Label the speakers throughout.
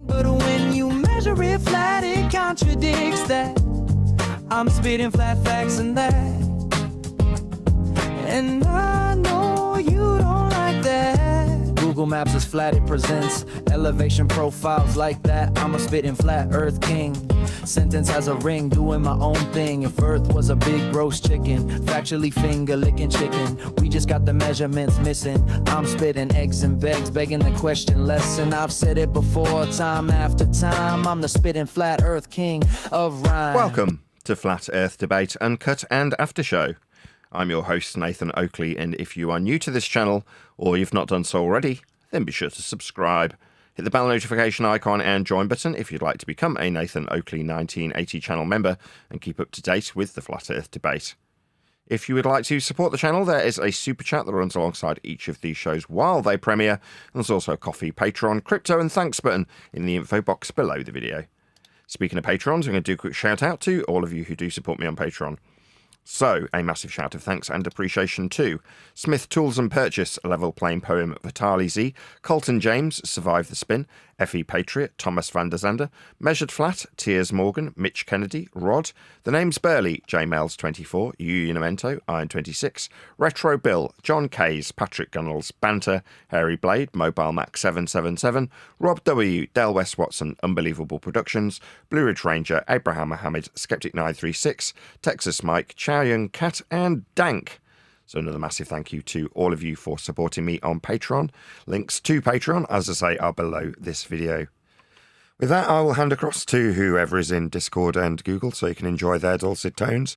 Speaker 1: But when you measure it flat, it contradicts that. I'm spitting flat facts and that. And I know you don't like that. Google Maps is flat, it presents elevation profiles like that. I'm a spitting flat earth king. Sentence has a ring, doing my own thing. If earth was a big roast chicken, factually finger licking chicken. We just got the measurements missing. I'm spitting eggs and begs, begging the question lesson. I've said it before, time after time. I'm the spitting flat earth king of rhyme.
Speaker 2: Welcome to Flat Earth Debate, Uncut and After Show. I'm your host, Nathan Oakley, and if you are new to this channel, or you've not done so already, then be sure to subscribe. Hit the bell notification icon and join button if you'd like to become a Nathan Oakley 1980 channel member and keep up to date with the Flat Earth Debate. If you would like to support the channel, there is a super chat that runs alongside each of these shows while they premiere, and there's also a coffee, Patreon, crypto and thanks button in the info box below the video. Speaking of Patrons, I'm going to do a quick shout out to all of you who do support me on Patreon. So, a massive shout of thanks and appreciation to Smith Tools and Purchase, a level playing poem, Vitali Z, Colton James, Survive the Spin, Effie Patriot, Thomas van der Zander, Measured Flat, Tiers Morgan, Mitch Kennedy, Rod, The Name's Burley, J Mails 24, Unimento, Iron 26, Retro Bill, John Kays, Patrick Gunnels, Banter, Harry Blade, Mobile Max 777, Rob W, Del West Watson, Unbelievable Productions, Blue Ridge Ranger, Abraham Mohammed, Skeptic 936, Texas Mike, Chow Young Cat, and Dank. So another massive thank you to all of you for supporting me on Patreon. Links to Patreon, as I say, are below this video. With that, I will hand across to whoever is in Discord and Google so you can enjoy their dulcet tones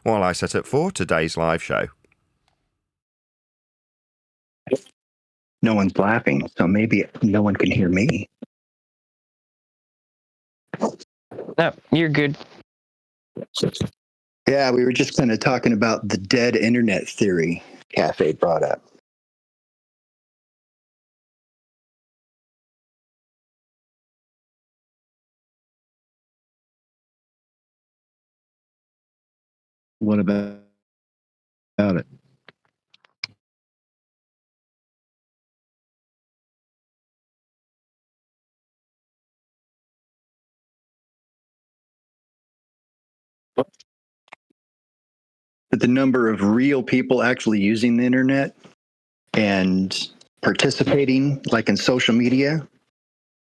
Speaker 2: while I set up for today's live show.
Speaker 3: No one's laughing, so maybe no one can hear me.
Speaker 4: No, you're good.
Speaker 3: Yeah, we were just kind of talking about the dead internet theory Cafe brought up.
Speaker 5: What about it?
Speaker 3: But the number of real people actually using the internet and participating, like in social media,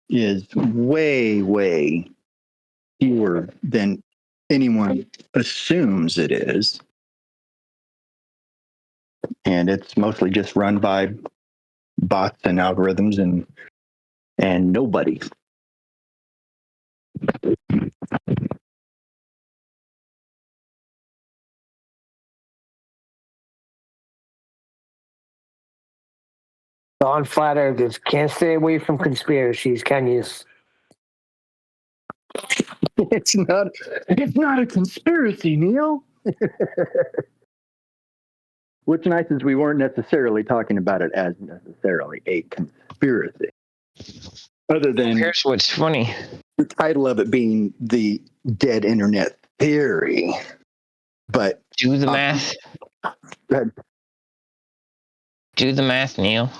Speaker 3: is way, way fewer than anyone assumes it is. And it's mostly just run by bots and algorithms and nobody.
Speaker 6: On flat earthers can't stay away from conspiracies, can you?
Speaker 3: It's not a conspiracy, Neil. What's nice is we weren't necessarily talking about it as necessarily a conspiracy. Other than
Speaker 4: Here's what's funny.
Speaker 3: the title of it being the dead internet theory. But
Speaker 4: Do the math.
Speaker 3: go ahead.
Speaker 4: Do the math, Neil.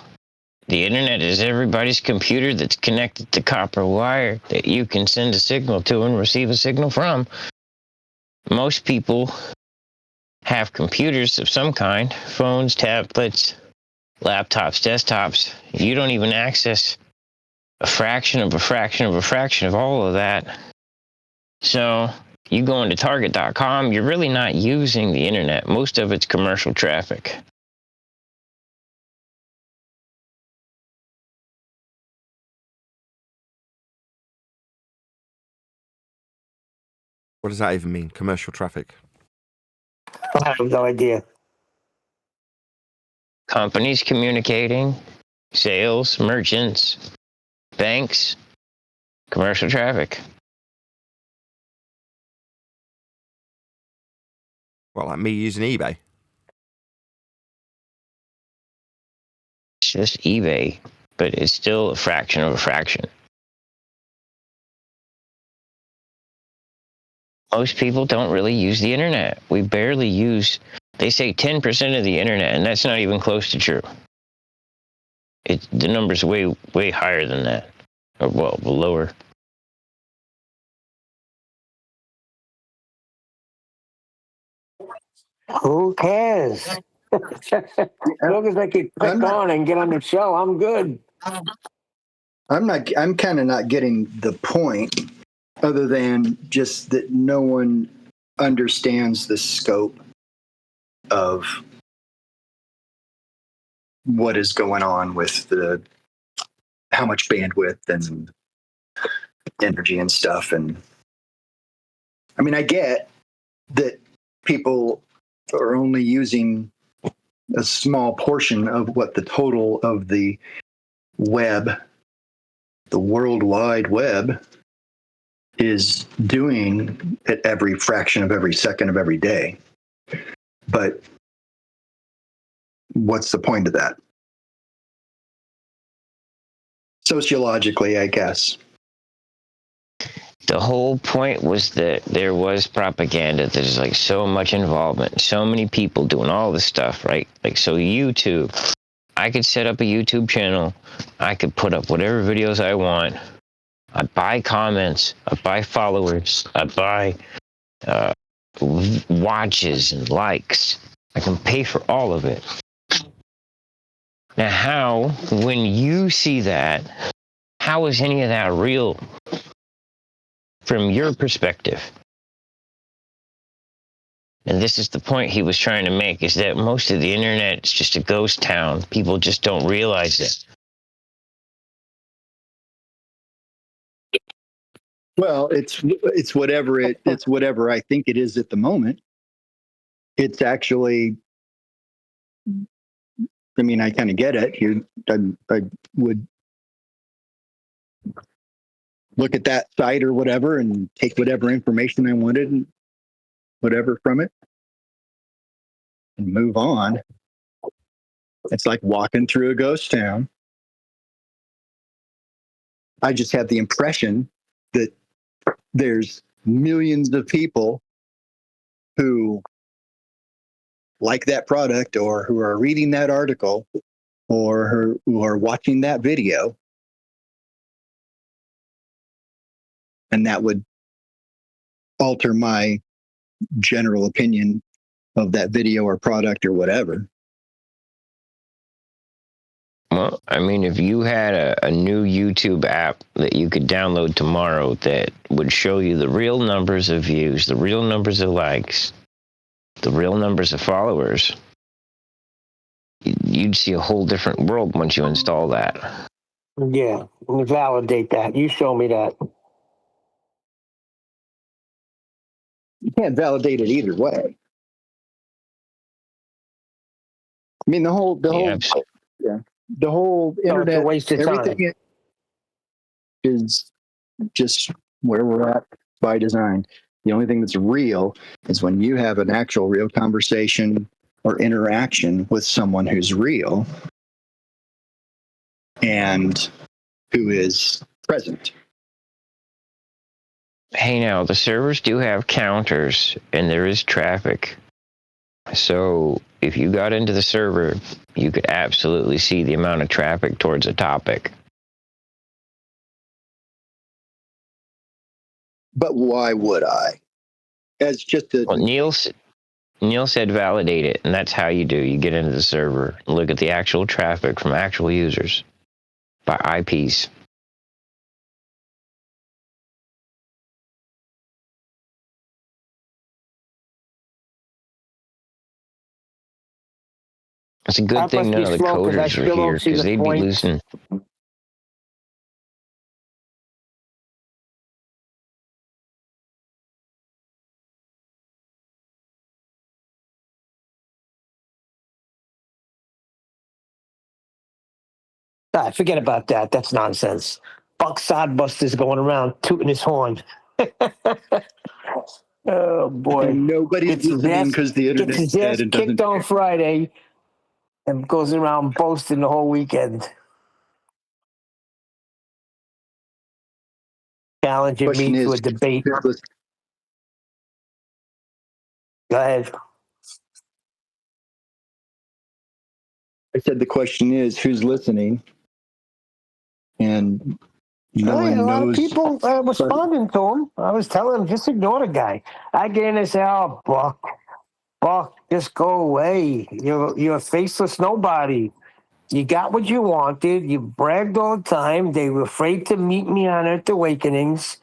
Speaker 4: The internet is everybody's computer that's connected to copper wire that you can send a signal to and receive a signal from. Most people have computers of some kind, phones, tablets, laptops, desktops. You don't even access a fraction of a fraction of a fraction of all of that. So you go into target.com, you're really not using the internet. Most of it's commercial traffic.
Speaker 2: What does that even mean? Commercial traffic?
Speaker 6: I have no idea.
Speaker 4: Companies communicating, sales, merchants, banks, commercial traffic.
Speaker 2: Well, like me using eBay.
Speaker 4: It's just eBay, but it's still a fraction of a fraction. Most people don't really use the internet. We barely use, they say 10% of the internet, and that's not even close to true. The number's way, way higher than that. Or, well, lower.
Speaker 6: Who cares? As long as I can click on and get on the show, I'm good.
Speaker 3: I'm kind of not getting the point, other than just that no one understands the scope of what is going on with the how much bandwidth and energy and stuff. And I mean, I get that people are only using a small portion of what the total of the web, the World Wide Web, is doing at every fraction of every second of every day. But what's the point of that? Sociologically, I guess.
Speaker 4: The whole point was that there was propaganda. There's like so much involvement, so many people doing all this stuff, right? Like, so YouTube, I could set up a YouTube channel. I could put up whatever videos I want. I buy comments. I buy followers. I buy watches and likes. I can pay for all of it. Now, how, when you see that, how is any of that real from your perspective? And this is the point he was trying to make, is that most of the internet is just a ghost town. People just don't realize it.
Speaker 3: Well, it's whatever I think it is at the moment. It's actually, I mean, I kind of get it. I would look at that site or whatever and take whatever information I wanted and whatever from it and move on. It's like walking through a ghost town. I just have the impression that there's millions of people who like that product or who are reading that article or who are watching that video. And that would alter my general opinion of that video or product or whatever.
Speaker 4: Well, I mean, if you had a new YouTube app that you could download tomorrow that would show you the real numbers of views, the real numbers of likes, the real numbers of followers, you'd see a whole different world once you install that.
Speaker 6: Yeah, validate that. You show me that.
Speaker 3: You can't validate it either way. I mean, the whole internet,
Speaker 6: It's a waste of time.
Speaker 3: everything is just where we're at by design. The only thing that's real is when you have an actual real conversation or interaction with someone who's real and who is present.
Speaker 4: Hey, now, the servers do have counters, and there is traffic. So if you got into the server, you could absolutely see the amount of traffic towards a topic.
Speaker 3: But why would I? As just a
Speaker 4: Well, Neil said validate it, and that's how you do. You get into the server and look at the actual traffic from actual users by IPs. It's a good
Speaker 6: That
Speaker 4: thing
Speaker 6: must
Speaker 4: none
Speaker 6: be
Speaker 4: of the
Speaker 6: slow, 'cause I
Speaker 4: coders are
Speaker 6: still don't
Speaker 4: here,
Speaker 6: see
Speaker 4: because
Speaker 6: the
Speaker 4: they'd be
Speaker 6: point.
Speaker 4: losing.
Speaker 6: Forget about that. That's nonsense. Buck Sodbuster's going around tooting his horn. Oh boy.
Speaker 3: and nobody's
Speaker 6: Gets his
Speaker 3: listening
Speaker 6: ass,
Speaker 3: because the
Speaker 6: gets
Speaker 3: internet's
Speaker 6: his ass
Speaker 3: dead and
Speaker 6: kicked
Speaker 3: doesn't
Speaker 6: on
Speaker 3: care.
Speaker 6: Friday and goes around boasting the whole weekend. Challenging
Speaker 3: Question
Speaker 6: me to
Speaker 3: is,
Speaker 6: a debate.
Speaker 3: who's listening?
Speaker 6: Go ahead.
Speaker 3: I said the question is, who's listening? And No
Speaker 6: Hey, a
Speaker 3: one
Speaker 6: lot of
Speaker 3: knows.
Speaker 6: people responding to him. I was telling him, just ignore the guy. I get in and say, oh, Buck, just go away. You're a faceless nobody. You got what you wanted. You bragged all the time. They were afraid to meet me on Earth Awakenings.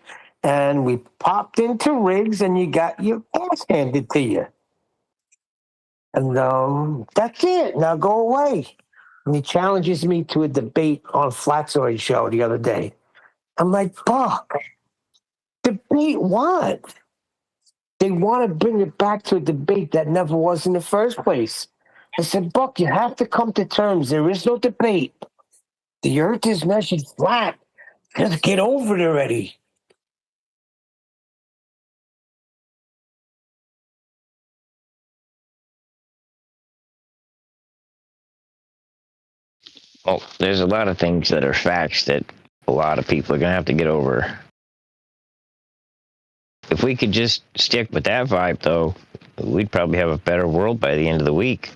Speaker 6: And we popped into rigs and you got your ass handed to you. And that's it. Now go away. And he challenges me to a debate on Flatzoid show the other day. I'm like, Buck, debate what? They want to bring it back to a debate that never was in the first place. I said, Buck, you have to come to terms. There is no debate. The earth is measured flat. Just get over it already.
Speaker 4: Well, there's a lot of things that are facts that a lot of people are going to have to get over. If we could just stick with that vibe, though, we'd probably have a better world by the end of the week.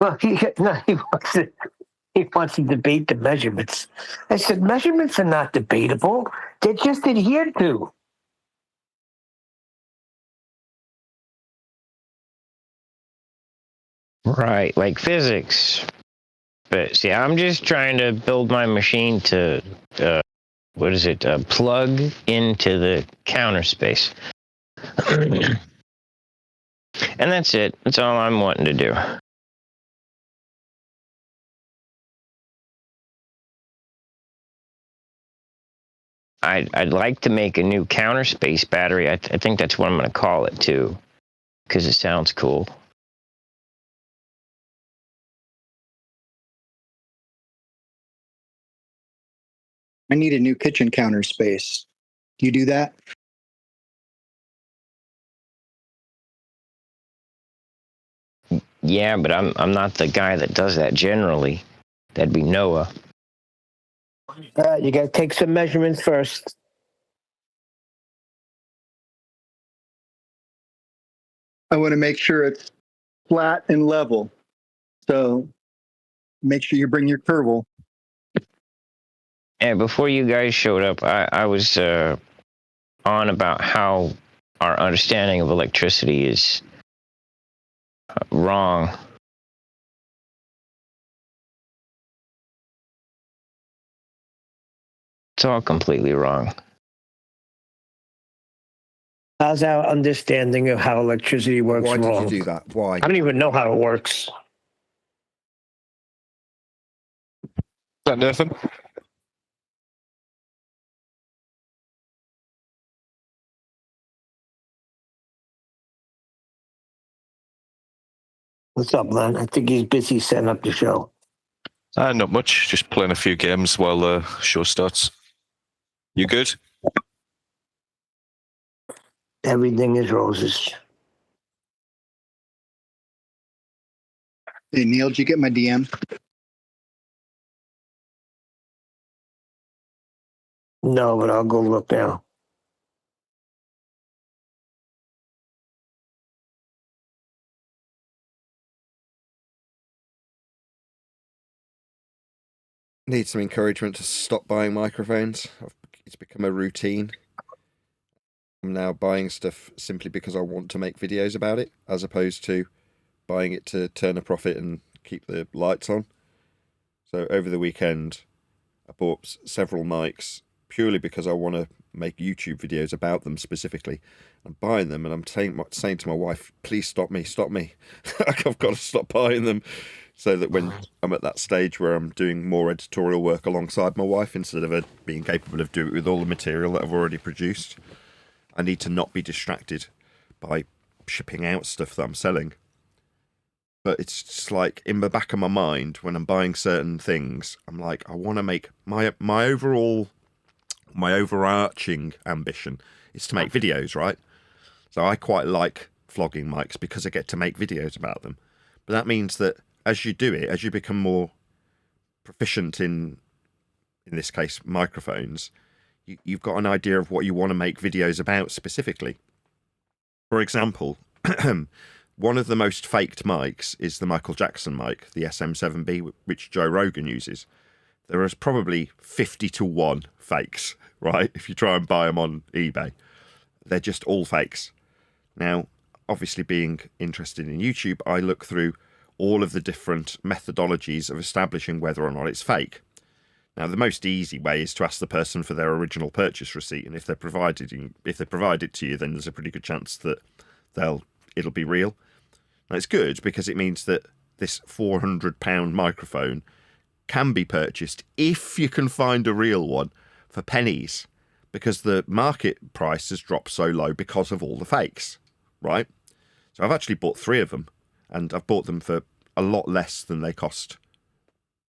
Speaker 6: Well, he wants to debate the measurements. I said, measurements are not debatable. They're just adhered to.
Speaker 4: Right, like physics. But see, I'm just trying to build my machine to, plug into the counter space. And that's it. That's all I'm wanting to do. I'd like to make a new counter space battery. I think that's what I'm going to call it, too, because it sounds cool.
Speaker 3: I need a new kitchen counter space. Do you do that?
Speaker 4: Yeah, but I'm not the guy that does that generally. That'd be Noah.
Speaker 6: You got to take some measurements first.
Speaker 3: I want to make sure it's flat and level. So make sure you bring your curval.
Speaker 4: And before you guys showed up, I was on about how our understanding of electricity is wrong. It's all completely wrong.
Speaker 6: How's our understanding of how electricity works
Speaker 2: Why
Speaker 6: wrong?
Speaker 2: did you do that? Why?
Speaker 6: I don't even know how it works.
Speaker 7: Is that Nathan?
Speaker 6: What's up, man? I think he's busy setting up the show.
Speaker 7: Not much. Just playing a few games while the show starts. You good?
Speaker 6: Everything is roses.
Speaker 3: Hey, Neil, did you get my DM?
Speaker 6: No, but I'll go look now.
Speaker 2: Need some encouragement to stop buying microphones. It's become a routine. I'm now buying stuff simply because I want to make videos about it, as opposed to buying it to turn a profit and keep the lights on. So over the weekend, I bought several mics purely because I want to make YouTube videos about them specifically. I'm buying them and I'm saying to my wife, please stop me. I've got to stop buying them, so that when I'm at that stage where I'm doing more editorial work alongside my wife, instead of her being capable of doing it with all the material that I've already produced, I need to not be distracted by shipping out stuff that I'm selling. But it's just like, in the back of my mind, when I'm buying certain things, I'm like, I want to make my overarching ambition is to make videos, right? So I quite like vlogging mics because I get to make videos about them. But that means that as you do it, as you become more proficient in this case, microphones, you've got an idea of what you want to make videos about specifically. For example, one of the most faked mics is the Michael Jackson mic, the SM7B, which Joe Rogan uses. there is probably 50 to 1 fakes, right? If you try and buy them on eBay, they're just all fakes. Now, obviously being interested in YouTube, I look through all of the different methodologies of establishing whether or not it's fake. Now, the most easy way is to ask the person for their original purchase receipt, and if they provide it to you, then there's a pretty good chance that it'll be real. Now, it's good because it means that this £400 microphone can be purchased if you can find a real one for pennies, because the market price has dropped so low because of all the fakes, right? So I've actually bought 3 of them, and I've bought them for a lot less than they cost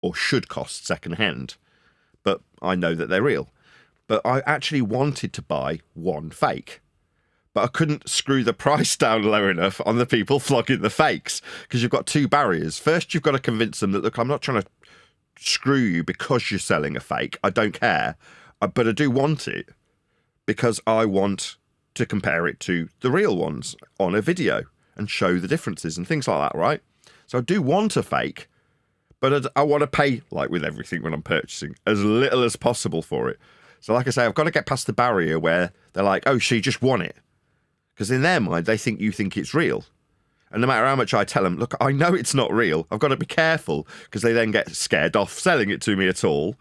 Speaker 2: or should cost second-hand, but I know that they're real. But I actually wanted to buy one fake, but I couldn't screw the price down low enough on the people flogging the fakes, because you've got 2 barriers. First, you've got to convince them that, look, I'm not trying to screw you because you're selling a fake. I don't care, but I do want it because I want to compare it to the real ones on a video and show the differences and things like that, right? So I do want a fake, but I want to pay, like with everything when I'm purchasing, as little as possible for it. So like I say, I've got to get past the barrier where they're like, oh, so you just want it. Because in their mind, they think you think it's real. And no matter how much I tell them, look, I know it's not real. I've got to be careful, because they then get scared off selling it to me at all.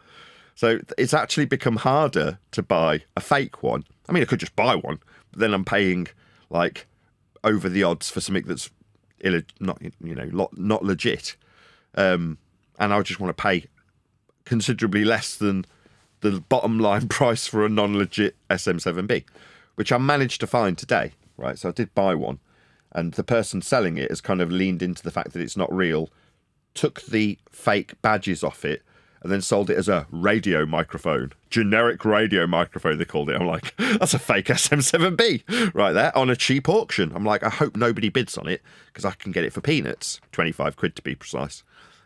Speaker 2: So it's actually become harder to buy a fake one. I mean, I could just buy one, but then I'm paying like over the odds for something that's not legit. And I just want to pay considerably less than the bottom line price for a non-legit SM7B, which I managed to find today, right? So I did buy one, and the person selling it has kind of leaned into the fact that it's not real, took the fake badges off it, and then sold it as a radio microphone, generic radio microphone, they called it. I'm like, that's a fake SM7B right there on a cheap auction. I'm like, I hope nobody bids on it, because I can get it for peanuts, 25 quid to be precise.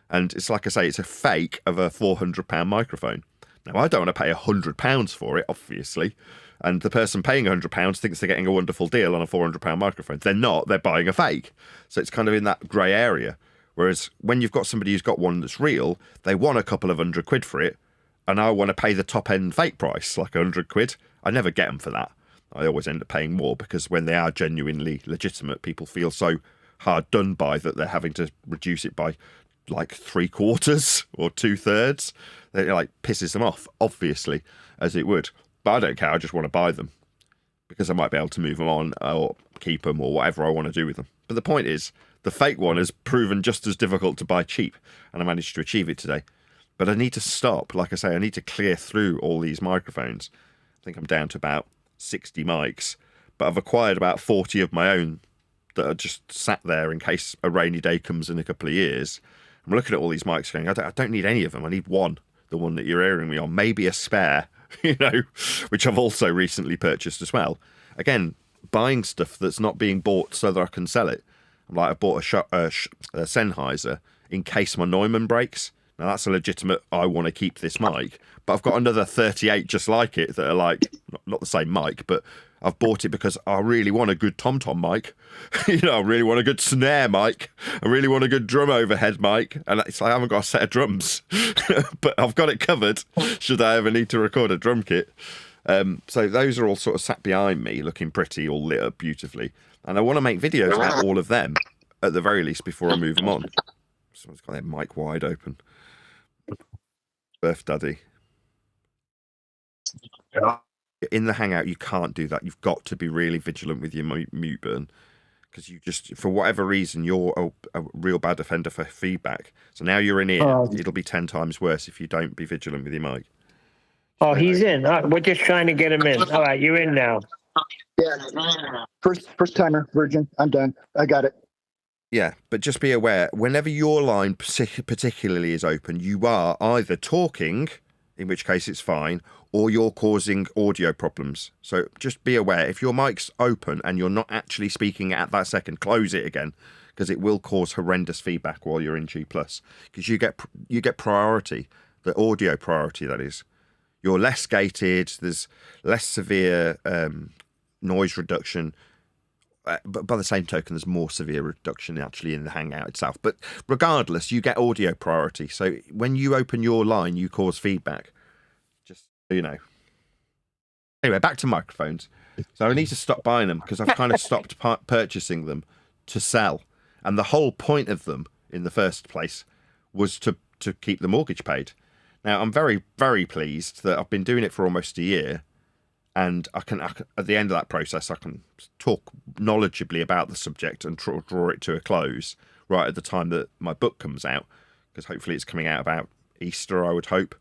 Speaker 2: And it's like I say, it's a fake of a £400 microphone. Now, I don't want to pay £100 for it, obviously. And the person paying £100 thinks they're getting a wonderful deal on a £400 microphone. They're not, they're buying a fake. So it's kind of in that grey area. Whereas when you've got somebody who's got one that's real, they want a couple of £100 for it, and I want to pay the top end fake price, like £100. I never get them for that. I always end up paying more, because when they are genuinely legitimate, people feel so hard done by that they're having to reduce it by like 3/4 or 2/3. It like pisses them off, obviously, as it would. But I don't care. I just want to buy them because I might be able to move them on or keep them or whatever I want to do with them. But the point is, the fake one has proven just as difficult to buy cheap, and I managed to achieve it today. But I need to stop. Like I say, I need to clear through all these microphones. I think I'm down to about 60 mics, but I've acquired about 40 of my own that are just sat there in case a rainy day comes in a couple of years. I'm looking at all these mics going, I don't need any of them. I need one, the one that you're hearing me on, maybe a spare, which I've also recently purchased as well. Again, buying stuff that's not being bought so that I can sell it. Like I bought a Sennheiser in case my Neumann breaks. Now that's a legitimate, I want to keep this mic, but I've got another 38 just like it that are like, not the same mic, but I've bought it because I really want a good tom-tom mic. I really want a good snare mic. I really want a good drum overhead mic. And it's like I haven't got a set of drums, but I've got it covered should I ever need to record a drum kit. So those are all sort of sat behind me looking pretty, all lit up beautifully. And I want to make videos about all of them at the very least before I move them on. Someone's got their mic wide open. Birth Daddy. In the Hangout, you can't do that. You've got to be really vigilant with your mute button, because you just, for whatever reason, you're a real bad offender for feedback. So now you're in here, it'll be 10 times worse if you don't be vigilant with your mic.
Speaker 6: Oh, he's in. We're just trying to get him in. All right, you're in now.
Speaker 3: Yeah. First timer, Virgin. I'm done. I got it.
Speaker 2: Yeah, but just be aware, whenever your line particularly is open, you are either talking, in which case it's fine, or you're causing audio problems. So just be aware, if your mic's open and you're not actually speaking at that second, close it again, because it will cause horrendous feedback while you're in G+. Because you get priority, the audio priority, that is. You're less gated, there's less severe noise reduction. but by the same token, there's more severe reduction actually in the Hangout itself. But regardless, you get audio priority. So when you open your line, you cause feedback. Just so you know. Anyway, back to microphones. So I need to stop buying them because I've kind of stopped purchasing them to sell. And the whole point of them in the first place was to keep the mortgage paid. Now, I'm very, very pleased that I've been doing it for almost a year. And I can at the end of that process, I can talk knowledgeably about the subject and draw it to a close right at the time that my book comes out, because hopefully it's coming out about Easter, I would hope.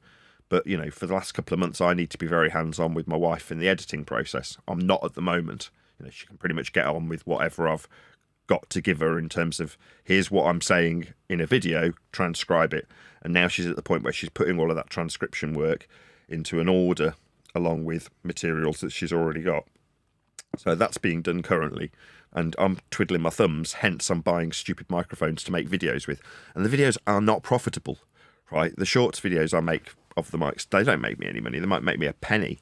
Speaker 2: But, you know, for the last couple of months, I need to be very hands-on with my wife in the editing process. I'm not at the moment. You know, she can pretty much get on with whatever I've got to give her in terms of, here's what I'm saying in a video, transcribe it. And now she's at the point where she's putting all of that transcription work into an order along with materials that she's already got. So that's being done currently. And I'm twiddling my thumbs, hence I'm buying stupid microphones to make videos with. And the videos are not profitable, right? The shorts videos I make of the mics, they don't make me any money. They might make me a penny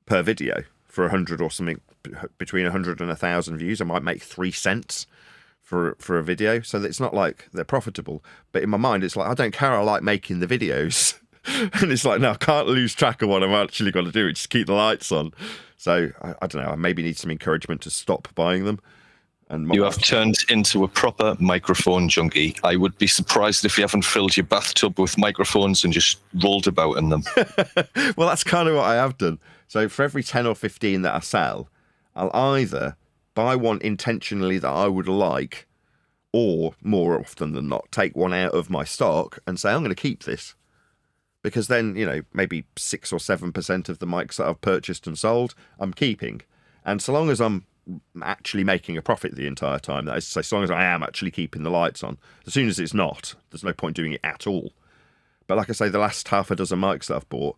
Speaker 2: per video for 100 or something, between 100 and 1,000 views. I might make 3 cents for a video. So it's not like they're profitable. But in my mind, it's like, I don't care. I like making the videos. And it's like, no, I can't lose track of what I've actually got to do. Just keep the lights on. So I don't know. I maybe need some encouragement to stop buying them. And
Speaker 7: you have turned into a proper microphone junkie. I would be surprised if you haven't filled your bathtub with microphones and just rolled about in them.
Speaker 2: Well, that's kind of what I have done. So for every 10 or 15 that I sell, I'll either buy one intentionally that I would like, or more often than not, take one out of my stock and say, I'm going to keep this. Because then, you know, maybe 6 or 7% of the mics that I've purchased and sold, I'm keeping. And so long as I'm actually making a profit the entire time, that is to say, so long as I am actually keeping the lights on, as soon as it's not, there's no point doing it at all. But like I say, the last half a dozen mics that I've bought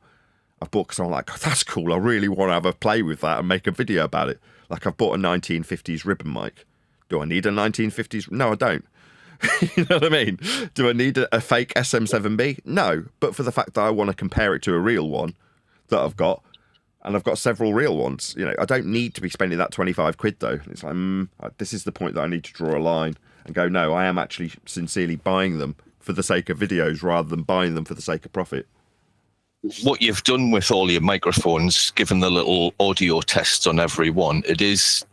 Speaker 2: because I'm like, oh, that's cool. I really want to have a play with that and make a video about it. Like I've bought a 1950s ribbon mic. Do I need a 1950s? No, I don't. You know what I mean? Do I need a fake SM7B? No, but for the fact that I want to compare it to a real one that I've got, and I've got several real ones. You know, I don't need to be spending that 25 quid though. It's like, this is the point that I need to draw a line and go, no, I am actually sincerely buying them for the sake of videos rather than buying them for the sake of profit.
Speaker 7: What you've done with all your microphones, given the little audio tests on every one, it is,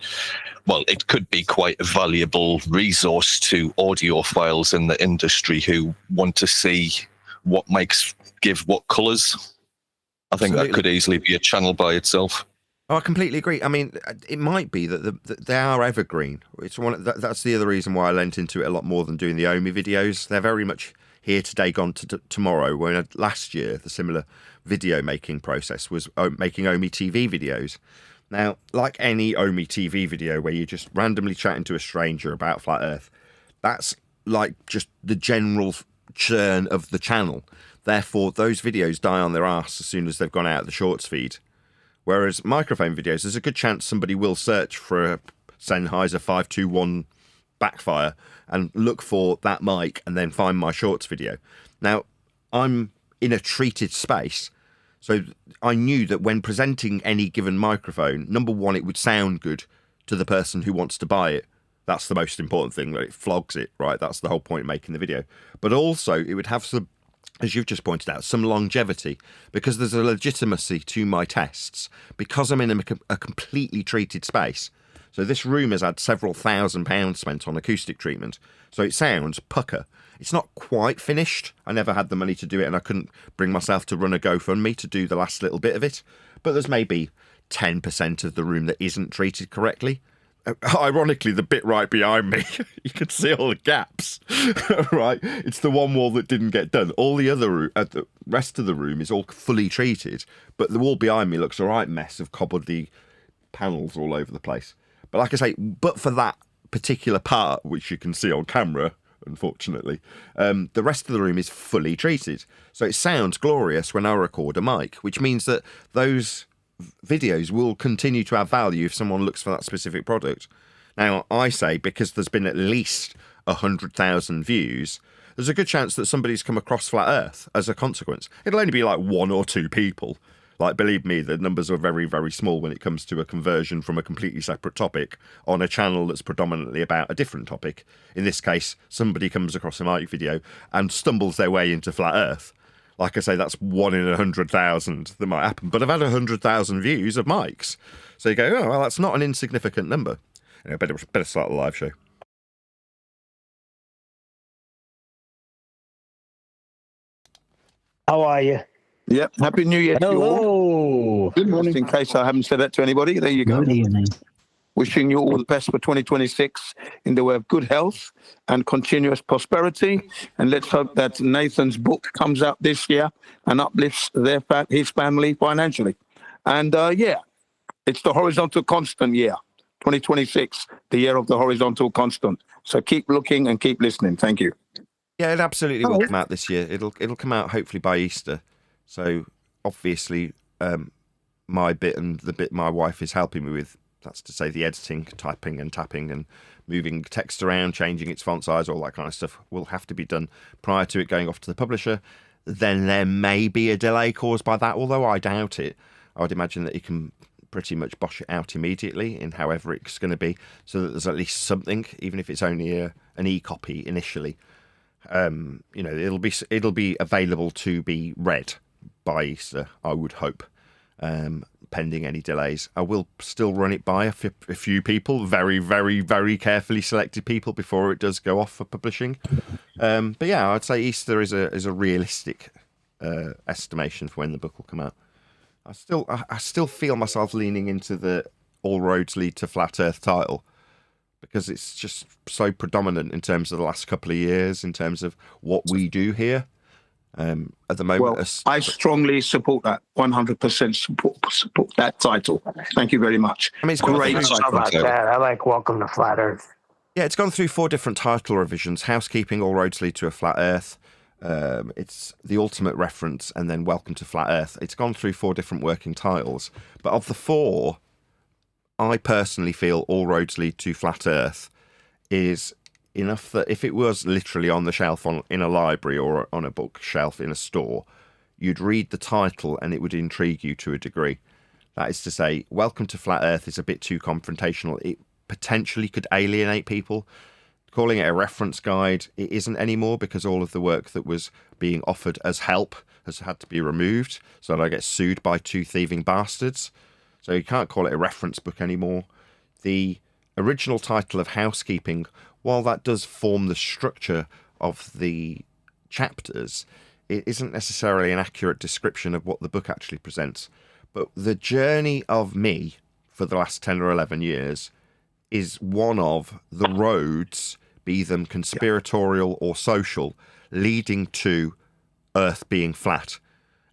Speaker 7: well, it could be quite a valuable resource to audiophiles in the industry who want to see what mics give what colours. I think
Speaker 2: Absolutely.
Speaker 7: that could easily be a channel by itself.
Speaker 2: Oh, I completely agree. I mean, it might be that they are evergreen. It's that's the other reason why I lent into it a lot more than doing the Omi videos. They're very much here today, gone to tomorrow. When last year, the similar video making process was making Omi TV videos. Now, like any Omi TV video where you're just randomly chatting to a stranger about flat Earth, that's like just the general churn of the channel. Therefore, those videos die on their arse as soon as they've gone out of the shorts feed. Whereas microphone videos, there's a good chance somebody will search for a Sennheiser 521 backfire and look for that mic and then find my shorts video. Now, I'm in a treated space, so I knew that when presenting any given microphone, number one, it would sound good to the person who wants to buy it. That's the most important thing, that it flogs it, right? That's the whole point of making the video. But also, it would have some, as you've just pointed out, some longevity, because there's a legitimacy to my tests, because I'm in a completely treated space. So this room has had several £1,000s spent on acoustic treatment, so it sounds pucker. It's not quite finished. I never had the money to do it, and I couldn't bring myself to run a GoFundMe to do the last little bit of it. But there's maybe 10% of the room that isn't treated correctly. Ironically, the bit right behind me, you can see all the gaps, right? It's the one wall that didn't get done. All the other, the rest of the room is all fully treated, but the wall behind me looks a right mess of cobbledy panels all over the place. But like I say, but for that particular part, which you can see on camera, unfortunately, the rest of the room is fully treated. So it sounds glorious when I record a mic, which means that those videos will continue to have value if someone looks for that specific product. Now, I say, because there's been at least 100,000 views, there's a good chance that somebody's come across flat Earth as a consequence. It'll only be like 1 or 2 people, Like, believe me, the numbers are very, very small when it comes to a conversion from a completely separate topic on a channel that's predominantly about a different topic. In this case, somebody comes across a Mike video and stumbles their way into Flat Earth. Like I say, that's 1 in 100,000 that might happen. But I've had 100,000 views of Mike's. So you go, oh, well, that's not an insignificant number. Better start the live show.
Speaker 6: How are you?
Speaker 8: Yep. Happy New Year to you all.
Speaker 6: Hello.
Speaker 8: Good morning. Just in case I haven't said that to anybody, there you go.
Speaker 5: Good evening.
Speaker 8: Wishing you all the best for 2026 in the way of good health and continuous prosperity. And let's hope that Nathan's book comes out this year and uplifts his family financially. And yeah, it's the horizontal constant year, 2026, the year of the horizontal constant. So keep looking and keep listening. Thank you.
Speaker 2: Yeah, it absolutely will come out this year. It'll come out hopefully by Easter. So obviously, my bit and the bit my wife is helping me with, that's to say the editing, typing and tapping and moving text around, changing its font size, all that kind of stuff will have to be done prior to it going off to the publisher. Then there may be a delay caused by that, although I doubt it. I would imagine that you can pretty much bosh it out immediately in however it's going to be, so that there's at least something, even if it's only an e-copy initially. It'll be available to be read by Easter, I would hope, pending any delays. I will still run it by a few people, very, very, very carefully selected people, before it does go off for publishing. But yeah, I'd say Easter is a realistic estimation for when the book will come out. I still feel myself leaning into the All Roads Lead to Flat Earth title, because it's just so predominant in terms of the last couple of years, in terms of what we do here. At the moment,
Speaker 8: well, I strongly support that. 100% support that title. Thank you very much.
Speaker 2: I mean, it's
Speaker 8: Great
Speaker 2: title.
Speaker 6: How about that? I like Welcome to Flat Earth.
Speaker 2: Yeah, it's gone through 4 different title revisions: Housekeeping, All Roads Lead to a Flat Earth. It's The Ultimate Reference, and then Welcome to Flat Earth. It's gone through 4 different working titles, but of the 4, I personally feel All Roads Lead to Flat Earth is enough that if it was literally on the shelf in a library or on a bookshelf in a store, you'd read the title and it would intrigue you to a degree. That is to say, Welcome to Flat Earth is a bit too confrontational. It potentially could alienate people. Calling it a reference guide, it isn't anymore, because all of the work that was being offered as help has had to be removed, so that I get sued by 2 thieving bastards. So you can't call it a reference book anymore. The original title of Housekeeping, while that does form the structure of the chapters, it isn't necessarily an accurate description of what the book actually presents. But the journey of me for the last 10 or 11 years is one of the roads, be them conspiratorial or social, leading to Earth being flat.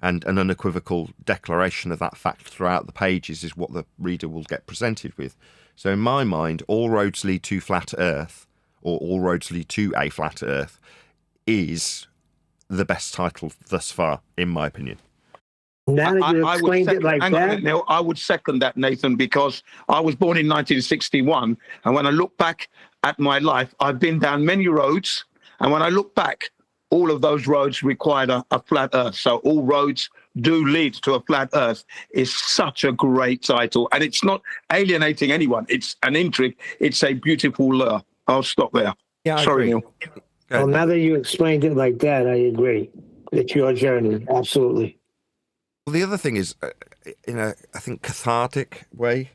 Speaker 2: And an unequivocal declaration of that fact throughout the pages is what the reader will get presented with. So in my mind, All Roads Lead to Flat Earth, or All Roads Lead to a Flat Earth, is the best title thus far, in my opinion.
Speaker 6: Now that you explained it like that,
Speaker 8: Neil, I would second that, Nathan, because I was born in 1961, and when I look back at my life, I've been down many roads, and when I look back, all of those roads required a flat Earth. So All Roads Do Lead to a Flat Earth is such a great title, and it's not alienating anyone. It's an intrigue. It's a beautiful lure. I'll stop there.
Speaker 2: Yeah, I
Speaker 8: Sorry,
Speaker 2: agree.
Speaker 8: Neil.
Speaker 6: well, now that you explained it like that, I agree. It's your journey, absolutely.
Speaker 2: Well, the other thing is, in a, I think, cathartic way,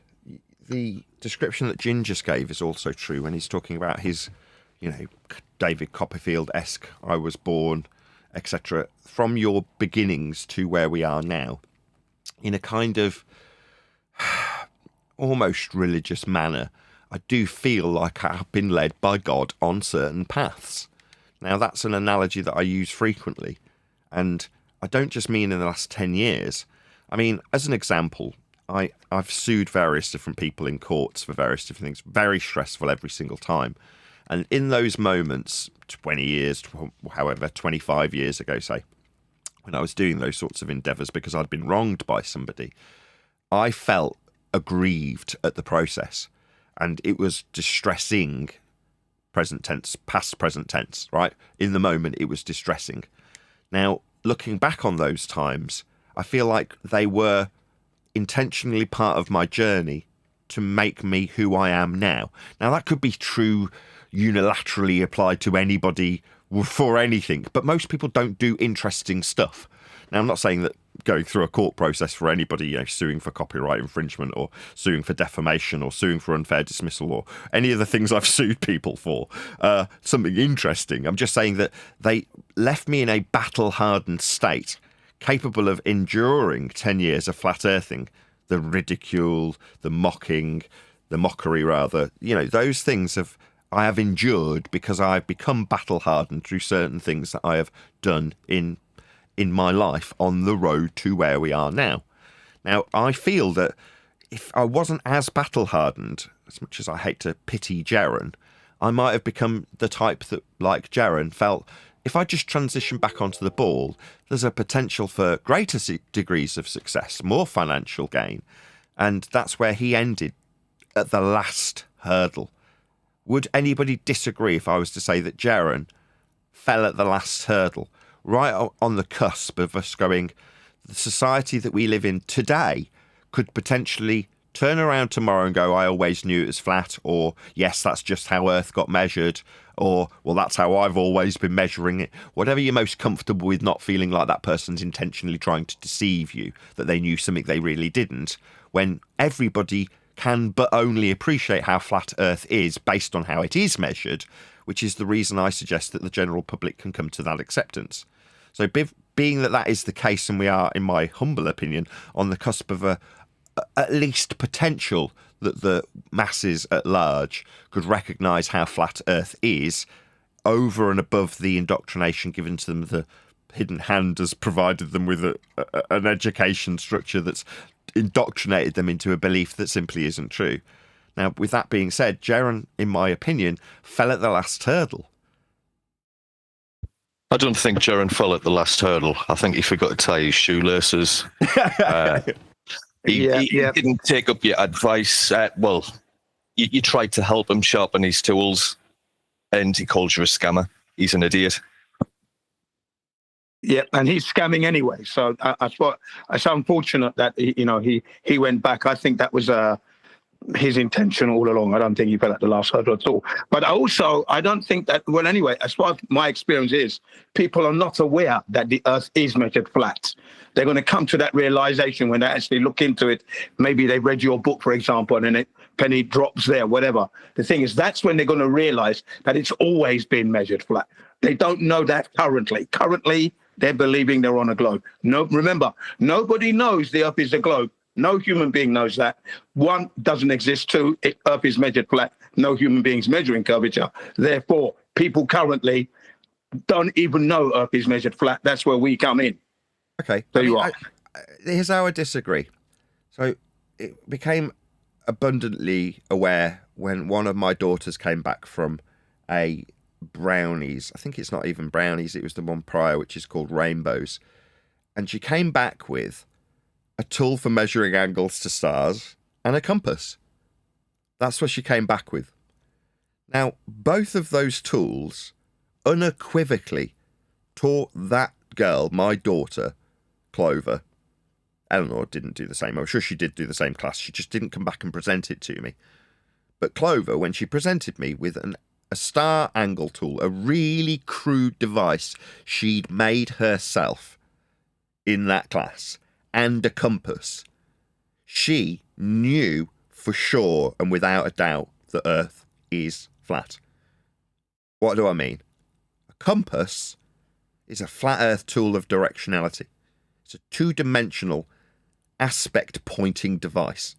Speaker 2: the description that Jin just gave is also true when he's talking about his, David Copperfield-esque, I was born, etc., from your beginnings to where we are now, in a kind of almost religious manner. I do feel like I have been led by God on certain paths. Now, that's an analogy that I use frequently, and I don't just mean in the last 10 years. I mean, as an example, I've sued various different people in courts for various different things. Very stressful every single time. And in those moments, 20 years, however, 25 years ago, say, when I was doing those sorts of endeavours because I'd been wronged by somebody, I felt aggrieved at the process. And it was distressing, present tense, past present tense, right? In the moment, it was distressing. Now, looking back on those times, I feel like they were intentionally part of my journey to make me who I am now. Now, that could be true unilaterally applied to anybody for anything, but most people don't do interesting stuff. Now, I'm not saying that going through a court process for anybody, suing for copyright infringement or suing for defamation or suing for unfair dismissal or any of the things I've sued people for, something interesting. I'm just saying that they left me in a battle-hardened state, capable of enduring 10 years of flat earthing, the ridicule, the mocking, the mockery rather, those things I have endured because I've become battle-hardened through certain things that I have done in my life on the road to where we are now. Now, I feel that if I wasn't as battle-hardened, as much as I hate to pity Jaron, I might have become the type that, like Jaron, felt if I just transition back onto the ball, there's a potential for greater degrees of success, more financial gain. And that's where he ended at the last hurdle. Would anybody disagree if I was to say that Jaron fell at the last hurdle, right on the cusp of us going, the society that we live in today could potentially turn around tomorrow and go, I always knew it was flat, or yes, that's just how Earth got measured, or well, that's how I've always been measuring it. Whatever you're most comfortable with, not feeling like that person's intentionally trying to deceive you, that they knew something they really didn't, when everybody can but only appreciate how flat Earth is based on how it is measured, which is the reason I suggest that the general public can come to that acceptance. So being that is the case, and we are, in my humble opinion, on the cusp of at least potential that the masses at large could recognise how flat Earth is, over and above the indoctrination given to them, the hidden hand has provided them with an education structure that's indoctrinated them into a belief that simply isn't true. Now, with that being said, Jaron, in my opinion, fell at the last hurdle.
Speaker 7: I don't think Jaron fell at the last hurdle. I think he forgot to tie his shoelaces. He didn't take up your advice. You tried to help him sharpen his tools, and he called you a scammer. He's an idiot.
Speaker 8: Yeah, and he's scamming anyway. So it's unfortunate that he went back. I think that was his intention all along. I don't think he fell at the last hurdle at all. But also, I don't think that. Well, anyway, as far as my experience is, people are not aware that the Earth is measured flat. They're going to come to that realization when they actually look into it. Maybe they read your book, for example, and then penny drops there, whatever. The thing is, that's when they're going to realize that it's always been measured flat. They don't know that currently. Currently, they're believing they're on a globe. No, remember, nobody knows the Earth is a globe. No human being knows that. One, doesn't exist. Two, Earth is measured flat. No human beings measuring curvature. Therefore, people currently don't even know Earth is measured flat. That's where we come in.
Speaker 2: Okay.
Speaker 8: There you are.
Speaker 2: Here's how I disagree. So it became abundantly aware when one of my daughters came back from a brownies. I think it's not even brownies. It was the one prior, which is called rainbows. And she came back with a tool for measuring angles to stars and a compass. That's what she came back with. Now, both of those tools unequivocally taught that girl, my daughter, Clover. Eleanor didn't do the same. I'm sure she did do the same class. She just didn't come back and present it to me. But Clover, when she presented me with a star angle tool, a really crude device she'd made herself in that class, and a compass, she knew for sure and without a doubt that Earth is flat. What do I mean? A compass is a flat Earth tool of directionality. It's a two-dimensional aspect pointing device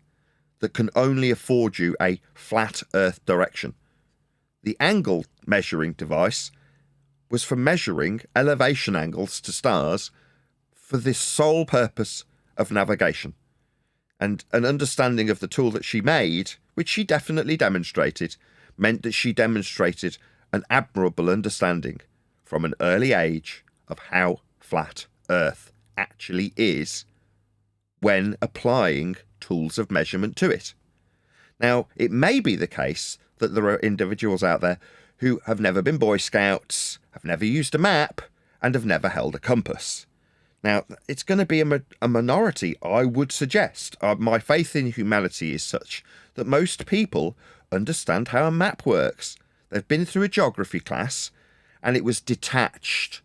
Speaker 2: that can only afford you a flat Earth direction. The angle measuring device was for measuring elevation angles to stars for this sole purpose of navigation. And an understanding of the tool that she made, which she definitely demonstrated, meant that she demonstrated an admirable understanding from an early age of how flat Earth actually is when applying tools of measurement to it. Now, it may be the case that there are individuals out there who have never been Boy Scouts, have never used a map, and have never held a compass. Now, it's going to be a minority, I would suggest. My faith in humanity is such that most people understand how a map works. They've been through a geography class, and it was detached.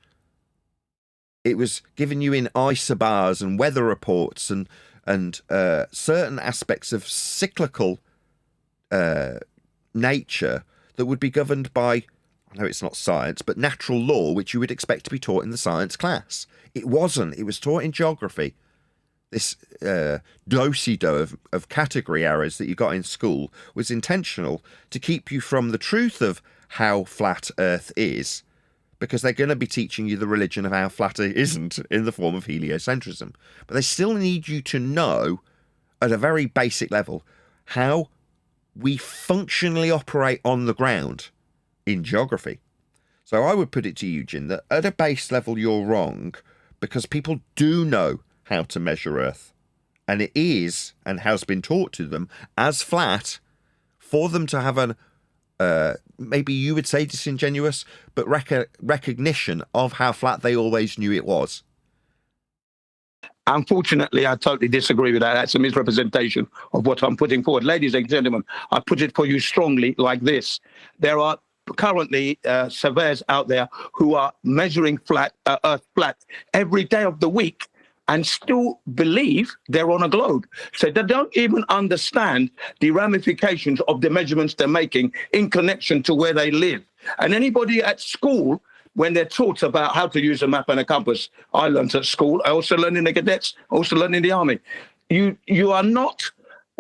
Speaker 2: It was given you in isobars and weather reports and certain aspects of cyclical nature that would be governed by, I know it's not science, but natural law, which you would expect to be taught in the science class. It wasn't. It was taught in geography. This do-si-do of category errors that you got in school was intentional to keep you from the truth of how flat Earth is, because they're going to be teaching you the religion of how flat it isn't in the form of heliocentrism. But they still need you to know, at a very basic level, how we functionally operate on the ground in geography. So I would put it to you, Jin, that at a base level you're wrong, because people do know how to measure Earth. And it is, and has been taught to them, as flat, for them to have an, maybe you would say disingenuous, but recognition of how flat they always knew it was.
Speaker 8: Unfortunately, I totally disagree with that. That's a misrepresentation of what I'm putting forward. Ladies and gentlemen, I put it for you strongly like this. There are currently surveyors out there who are measuring Earth flat every day of the week and still believe they're on a globe. So they don't even understand the ramifications of the measurements they're making in connection to where they live. And anybody at school, when they're taught about how to use a map and a compass, I learned at school, I also learned in the cadets, also learned in the army. You are not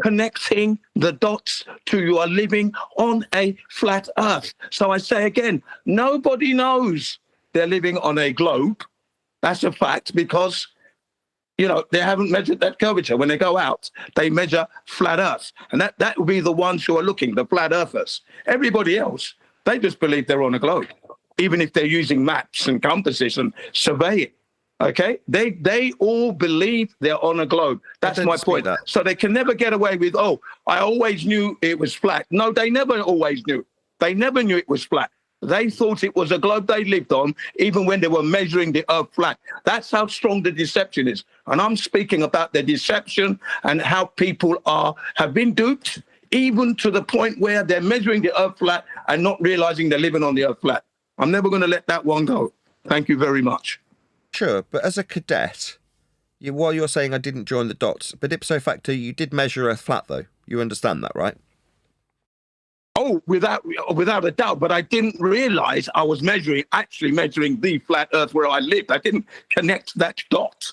Speaker 8: connecting the dots to you are living on a flat Earth. So I say again, nobody knows they're living on a globe. That's a fact, because they haven't measured that curvature. When they go out, they measure flat Earth. And that will be the ones who are looking, the flat Earthers. Everybody else, they just believe they're on a globe, even if they're using maps and compasses and surveying. Okay? They all believe they're on a globe. That's my point. So they can never get away with, I always knew it was flat. No, they never always knew. They never knew it was flat. They thought it was a globe they lived on, even when they were measuring the Earth flat. That's how strong the deception is. And I'm speaking about the deception and how people have been duped, even to the point where they're measuring the Earth flat and not realizing they're living on the Earth flat. I'm never going to let that one go. Thank you very much.
Speaker 2: Sure, but as a cadet, while you're saying I didn't join the dots, but ipso facto, you did measure Earth flat, though. You understand that, right?
Speaker 8: Oh, without a doubt, but I didn't realize I was actually measuring the flat Earth where I lived. I didn't connect that dot.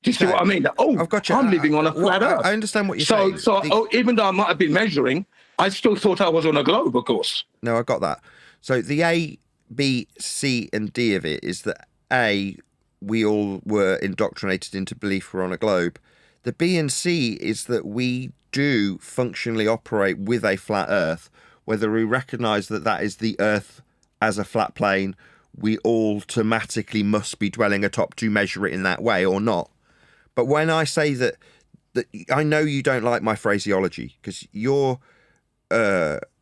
Speaker 8: Do you see what I mean?
Speaker 2: I've got you.
Speaker 8: I'm living on a flat Earth.
Speaker 2: I understand what you're saying.
Speaker 8: So even though I might have been measuring, I still thought I was on a globe, of course.
Speaker 2: No, I got that. So the A, B, C, and D of it is that A, we all were indoctrinated into belief we're on a globe. The B and C is that we do functionally operate with a flat Earth. Whether we recognise that that is the Earth as a flat plane, we automatically must be dwelling atop to measure it in that way or not. But when I say that I know you don't like my phraseology, because your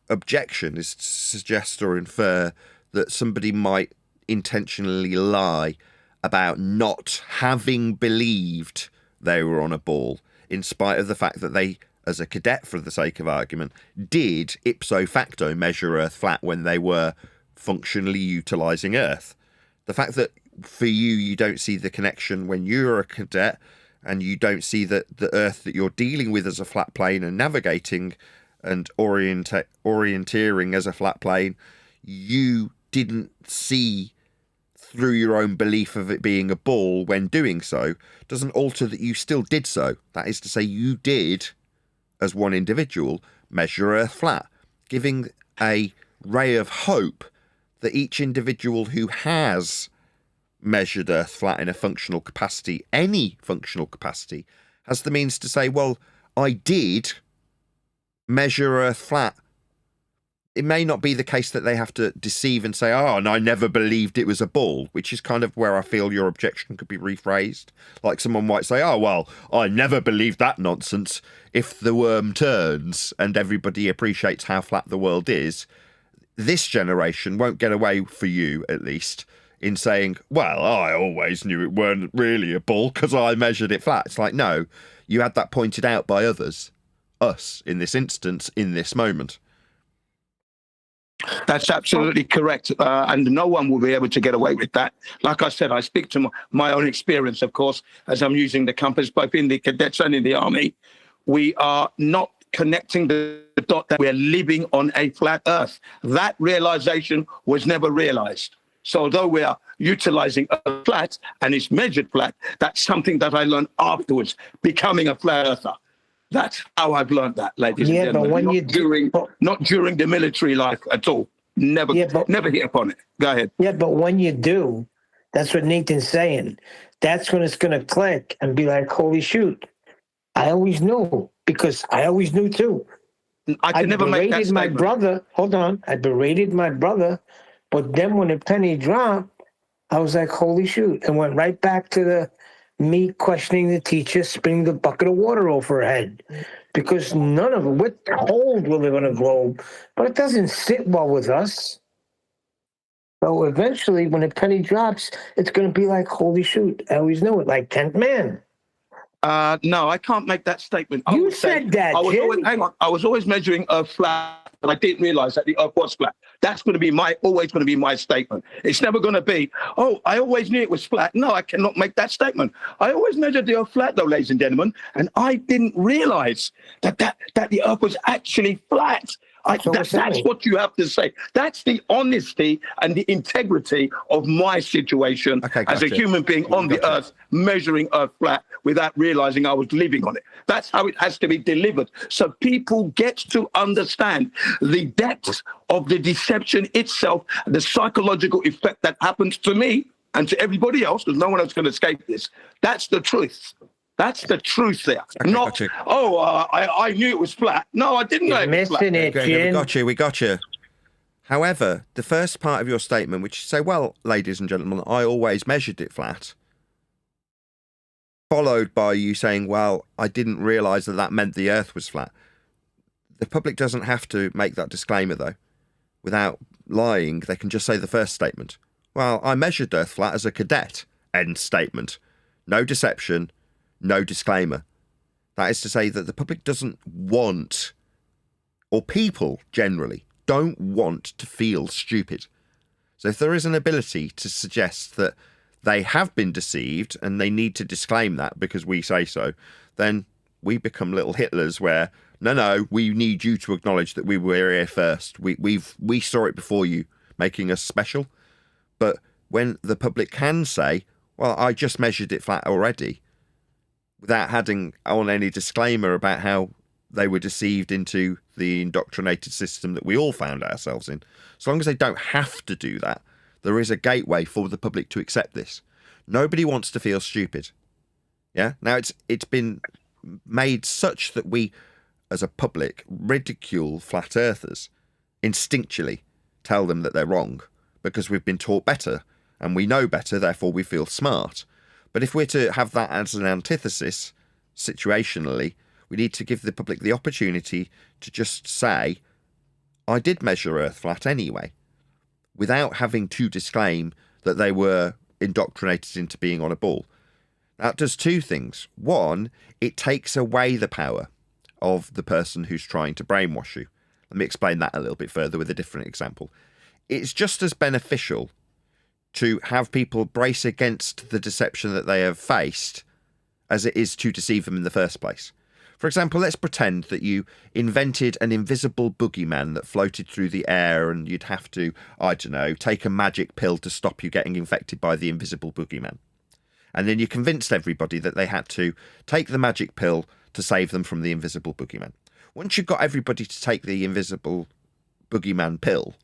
Speaker 2: objection is to suggest or infer that somebody might intentionally lie about not having believed they were on a ball, in spite of the fact that they, as a cadet for the sake of argument, did ipso facto measure Earth flat when they were functionally utilising Earth. The fact that for you don't see the connection when you're a cadet, and you don't see that the Earth that you're dealing with as a flat plane and navigating and orienteering as a flat plane, you didn't see through your own belief of it being a ball when doing so, doesn't alter that you still did so. That is to say, you did, as one individual, measure Earth flat, giving a ray of hope that each individual who has measured Earth flat in a functional capacity, any functional capacity, has the means to say, well, I did measure Earth flat. It may not be the case that they have to deceive and say, and I never believed it was a ball, which is kind of where I feel your objection could be rephrased. Like someone might say, well, I never believed that nonsense. If the worm turns and everybody appreciates how flat the world is, this generation won't get away, for you at least, in saying, well, I always knew it weren't really a ball because I measured it flat. It's like, no, you had that pointed out by others, us in this instance, in this moment.
Speaker 8: That's absolutely correct. And no one will be able to get away with that. Like I said, I speak to my own experience, of course, as I'm using the compass, both in the cadets and in the army. We are not connecting the dot that we're living on a flat earth. That realization was never realized. So although we are utilizing a flat and it's measured flat, that's something that I learned afterwards, becoming a flat earther. That's how I've learned that, ladies and gentlemen. Not during the military life at all. Never hit upon it. Go ahead.
Speaker 6: Yeah, but when you do, that's what Nathan's saying. That's when it's going to click and be like, holy shoot. I always knew, because I always knew too.
Speaker 8: I could never make that statement.
Speaker 6: I berated my brother, but then when the penny dropped, I was like, holy shoot, and went right back to me questioning the teacher, spinning the bucket of water over her head. Because none of it, we're told we live on a globe, but it doesn't sit well with us. So eventually, when the penny drops, it's going to be like, holy shoot, I always knew it, like 10th man.
Speaker 8: No, I can't make that statement.
Speaker 6: You said that, Jim.
Speaker 8: Hang on. I was always measuring Earth flat, but I didn't realize that the Earth was flat. That's going to be always going to be my statement. It's never going to be, oh, I always knew it was flat. No, I cannot make that statement. I always measured the Earth flat, though, ladies and gentlemen, and I didn't realize that the Earth was actually flat. That's what you have to say. That's the honesty and the integrity of my situation as a human being on the earth, measuring Earth flat without realizing I was living on it. That's how it has to be delivered. So people get to understand the depth of the deception itself, the psychological effect that happens to me and to everybody else, because no one else can escape this. That's the truth. That's the truth there. I knew it was flat. No, I didn't know it was flat.
Speaker 2: We got you. However, the first part of your statement, which you say, well, ladies and gentlemen, I always measured it flat, followed by you saying, well, I didn't realise that meant the earth was flat. The public doesn't have to make that disclaimer, though. Without lying, they can just say the first statement. Well, I measured earth flat as a cadet. End statement. No deception. No disclaimer. That is to say that the public doesn't want, or people generally don't want to feel stupid. So if there is an ability to suggest that they have been deceived and they need to disclaim that because we say so, then we become little Hitlers where, no, we need you to acknowledge that we were here first. We saw it before you, making us special. But when the public can say, well, I just measured it flat already, without adding on any disclaimer about how they were deceived into the indoctrinated system that we all found ourselves in. As long as they don't have to do that, there is a gateway for the public to accept this. Nobody wants to feel stupid. Yeah? Now, it's been made such that we, as a public, ridicule flat earthers, instinctually tell them that they're wrong, because we've been taught better, and we know better, therefore we feel smart. But if we're to have that as an antithesis, situationally, we need to give the public the opportunity to just say, I did measure Earth flat anyway, without having to disclaim that they were indoctrinated into being on a ball. That does two things. One, it takes away the power of the person who's trying to brainwash you. Let me explain that a little bit further with a different example. It's just as beneficial to have people brace against the deception that they have faced as it is to deceive them in the first place. For example, let's pretend that you invented an invisible boogeyman that floated through the air and you'd have to, I don't know, take a magic pill to stop you getting infected by the invisible boogeyman. And then you convinced everybody that they had to take the magic pill to save them from the invisible boogeyman. Once you've got everybody to take the invisible boogeyman pill,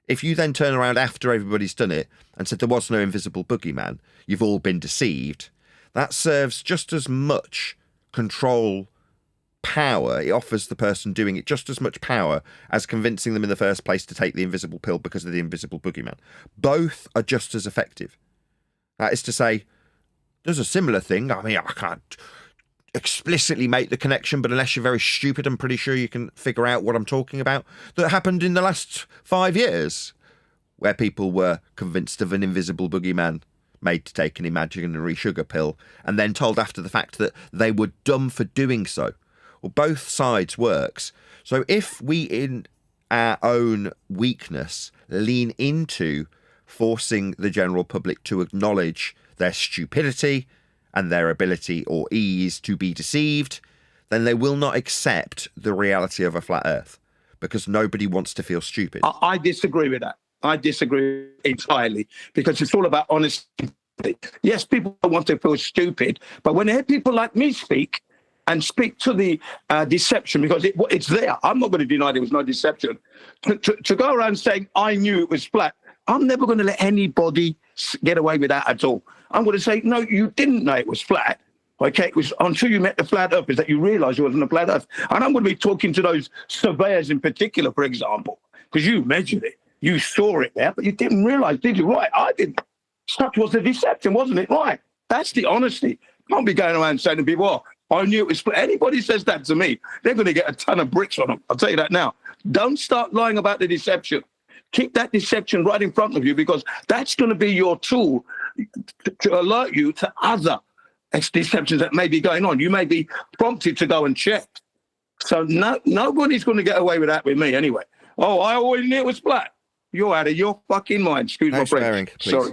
Speaker 2: if you then turn around after everybody's done it and said there was no invisible boogeyman, you've all been deceived, that serves just as much control power. It offers the person doing it just as much power as convincing them in the first place to take the invisible pill because of the invisible boogeyman. Both are just as effective. That is to say, there's a similar thing. I mean, I can't explicitly make the connection, but unless you're very stupid, I'm pretty sure you can figure out what I'm talking about, that happened in the last 5 years where people were convinced of an invisible boogeyman, made to take an imaginary sugar pill, and then told after the fact that they were dumb for doing so. Well, both sides works. So if we, in our own weakness, lean into forcing the general public to acknowledge their stupidity and their ability or ease to be deceived, then they will not accept the reality of a flat earth, because nobody wants to feel stupid.
Speaker 8: I disagree with that. I disagree entirely, because it's all about honesty. Yes, people want to feel stupid, but when they hear people like me speak and speak to the deception, because it's there. I'm not going to deny there was no deception. To go around saying, I knew it was flat, I'm never going to let anybody get away with that at all. I'm going to say, no, you didn't know it was flat. Okay, it was until you met the flat earthers that you realised it wasn't a flat earth. And I'm going to be talking to those surveyors in particular, for example, because you measured it. You saw it there, but you didn't realise, did you? Right, I didn't. Such was the deception, wasn't it? Right. That's the honesty. Can't be going around saying to people, oh, I knew it was flat. Anybody says that to me, they're going to get a ton of bricks on them. I'll tell you that now. Don't start lying about the deception. Keep that deception right in front of you, because that's going to be your tool to alert you to other deceptions that may be going on. You may be prompted to go and check. So nobody's going to get away with that with me anyway. Oh, I always knew it was flat. You're out of your fucking mind. Excuse my French. Sorry.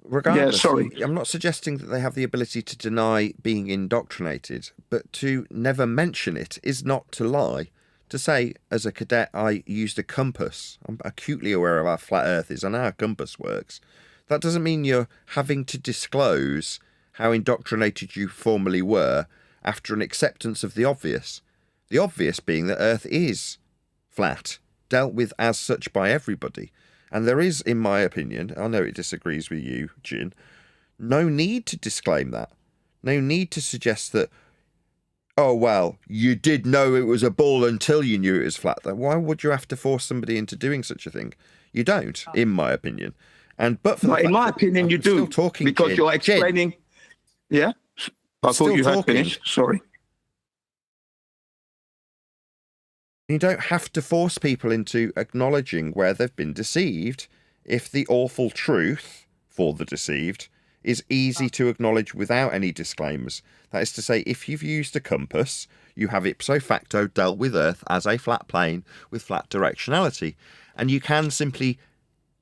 Speaker 2: Regardless,
Speaker 8: yeah, sorry.
Speaker 2: I'm not suggesting that they have the ability to deny being indoctrinated, but to never mention it is not to lie. To say, as a cadet, I used a compass. I'm acutely aware of how flat Earth is and how a compass works. That doesn't mean you're having to disclose how indoctrinated you formerly were after an acceptance of the obvious. The obvious being that Earth is flat, dealt with as such by everybody. And there is, in my opinion, I know it disagrees with you, Jin, no need to disclaim that. No need to suggest that, oh, well, you did know it was a ball until you knew it was flat. Why would you have to force somebody into doing such a thing? You don't, in my opinion. But for
Speaker 8: in my opinion, you do, because Jin, you're explaining. Jin, yeah, I thought you had finished. Sorry.
Speaker 2: You don't have to force people into acknowledging where they've been deceived if the awful truth for the deceived is easy to acknowledge without any disclaimers. That is to say, if you've used a compass, you have ipso facto dealt with Earth as a flat plane with flat directionality. And you can simply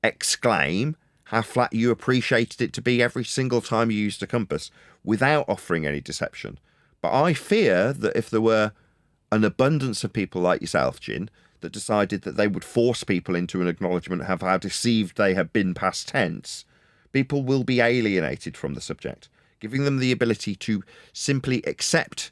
Speaker 2: exclaim how flat you appreciated it to be every single time you used a compass without offering any deception. But I fear that if there were an abundance of people like yourself, Jin, that decided that they would force people into an acknowledgement of how deceived they have been past tense, people will be alienated from the subject. Giving them the ability to simply accept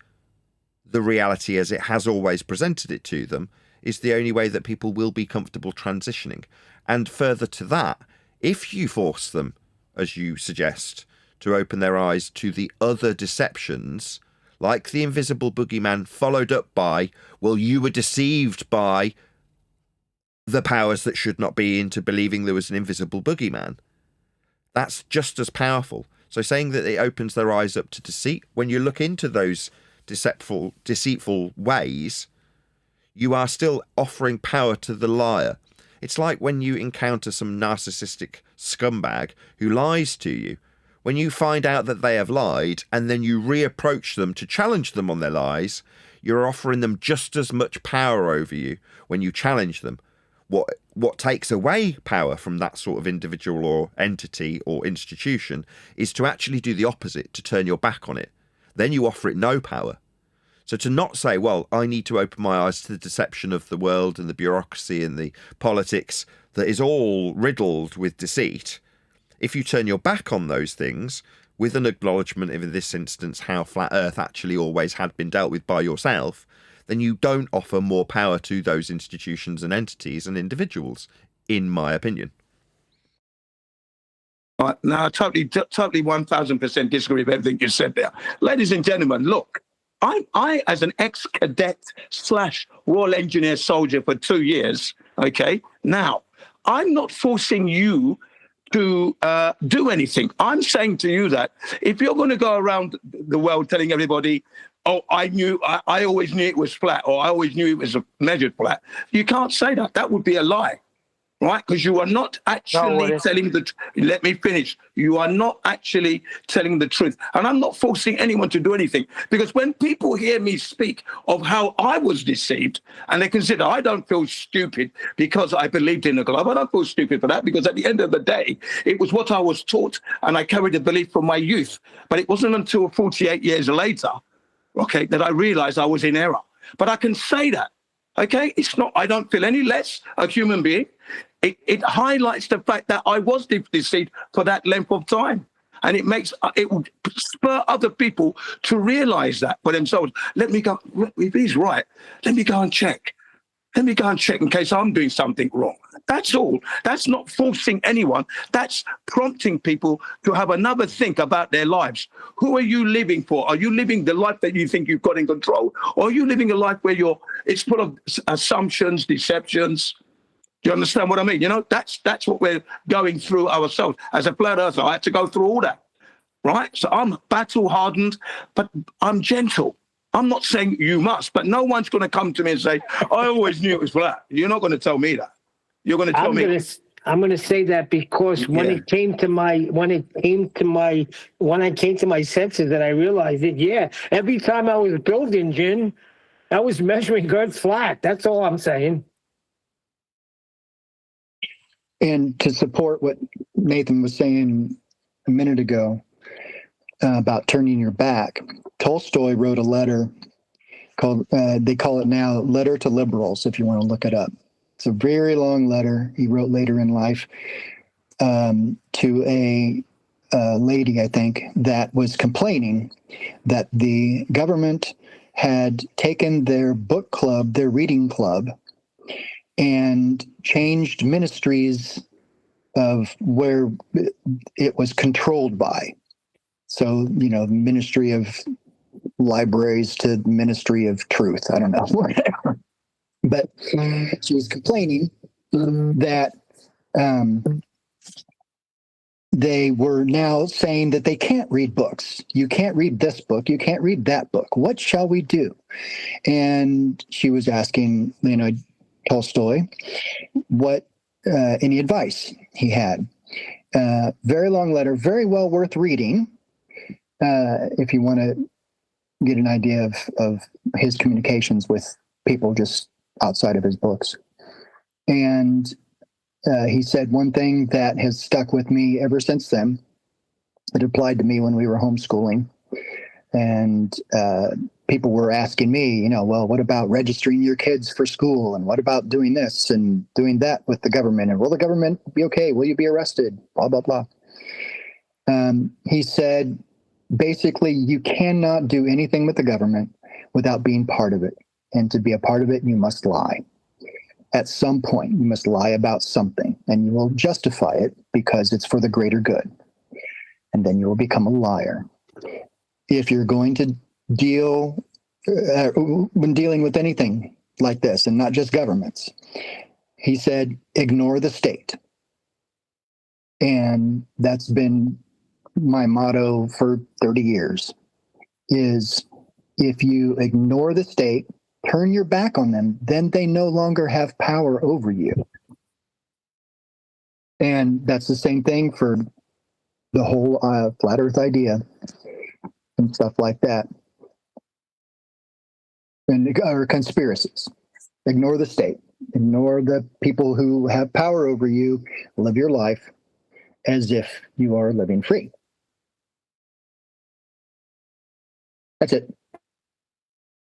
Speaker 2: the reality as it has always presented it to them is the only way that people will be comfortable transitioning. And further to that, if you force them, as you suggest, to open their eyes to the other deceptions, like the invisible boogeyman, followed up by, well, you were deceived by the powers that should not be into believing there was an invisible boogeyman, that's just as powerful. So saying that it opens their eyes up to deceit, when you look into those deceitful ways, you are still offering power to the liar. It's like when you encounter some narcissistic scumbag who lies to you. When you find out that they have lied and then you reapproach them to challenge them on their lies, you're offering them just as much power over you when you challenge them. What takes away power from that sort of individual or entity or institution is to actually do the opposite, to turn your back on it. Then you offer it no power. So to not say, well, I need to open my eyes to the deception of the world and the bureaucracy and the politics that is all riddled with deceit. If you turn your back on those things, with an acknowledgement of, in this instance, how flat Earth actually always had been dealt with by yourself, then you don't offer more power to those institutions and entities and individuals, in my opinion.
Speaker 8: No, I totally 1000% disagree with everything you said there. Ladies and gentlemen, look, I as an ex-cadet / Royal Engineer soldier for 2 years, okay, now, I'm not forcing you to do anything. I'm saying to you that if you're going to go around the world telling everybody, oh, I always knew it was flat, or I always knew it was measured flat, you can't say that. That would be a lie. right? Because you are not actually telling the let me finish. You are not actually telling the truth. And I'm not forcing anyone to do anything. Because when people hear me speak of how I was deceived, and they consider I don't feel stupid because I believed in the globe. I don't feel stupid for that, because at the end of the day, it was what I was taught, and I carried the belief from my youth. But it wasn't until 48 years later, okay, that I realized I was in error. But I can say that. Okay, it's not, I don't feel any less a human being. It highlights the fact that I was deceived for that length of time. And it would spur other people to realize that for themselves. Let me go, if he's right, let me go and check. Let me go and check in case I'm doing something wrong. That's all. That's not forcing anyone. That's prompting people to have another think about their lives. Who are you living for? Are you living the life that you think you've got in control? Or are you living a life where it's full of assumptions, deceptions? Do you understand what I mean? You know, that's what we're going through ourselves. As a flat earther, I had to go through all that, right? So I'm battle hardened, but I'm gentle. I'm not saying you must, but no one's going to come to me and say, I always knew it was flat. You're not going to tell me that. You're going to tell me.
Speaker 6: I'm going to say that because when I came to my senses, that I realized it. Yeah, every time I was building, Jin, I was measuring Earth flat. That's all I'm saying.
Speaker 3: And to support what Nathan was saying a minute ago about turning your back, Tolstoy wrote a letter called, they call it now Letter to Liberals, if you want to look it up. It's a very long letter he wrote later in life to a lady, I think, that was complaining that the government had taken their book club, their reading club, and changed ministries of where it was controlled by. So, you know, Ministry of Libraries to Ministry of Truth. I don't know, whatever. But she was complaining that they were now saying that they can't read books. You can't read this book. You can't read that book. What shall we do? And she was asking, you know, Tolstoy what any advice he had. Very long letter, very well worth reading if you want to get an idea of his communications with people just outside of his books. And he said one thing that has stuck with me ever since then. It applied to me when we were homeschooling. And people were asking me, you know, well, what about registering your kids for school? And what about doing this and doing that with the government? And will the government be okay? Will you be arrested? Blah, blah, blah. He said, basically, you cannot do anything with the government without being part of it. And to be a part of it, you must lie. At some point, you must lie about something, and you will justify it because it's for the greater good. And then you will become a liar. If you're going to deal, when dealing with anything like this, and not just governments, he said, ignore the state. And that's been my motto for 30 years, is if you ignore the state, turn your back on them, then they no longer have power over you. And that's the same thing for the whole flat earth idea and stuff like that. And or conspiracies. Ignore the state. Ignore the people who have power over you. Live your life as if you are living free. That's it.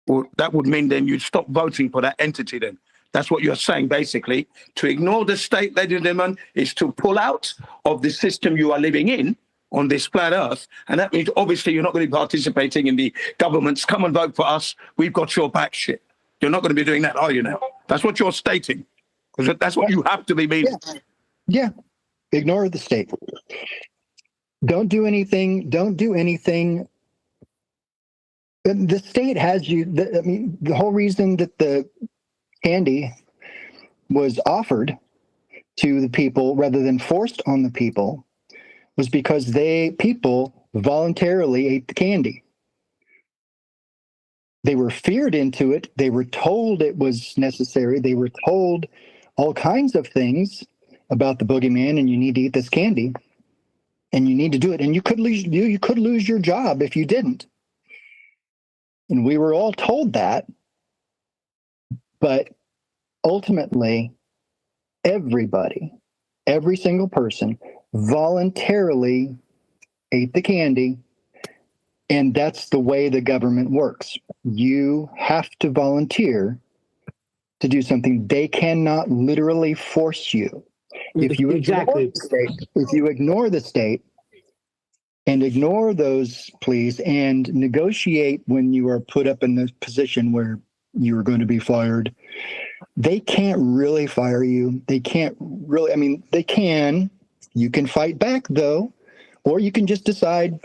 Speaker 8: Well, that would mean then you'd stop voting for that entity then. That's what you're saying, basically. To ignore the state, ladies and gentlemen, is to pull out of the system you are living in on this flat earth. And that means, obviously, you're not going to be participating in the government's come and vote for us, we've got your back shit. You're not going to be doing that, are you now? That's what you're stating. Because that's what you have to be meaning.
Speaker 3: Yeah. Ignore the state. Don't do anything. Don't do anything. The state has you. The whole reason that the candy was offered to the people rather than forced on the people was because people voluntarily ate the candy. They were feared into it. They were told it was necessary. They were told all kinds of things about the boogeyman and you need to eat this candy and you need to do it. And you could lose your job if you didn't. And we were all told that. But ultimately, everybody, every single person voluntarily ate the candy. And that's the way the government works. You have to volunteer to do something. They cannot literally force you. If you
Speaker 6: Exactly.
Speaker 3: if you ignore the state and ignore those pleas and negotiate when you are put up in the position where you are going to be fired, they can't really fire you. They can't really, I mean, they can. You can fight back though, or you can just decide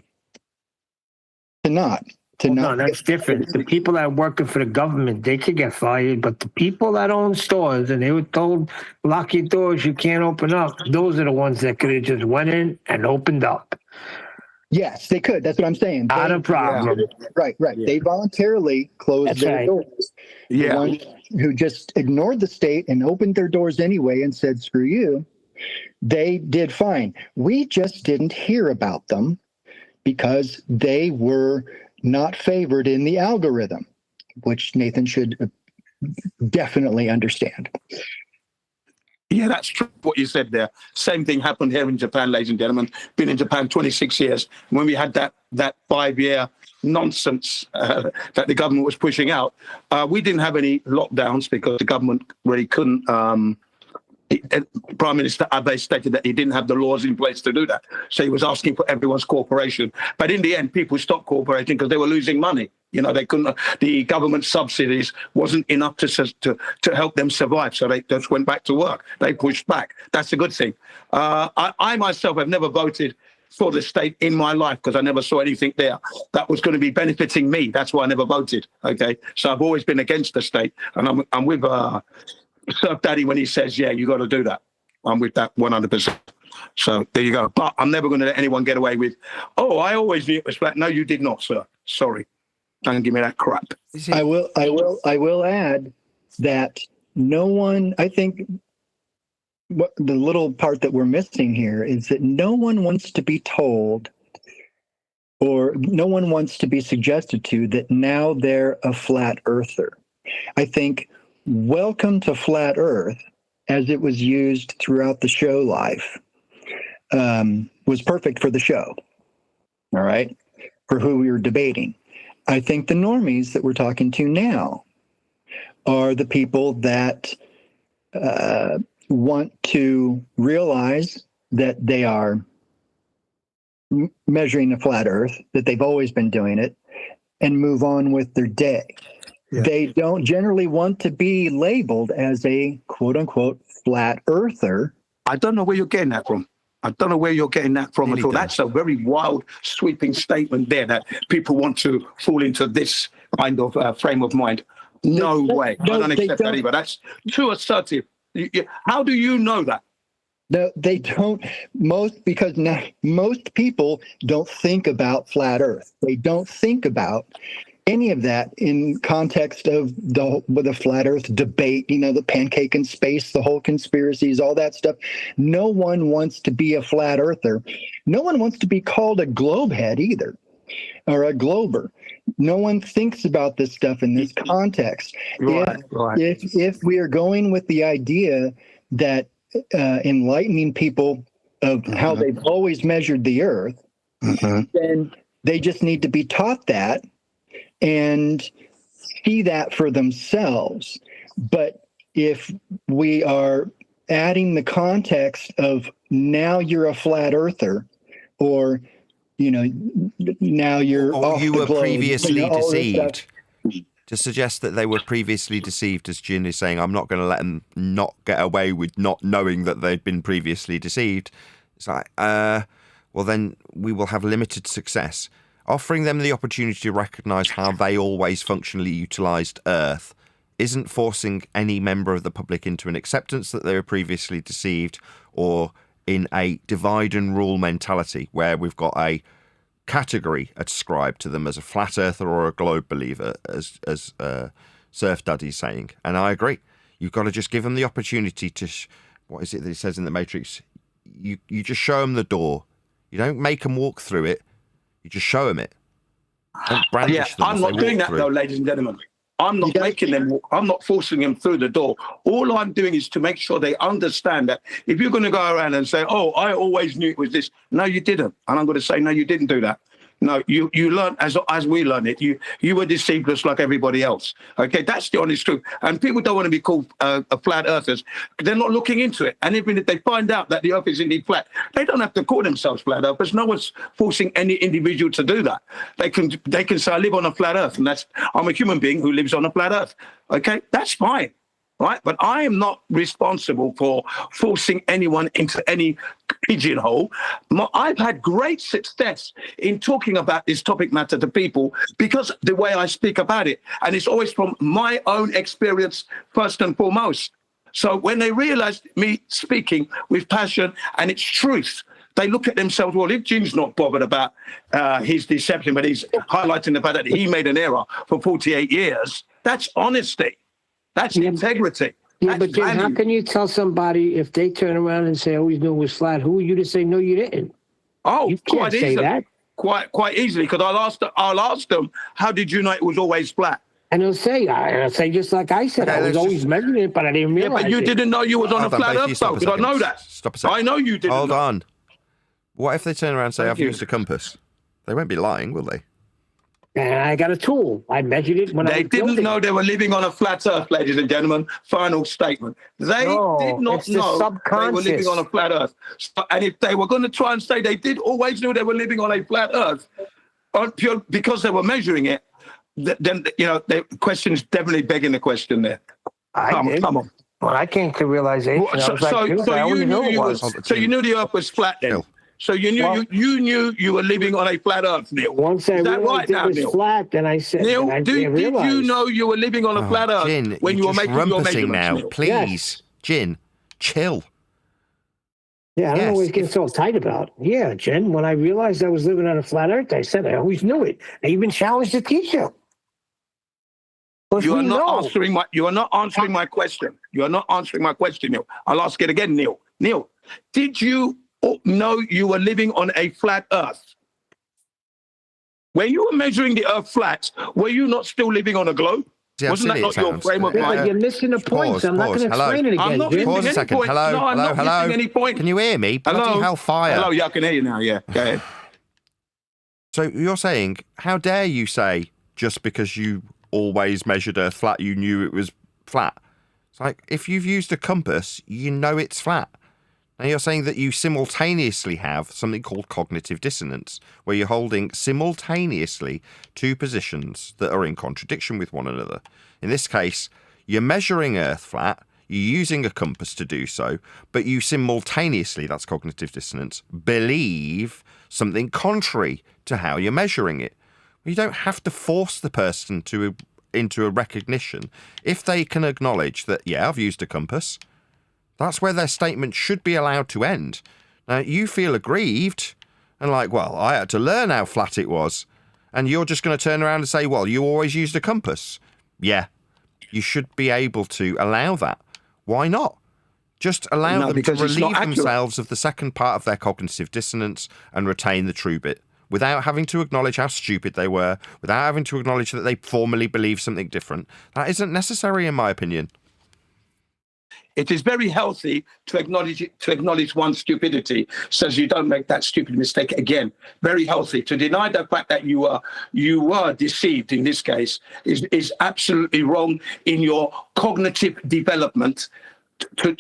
Speaker 3: to not.
Speaker 6: No, that's different. The people that are working for the government, they could get fired, but the people that own stores and they were told, lock your doors, you can't open up, those are the ones that could have just went in and opened up.
Speaker 3: Yes, they could. That's what I'm saying.
Speaker 6: Not a problem.
Speaker 3: Right.
Speaker 8: Yeah.
Speaker 3: They voluntarily closed
Speaker 6: That's
Speaker 3: their
Speaker 6: right.
Speaker 3: doors. The
Speaker 8: Yeah.
Speaker 3: ones who just ignored the state and opened their doors anyway and said, screw you, they did fine. We just didn't hear about them because they were not favored in the algorithm, which Nathan should definitely understand.
Speaker 8: Yeah, that's true what you said there. Same thing happened here in Japan, ladies and gentlemen. Been in Japan 26 years. When we had that 5-year nonsense that the government was pushing out, we didn't have any lockdowns because the government really couldn't. Prime Minister Abe stated that he didn't have the laws in place to do that. So he was asking for everyone's cooperation. But in the end, people stopped cooperating because they were losing money. You know, they couldn't. The government subsidies wasn't enough to help them survive. So they just went back to work. They pushed back. That's a good thing. I myself have never voted for the state in my life because I never saw anything there that was going to be benefiting me. That's why I never voted. Okay, so I've always been against the state, and I'm with Daddy when he says, "Yeah, you got to do that." I'm with that 100%. So there you go. But I'm never going to let anyone get away with, "Oh, I always knew it was black." No, you did not, sir. Sorry. Don't give me that crap.
Speaker 3: I will add that no one, I think what the little part that we're missing here is that no one wants to be told or no one wants to be suggested to that now they're a flat earther. I think welcome to flat earth, as it was used throughout the show life, was perfect for the show. All right. For who we were debating. I think the normies that we're talking to now are the people that want to realize that they are measuring a flat earth, that they've always been doing it, and move on with their day. Yeah. They don't generally want to be labeled as a quote unquote flat earther.
Speaker 8: I don't know where you're getting that from. I don't know where you're getting that from at all. That's a very wild, sweeping statement there that people want to fall into this kind of frame of mind. No way. I don't accept that either. That's too assertive. How do you know that?
Speaker 3: No, they don't. Because now most people don't think about flat earth. They don't think about any of that in context of the flat earth debate, you know, the pancake in space, the whole conspiracies, all that stuff. No one wants to be a flat earther. No one wants to be called a globehead either, or a glober. No one thinks about this stuff in this context.
Speaker 8: Right.
Speaker 3: If we are going with the idea that enlightening people of how they've always measured the earth, then they just need to be taught that and see that for themselves. But if we are adding the context of now you're a flat earther, or you know, now you're off
Speaker 2: you
Speaker 3: the
Speaker 2: were
Speaker 3: globe,
Speaker 2: previously
Speaker 3: you know,
Speaker 2: deceived. To suggest that they were previously deceived, as Jin is saying, I'm not going to let them not get away with not knowing that they'd been previously deceived. It's like, well, then we will have limited success. Offering them the opportunity to recognise how they always functionally utilised Earth isn't forcing any member of the public into an acceptance that they were previously deceived, or in a divide and rule mentality where we've got a category ascribed to them as a flat earther or a globe believer, as Surf Daddy's saying. And I agree. You've got to just give them the opportunity to what is it that he says in the Matrix? You just show them the door. You don't make them walk through it. You just show them it. Don't brandish them
Speaker 8: I'm
Speaker 2: as
Speaker 8: not
Speaker 2: they
Speaker 8: doing
Speaker 2: walk
Speaker 8: that
Speaker 2: through.
Speaker 8: though, ladies and gentlemen. I'm not making them walk. I'm not forcing them through the door. All I'm doing is to make sure they understand that if you're going to go around and say, "Oh, I always knew it was this," no, you didn't, and I'm going to say, "No, you didn't do that." No, you learned as we learned it. You were deceived just like everybody else. Okay, that's the honest truth. And people don't want to be called flat earthers. They're not looking into it. And even if they find out that the earth is indeed flat, they don't have to call themselves flat earthers. No one's forcing any individual to do that. They can say, "I live on a flat earth," and I'm a human being who lives on a flat earth. Okay, that's fine. Right, but I am not responsible for forcing anyone into any pigeonhole. I've had great success in talking about this topic matter to people because the way I speak about it, and it's always from my own experience first and foremost. So when they realize me speaking with passion and it's truth, they look at themselves, well, if Jim's not bothered about his deception, but he's highlighting the fact that he made an error for 48 years, that's honesty. That's integrity.
Speaker 6: Yeah,
Speaker 8: That's
Speaker 6: but Jim, how
Speaker 8: value.
Speaker 6: can you tell somebody if they turn around and say, "I always knew it was flat"? Who are you to say no, you didn't?
Speaker 8: Oh,
Speaker 6: You can't
Speaker 8: quite
Speaker 6: say
Speaker 8: easily.
Speaker 6: that.
Speaker 8: Quite easily, because I'll ask them, how did you know it was always flat?
Speaker 6: And he'll say just like I said,
Speaker 2: Okay,
Speaker 6: I was
Speaker 2: let's
Speaker 6: always
Speaker 2: just-
Speaker 6: measuring it, but I didn't
Speaker 8: Yeah,
Speaker 6: realize
Speaker 8: but you
Speaker 6: it.
Speaker 8: didn't know you was on a
Speaker 2: Hold on,
Speaker 8: flat
Speaker 2: both of you
Speaker 8: earth,
Speaker 2: stop
Speaker 8: though,
Speaker 2: a
Speaker 8: because I
Speaker 2: second.
Speaker 8: know that.
Speaker 2: Stop a second.
Speaker 8: I know you didn't
Speaker 2: Hold
Speaker 8: know.
Speaker 2: on. What if they turn around and say,
Speaker 8: Thank
Speaker 2: "I've
Speaker 8: you.
Speaker 2: used a compass"? They won't be lying, will they?
Speaker 6: And I got a tool. I measured it when I
Speaker 8: They
Speaker 6: was
Speaker 8: didn't
Speaker 6: building.
Speaker 8: know they were living on a flat earth, ladies and gentlemen. Final statement. They
Speaker 6: No,
Speaker 8: did not
Speaker 6: it's the
Speaker 8: know they were living
Speaker 6: subconscious.
Speaker 8: on a flat earth. And if they were going to try and say they did always knew they were living on a flat earth, because they were measuring it, then, the question's definitely begging the question there. Come on.
Speaker 6: When I came to realization, I was like, dude, I always knew it was.
Speaker 8: You knew the earth was flat then.
Speaker 2: Chill.
Speaker 8: So you knew you were living on a flat earth, Neil.
Speaker 6: Once I
Speaker 8: Is that
Speaker 6: realized
Speaker 8: right
Speaker 6: it
Speaker 8: now,
Speaker 6: was
Speaker 8: Neil?
Speaker 6: flat, then I said,
Speaker 8: Neil,
Speaker 6: I
Speaker 8: did
Speaker 6: realized.
Speaker 8: you know you were living on a flat earth
Speaker 2: Jin,
Speaker 8: when you
Speaker 2: you're
Speaker 8: were
Speaker 2: just
Speaker 8: making your
Speaker 2: rumpusing
Speaker 8: measurements,
Speaker 2: now.
Speaker 8: Neil?
Speaker 2: Please,
Speaker 6: Yes.
Speaker 2: Jin, chill.
Speaker 6: Yeah, I don't know
Speaker 2: Yes,
Speaker 6: what he's getting so tight about. Yeah, Jen, when I realized I was living on a flat earth, I said I always knew it. I even challenged the teacher.
Speaker 8: You are not answering my question. You are not answering my question, Neil. I'll ask it again, Neil. Neil, did you know you were living on a flat earth? When you were measuring the earth flat, were you not still living on a globe?
Speaker 2: See how
Speaker 8: Wasn't that
Speaker 2: silly it
Speaker 8: not your
Speaker 2: sounds?
Speaker 8: frame of
Speaker 6: Yeah,
Speaker 8: mind?
Speaker 6: but you're missing the point,
Speaker 2: Pause,
Speaker 6: so I'm not
Speaker 2: pause.
Speaker 6: going to
Speaker 2: Hello.
Speaker 6: explain it again.
Speaker 8: I'm not
Speaker 6: Jim.
Speaker 8: missing
Speaker 2: Pause a
Speaker 8: any
Speaker 2: second.
Speaker 8: point.
Speaker 2: Hello,
Speaker 8: No, I'm
Speaker 2: hello,
Speaker 8: not
Speaker 2: hello.
Speaker 8: missing any point.
Speaker 2: Can you hear me? Bloody
Speaker 8: Hello?
Speaker 2: hellfire.
Speaker 8: Hello, yeah, I can hear you now, yeah. Go ahead.
Speaker 2: So you're saying, how dare you say just because you always measured Earth flat, you knew it was flat? It's like, if you've used a compass, you know it's flat. Now you're saying that you simultaneously have something called cognitive dissonance, where you're holding simultaneously two positions that are in contradiction with one another. In this case, you're measuring Earth flat, you're using a compass to do so, but you simultaneously, that's cognitive dissonance, believe something contrary to how you're measuring it. You don't have to force the person into a recognition. If they can acknowledge that, yeah, I've used a compass, that's where their statement should be allowed to end. Now, you feel aggrieved and like, well, I had to learn how flat it was. And you're just going to turn around and say, well, you always used a compass. Yeah, you should be able to allow that. Why not? Just allow them to
Speaker 8: because it's not
Speaker 2: relieve
Speaker 8: accurate.
Speaker 2: themselves of the second part of their cognitive dissonance and retain the true bit, without having to acknowledge how stupid they were, without having to acknowledge that they formally believe something different. That isn't necessary, in my opinion.
Speaker 8: It is very healthy to acknowledge one's stupidity, so you don't make that stupid mistake again. Very healthy. To deny the fact that you were deceived in this case is absolutely wrong in your cognitive development to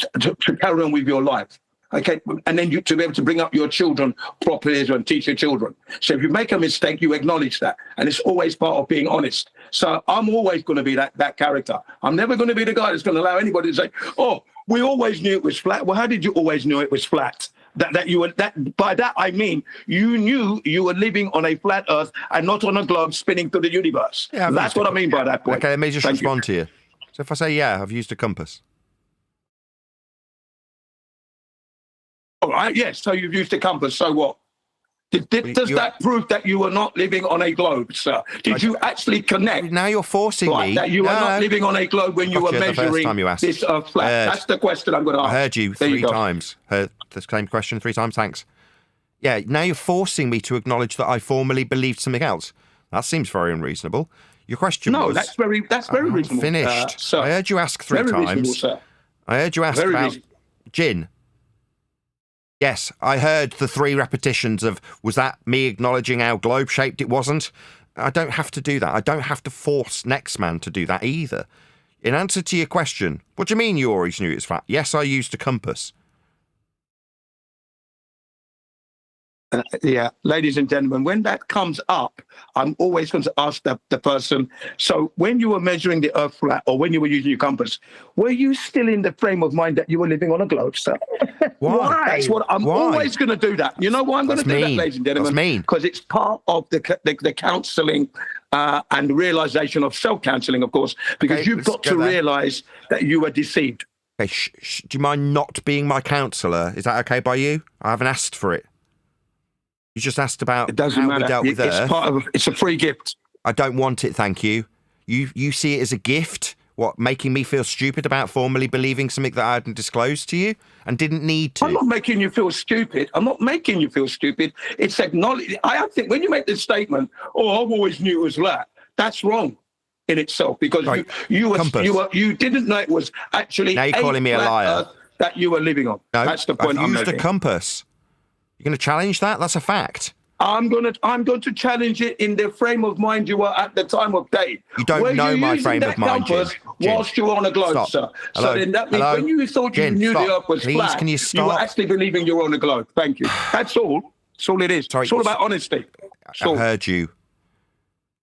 Speaker 8: carry on with your life. Okay, and then to be able to bring up your children properly and teach your children. So if you make a mistake, you acknowledge that, and it's always part of being honest. So I'm always going to be that character. I'm never going to be the guy that's going to allow anybody to say, "Oh, we always knew it was flat." Well, how did you always know it was flat? By that I mean you knew you were living on a flat Earth and not on a globe spinning through the universe.
Speaker 2: Yeah,
Speaker 8: that's what I mean by that point.
Speaker 2: Okay, let me just
Speaker 8: Thank
Speaker 2: respond to you. So if I say, yeah, I've used a compass.
Speaker 8: All right, yes. So you've used a compass. So what? Does that prove that you were not living on a globe, sir? Did you actually connect?
Speaker 2: Now you're forcing me.
Speaker 8: That you were not living on a globe when you were measuring this flat. That's the question I'm going to ask.
Speaker 2: I heard you three times. Heard the same question 3 times. Thanks. Yeah, now you're forcing me to acknowledge that I formerly believed something else. That seems very unreasonable. Your question was...
Speaker 8: No, that's very reasonable.
Speaker 2: Finished.
Speaker 8: Sir.
Speaker 2: I heard you ask 3
Speaker 8: very
Speaker 2: times.
Speaker 8: Reasonable, sir.
Speaker 2: I heard you ask about gin. Yes, I heard the 3 repetitions of, was that me acknowledging how globe-shaped it wasn't? I don't have to do that. I don't have to force next man to do that either. In answer to your question, what do you mean you always knew it was flat? Yes, I used a compass.
Speaker 8: Yeah, ladies and gentlemen, when that comes up, I'm always going to ask the person, so when you were measuring the earth flat or when you were using your compass, were you still in the frame of mind that you were living on a globe, sir?
Speaker 2: Why?
Speaker 8: That's what I'm always going to do that. You know why I'm going to do that, ladies and gentlemen?
Speaker 2: That's mean.
Speaker 8: Because it's part of the counselling and realisation of self-counselling, of course, because you've got to realise that you were deceived.
Speaker 2: Okay, do you mind not being my counsellor? Is that okay by you? I haven't asked for it. You just asked about
Speaker 8: it doesn't
Speaker 2: how
Speaker 8: matter.
Speaker 2: we dealt with Earth.
Speaker 8: It's a free gift.
Speaker 2: I don't want it, thank you. You see it as a gift? What, making me feel stupid about formally believing something that I hadn't disclosed to you and didn't need to?
Speaker 8: I'm not making you feel stupid. I'm not making you feel stupid. It's acknowledged. I think when you make this statement, "Oh, I've always knew it was that," that's wrong in itself because you didn't know it was actually.
Speaker 2: Now you're calling me a liar.
Speaker 8: That you were living on.
Speaker 2: No,
Speaker 8: that's the point.
Speaker 2: I've used a compass. You're going to challenge that? That's a fact.
Speaker 8: I'm going to challenge it in the frame of mind you were at the time of day.
Speaker 2: You don't know my frame of mind, Jin.
Speaker 8: Whilst you were on a globe, sir.
Speaker 2: Hello?
Speaker 8: So then that means when you thought you knew the Earth was flat,
Speaker 2: can you
Speaker 8: were actually believing you were on a globe. Thank you. That's all. That's all it is. It's all about honesty.
Speaker 2: I heard you.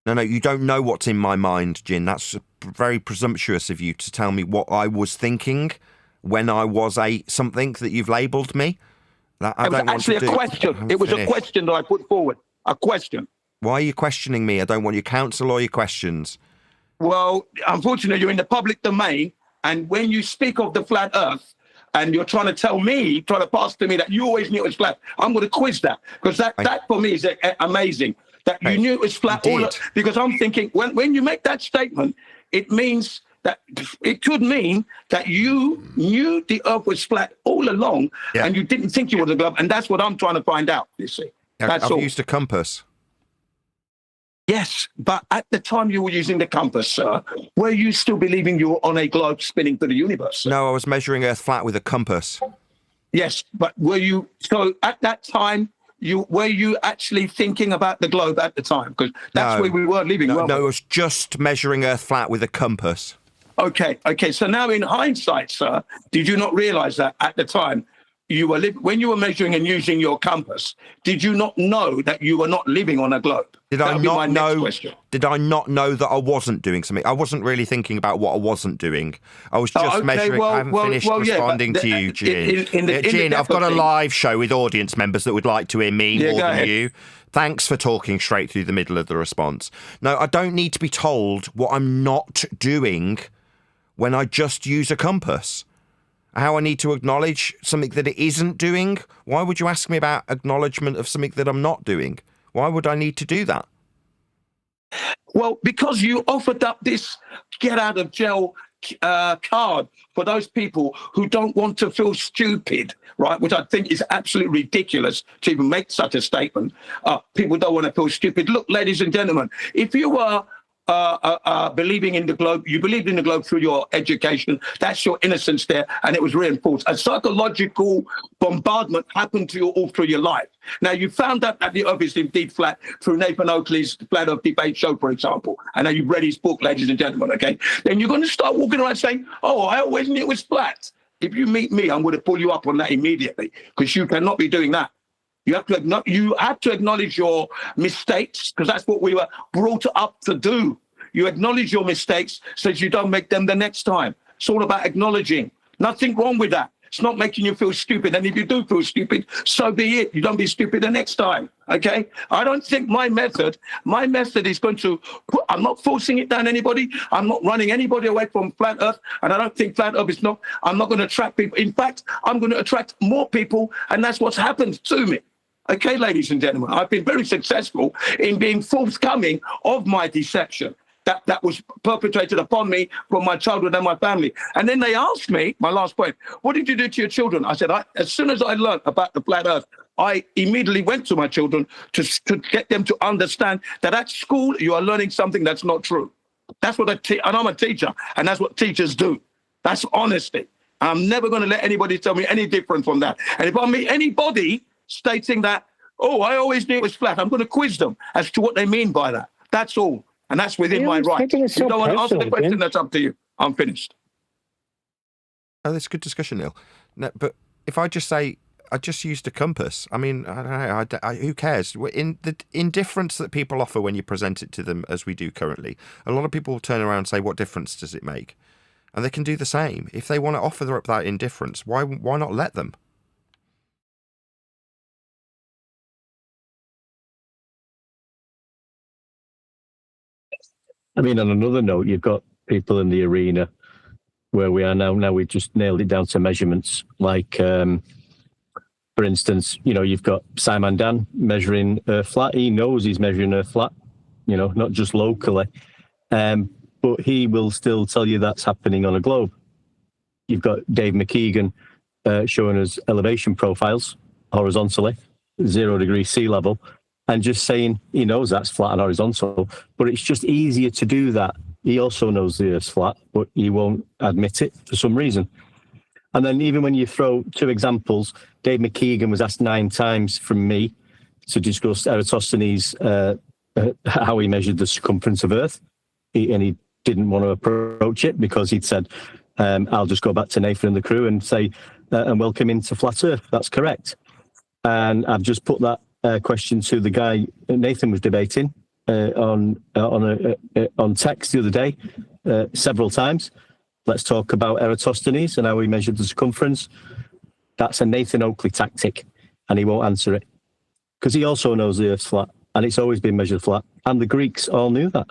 Speaker 2: No, you don't know what's in my mind, Jin. That's very presumptuous of you to tell me what I was thinking when I was something that you've labelled me. It was actually a question.
Speaker 8: It was a question that I put forward. A question.
Speaker 2: Why are you questioning me? I don't want your counsel or your questions.
Speaker 8: Well, unfortunately, you're in the public domain, and when you speak of the flat Earth, and you're trying to pass to me that you always knew it was flat, I'm going to quiz that because that for me is amazing. That you knew it was flat. Because I'm thinking when you make that statement, it means that it could mean that you knew the Earth was flat all along and you didn't think you were the globe. And that's what I'm trying to find out, you see.
Speaker 2: I've used a compass.
Speaker 8: Yes, but at the time you were using the compass, sir, were you still believing you were on a globe spinning through the universe? Sir?
Speaker 2: No, I was measuring Earth flat with a compass.
Speaker 8: Yes, but so at that time, were you actually thinking about the globe at the time? Because that's where we were living.
Speaker 2: No, I was just measuring Earth flat with a compass.
Speaker 8: Okay. So now in hindsight, sir, did you not realize that at the time when you were measuring and using your compass, did you not know that you were not living on a globe? Did I not
Speaker 2: know that I wasn't doing something? I wasn't really thinking about what I wasn't doing. I was just measuring. I haven't finished responding to you, Jin. Jin, I've got a live show with audience members that would like to hear me more than you. Thanks for talking straight through the middle of the response. No, I don't need to be told what I'm not doing when I just use a compass. How I need to acknowledge something that it isn't doing? Why would you ask me about acknowledgement of something that I'm not doing? Why would I need to do that?
Speaker 8: Well, because you offered up this get out of jail card for those people who don't want to feel stupid, right? Which I think is absolutely ridiculous to even make such a statement. People don't want to feel stupid. Look, ladies and gentlemen, if you are believing in the globe, you believed in the globe through your education, that's your innocence there, and it was reinforced. A psychological bombardment happened to you all through your life. Now, you found out that the Earth is indeed flat through Nathan Oakley's Flat Earth Debate Show, for example, and now you've read his book, ladies and gentlemen, okay? Then you're going to start walking around saying, oh, I always knew it was flat. If you meet me, I'm going to pull you up on that immediately, because you cannot be doing that. You have to acknowledge your mistakes, because that's what we were brought up to do. You acknowledge your mistakes so that you don't make them the next time. It's all about acknowledging. Nothing wrong with that. It's not making you feel stupid. And if you do feel stupid, so be it. You don't be stupid the next time. Okay? I don't think my method is going to I'm not forcing it down anybody. I'm not running anybody away from flat Earth. And I don't think flat Earth is I'm not going to attract people. In fact, I'm going to attract more people. And that's what's happened to me. Okay, ladies and gentlemen, I've been very successful in being forthcoming of my deception that was perpetrated upon me from my childhood and my family. And then they asked me, my last point, what did you do to your children? I said, as soon as I learned about the flat earth, I immediately went to my children to get them to understand that at school you are learning something that's not true. That's what and I'm a teacher, and that's what teachers do. That's honesty. I'm never going to let anybody tell me any different from that. And if I meet anybody stating that, oh, I always knew it was flat, I'm going to quiz them as to what they mean by that. That's all. And that's within my right. If you don't want to answer the question, that's up to you. I'm finished.
Speaker 2: Oh, that's a good discussion, Neil. No, but if I just say, I just used a compass, I mean, I don't know, who cares? In the indifference that people offer when you present it to them, as we do currently, a lot of people will turn around and say, what difference does it make? And they can do the same. If they want to offer up that indifference, why not let them?
Speaker 5: I mean, on another note, you've got people in the arena where we are now. Now we've just nailed it down to measurements. Like, for instance, you've got Simon Dan measuring Earth flat. He knows he's measuring Earth flat, not just locally. But he will still tell you that's happening on a globe. You've got Dave McKeegan showing us elevation profiles horizontally, 0 degrees sea level, and just saying he knows that's flat and horizontal, but it's just easier to do that. He also knows the Earth's flat, but he won't admit it for some reason. And then even when you throw two examples, Dave McKeegan was asked 9 times from me to discuss Eratosthenes, how he measured the circumference of Earth, and he didn't want to approach it because he'd said, I'll just go back to Nathan and the crew and say, and welcome into Flat Earth. That's correct. And I've just put that question to the guy Nathan was debating on text the other day several times. Let's talk about Eratosthenes and how he measured the circumference. That's a Nathan Oakley tactic, and he won't answer it because he also knows the Earth's flat, and it's always been measured flat, and the Greeks all knew that.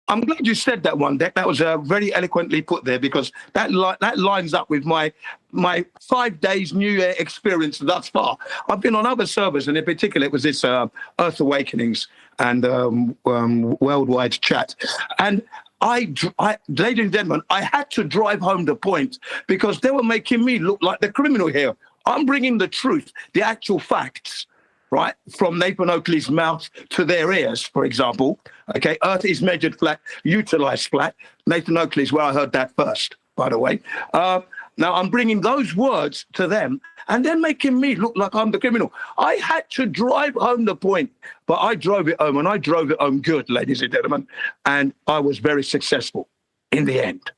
Speaker 8: I'm glad you said that one, Dick. That was very eloquently put there, because that lines up with my 5 days New Year experience thus far. I've been on other servers, and in particular, it was this Earth Awakenings and Worldwide Chat. And ladies and gentlemen, I had to drive home the point because they were making me look like the criminal here. I'm bringing the truth, the actual facts, right, from Nathan Oakley's mouth to their ears, for example. Okay, Earth is measured flat, utilized flat. Nathan Oakley's where I heard that first, by the way. Now I'm bringing those words to them, and they're making me look like I'm the criminal. I had to drive home the point, but I drove it home, and I drove it home good, ladies and gentlemen, and I was very successful in the end.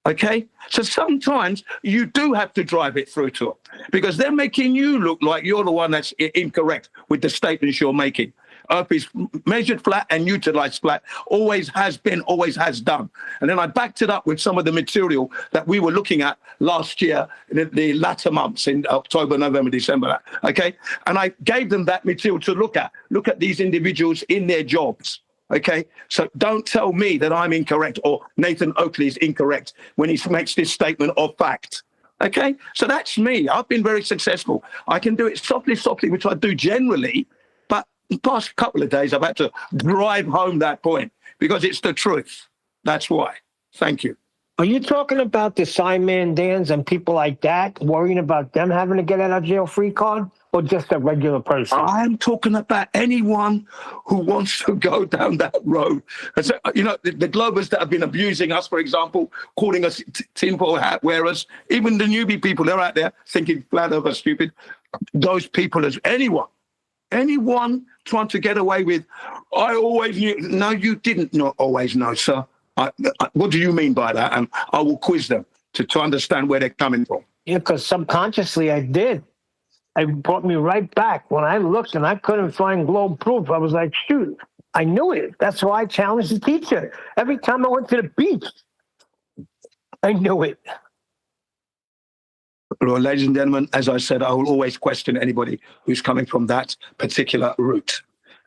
Speaker 8: Okay, so sometimes you do have to drive it through to them because they're making you look like you're the one that's incorrect with the statements you're making. Earth is measured flat and utilized flat, always has been, always has done. And then I backed it up with some of the material that we were looking at last year in the latter months in October, November, December. Okay, and I gave them that material to look at these individuals in their jobs. Okay, so don't tell me that I'm incorrect or Nathan Oakley is incorrect when he makes this statement of fact. Okay, so that's me. I've been very successful. I can do it softly, which I do generally, but the past couple of days I've had to drive home that point because it's the truth. That's why. Thank you.
Speaker 6: Are you talking about the Simon Dans and people like that, worrying about them having to get out of jail free card, or just a regular person?
Speaker 8: I'm talking about anyone who wants to go down that road. And so, the Globers that have been abusing us, for example, calling us tinfoil hat wearers, even the newbie people, they're out there thinking flat earth are stupid. Those people, as anyone trying to get away with, I always knew. No, you didn't not always know, sir. What do you mean by that? And I will quiz them to understand where they're coming from.
Speaker 6: Yeah, because subconsciously I did. It brought me right back. When I looked and I couldn't find globe proof, I was like, shoot, I knew it. That's why I challenged the teacher. Every time I went to the beach, I knew it.
Speaker 8: Well, ladies and gentlemen, as I said, I will always question anybody who's coming from that particular route.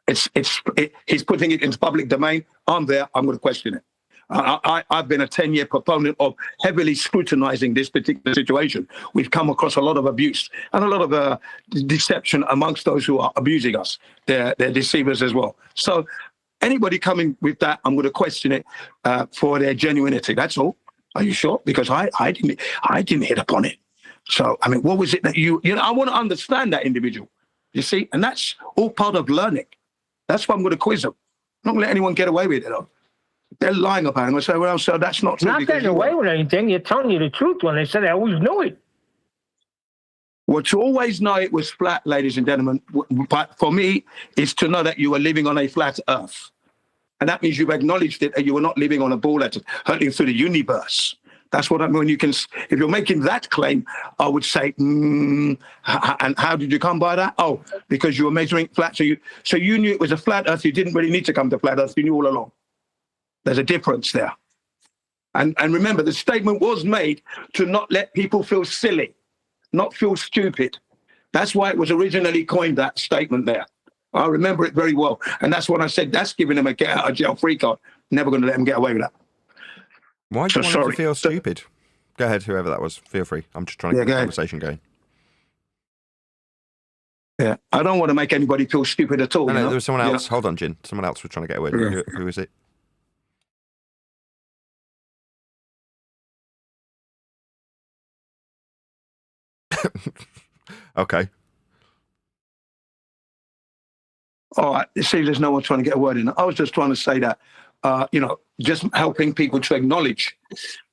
Speaker 8: He's putting it into public domain. I'm there. I'm going to question it. I've been a 10-year proponent of heavily scrutinizing this particular situation. We've come across a lot of abuse and a lot of deception amongst those who are abusing us. They're deceivers as well. So anybody coming with that, I'm going to question it for their genuinity. That's all. Are you sure? Because I didn't hit upon it. So, I mean, what was it that I want to understand that individual, you see? And that's all part of learning. That's why I'm going to quiz them. I'm not going to let anyone get away with it, though. They're lying about it. I'm going to say, well, so that's not true.
Speaker 6: Not getting away with anything. You're telling you the truth when they said I always knew it.
Speaker 8: Well, to always know it was flat, ladies and gentlemen, but for me, is to know that you are living on a flat earth. And that means you've acknowledged it and you are not living on a ball that's hurtling through the universe. That's what I mean. If you're making that claim, I would say, and how did you come by that? Oh, because you were measuring flat. So you knew it was a flat earth. You didn't really need to come to flat earth. You knew all along. There's a difference there. And remember, the statement was made to not let people feel silly, not feel stupid. That's why it was originally coined, that statement there. I remember it very well. And that's what I said, that's giving them a get out of jail free card. Never going to let them get away with that.
Speaker 2: Why do you want them to feel stupid? Go ahead, whoever that was. Feel free. I'm just trying to get the conversation going.
Speaker 8: Yeah, I don't want to make anybody feel stupid at all.
Speaker 2: No, there was someone else. Hold on, Jin. Someone else was trying to get away. Yeah. Who was it? Okay.
Speaker 8: All right. See, there's no one trying to get a word in. I was just trying to say that, just helping people to acknowledge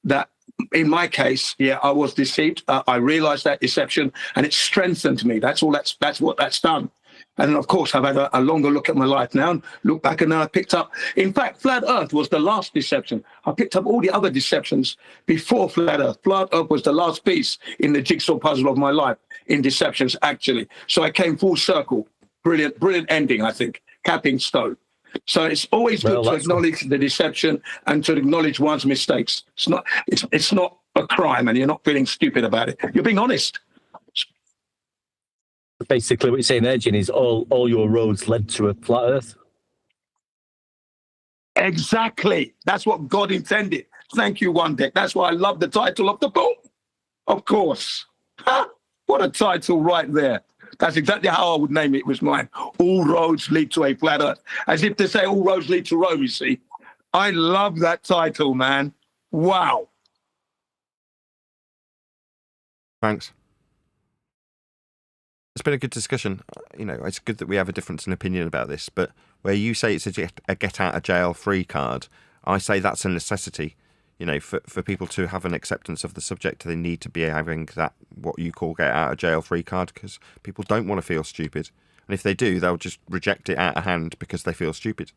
Speaker 8: that in my case, yeah, I was deceived. I realized that deception and it strengthened me. That's all. That's what that's done. And of course, I've had a longer look at my life now and look back, and then I picked up. In fact, flat Earth was the last deception. I picked up all the other deceptions before flat Earth. Flat Earth was the last piece in the jigsaw puzzle of my life in deceptions, actually. So I came full circle. Brilliant ending, I think. Capping stone. So it's always good to acknowledge the deception and to acknowledge one's mistakes. It's not a crime, and you're not feeling stupid about it. You're being honest.
Speaker 5: Basically, what you're saying there, Jin, is all your roads led to a flat Earth.
Speaker 8: Exactly. That's what God intended. Thank you, One Deck. That's why I love the title of the book. Of course. What a title right there. That's exactly how I would name it. It was mine. All roads lead to a flat Earth. As if to say all roads lead to Rome, you see. I love that title, man. Wow.
Speaker 2: Thanks. It's been a good discussion. It's good that we have a difference in opinion about this, but where you say it's a get out of jail free card, I say that's a necessity. For people to have an acceptance of the subject, they need to be having that, what you call get out of jail free card, because people don't want to feel stupid. And if they do, they'll just reject it out of hand because they feel stupid.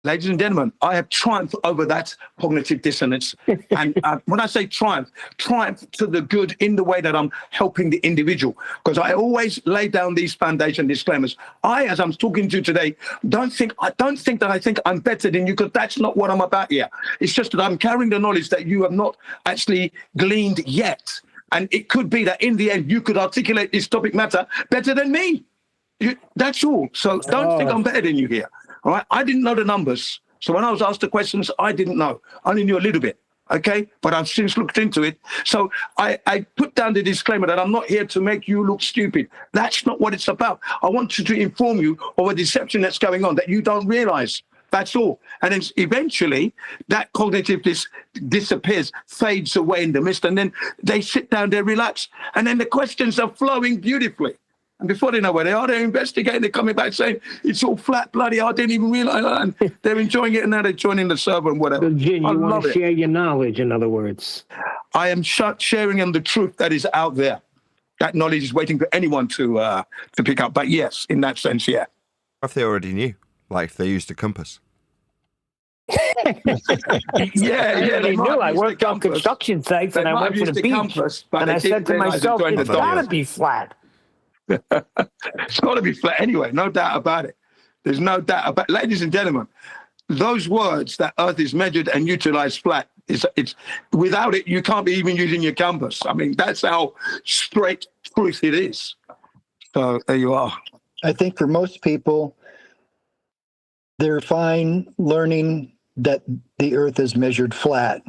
Speaker 8: Ladies and gentlemen, I have triumphed over that cognitive dissonance. And when I say triumph to the good in the way that I'm helping the individual, because I always lay down these foundation disclaimers. As I'm talking to you today, don't think that I think I'm better than you, because that's not what I'm about here. It's just that I'm carrying the knowledge that you have not actually gleaned yet. And it could be that in the end, you could articulate this topic matter better than me. That's all. So don't think I'm better than you here. All right, I didn't know the numbers. So when I was asked the questions, I didn't know. I only knew a little bit, okay? But I've since looked into it. So I put down the disclaimer that I'm not here to make you look stupid. That's not what it's about. I want to inform you of a deception that's going on that you don't realize. That's all. And then eventually that cognitive disappears, fades away in the mist, and then they sit down, they relax, and then the questions are flowing beautifully. And before they know where they are, they're investigating, they're coming back saying, it's all flat, bloody, I didn't even realize that. And they're enjoying it, and now they're joining the server and whatever.
Speaker 6: So, Jin, you want to share your knowledge, in other words.
Speaker 8: I am sharing them the truth that is out there. That knowledge is waiting for anyone to pick up. But yes, in that sense, yeah.
Speaker 2: If they already knew, like if they used a compass.
Speaker 8: Yeah,
Speaker 6: they knew. I worked on construction sites, and I went to the beach,
Speaker 8: compass,
Speaker 6: and I said to myself, it's got to be flat.
Speaker 8: It's got to be flat anyway, no doubt about it. There's no doubt about it. Ladies and gentlemen, those words that Earth is measured and utilized flat, it's without it, you can't be even using your compass. I mean, that's how straight truth it is. So there you are.
Speaker 3: I think for most people, they're fine learning that the earth is measured flat.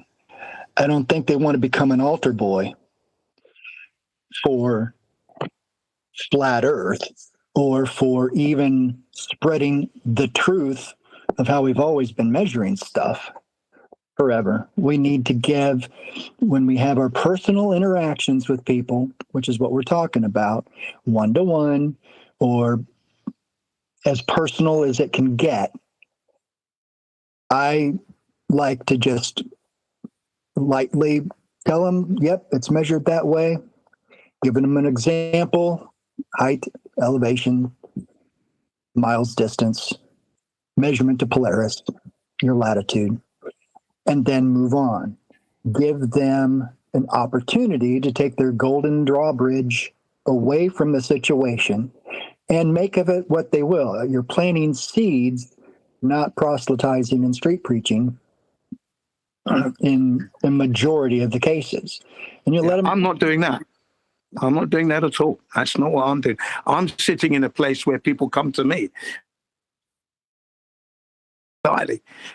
Speaker 3: I don't think they want to become an altar boy for flat earth or for even spreading the truth of how we've always been measuring stuff forever. We need to give, when we have our personal interactions with people, which is what we're talking about, one-to-one or as personal as it can get, I like to just lightly tell them, yep, it's measured that way, giving them an example, height, elevation, miles distance, measurement to Polaris, your latitude, and then move on. Give them an opportunity to take their golden drawbridge away from the situation and make of it what they will. You're planting seeds, not proselytizing and street preaching in the majority of the cases. And you let them.
Speaker 8: I'm not doing that. I'm not doing that at all. That's not what I'm doing. I'm sitting in a place where people come to me.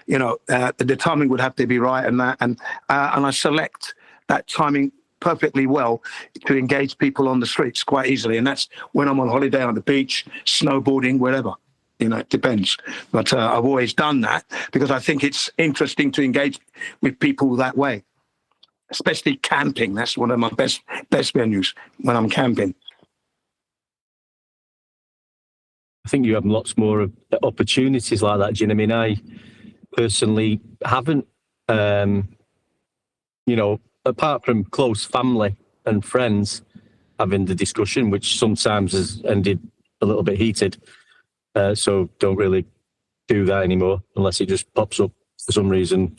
Speaker 8: You know, the timing would have to be right, and I select that timing perfectly well to engage people on the streets quite easily, and that's when I'm on holiday on the beach, snowboarding, wherever. You know, it depends. But I've always done that because I think it's interesting to engage with people that way, especially camping. That's one of my best venues when I'm camping.
Speaker 5: I think you have lots more opportunities like that, Jim. I mean, I personally haven't, you know, apart from close family and friends having the discussion, which sometimes has ended a little bit heated. So don't really do that anymore unless it just pops up for some reason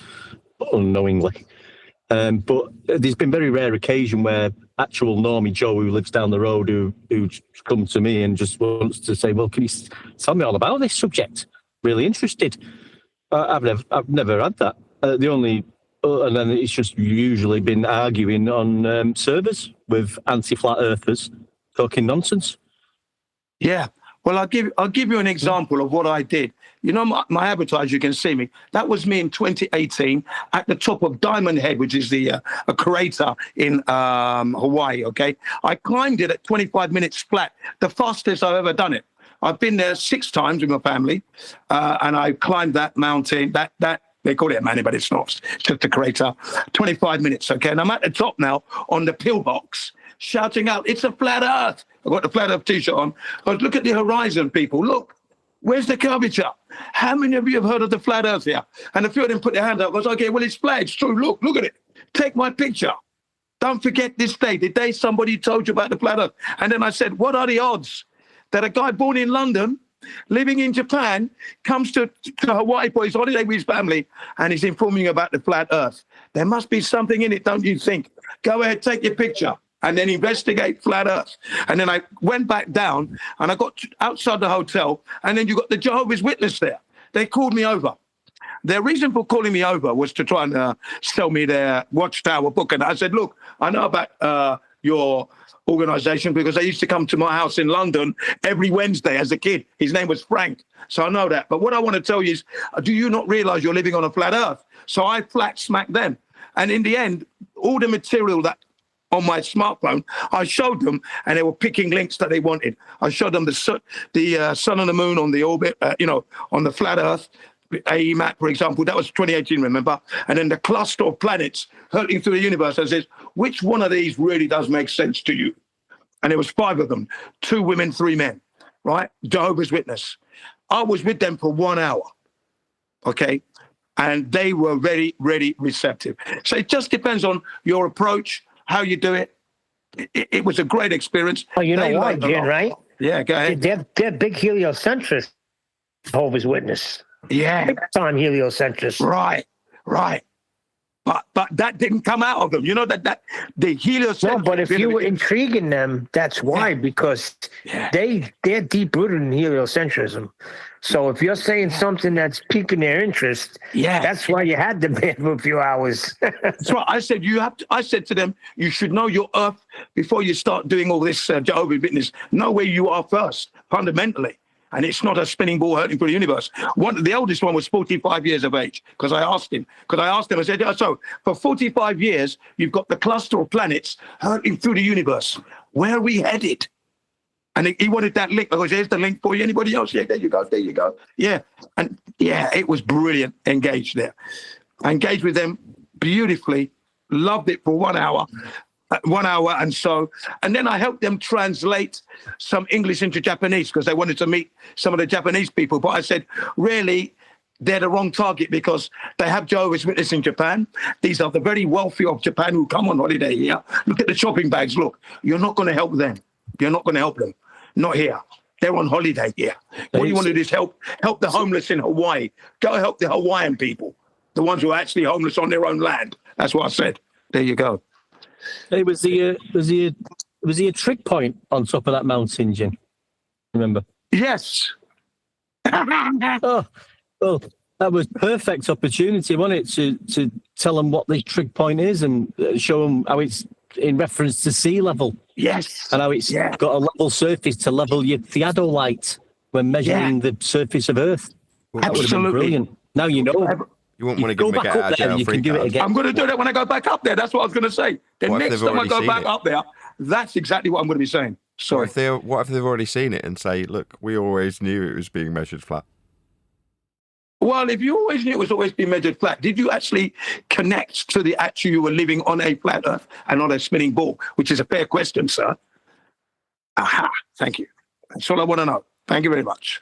Speaker 5: unknowingly. But there's been very rare occasion where actual normie Joe who lives down the road who's come to me and just wants to say, well, can you tell me all about this subject? Really interested. I've never had that. The only and then it's just usually been arguing on servers with anti-flat earthers talking nonsense.
Speaker 8: Yeah. Well, I'll give you an example of what I did. You know, my avatar, you can see me. That was me in 2018 at the top of Diamond Head, which is a crater in Hawaii, okay? I climbed it at 25 minutes flat, the fastest I've ever done it. I've been there 6 times with my family, and I climbed that mountain, that they call it a mountain, but it's not. It's just a crater, 25 minutes, okay? And I'm at the top now on the pillbox, shouting out, it's a flat earth. I've got the flat earth t-shirt on. But look at the horizon, people. Look, where's the curvature? How many of you have heard of the flat earth here? And a few of them put their hand up. I was like, okay, well, it's flat. It's true. Look at it. Take my picture. Don't forget this day, the day somebody told you about the flat earth. And then I said, what are the odds that a guy born in London, living in Japan, comes to Hawaii for his holiday with his family and he's informing you about the flat earth? There must be something in it, don't you think? Go ahead, take your picture. And then investigate flat earth. And then I went back down and I got outside the hotel, and then you got the Jehovah's Witness there. They called me over. Their reason for calling me over was to try and sell me their Watchtower book. And I said, look, I know about your organization because they used to come to my house in London every Wednesday as a kid. His name was Frank. So I know that. But what I want to tell you is, do you not realize you're living on a flat earth? So I flat smacked them. And in the end, all the material that on my smartphone, I showed them, and they were picking links that they wanted. I showed them the sun and the moon on the orbit, on the flat Earth, AE map, for example. That was 2018, remember? And then the cluster of planets hurtling through the universe. I says, which one of these really does make sense to you? And there was 5 of them, 2 women, 3 men, right? Jehovah's Witness. I was with them for 1 hour, okay? And they were very, very receptive. So it just depends on your approach, how you do it. It was a great experience.
Speaker 6: Oh, you know why, Jen, right?
Speaker 8: Yeah, go ahead.
Speaker 6: They're big heliocentrists, Jehovah's Witness.
Speaker 8: Yeah.
Speaker 6: Big time heliocentrists.
Speaker 8: Right. But that didn't come out of them. You know that the heliocentric.
Speaker 6: No, but if you were intriguing them, that's why, because they're deep-rooted in heliocentrism. So if you're saying something that's piquing their interest, that's why you had them there for a few hours.
Speaker 8: That's right. I said to them, you should know your earth before you start doing all this Jehovah's Witness. Know where you are first, fundamentally. and it's not a spinning ball hurtling through the universe. The oldest one was 45 years of age, because I asked him, I said, so for 45 years, you've got the cluster of planets hurtling through the universe. Where are we headed? And he wanted that link. I goes, here's the link for you. Anybody else? Yeah, there you go. Yeah. And yeah, it was brilliant. Engaged there. I engaged with them beautifully. Loved it for 1 hour. 1 hour and so. And then I helped them translate some English into Japanese because they wanted to meet some of the Japanese people. But I said, really, they're the wrong target because they have Jehovah's Witnesses in Japan. These are the very wealthy of Japan who come on holiday here. Look at the shopping bags. Look, you're not going to help them. You're not going to help them. Not here. They're on holiday here. What you want to do is help the homeless in Hawaii. Go help the Hawaiian people, the ones who are actually homeless on their own land. That's what I said. There you go.
Speaker 5: Hey, was he a trig point on top of that mountain, Jim? Remember?
Speaker 8: Yes.
Speaker 5: Oh, well, that was perfect opportunity, wasn't it, to tell them what the trig point is and show them how it's in reference to sea level.
Speaker 8: Yes.
Speaker 5: And how it's got a level surface to level your theodolite when measuring the surface of Earth. That would have been brilliant. Now you know.
Speaker 2: You wouldn't want to give them a get out of jail free card.
Speaker 8: I'm going to do that when I go back up there. That's what I was going to say. The next time I go back up there, that's exactly what I'm going to be saying. Sorry.
Speaker 2: What if they've already seen it and say, look, we always knew it was being measured flat?
Speaker 8: Well, if you always knew it was always being measured flat, did you actually connect to the actual you were living on a flat Earth and on a spinning ball? Which is a fair question, sir. Aha, thank you. That's all I want to know. Thank you very much.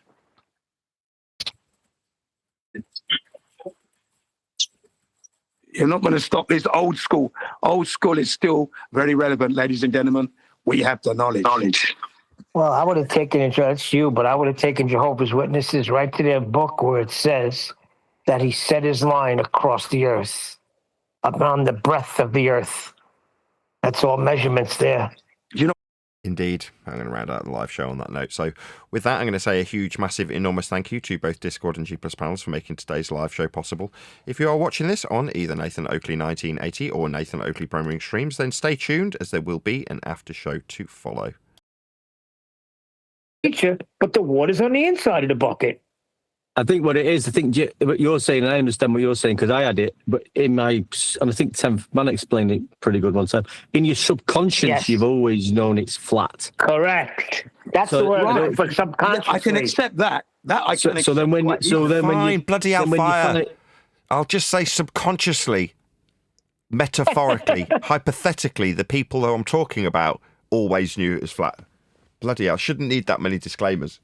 Speaker 8: You're not going to stop this old school. Old school is still very relevant, ladies and gentlemen. We have the knowledge.
Speaker 6: Well, I would have taken it, that's you, but I would have taken Jehovah's Witnesses right to their book where it says that he set his line across the earth, upon the breadth of the earth. That's all measurements there.
Speaker 2: Indeed. I'm going to round out the live show on that note. So with that, I'm going to say a huge, massive, enormous thank you to both Discord and G+ panels for making today's live show possible. If you are watching this on either Nathan Oakley 1980 or Nathan Oakley Premiering streams, then stay tuned as there will be an after show to follow.
Speaker 6: But the water's on the inside of the bucket.
Speaker 5: I think what it is, what you're saying, and I understand what you're saying because I had it, but and I think 10th man explained it pretty good one time. In your subconscious, you've always known it's flat.
Speaker 6: Correct. That's the word right. For subconscious.
Speaker 8: I can accept that.
Speaker 2: Bloody hellfire. I'll just say subconsciously, metaphorically, hypothetically, the people who I'm talking about always knew it was flat. Bloody hell, shouldn't need that many disclaimers.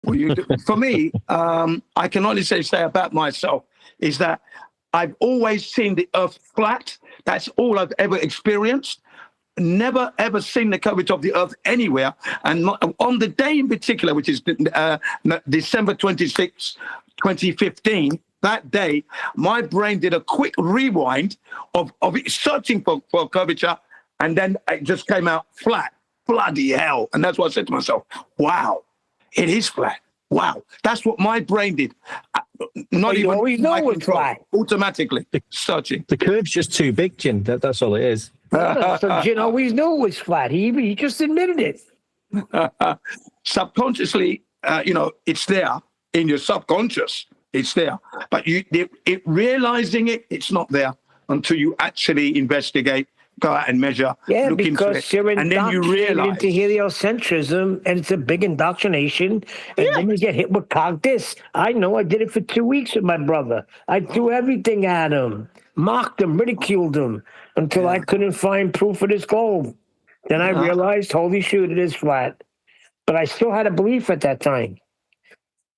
Speaker 8: Well, for me, I can only say about myself is that I've always seen the Earth flat. That's all I've ever experienced. Never, ever seen the coverage of the Earth anywhere. And on the day in particular, which is December 26, 2015, that day, my brain did a quick rewind of it searching for curvature, and then it just came out flat. Bloody hell. And that's what I said to myself, wow. It is flat. Wow. That's what my brain did. Not even always know it's flat. Automatically searching.
Speaker 5: The curve's just too big, Jim. That's all it is.
Speaker 6: So Jim always knew it was flat. He just admitted it.
Speaker 8: Subconsciously, it's there in your subconscious. It's there. But realizing it's not there until you actually investigate, go out and measure, look into it,
Speaker 6: you're
Speaker 8: and then you realize
Speaker 6: into heliocentrism, and it's a big indoctrination, and then you get hit with cognitus. I know. I did it for 2 weeks with my brother. I threw everything at him, mocked him, ridiculed him, until I couldn't find proof of this globe. Then I realized, holy shoot, it is flat. But I still had a belief at that time.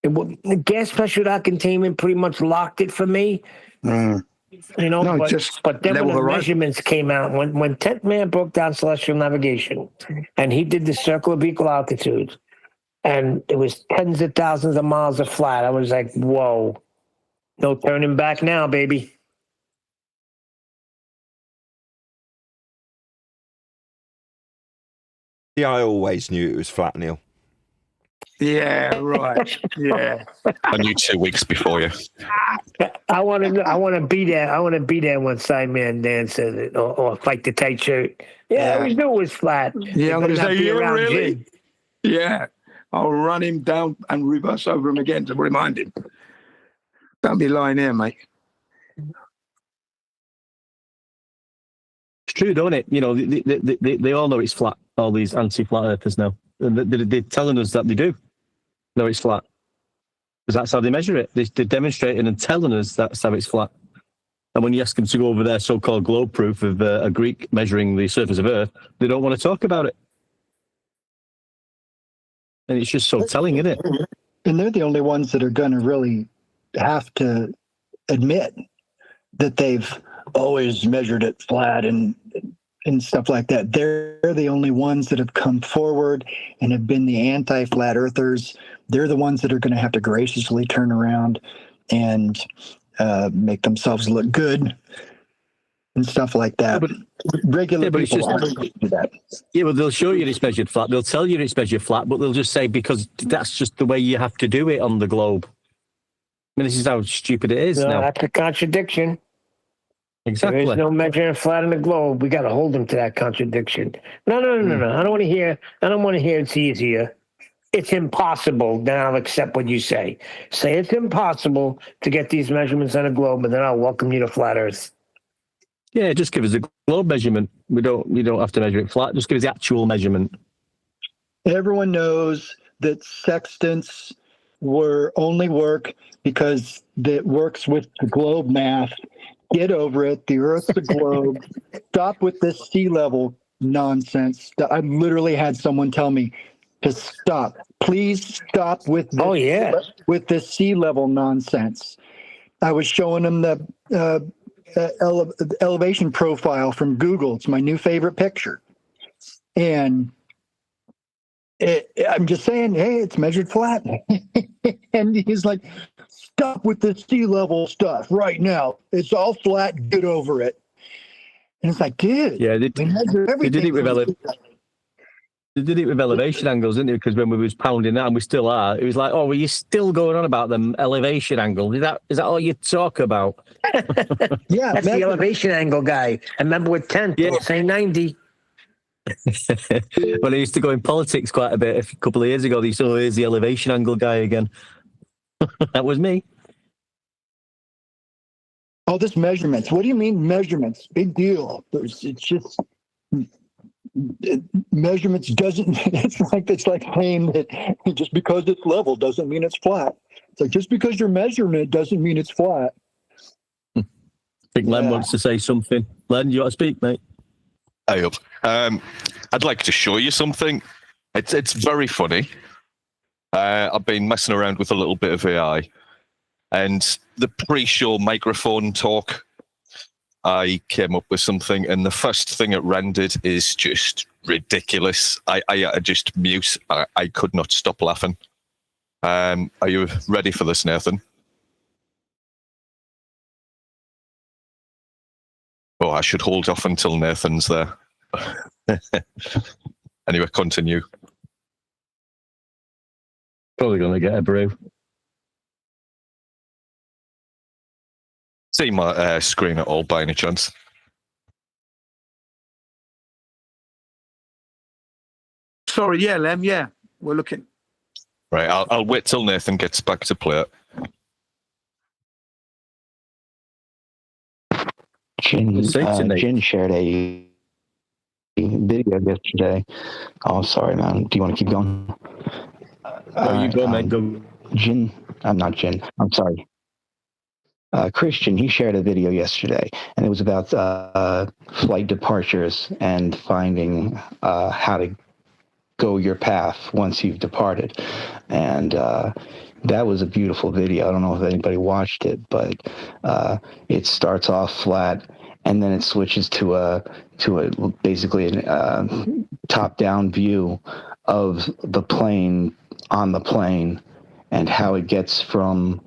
Speaker 6: The gas pressure without containment pretty much locked it for me. But then when the measurements came out, when 10th man broke down celestial navigation, and he did the circle of equal altitude, and it was tens of thousands of miles of flat, I was like, whoa, no turning back now, baby.
Speaker 2: Yeah, I always knew it was flat, Neil.
Speaker 8: Yeah, right. Yeah.
Speaker 7: I knew 2 weeks before you.
Speaker 6: I want to be there. I want to be there when Sideman Dan says it, or fight the tight shirt. Yeah, I always knew it was flat.
Speaker 8: Yeah, I'm going to say, yeah, really? Jim. Yeah. I'll run him down and reverse over him again to remind him. Don't be lying here, mate.
Speaker 5: It's true, don't it? You know, they all know it's flat, all these anti-flat earthers now. And they're telling us that they do know it's flat. Because that's how they measure it. They're demonstrating and telling us that's how it's flat. And when you ask them to go over their so-called globe proof of a Greek measuring the surface of Earth, they don't want to talk about it. And it's just so telling, isn't it?
Speaker 3: And they're the only ones that are going to really have to admit that they've always measured it flat and stuff like that. They're the only ones that have come forward and have been the anti-flat earthers. They're the ones that are going to have to graciously turn around and make themselves look good and stuff like that. Regular people aren't going to do that.
Speaker 5: Yeah, but they'll show you it's measured flat. They'll tell you it's measured flat, but they'll just say because that's just the way you have to do it on the globe. I mean, this is how stupid it is now.
Speaker 6: That's a contradiction.
Speaker 5: Exactly.
Speaker 6: There is no measuring flat in the globe. We got to hold them to that contradiction. No. I don't want to hear. I don't want to hear it's easier. It's impossible. Then I'll accept what you say. Say it's impossible to get these measurements on a globe, and then I'll welcome you to flat Earth.
Speaker 5: Yeah, just give us a globe measurement. We don't have to measure it flat. Just give us the actual measurement.
Speaker 3: Everyone knows that sextants only work because it works with the globe math. Get over it. The Earth's the globe. Stop with this sea level nonsense. I literally had someone tell me to stop. Please stop with this, with this sea level nonsense. I was showing them the elevation profile from Google. It's my new favorite picture. And I'm just saying, hey, it's measured flat. And he's like, stop with the sea level stuff right now. It's all flat. Get over it. And it's like, dude,
Speaker 5: yeah, they did it with elevation angles, didn't it? Because when we was pounding that, and we still are, it was like, oh, well, you're still going on about them elevation angles. Is that all you talk about?
Speaker 6: Yeah, that's the elevation angle guy. I remember with 10, say 90.
Speaker 5: When I used to go in politics quite a bit a couple of years ago, they used to say, here's the elevation angle guy again. That was me.
Speaker 3: Oh, this measurements. What do you mean measurements? Big deal. It's just measurements doesn't. It's like saying that just because it's level doesn't mean it's flat. It's like just because you're measuring it doesn't mean it's flat.
Speaker 5: I think Len wants to say something. Len, you want to speak, mate?
Speaker 7: Hey up. I'd like to show you something. It's very funny. I've been messing around with a little bit of AI, and the pre-show microphone talk, I came up with something, and the first thing it rendered is just ridiculous. I just mute. I could not stop laughing. Are you ready for this, Nathan? Oh, I should hold off until Nathan's there. Anyway, continue.
Speaker 5: Probably going to get a brew.
Speaker 7: See my screen at all by any chance?
Speaker 8: Sorry, yeah, Lem, yeah. We're looking.
Speaker 7: Right, I'll wait till Nathan gets back to play it.
Speaker 9: Jin shared a video yesterday. Oh, sorry, man. Do you want to keep going?
Speaker 5: You go, man. Go.
Speaker 9: Jin, I'm not Jin. I'm sorry. Christian, he shared a video yesterday, and it was about flight departures and finding how to go your path once you've departed. And that was a beautiful video. I don't know if anybody watched it, but it starts off flat, and then it switches to basically a top-down view of the plane on the plane and how it gets from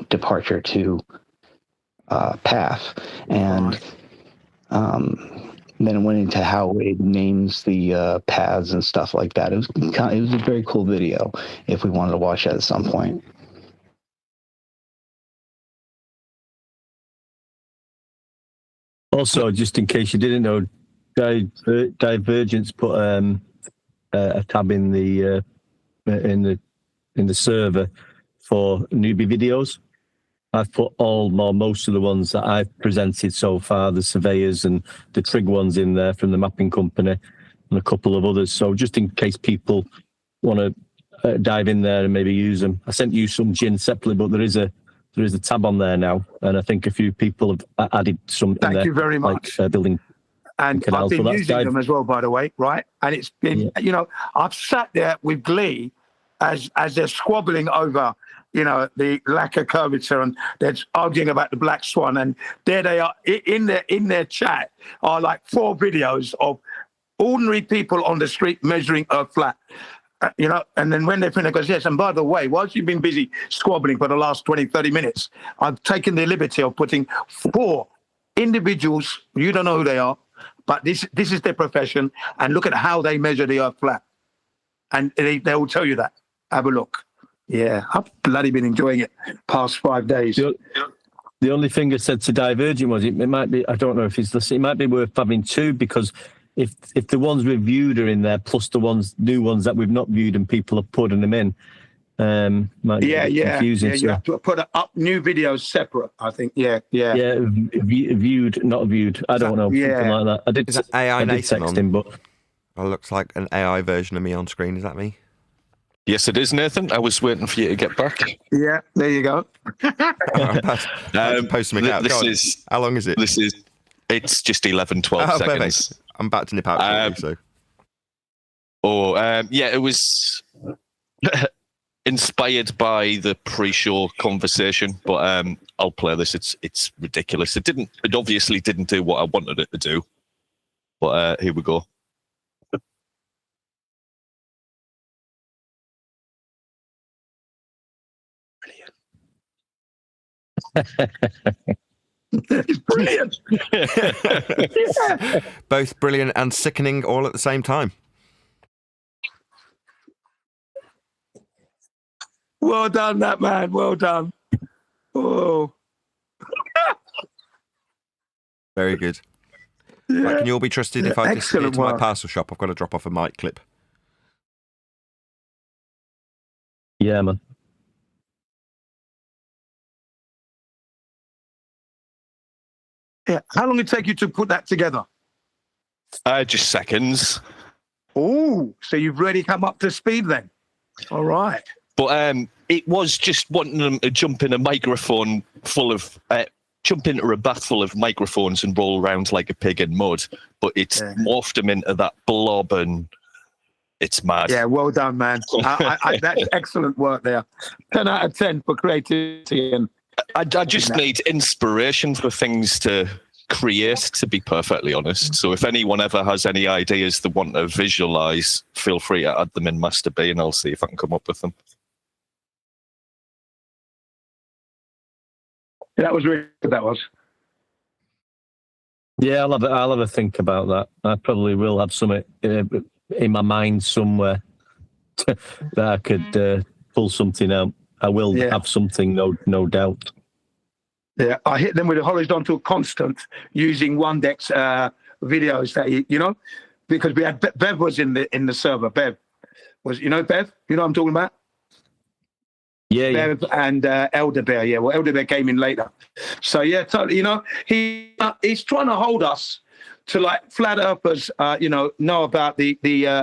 Speaker 9: departure to path. And then it went into how it names the paths and stuff like that. It was a very cool video if we wanted to watch that at some point.
Speaker 5: Also, just in case you didn't know, Divergence put a tab in the in the server for newbie videos. I've put most of the ones that I've presented so far, the surveyors and the trig ones in there from the mapping company and a couple of others. So just in case people want to dive in there and maybe use them. I sent you some gin separately, but there is a tab on there now, and I think a few people have added some.
Speaker 8: Thank you very much.
Speaker 5: Like building.
Speaker 8: And I've been using them as well, by the way, right? And it's been, I've sat there with glee as they're squabbling over, the lack of curvature, and they're arguing about the black swan. And there they are in their chat are like 4 videos of ordinary people on the street measuring Earth flat. And then when they finish, goes, yes, and by the way, whilst you've been busy squabbling for the last 20, 30 minutes, I've taken the liberty of putting 4 individuals, you don't know who they are, but this is their profession, and look at how they measure the Earth flat. And they will tell you that. Have a look. Yeah, I've bloody been enjoying it past 5 days.
Speaker 5: The only thing I said to Divergent was it might be, I don't know if it's listening, it might be worth having 2, because if the ones we've viewed are in there, plus the new ones that we've not viewed and people are putting them in, might be confusing.
Speaker 8: You have to put up new videos separate, I think. Yeah,
Speaker 5: viewed, not viewed. I don't know, something like that. I did.
Speaker 2: Is that AI Nathan
Speaker 5: text him, but
Speaker 2: it looks like an AI version of me on screen. Is that me?
Speaker 7: Yes, it is, Nathan. I was waiting for you to get back.
Speaker 8: Yeah, there you go.
Speaker 2: I'm posting it out. How long is it?
Speaker 7: It's just 11, 12 seconds.
Speaker 2: Perfect. I'm about to nip out shortly, so.
Speaker 7: It was inspired by the pre-show conversation, but I'll play this. It's ridiculous. It obviously didn't do what I wanted it to do, but here we go.
Speaker 8: It's brilliant.
Speaker 2: Both brilliant and sickening all at the same time.
Speaker 8: Well done, that man. Well done. Oh.
Speaker 2: Very good.
Speaker 8: Yeah.
Speaker 2: Right, can you all be trusted if I disappear
Speaker 8: Excellent
Speaker 2: to my
Speaker 8: work.
Speaker 2: parcel shop? I've got to drop off a mic clip.
Speaker 5: yeah, man.
Speaker 8: Yeah. How long did it take you to put that together?
Speaker 7: Just seconds.
Speaker 8: Oh, so you've really come up to speed then. All right.
Speaker 7: But it was just wanting them to jump in a microphone full of, jump into a bath full of microphones and roll around like a pig in mud. But it's morphed them into that blob, and it's mad.
Speaker 8: Yeah, well done, man. That's excellent work there. 10 out of 10 for creativity. And
Speaker 7: I just need inspiration for things to create, to be perfectly honest. So if anyone ever has any ideas they want to visualize, feel free to add them in Master B, and I'll see if I can come up with them.
Speaker 8: that was really good, that was.
Speaker 5: Yeah, I'll have a think about that. I probably will have something in my mind somewhere that I could pull something out. I will have something, no doubt.
Speaker 8: Yeah, I hit them with a horizontal constant using Wandex's videos that because we had Bev was in the server. Bev was, Bev, you know what I'm talking about?
Speaker 5: Yeah,
Speaker 8: Bev and Elder Bear. Yeah, well, Elder Bear came in later. So yeah, totally. He's trying to hold us to like flat earthers. Know about the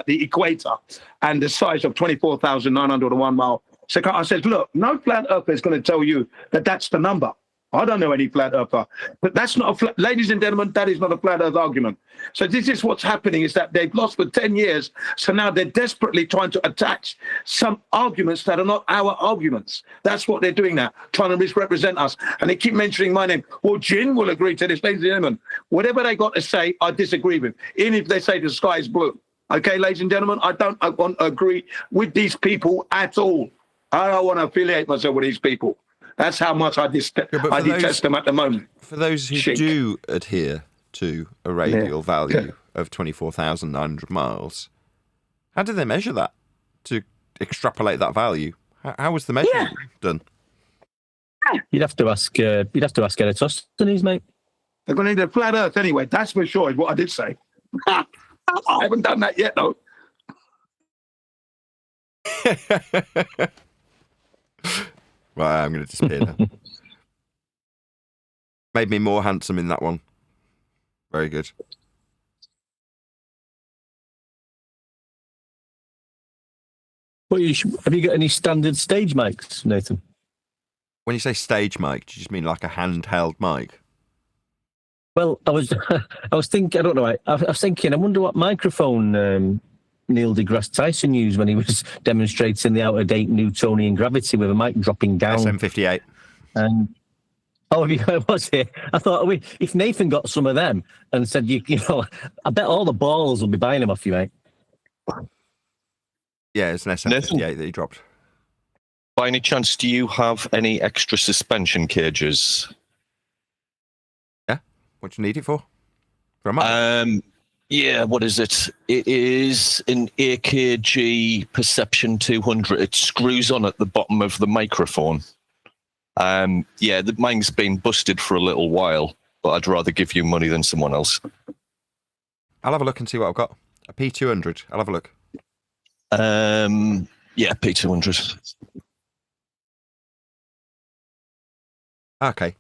Speaker 8: equator and the size of 24,901 mile. So I said, look, no flat earther is going to tell you that that's the number. I don't know any flat earther, but that's not ladies and gentlemen, that is not a flat earth argument. So this is what's happening, is that they've lost for 10 years. So now they're desperately trying to attach some arguments that are not our arguments. That's what they're doing now, trying to misrepresent us. And they keep mentioning my name. Well, Jin will agree to this, ladies and gentlemen. Whatever they got to say, I disagree with, even if they say the sky is blue. Okay, ladies and gentlemen, I want to agree with these people at all. I don't want to affiliate myself with these people. That's how much I detest them at the moment.
Speaker 2: For those who do adhere to a radial value of 24,900 miles, how do they measure that to extrapolate that value? How was the measurement done?
Speaker 5: You'd have to ask Eratosthenes, mate.
Speaker 8: They're going to need a flat earth anyway. That's for sure, is what I did say. I haven't done that yet, though.
Speaker 2: Right, I'm going to disappear now. Made me more handsome in that one. Very good.
Speaker 5: Well, have you got any standard stage mics, Nathan?
Speaker 2: When you say stage mic, do you just mean like a handheld mic?
Speaker 5: Well, I was thinking. I don't know. I was thinking. I wonder what microphone Neil deGrasse Tyson used when he was demonstrating the out-of-date Newtonian gravity with a mic dropping down.
Speaker 2: SM58.
Speaker 5: And was it? I thought if Nathan got some of them and said, you know, I bet all the ballers will be buying them off you, mate.
Speaker 2: Yeah, it's an SM58 that he dropped.
Speaker 7: By any chance, do you have any extra suspension cages?
Speaker 2: Yeah. What do you need it for? For a mic?
Speaker 7: Yeah, what is it? It is an AKG Perception 200. It screws on at the bottom of the microphone. Yeah, mine's been busted for a little while, but I'd rather give you money than someone else.
Speaker 2: I'll have a look and see what I've got. A P200. I'll have a look.
Speaker 7: Yeah, P200.
Speaker 2: Okay.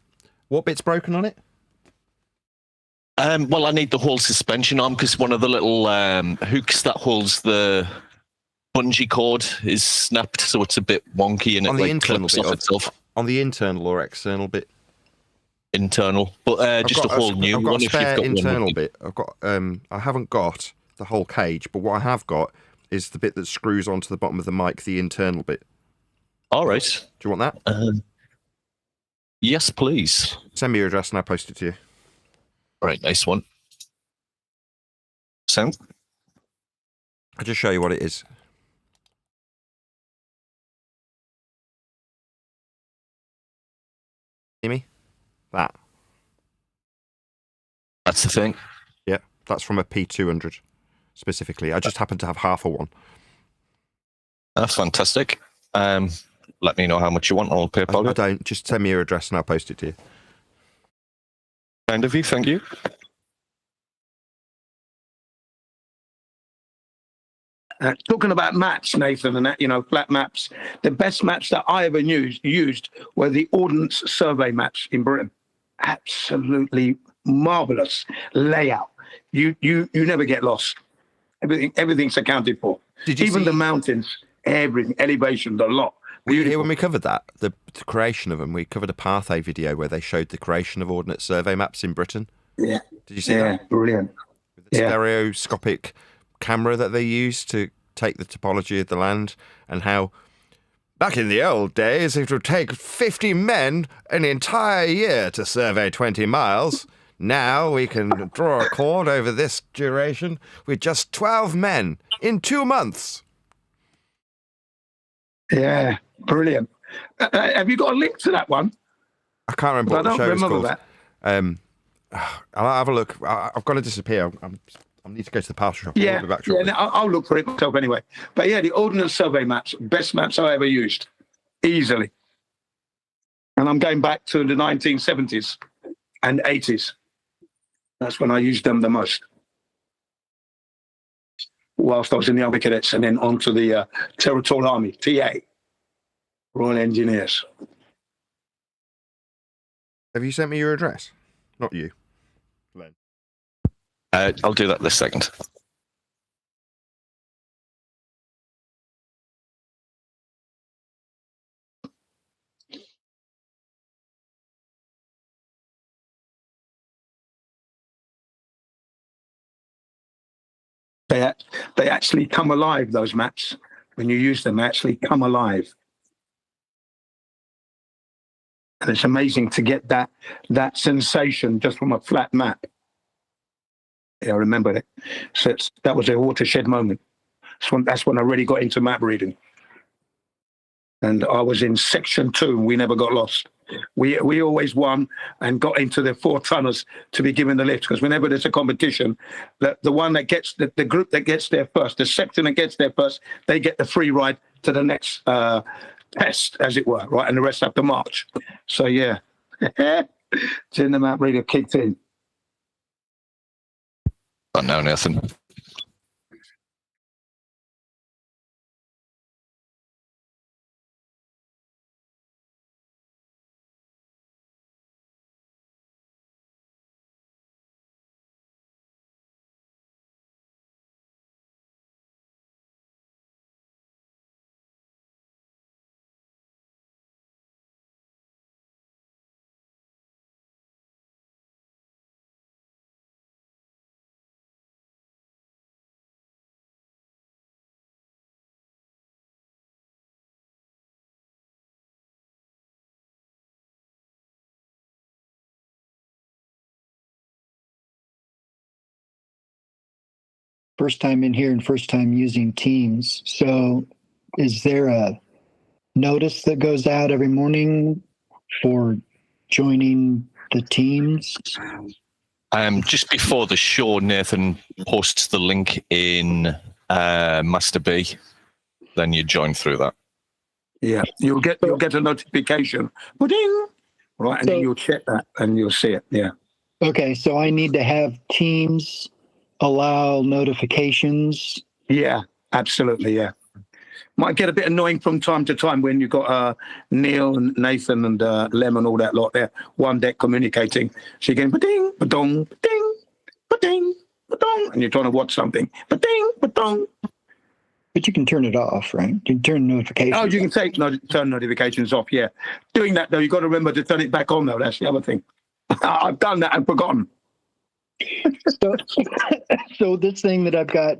Speaker 2: What bit's broken on it?
Speaker 7: Well, I need the whole suspension arm because one of the little hooks that holds the bungee cord is snapped, so it's a bit wonky and
Speaker 2: On
Speaker 7: it
Speaker 2: the internal
Speaker 7: clips off itself.
Speaker 2: On the internal or external bit?
Speaker 7: Internal, but just a whole new
Speaker 2: I've got
Speaker 7: one.
Speaker 2: a spare
Speaker 7: if you've got
Speaker 2: internal
Speaker 7: one.
Speaker 2: bit. I've got. I haven't got the whole cage, but what I have got is the bit that screws onto the bottom of the mic, the internal bit.
Speaker 7: All right.
Speaker 2: Do you want that?
Speaker 7: Yes, please.
Speaker 2: Send me your address and I'll post it to you.
Speaker 7: All right, nice one. Sound?
Speaker 2: I'll just show you what it is. See me? That.
Speaker 7: That's the thing.
Speaker 2: Yeah, that's from a P200 specifically. I just happen to have half of one.
Speaker 7: That's fantastic. Let me know how much you want. I'll pay for
Speaker 2: I
Speaker 7: it.
Speaker 2: don't. Just send me your address and I'll post it to you.
Speaker 7: Kind of you, thank you.
Speaker 8: Talking about maps, Nathan, and that, you know, flat maps. The best maps that I ever used were the Ordnance Survey maps in Britain. Absolutely marvelous layout. You never get lost. Everything's accounted for.
Speaker 2: Did you
Speaker 8: Even
Speaker 2: see
Speaker 8: the mountains, everything, elevation, the lot.
Speaker 2: Were you here
Speaker 8: Beautiful.
Speaker 2: when we covered that? The creation of them. We covered a Parthay video where they showed the creation of Ordnance Survey maps in Britain.
Speaker 8: Yeah.
Speaker 2: Did you see
Speaker 8: Yeah,
Speaker 2: that?
Speaker 8: brilliant.
Speaker 2: The
Speaker 8: Yeah.
Speaker 2: stereoscopic camera that they used to take the topology of the land, and how back in the old days it would take 50 men an entire year to survey 20 miles. Now we can draw a cord over this duration with just 12 men in 2 months.
Speaker 8: Yeah, brilliant. Have you got a link to that one?
Speaker 2: I can't remember
Speaker 8: I
Speaker 2: what the
Speaker 8: don't
Speaker 2: show is
Speaker 8: remember
Speaker 2: called.
Speaker 8: that.
Speaker 2: I'll have a look. I've got to disappear. I need to go to the parcel shop.
Speaker 8: Yeah,
Speaker 2: I'll be back
Speaker 8: yeah.
Speaker 2: shortly.
Speaker 8: No, I'll look for it myself anyway. But yeah, the Ordnance Survey maps, best maps I ever used, easily. And I'm going back to the 1970s and 80s. That's when I used them the most. Whilst I was in the Army Cadets, and then on to the Territorial Army, TA, Royal Engineers.
Speaker 2: Have you sent me your address? Not you. Len.
Speaker 7: I'll do that this second.
Speaker 8: They actually come alive, those maps. When you use them, they actually come alive. And it's amazing to get that sensation just from a flat map. Yeah, I remember it. So that was a watershed moment. That's when I really got into map reading. And I was in section 2, and we never got lost. We always won and got into the 4-tonners to be given the lift, because whenever there's a competition, the one that gets the group that gets there first, the section that gets there first, they get the free ride to the next test, as it were, right? And the rest have to march. So yeah, it's in the map reader kicked in.
Speaker 7: But now, Nathan.
Speaker 3: First time in here and first time using Teams. So is there a notice that goes out every morning for joining the Teams?
Speaker 7: Just before the show, Nathan posts the link in Master B. Then you join through that.
Speaker 8: Yeah, you'll get a notification, ding, right, and then you'll check that and you'll see it. Yeah.
Speaker 3: Okay, so I need to have Teams allow notifications.
Speaker 8: Yeah, absolutely. Yeah. Might get a bit annoying from time to time when you've got Neil and Nathan and Lem and all that lot there, one deck communicating. So you're getting ba-ding, ba-dong, ba-ding, ba-ding, ba-dong, and you're trying to watch something. Ba-ding, ba-dong.
Speaker 3: But you can turn it off, right? You can turn notifications
Speaker 8: Oh, you can
Speaker 3: off.
Speaker 8: turn notifications off, yeah. Doing that, though, you've got to remember to turn it back on, though. That's the other thing. I've done that and forgotten.
Speaker 3: So this thing that I've got,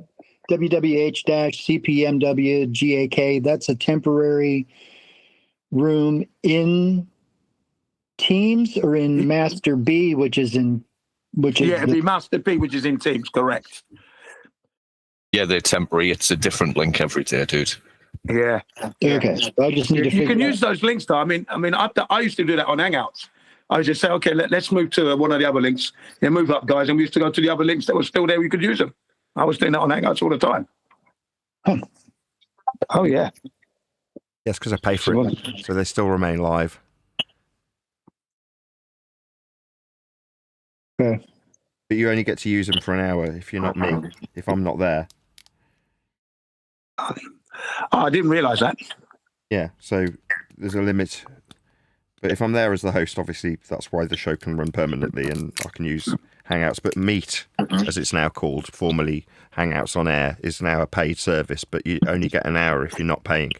Speaker 3: WWH-CPMW-GAK, that's a temporary room in Teams or in Master B,
Speaker 8: It'd be Master B, which is in Teams, correct.
Speaker 7: Yeah, they're temporary. It's a different link every day, dude.
Speaker 8: Yeah.
Speaker 3: Okay. So I just need to
Speaker 8: You can
Speaker 3: figure
Speaker 8: use those links, though. I mean, I used to do that on Hangouts. I would just say, okay, let's move to one of the other links. Yeah, move up, guys. And we used to go to the other links that were still there. We could use them. I was doing that on Hangouts all the time. Oh, yeah.
Speaker 2: Yes, because I pay for it, so they still remain live.
Speaker 3: Okay.
Speaker 2: But you only get to use them for an hour if you're not me, if I'm not there.
Speaker 8: Oh, I didn't realise that.
Speaker 2: Yeah, so there's a limit. But if I'm there as the host, obviously that's why the show can run permanently and I can use Hangouts. But Meet, as it's now called, formerly Hangouts on Air, is now a paid service, but you only get an hour if you're not paying.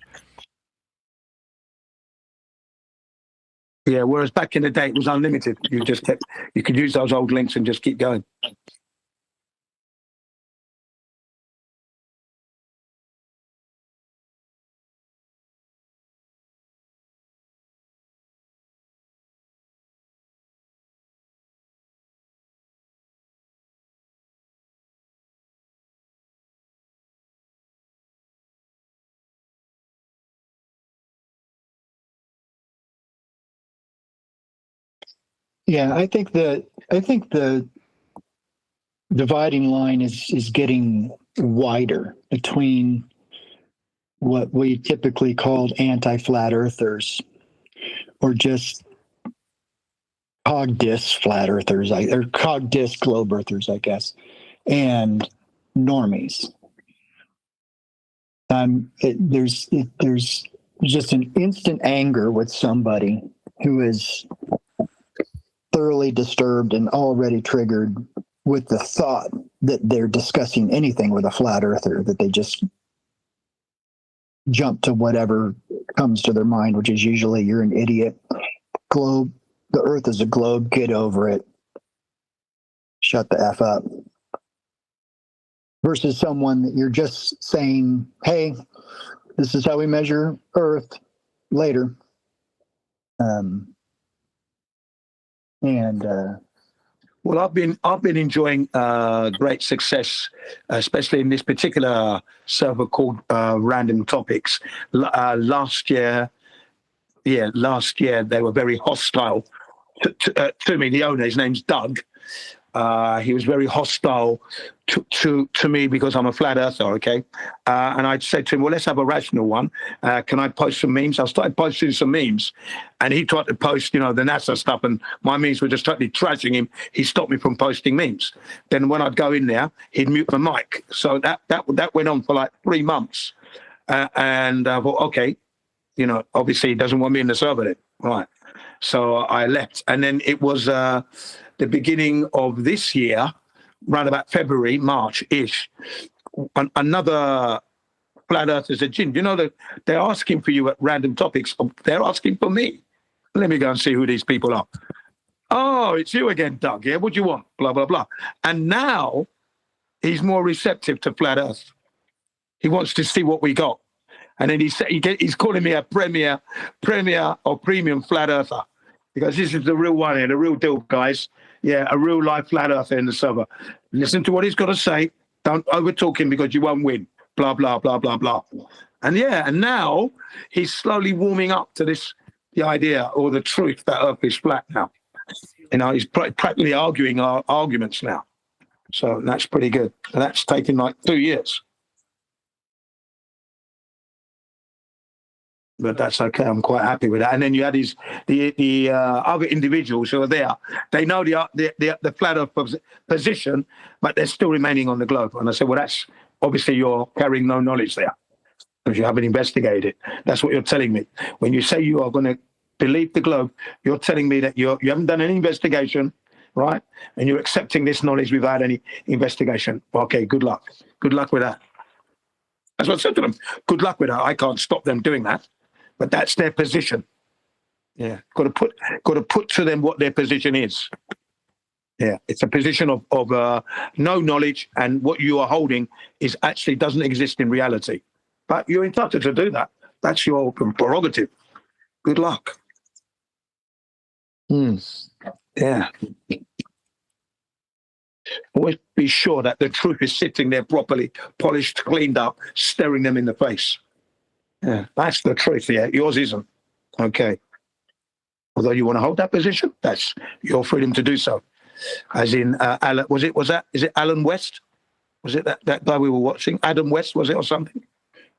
Speaker 8: Yeah, whereas back in the day it was unlimited. You could use those old links and just keep going.
Speaker 3: Yeah, I think the dividing line is getting wider between what we typically called anti-flat earthers or just cog-disc flat earthers, or cog-disc globe earthers, I guess, and normies. There's just an instant anger with somebody who is thoroughly disturbed and already triggered with the thought that they're discussing anything with a flat earther, that they just jump to whatever comes to their mind, which is usually, you're an idiot. Globe, the earth is a globe, get over it. Shut the F up. Versus someone that you're just saying, hey, this is how we measure earth later.
Speaker 8: Well, I've been enjoying great success, especially in this particular server called Random Topics. Last year they were very hostile to me. The owner, his name's Doug. He was very hostile to me because I'm a flat earther, okay? And I said to him, well, let's have a rational one. Can I post some memes? I started posting some memes. And he tried to post, the NASA stuff, and my memes were just totally trashing him. He stopped me from posting memes. Then when I'd go in there, he'd mute my mic. So that went on for like 3 months. And I thought, okay, obviously he doesn't want me in the server then. Right. So I left. And then it was the beginning of this year, around about February, March-ish, another flat earther said, Jim, that they're asking for you at Random Topics. They're asking for me. Let me go and see who these people are. Oh, it's you again, Doug. Yeah, what do you want? Blah, blah, blah. And now he's more receptive to flat earth. He wants to see what we got. And then he's calling me a premier or premium flat earther, because this is the real one here, the real deal, guys. Yeah, a real life flat earther in the server. Listen to what he's got to say. Don't over talk him because you won't win. Blah, blah, blah, blah, blah. And now he's slowly warming up to the idea or the truth that Earth is flat now. He's practically arguing our arguments now. So that's pretty good. And that's taken like 2 years. But that's okay. I'm quite happy with that. And then you had the other individuals who are there. They know the flat Earth position, but they're still remaining on the globe. And I said, well, that's obviously you're carrying no knowledge there because you haven't investigated it. That's what you're telling me. When you say you are going to believe the globe, you're telling me that you haven't done any investigation, right? And you're accepting this knowledge without any investigation. Okay, good luck. Good luck with that. That's what I said to them. Good luck with that. I can't stop them doing that. But that's their position. Yeah, got to put to them what their position is. Yeah, it's a position of no knowledge, and what you are holding is actually doesn't exist in reality. But you're entitled to do that. That's your prerogative. Good luck. Yeah. Always be sure that the truth is sitting there properly, polished, cleaned up, staring them in the face. Yeah, that's the truth. Yeah, yours isn't. Okay. Although you want to hold that position, that's your freedom to do so. As in, Alan, is it Alan West? Was it that guy we were watching? Adam West, was it, or something?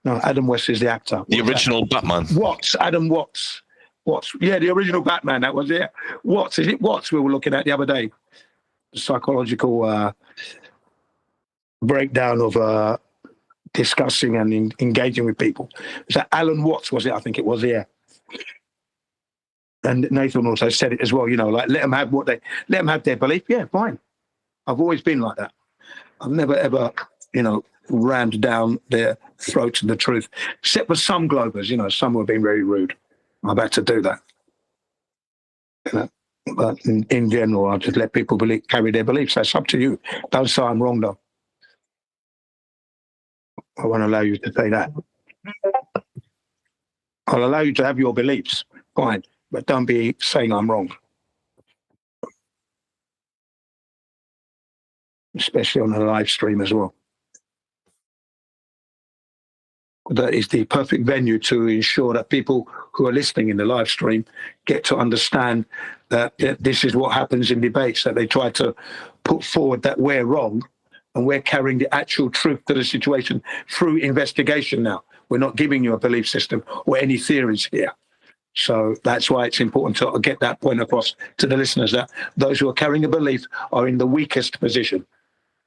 Speaker 8: No, Adam West is the actor.
Speaker 7: The original Batman.
Speaker 8: Watts, Adam Watts. Watts. Yeah, the original Batman, that was it. Watts, is it Watts we were looking at the other day? The psychological breakdown of discussing and engaging with people. Was that Alan Watts, was it? I think it was, yeah. And Nathan also said it as well, like let them have their belief. Yeah, fine. I've always been like that. I've never ever, rammed down their throat to the truth, except for some Globers, some were being very rude. I've had to do that. But in general, I'll just let people carry their beliefs. That's up to you. Don't say I'm wrong, though. I won't allow you to say that. I'll allow you to have your beliefs, fine, but don't be saying I'm wrong. Especially on the live stream as well. That is the perfect venue to ensure that people who are listening in the live stream get to understand that this is what happens in debates, that they try to put forward that we're wrong and we're carrying the actual truth to the situation through investigation now. We're not giving you a belief system or any theories here. So that's why it's important to get that point across to the listeners, that those who are carrying a belief are in the weakest position.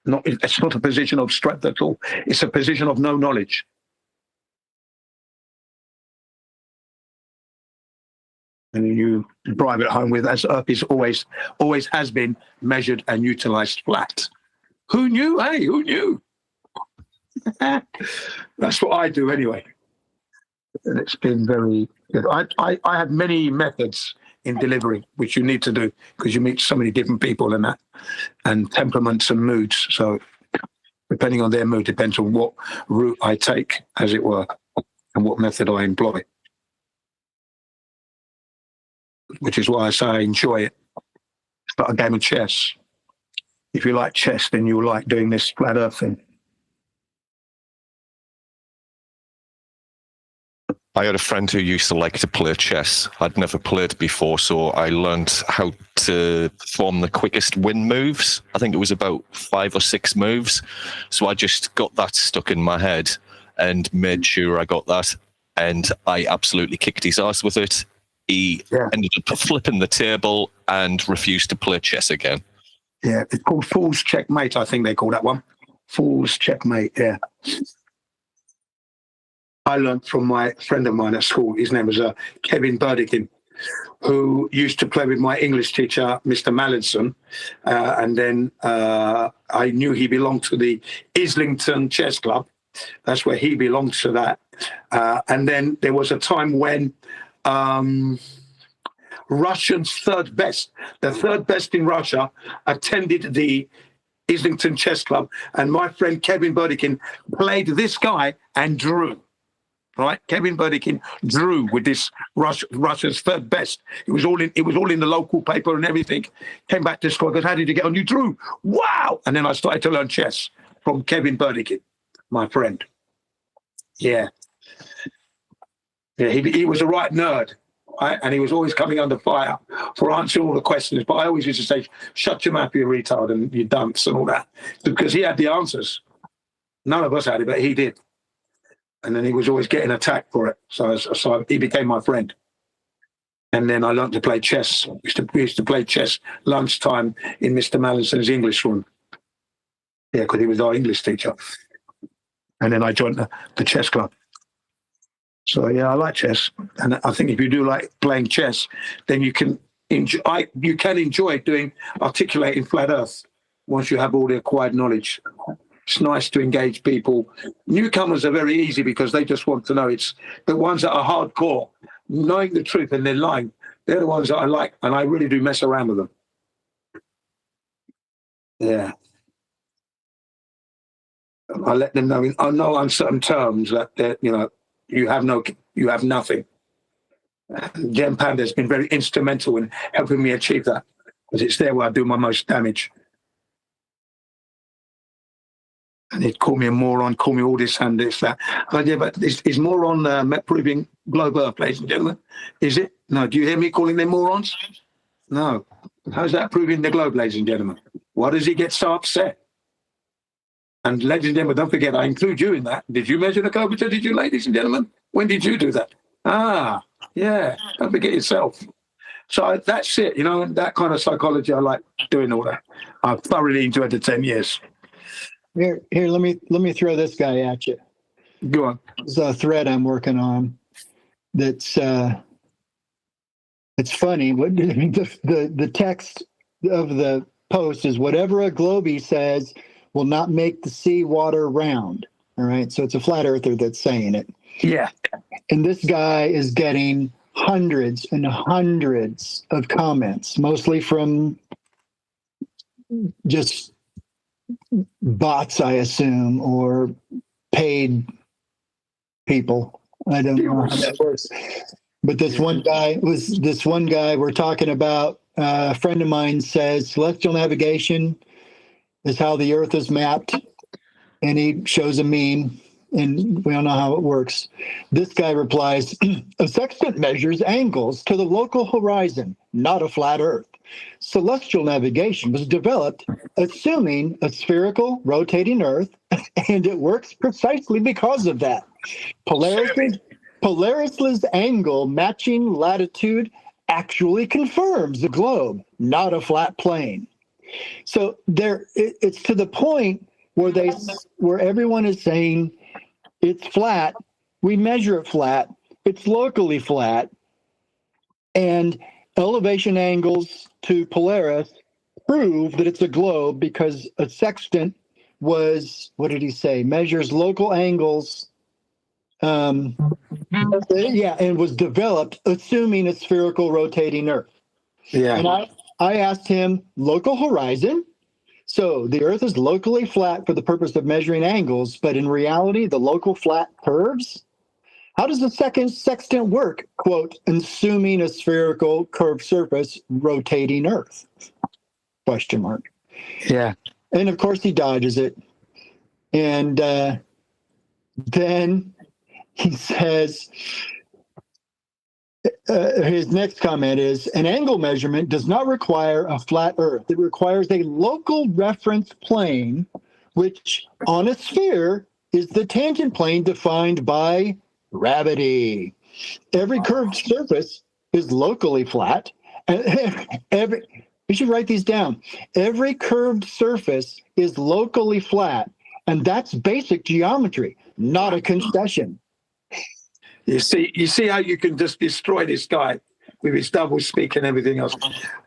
Speaker 8: It's not a position of strength at all. It's a position of no knowledge. And you drive it home with, as Earth is always has been measured and utilized flat. Who knew? Hey, who knew? That's what I do anyway. And it's been very good. I have many methods in delivering, which you need to do because you meet so many different people and that, and temperaments and moods. So depending on their mood, depends on what route I take, as it were, and what method I employ. Which is why I say I enjoy it. It's like a game of chess. If you like chess, then you'll like doing this flat earth thing.
Speaker 7: I had a friend who used to like to play chess. I'd never played before, so I learned how to form the quickest win moves. I think it was about 5 or 6 moves. So I just got that stuck in my head and made sure I got that. And I absolutely kicked his ass with it. He ended up flipping the table and refused to play chess again.
Speaker 8: Yeah, it's called Fool's Checkmate, I think they call that one. Fool's Checkmate, yeah. I learned from my friend of mine at school, his name was Kevin Burdikin, who used to play with my English teacher, Mr. Mallinson. And then I knew he belonged to the Islington Chess Club. That's where he belonged to that. And then there was a time when Russians the third best in Russia, attended the Islington Chess Club, and my friend Kevin Burdikin played this guy and drew. Right, Kevin Burdikin drew with this Russia's third best. It was all in the local paper and everything. Came back to school, goes, "How did you get on? You drew? Wow!" And then I started to learn chess. from Kevin Burdikin, my friend. Yeah. Yeah, he was a right nerd, right? And he was always coming under fire for answering all the questions. But I always used to say, shut your mouth, you retard, and you dunce and all that. Because he had the answers. None of us had it, but he did. And then he was always getting attacked for it. So he became my friend. And then I learned to play chess. We used to play chess lunchtime in Mr. Mallinson's English room. Yeah, because he was our English teacher. And then I joined the chess club. So yeah, I like chess, and I think if you do like playing chess, then you can enjoy articulating flat Earth once you have all the acquired knowledge. It's nice to engage people. Newcomers are very easy because they just want to know. It's the ones that are hardcore, knowing the truth and then lying. They're the ones that I like, and I really do mess around with them. Yeah. I let them know in no uncertain terms that you have nothing. Jen Panda has been very instrumental in helping me achieve that, because it's there where I do my most damage. And he'd call me a moron, call me all this and this, that. But yeah, but is moron proving globe Earth, ladies and gentlemen? Is it? No. Do you hear me calling them morons? No. How's that proving the globe, ladies and gentlemen? Why does he get so upset? And ladies and gentlemen, don't forget, I include you in that. Did you measure the curvature? Did you, ladies and gentlemen? When did you do that? Ah, yeah. Don't forget yourself. So that's it. That kind of psychology, I like doing all that. I've thoroughly enjoyed the 10 years.
Speaker 10: Here. Let me throw this guy at you.
Speaker 8: Go on.
Speaker 10: There's a thread I'm working on. That's it's funny. The text of the post is whatever a globie says will not make the sea water round. All right. So it's a flat earther that's saying it.
Speaker 8: Yeah.
Speaker 10: And this guy is getting hundreds and hundreds of comments, mostly from just bots, I assume, or paid people. I don't know how that works. But this one guy we're talking about, a friend of mine says celestial navigation is how the Earth is mapped, and he shows a meme, and we don't know how it works. This guy replies, a sextant measures angles to the local horizon, not a flat Earth. Celestial navigation was developed assuming a spherical rotating Earth, and it works precisely because of that. Polaris's angle matching latitude actually confirms the globe, not a flat plane. So it's to the point where everyone is saying it's flat. We measure it flat. It's locally flat, and elevation angles to Polaris prove that it's a globe because a sextant was, what did he say? Measures local angles. And was developed assuming a spherical rotating Earth.
Speaker 8: Yeah.
Speaker 10: And I asked him, local horizon. So the Earth is locally flat for the purpose of measuring angles, but in reality, the local flat curves. How does the second sextant work? Quote, assuming a spherical curved surface rotating Earth? Question mark.
Speaker 8: Yeah.
Speaker 10: And of course he dodges it. And then he says, his next comment is, an angle measurement does not require a flat Earth. It requires a local reference plane, which on a sphere is the tangent plane defined by gravity. Every curved surface is locally flat. You should write these down. Every curved surface is locally flat, and that's basic geometry, not a concession.
Speaker 8: You see how you can just destroy this guy with his double speak and everything else.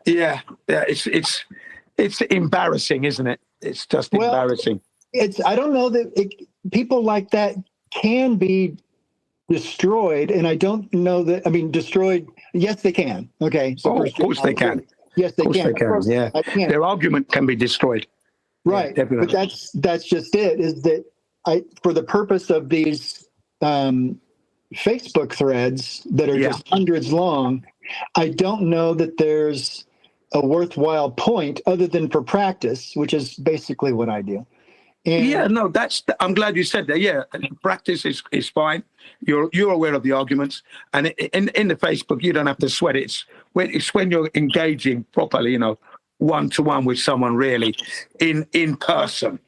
Speaker 8: Yeah. It's embarrassing, isn't it? It's just embarrassing.
Speaker 10: I don't know that people like that can be destroyed, and I don't know that. I mean, destroyed. Yes, they can. Okay. So
Speaker 8: of course they can.
Speaker 10: Yes, they can.
Speaker 8: Of course they can. Yeah. Their argument can be destroyed.
Speaker 10: Right.
Speaker 8: Yeah,
Speaker 10: but that's just it. Is that for the purpose of these Facebook threads that are just hundreds long, I don't know that there's a worthwhile point other than for practice, which is basically what I do,
Speaker 3: And
Speaker 8: Yeah, no, I'm glad you said that. Yeah, practice is fine. You're aware of the arguments, and in the Facebook, you don't have to sweat it. It's when you're engaging properly, one to one with someone really in person.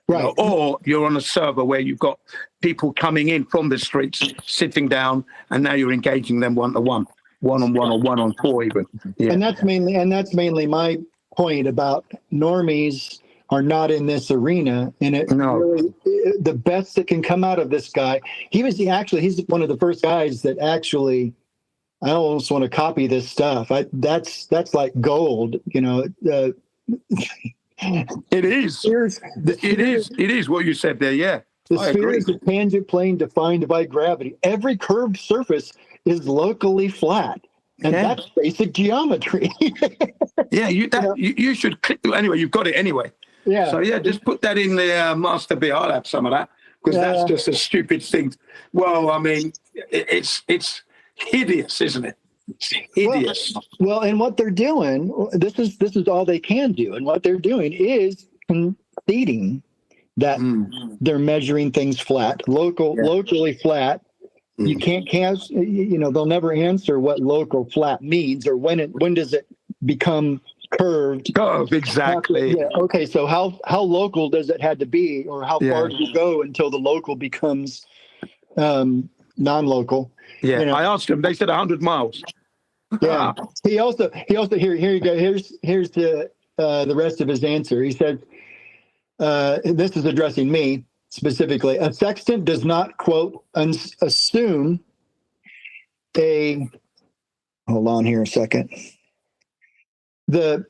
Speaker 3: right.
Speaker 8: Or you're on a server where you've got people coming in from the streets, sitting down, and now you're engaging them one to one, one on one, or 1-on-4 even. Yeah.
Speaker 3: And that's mainly my point about normies are not in this arena. And really, the best that can come out of this guy, he's one of the first guys that actually, I almost want to copy this stuff. That's like gold,
Speaker 8: It is. It is what you said there. Yeah.
Speaker 3: The sphere is a tangent plane defined by gravity. Every curved surface is locally flat. And that's basic geometry.
Speaker 8: Yeah, you should click. Anyway, you've got it anyway.
Speaker 3: Yeah.
Speaker 8: So yeah, just put that in the master B. I'll have some of that because that's just a stupid thing. Well, I mean, it's hideous, isn't it? It's hideous.
Speaker 3: Well, and what they're doing, this is all they can do, and what they're doing is conceding that they're measuring things flat, locally flat. You can't they'll never answer what local flat means or when does it become curved.
Speaker 8: Exactly.
Speaker 3: Yeah. Okay. So how local does it have to be, or how far do you go until the local becomes non-local?
Speaker 8: Yeah. I asked him. They said 100 miles.
Speaker 3: Yeah. He also here you go. Here's the rest of his answer. He said, this is addressing me specifically. A sextant does not, quote, assume a. Hold on here a second. A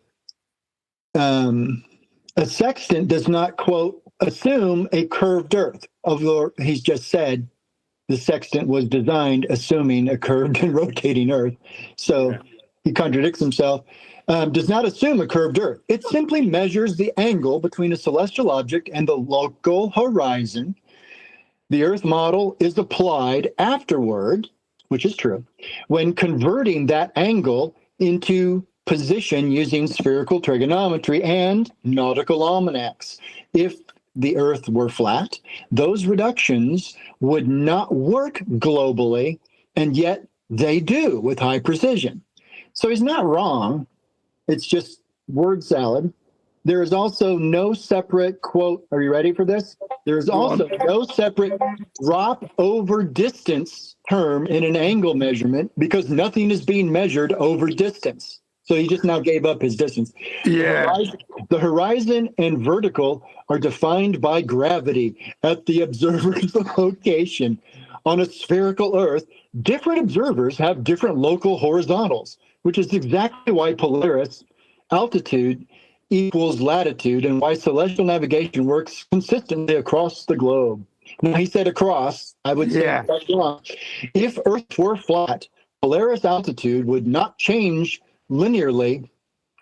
Speaker 3: sextant does not, quote, assume a curved Earth. Although he's just said the sextant was designed assuming a curved and rotating Earth. So he contradicts himself. Does not assume a curved Earth. It simply measures the angle between a celestial object and the local horizon. The Earth model is applied afterward, which is true, when converting that angle into position using spherical trigonometry and nautical almanacs. If the Earth were flat, those reductions would not work globally, and yet they do with high precision. So he's not wrong. It's just word salad. There is also no separate, quote, are you ready for this? There is also no separate drop over distance term in an angle measurement because nothing is being measured over distance. So he just now gave up his distance.
Speaker 8: Yeah.
Speaker 3: The horizon and vertical are defined by gravity at the observer's location. On a spherical Earth, different observers have different local horizontals, which is exactly why Polaris altitude equals latitude and why celestial navigation works consistently across the globe. Now, he said across, I would say that's wrong. If Earth were flat, Polaris altitude would not change linearly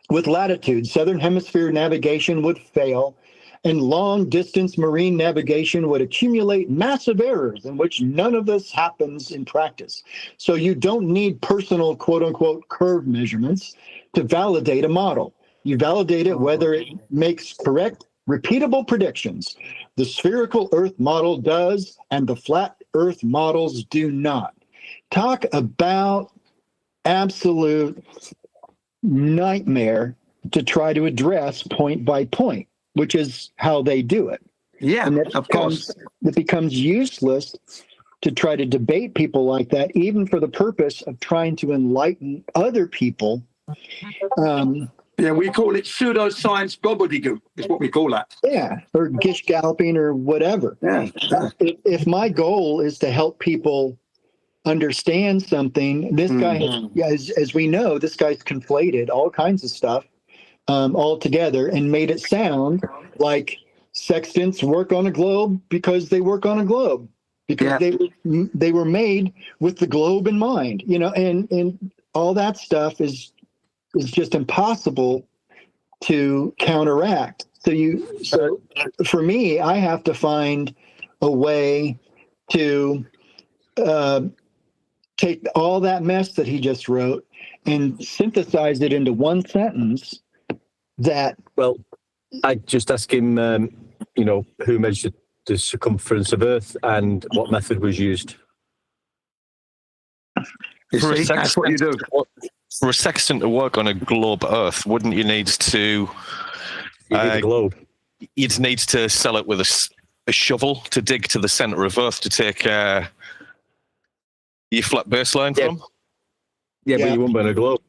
Speaker 3: with latitude. Southern hemisphere navigation would fail, and long-distance marine navigation would accumulate massive errors in which none of this happens in practice. So you don't need personal, quote-unquote, curve measurements to validate a model. You validate it whether it makes correct, repeatable predictions. The spherical Earth model does, and the flat Earth models do not. Talk about absolute nightmare to try to address point by point, which is how they do it.
Speaker 8: Yeah, of course.
Speaker 3: It becomes useless to try to debate people like that, even for the purpose of trying to enlighten other people.
Speaker 8: Yeah, we call it pseudoscience gobbledygook, is what we call that.
Speaker 3: Yeah, or gish galloping or whatever.
Speaker 8: Yeah.
Speaker 3: If my goal is to help people understand something, this guy, as we know, this guy's conflated all kinds of stuff all together and made it sound like sextants work on a globe because they work on a globe, because they were made with the globe in mind, and all that stuff is just impossible to counteract. So for me, I have to find a way to take all that mess that he just wrote and synthesize it into one sentence that.
Speaker 5: Well, I just ask him who measured the circumference of Earth and what method was used.
Speaker 8: That's what you do.
Speaker 7: For a sextant to work on a globe Earth, wouldn't you need to?
Speaker 5: You need a globe.
Speaker 7: You'd need to sell it with a shovel to dig to the center of Earth to take your flat baseline from.
Speaker 5: Yeah, but you wouldn't burn a globe.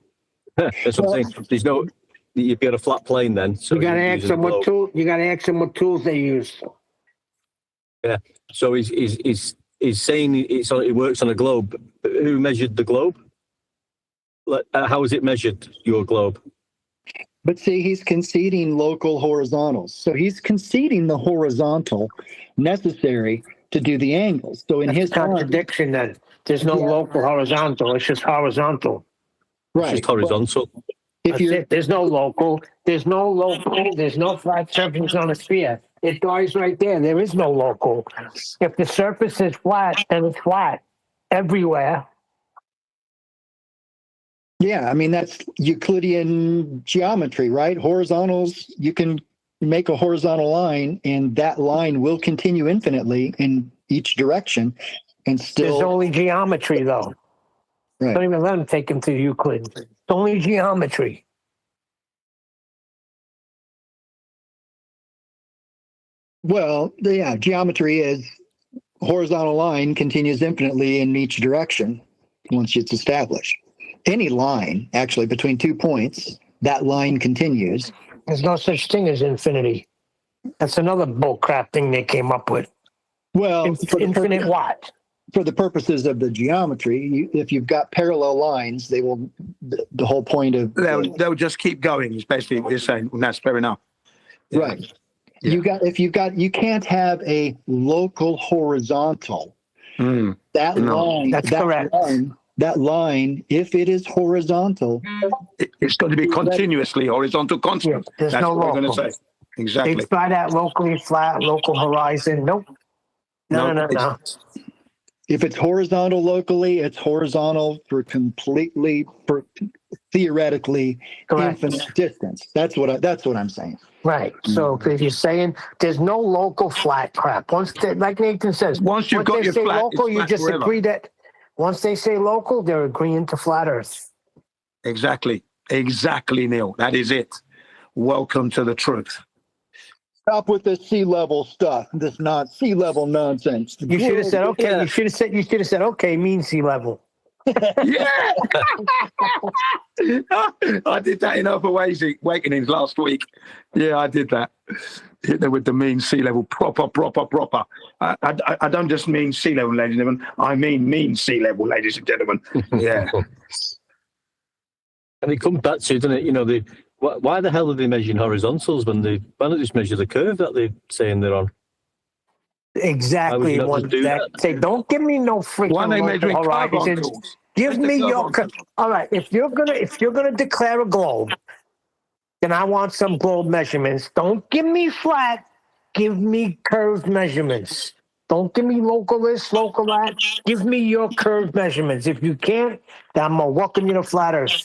Speaker 5: That's what I'm saying. You've got a flat plane then. So
Speaker 6: you got to ask them what tool. You got to ask them what tools they use.
Speaker 5: Yeah. So he's saying it works on a globe. Who measured the globe? How is it measured? Your globe.
Speaker 10: But see, he's conceding local horizontals. So he's conceding the horizontal necessary to do the angles. So in
Speaker 6: That's
Speaker 10: his
Speaker 6: a contradiction, then there's no local horizontal. It's just horizontal.
Speaker 10: Right.
Speaker 5: It's just horizontal.
Speaker 10: If you're,
Speaker 6: There's no local. There's no flat surface on a sphere. It dies right there. There is no local. If the surface is flat, then it's flat everywhere.
Speaker 10: yeah, I mean, that's Euclidean geometry, right? Horizontals, you can make a horizontal line and that line will continue infinitely in each direction and still.
Speaker 6: There's only geometry, though.
Speaker 10: Right.
Speaker 6: Don't even let them take him to Euclid. It's only geometry.
Speaker 10: Well, yeah, geometry is horizontal line continues infinitely in each direction once it's established. Any line, actually, between 2 points, that line continues.
Speaker 6: There's no such thing as infinity. That's another bullcrap thing they came up with.
Speaker 10: Well,
Speaker 6: Infinite what?
Speaker 10: For the purposes of the geometry, if you've got parallel lines, they will. The whole point of
Speaker 8: They'll just keep going. Is basically what you're saying, and that's fair enough. Yeah.
Speaker 10: right. Yeah. You can't have a local horizontal. That line.
Speaker 6: That's correct.
Speaker 10: That line, if it is horizontal,
Speaker 8: It's going to be continuously horizontal constant.
Speaker 6: Yeah, there's
Speaker 8: That's
Speaker 6: no
Speaker 8: what we're going
Speaker 6: local.
Speaker 8: to say. Exactly.
Speaker 6: They try that locally flat, local horizon. Nope. No.
Speaker 10: if it's horizontal locally, it's horizontal for theoretically
Speaker 6: Correct.
Speaker 10: infinite distance. That's what I'm saying.
Speaker 6: Right. So if you're saying there's no local flat crap. Like Nathan says,
Speaker 8: Once you've got
Speaker 6: they
Speaker 8: your
Speaker 6: say
Speaker 8: flat,
Speaker 6: local,
Speaker 8: it's
Speaker 6: you
Speaker 8: flat
Speaker 6: just
Speaker 8: forever.
Speaker 6: agree that once they say local, they're agreeing to flat Earth.
Speaker 8: Exactly, Neil. That is it. Welcome to the truth.
Speaker 10: Stop with this sea level stuff. This not sea level nonsense.
Speaker 6: You should have said okay.
Speaker 5: Yeah.
Speaker 6: You should have said okay. Mean sea level.
Speaker 8: Yeah, I did that in Upper Awakenings last week. Yeah, I did that. Hit them with the mean sea level, proper. I don't just mean sea level, ladies and gentlemen. I mean sea level, ladies and gentlemen. Yeah.
Speaker 5: And it comes back to, doesn't it? Why the hell are they measuring horizontals when why don't they just measure the curve that they're saying they're on?
Speaker 6: Exactly. Don't give me no freaking
Speaker 8: Why are they
Speaker 6: local
Speaker 8: measuring
Speaker 6: horizons.
Speaker 8: carbuncles?
Speaker 6: Give me your. All right. If you're gonna declare a globe, then I want some globe measurements. Don't give me flat. Give me curved measurements. Don't give me local this, local that. Give me your curved measurements. If you can't, then I'm gonna welcome you to flat Earth.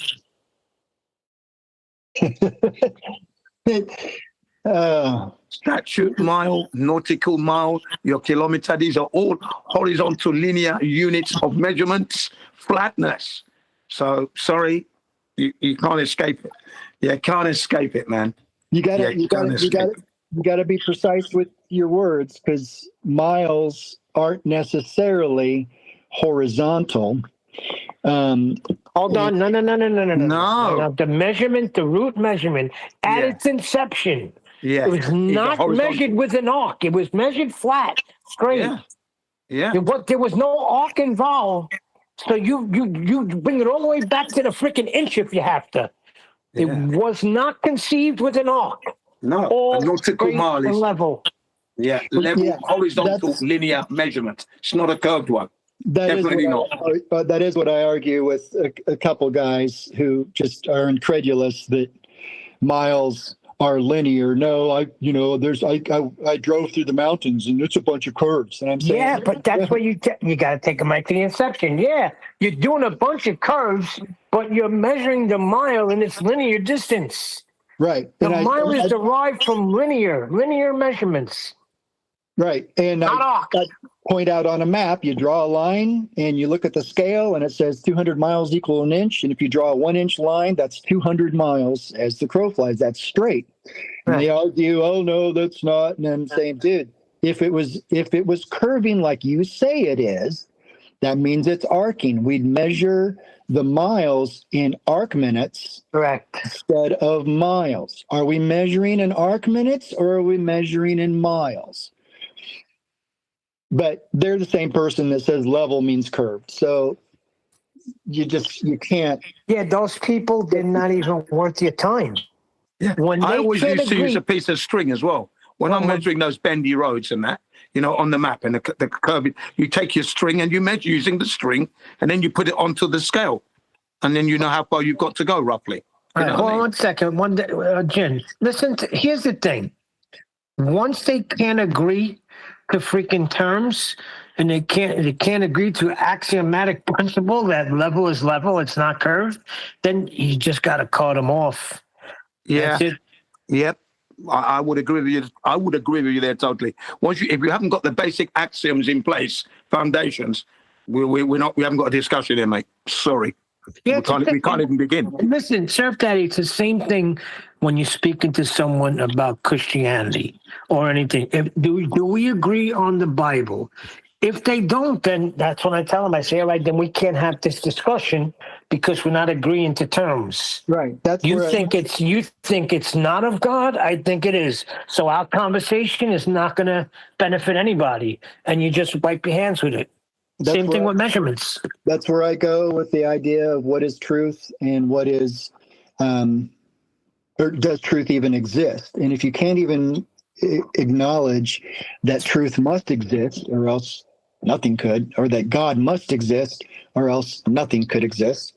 Speaker 8: Statute mile, nautical mile, your kilometer, these are all horizontal linear units of measurements, flatness. So sorry, you can't escape it. You can't escape it, man.
Speaker 10: You gotta be precise with your words, because miles aren't necessarily horizontal.
Speaker 6: Hold on. No.
Speaker 8: No.
Speaker 6: The measurement, the root measurement at its inception.
Speaker 8: Yeah.
Speaker 6: It was not measured with an arc. It was measured flat, straight.
Speaker 8: Yeah.
Speaker 6: There was no arc involved. So you bring it all the way back to the freaking inch if you have to. It was not conceived with an arc.
Speaker 8: No.
Speaker 6: All
Speaker 8: A nautical mile
Speaker 6: straight and
Speaker 8: is
Speaker 6: level.
Speaker 8: level, horizontal, linear measurement. It's not a curved one. Definitely not.
Speaker 10: That is what I argue with a couple guys who just are incredulous that miles are linear. No, I drove through the mountains and it's a bunch of curves. And I'm saying,
Speaker 6: but that's where you got to take them right to the inception. Yeah, you're doing a bunch of curves, but you're measuring the mile in its linear distance.
Speaker 10: Right.
Speaker 6: The
Speaker 10: And
Speaker 6: mile is derived from linear measurements.
Speaker 10: right. And
Speaker 6: Not
Speaker 10: I
Speaker 6: arc.
Speaker 10: point out on a map, you draw a line and you look at the scale and it says 200 miles equal an inch. And if you draw a 1 inch line, that's 200 miles as the crow flies. That's straight. And they argue, oh no, that's not. And I'm saying, dude, if it was curving like you say it is, that means it's arcing. We'd measure the miles in arc minutes
Speaker 6: Correct.
Speaker 10: instead of miles. Are we measuring in arc minutes or are we measuring in miles? But they're the same person that says level means curved. So you can't.
Speaker 6: Yeah, those people, they're not even worth your time.
Speaker 8: Yeah.
Speaker 6: When
Speaker 8: I
Speaker 6: they
Speaker 8: always
Speaker 6: can't
Speaker 8: used to use
Speaker 6: agree-
Speaker 8: a piece of string as well. When I'm measuring those bendy roads and that, on the map and the curve, you take your string and you measure using the string and then you put it onto the scale. And then you know how far you've got to go roughly.
Speaker 6: All right, hold on 1 second. Jen, listen, here's the thing. Once they can't agree to freaking terms and they can't agree to axiomatic principle that level is level, it's not curved, then you just got to cut them off.
Speaker 8: Yeah.
Speaker 6: That's it.
Speaker 8: Yep. I would agree with you. I would agree with you there totally. If you haven't got the basic axioms in place, foundations, we haven't got a discussion here, mate. Sorry.
Speaker 6: Yeah,
Speaker 8: we can't even begin.
Speaker 6: Listen, Surf Daddy, it's the same thing when you're speaking to someone about Christianity or anything. Do we agree on the Bible? If they don't, then that's when I tell them, I say, all right, then we can't have this discussion because we're not agreeing to terms.
Speaker 10: Right. That's
Speaker 6: You
Speaker 10: where
Speaker 6: think it's not of God? I think it is. So our conversation is not going to benefit anybody, and you just wipe your hands with it. Same thing with measurements.
Speaker 10: That's where I go with the idea of what is truth and what is, or does truth even exist? And if you can't even acknowledge that truth must exist or else nothing could, or that God must exist or else nothing could exist,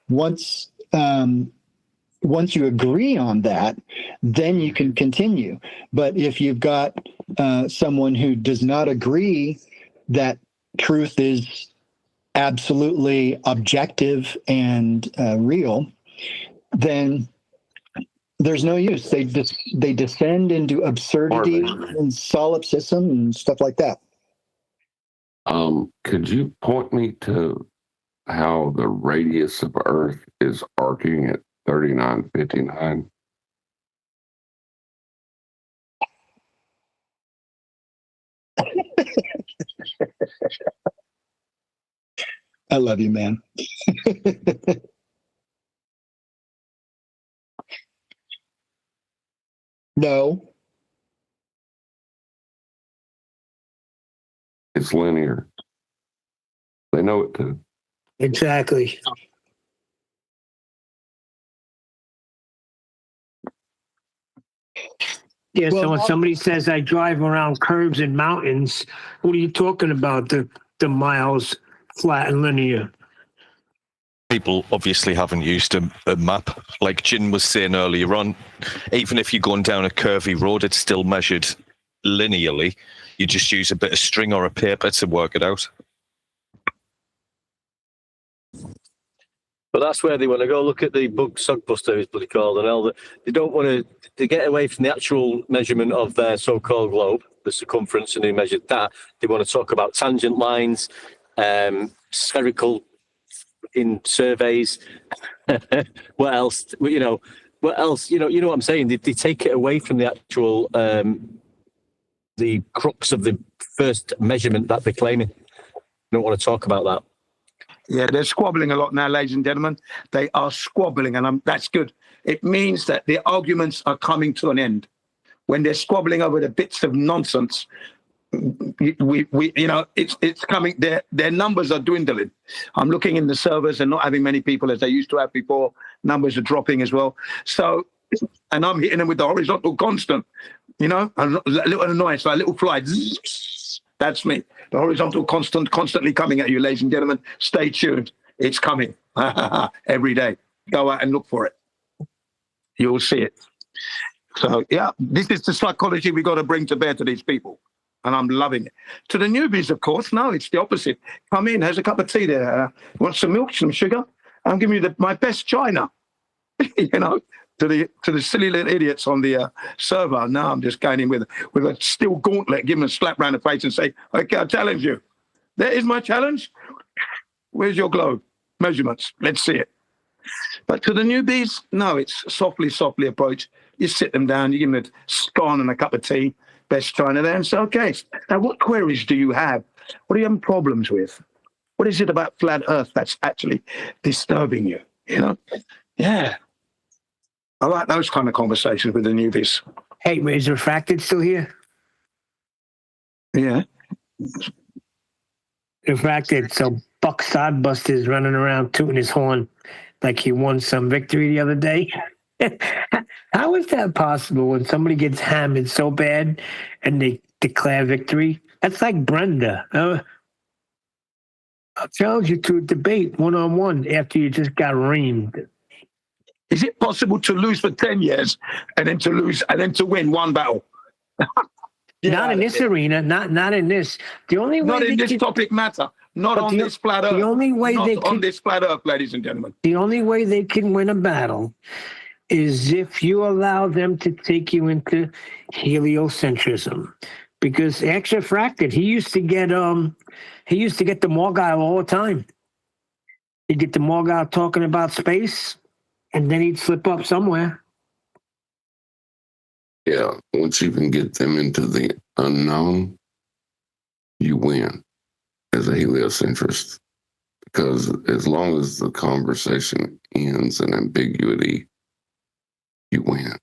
Speaker 10: once you agree on that, then you can continue. But if you've got someone who does not agree that truth is absolutely objective and real, then there's no use. They descend into absurdity and solipsism and stuff like that.
Speaker 11: Could you point me to how the radius of Earth is arcing at 3959?
Speaker 10: I love you, man. No.
Speaker 11: It's linear. They know it too.
Speaker 6: Exactly. Yeah, so when somebody says I drive around curves and mountains, what are you talking about? The miles flat and linear.
Speaker 7: People obviously haven't used a map. Like Jin was saying earlier on, even if you're going down a curvy road, it's still measured linearly. You just use a bit of string or a paper to work it out.
Speaker 5: But that's where they want to go. Look at the bug Sugbuster, it's bloody called, and all that. They don't want to get away from the actual measurement of their so-called globe, the circumference, and they measured that. They want to talk about tangent lines, spherical in surveys. What else? What else? You know what I'm saying? They take it away from the actual the crux of the first measurement that they're claiming. They don't want to talk about that.
Speaker 8: Yeah, they're squabbling a lot now, ladies and gentlemen. They are squabbling, and that's good. It means that the arguments are coming to an end. When they're squabbling over the bits of nonsense, it's coming. Their numbers are dwindling. I'm looking in the servers and not having many people as they used to have before. Numbers are dropping as well. So, and I'm hitting them with the horizontal constant. A little annoyance, like a little fly. That's me. The horizontal constant constantly coming at you, ladies and gentlemen. Stay tuned. It's coming every day. Go out and look for it. You'll see it. So, yeah, this is the psychology we got to bring to bear to these people. And I'm loving it. To the newbies, of course, no, it's the opposite. Come in, has a cup of tea there. Want some milk, some sugar? I'm giving you my best china. to the silly little idiots on the server. Now I'm just going in with a steel gauntlet, give them a slap round the face and say, okay, I challenge you. There is my challenge. Where's your globe? Measurements. Let's see it. But to the newbies, no, it's softly approach. You sit them down, you give them a scone and a cup of tea, best china there, and say, okay, now what queries do you have? What are you having problems with? What is it about flat Earth that's actually disturbing you? You know? Yeah. I like those kind of conversations with the newbies.
Speaker 6: Hey, is Refracted still here?
Speaker 8: Yeah.
Speaker 6: Refracted. So Buck Sodbuster's running around tooting his horn like he won some victory the other day. How is that possible when somebody gets hammered so bad and they declare victory? That's like Brenda. I'll challenge you to a debate one-on-one after you just got reamed.
Speaker 8: Is it possible to lose for 10 years and then to win one battle?
Speaker 6: Not in this arena. Not in this. The only way
Speaker 8: not in this topic matter. Not on this flat Earth.
Speaker 6: The only way
Speaker 8: not
Speaker 6: they
Speaker 8: on this flat Earth, ladies and gentlemen.
Speaker 6: The only way they can win a battle is if you allow them to take you into heliocentrism. Because Extra Fracted, he used to get the Morgile all the time. He'd get the Morgile talking about space, and then he'd slip up somewhere.
Speaker 11: Yeah, once you can get them into the unknown, you win as a heliocentrist. Because as long as the conversation ends in ambiguity, you win.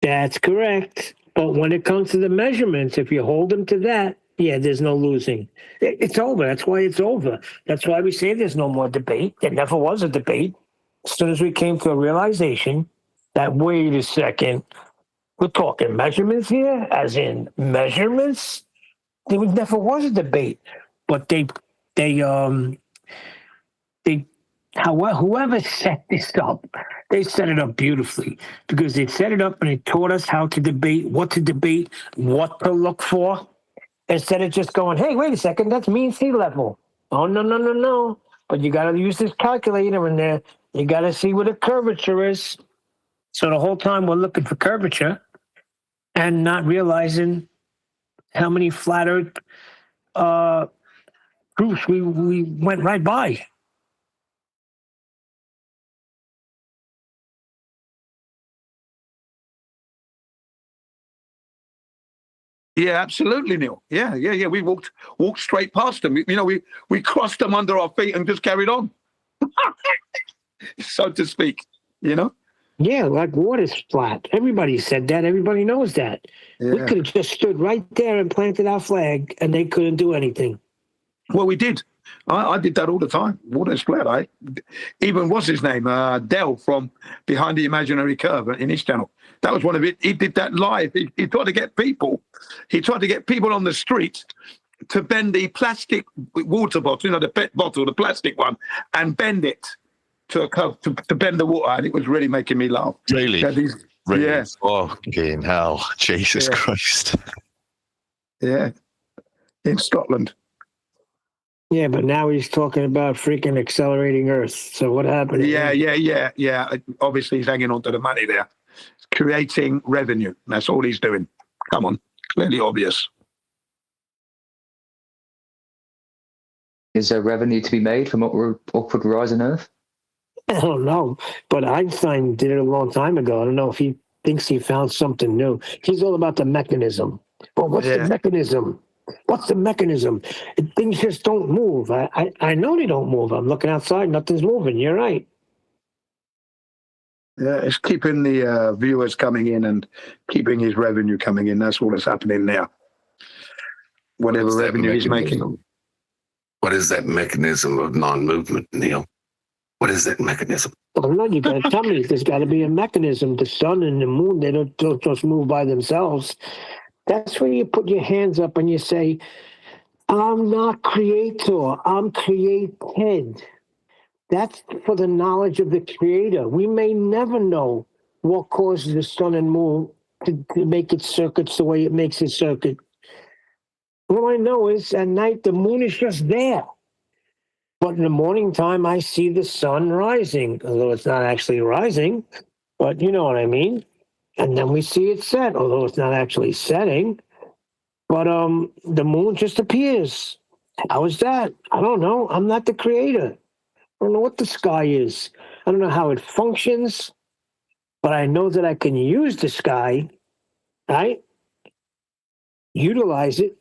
Speaker 6: That's correct. But when it comes to the measurements, if you hold them to that, yeah, there's no losing. It's over. That's why it's over. That's why we say there's no more debate. There never was a debate. As soon as we came to a realization that, wait a second, we're talking measurements here, as in measurements. There never was a debate. But whoever set this up, they set it up beautifully, because they set it up and they taught us how to debate, what to look for, instead of just going, hey, wait a second, that's mean sea level. Oh, no. But you got to use this calculator in there. You got to see what a curvature is. So the whole time we're looking for curvature and not realizing how many flat Earth groups we went right by.
Speaker 8: Yeah, absolutely, Neil. Yeah. We walked straight past them. We crossed them under our feet and just carried on, so to speak.
Speaker 6: Yeah, like water's flat. Everybody said that. Everybody knows that. Yeah. We could have just stood right there and planted our flag, and they couldn't do anything.
Speaker 8: Well, we did. I did that all the time. Water's flat. Even what's his name? Dell from Behind the Imaginary Curve in his channel. That was one of it. He did that live. He tried to get people. He tried to get people on the street to bend the plastic water bottle, the PET bottle, the plastic one, and bend it to a curve to bend the water. And it was really making me laugh.
Speaker 7: Really? Really?
Speaker 8: Yeah.
Speaker 7: Fucking hell. Jesus Christ.
Speaker 8: Yeah. In Scotland.
Speaker 6: Yeah, but now he's talking about freaking accelerating Earth. So what happened?
Speaker 8: Yeah. Obviously, he's hanging on to the money there. Creating revenue. That's all he's doing. Come on. Clearly obvious.
Speaker 12: Is there revenue to be made from upward rise on Earth?
Speaker 6: I don't know. But Einstein did it a long time ago. I don't know if he thinks he found something new. He's all about the mechanism. But what's the mechanism? What's the mechanism? Things just don't move. I know they don't move. I'm looking outside, nothing's moving. You're right.
Speaker 8: Yeah, it's keeping the viewers coming in and keeping his revenue coming in. That's all that's happening now. Whatever revenue he's making.
Speaker 11: What is that mechanism of non-movement, Neil? What is that mechanism?
Speaker 6: Well, no, you got to tell me. There's got to be a mechanism. The sun and the moon, they don't just move by themselves. That's where you put your hands up and you say, I'm not creator, I'm created. That's for the knowledge of the creator. We may never know what causes the sun and moon to make its circuits the way it makes its circuit. All I know is at night, the moon is just there. But in the morning time, I see the sun rising, although it's not actually rising, but you know what I mean. And then we see it set, although it's not actually setting. But the moon just appears. How is that? I don't know. I'm not the creator. I don't know what the sky is. I don't know how it functions, but I know that I can use the sky, right? Utilize it.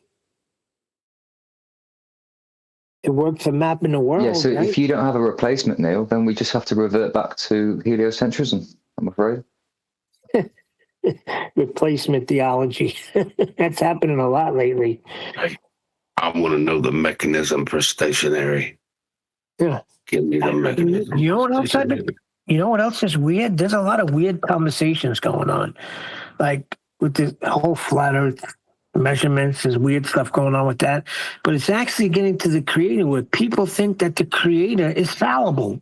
Speaker 6: It worked for mapping the world.
Speaker 12: Yeah, so
Speaker 6: right?
Speaker 12: if you don't have a replacement, Neil, then we just have to revert back to heliocentrism, I'm afraid.
Speaker 6: Replacement theology. That's happening a lot lately.
Speaker 11: I want to know the mechanism for stationary.
Speaker 6: Yeah.
Speaker 11: Give me the mechanism.
Speaker 6: You know what
Speaker 11: for
Speaker 6: else?
Speaker 11: stationary.
Speaker 6: You know what else is weird? There's a lot of weird conversations going on, like with the whole flat Earth measurements. There's weird stuff going on with that, but it's actually getting to the creator where people think that the creator is fallible,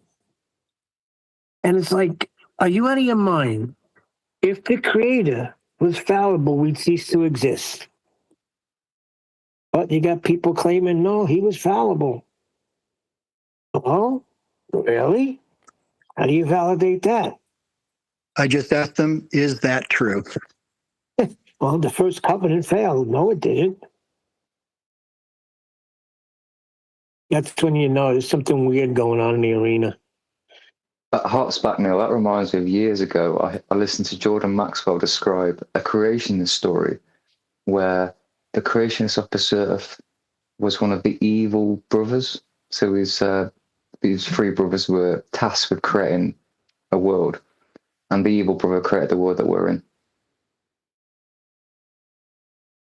Speaker 6: and it's like, are you out of your mind? If the creator was fallible, we'd cease to exist. But you got people claiming, no, he was fallible. Oh, really? How do you validate that?
Speaker 3: I just asked them, is that true?
Speaker 6: Well, the first covenant failed. No, it didn't. That's when you know there's something weird going on in the arena.
Speaker 12: That harks back, Neil. That reminds me of years ago. I listened to Jordan Maxwell describe a creationist story where the creationist of this earth was one of the evil brothers. So these three brothers were tasked with creating a world, and the evil brother created the world that we're in.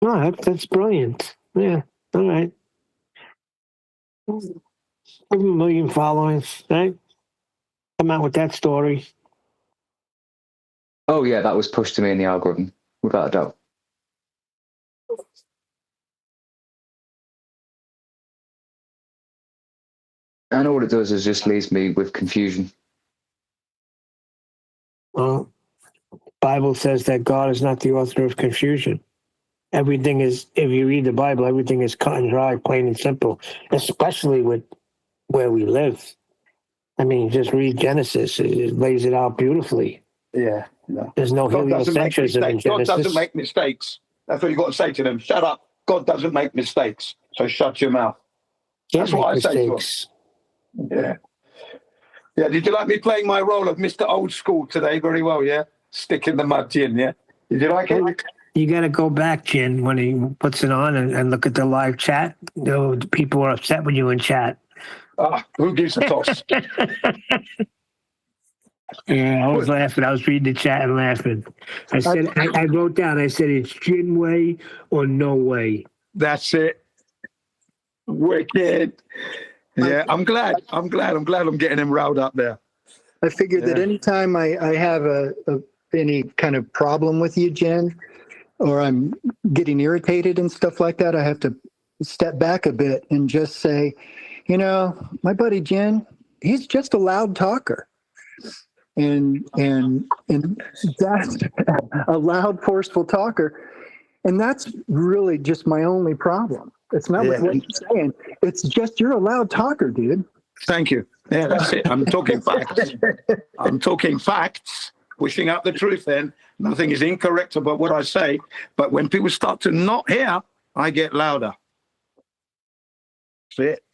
Speaker 6: No, that's brilliant. Yeah, all right. Give him 1 million followers, right? Come out with that story.
Speaker 12: Oh yeah, that was pushed to me in the algorithm, without a doubt. And all it does is just leaves me with confusion.
Speaker 6: Well, Bible says that God is not the author of confusion. Everything is, if you read the Bible, everything is cut and dry, plain and simple, especially with where we live. I mean, just read Genesis. It lays it out beautifully.
Speaker 8: Yeah. No.
Speaker 6: There's no
Speaker 8: God doesn't make
Speaker 6: heliocentrism in
Speaker 8: mistakes. God
Speaker 6: Genesis.
Speaker 8: doesn't make mistakes. That's what you've got to say to them. Shut up. God doesn't make mistakes. So shut your mouth.
Speaker 6: Can't
Speaker 8: That's what
Speaker 6: make
Speaker 8: I say to them.
Speaker 6: mistakes.
Speaker 8: Yeah. Yeah. Did you like me playing my role of Mr. Old School today? Very well, yeah? Stick in the mud, Jin, yeah? Did you like it?
Speaker 6: You got to go back, Jin, when he puts it on and look at the live chat. The people are upset with you in chat.
Speaker 8: Who gives a toss?
Speaker 6: Yeah, I was laughing. I was reading the chat and laughing. I wrote down, I said, it's Jin way or no way.
Speaker 8: That's it. Wicked. Yeah, I'm glad I'm getting him riled up there.
Speaker 3: I figured that anytime I have any kind of problem with you, Jen, or I'm getting irritated and stuff like that, I have to step back a bit and just say, you know, my buddy Jen, he's just a loud talker. And that's a loud, forceful talker. And that's really just my only problem. It's not with what you're saying. It's just you're a loud talker, dude.
Speaker 8: Thank you. Yeah, that's it. I'm talking facts. I'm talking facts, pushing out the truth then. Nothing is incorrect about what I say. But when people start to not hear, I get louder. That's it.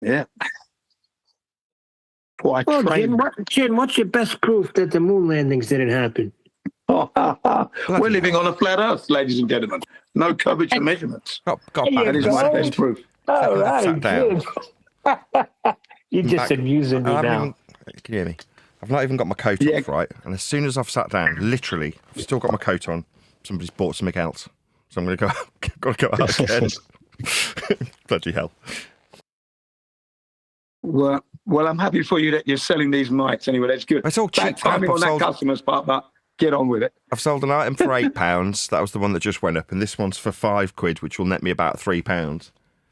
Speaker 8: Yeah.
Speaker 6: Well, Jin, what's your best proof that the moon landings didn't happen?
Speaker 8: We're living on a flat Earth, ladies and gentlemen. No curvature measurements. That is my best proof.
Speaker 6: All right,
Speaker 2: sat down.
Speaker 6: You're just amusing me now.
Speaker 2: Can you hear me? I've not even got my coat off, right? And as soon as I've sat down, literally, I've still got my coat on. Somebody's bought something else. So I'm going to go out again. Bloody hell.
Speaker 8: Well, I'm happy for you that you're selling these mics anyway. That's good.
Speaker 2: It's all cheap.
Speaker 8: Timing on that customer's part, but get on with it.
Speaker 2: I've sold an item for £8. That was the one that just went up. And this one's for £5, which will net me about £3.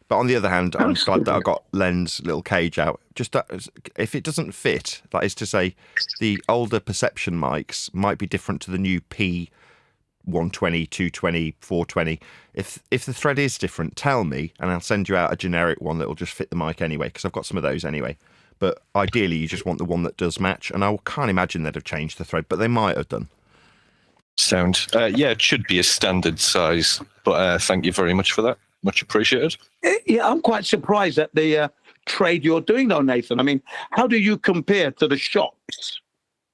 Speaker 2: But on the other hand, I'm glad that I got Len's little cage out. Just that, if it doesn't fit, that is to say, the older perception mics might be different to the new P 120, 220, 420. If the thread is different, tell me, and I'll send you out a generic one that will just fit the mic anyway, because I've got some of those anyway. But ideally, you just want the one that does match, and I can't imagine they'd have changed the thread, but they might have done.
Speaker 7: Sound. Yeah, it should be a standard size, but thank you very much for that. Much appreciated.
Speaker 8: Yeah, I'm quite surprised at the trade you're doing, though, Nathan. I mean, how do you compare to the shops?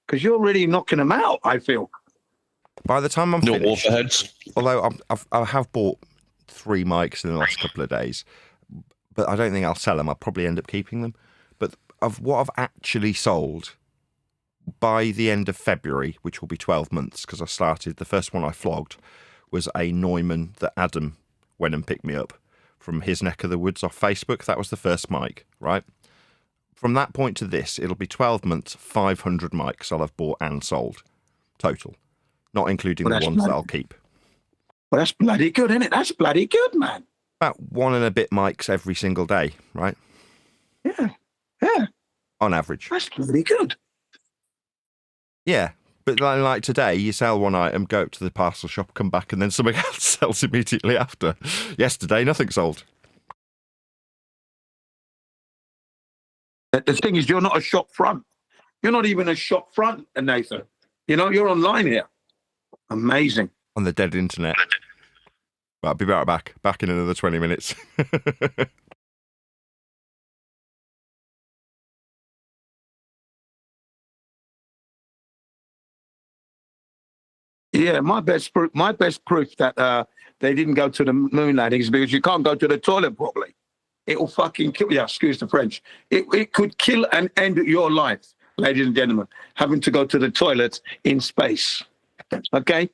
Speaker 8: Because you're really knocking them out, I feel.
Speaker 2: By the time I'm
Speaker 7: no
Speaker 2: finished,
Speaker 7: overheads.
Speaker 2: Although I have bought 3 mics in the last couple of days, but I don't think I'll sell them. I'll probably end up keeping them. But of what I've actually sold by the end of February, which will be 12 months, because I started, the first one I flogged was a Neumann that Adam went and picked me up from his neck of the woods off Facebook. That was the first mic, right? From that point to this, it'll be 12 months, 500 mics I'll have bought and sold total, not including the ones that I'll keep.
Speaker 8: Well, that's bloody good, isn't it? That's bloody good, man.
Speaker 2: About 1 and a bit mics every single day, right?
Speaker 8: Yeah.
Speaker 2: On average.
Speaker 8: That's bloody good.
Speaker 2: Yeah. But like today, you sell one item, go up to the parcel shop, come back, and then something else sells immediately after. Yesterday, nothing sold.
Speaker 8: The thing is, you're not a shop front. You're not even a shop front, Nathan. You know, you're online here. Amazing.
Speaker 2: On the dead internet. Well, I'll be right back. Back in another 20 minutes.
Speaker 8: Yeah, my best proof that they didn't go to the moon landing is because you can't go to the toilet properly. It will fucking kill you. Excuse the French. It could kill and end your life, ladies and gentlemen, having to go to the toilet in space. Okay?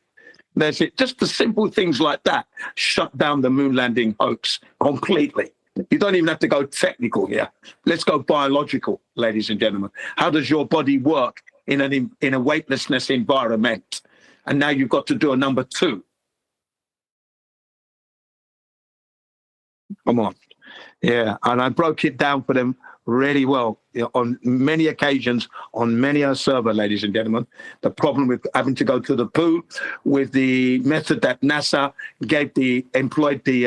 Speaker 8: That's it. Just the simple things like that shut down the moon landing hoax completely. You don't even have to go technical here. Let's go biological, ladies and gentlemen. How does your body work in a weightlessness environment? And now you've got to do a number 2. Come on. Yeah, and I broke it down for them really well on many occasions, on many a server, ladies and gentlemen. The problem with having to go to the poo, with the method that NASA employed the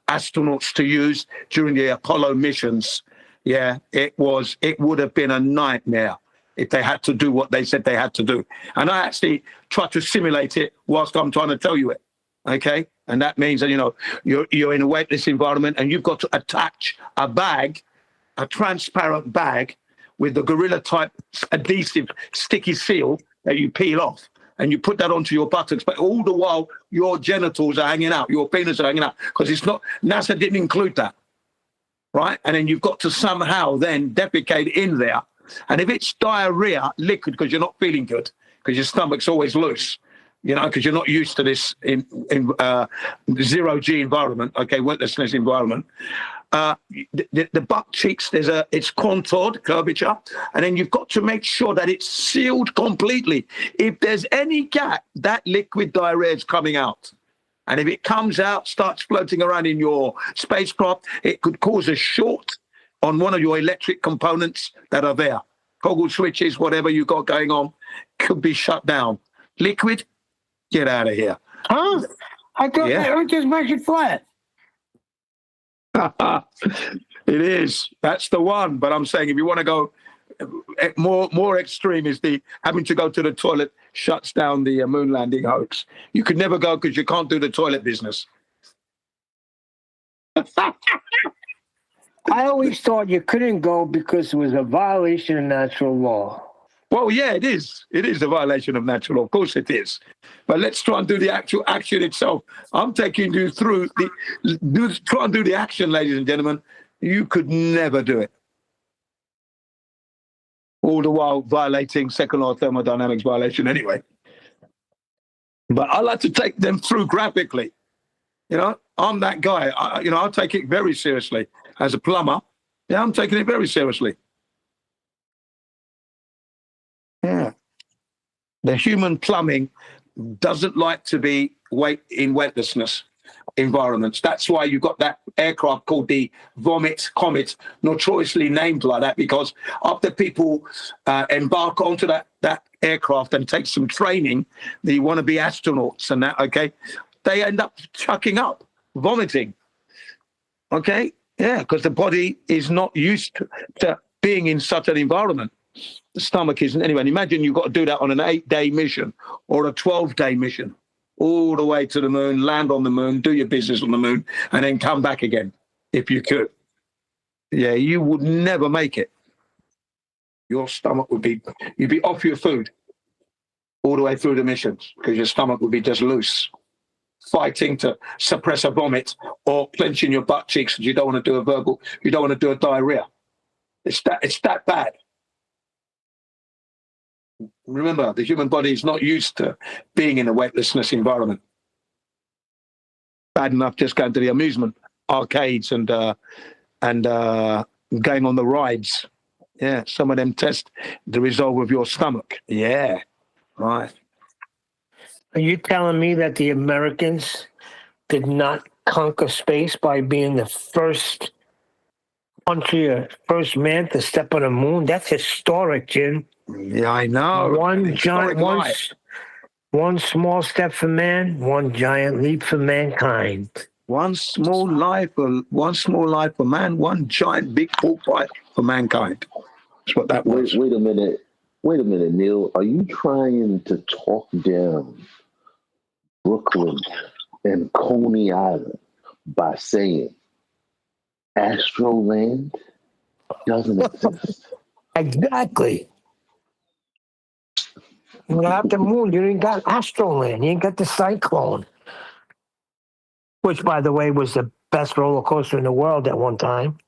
Speaker 8: astronauts to use during the Apollo missions. Yeah, it would have been a nightmare if they had to do what they said they had to do. And I actually tried to simulate it whilst I'm trying to tell you it, okay? And that means that, you're in a weightless environment and you've got to attach a bag, a transparent bag with the gorilla-type adhesive sticky seal that you peel off, and you put that onto your buttocks, but all the while your genitals are hanging out, your penis are hanging out, because NASA didn't include that, right? And then you've got to somehow then defecate in there. And if it's diarrhea, liquid, because you're not feeling good, because your stomach's always loose, because you're not used to this in zero-G environment, okay, weightlessness environment. The butt cheeks, it's contoured, curvature, and then you've got to make sure that it's sealed completely. If there's any gap, that liquid diarrhea is coming out. And if it comes out, starts floating around in your spacecraft, it could cause a short on one of your electric components that are there. Toggle switches, whatever you got going on, could be shut down. Liquid, get out of here.
Speaker 6: Huh? I thought it just makes it flat.
Speaker 8: It is. That's the one. But I'm saying if you want to go more extreme, is the having to go to the toilet shuts down the moon landing hoax. You could never go because you can't do the toilet business.
Speaker 6: I always thought you couldn't go because it was a violation of natural law.
Speaker 8: Well, yeah, it is. It is a violation of natural law. Of course it is. But let's try and do the actual action itself. I'm taking you through try and do the action, ladies and gentlemen. You could never do it. All the while violating second law thermodynamics violation anyway. But I like to take them through graphically. I'm that guy. I'll take it very seriously. As a plumber, I'm taking it very seriously. Yeah. The human plumbing doesn't like to be in weightlessness environments. That's why you've got that aircraft called the Vomit Comet, notoriously named like that, because after people embark onto that aircraft and take some training, they want to be astronauts and that, okay? They end up chucking up, vomiting, okay? Yeah, because the body is not used to being in such an environment. The stomach isn't. Anyway, imagine you've got to do that on an 8-day mission or a 12-day mission, all the way to the moon, land on the moon, do your business on the moon, and then come back again, if you could. Yeah, you would never make it. Your stomach would be, you'd be off your food all the way through the missions because your stomach would be just loose, fighting to suppress a vomit or clenching your butt cheeks because you don't want to do a verbal, you don't want to do a diarrhea. It's that bad. Remember, the human body is not used to being in a weightlessness environment. Bad enough just going to the amusement arcades and going on the rides. Yeah, some of them test the resolve of your stomach. Yeah, right.
Speaker 6: Are you telling me that the Americans did not conquer space by being the first country or first man to step on the moon? That's historic, Jim.
Speaker 8: Yeah, I know.
Speaker 6: One small step for man, one giant leap for mankind.
Speaker 8: One small life for man, one giant big bull fight for mankind. That's what that was.
Speaker 13: Wait a minute, Neil. Are you trying to talk down Brooklyn and Coney Island by saying Astroland doesn't exist?
Speaker 6: Exactly. Without the moon, you ain't got Astroland. You ain't got the Cyclone. Which, by the way, was the best roller coaster in the world at one time.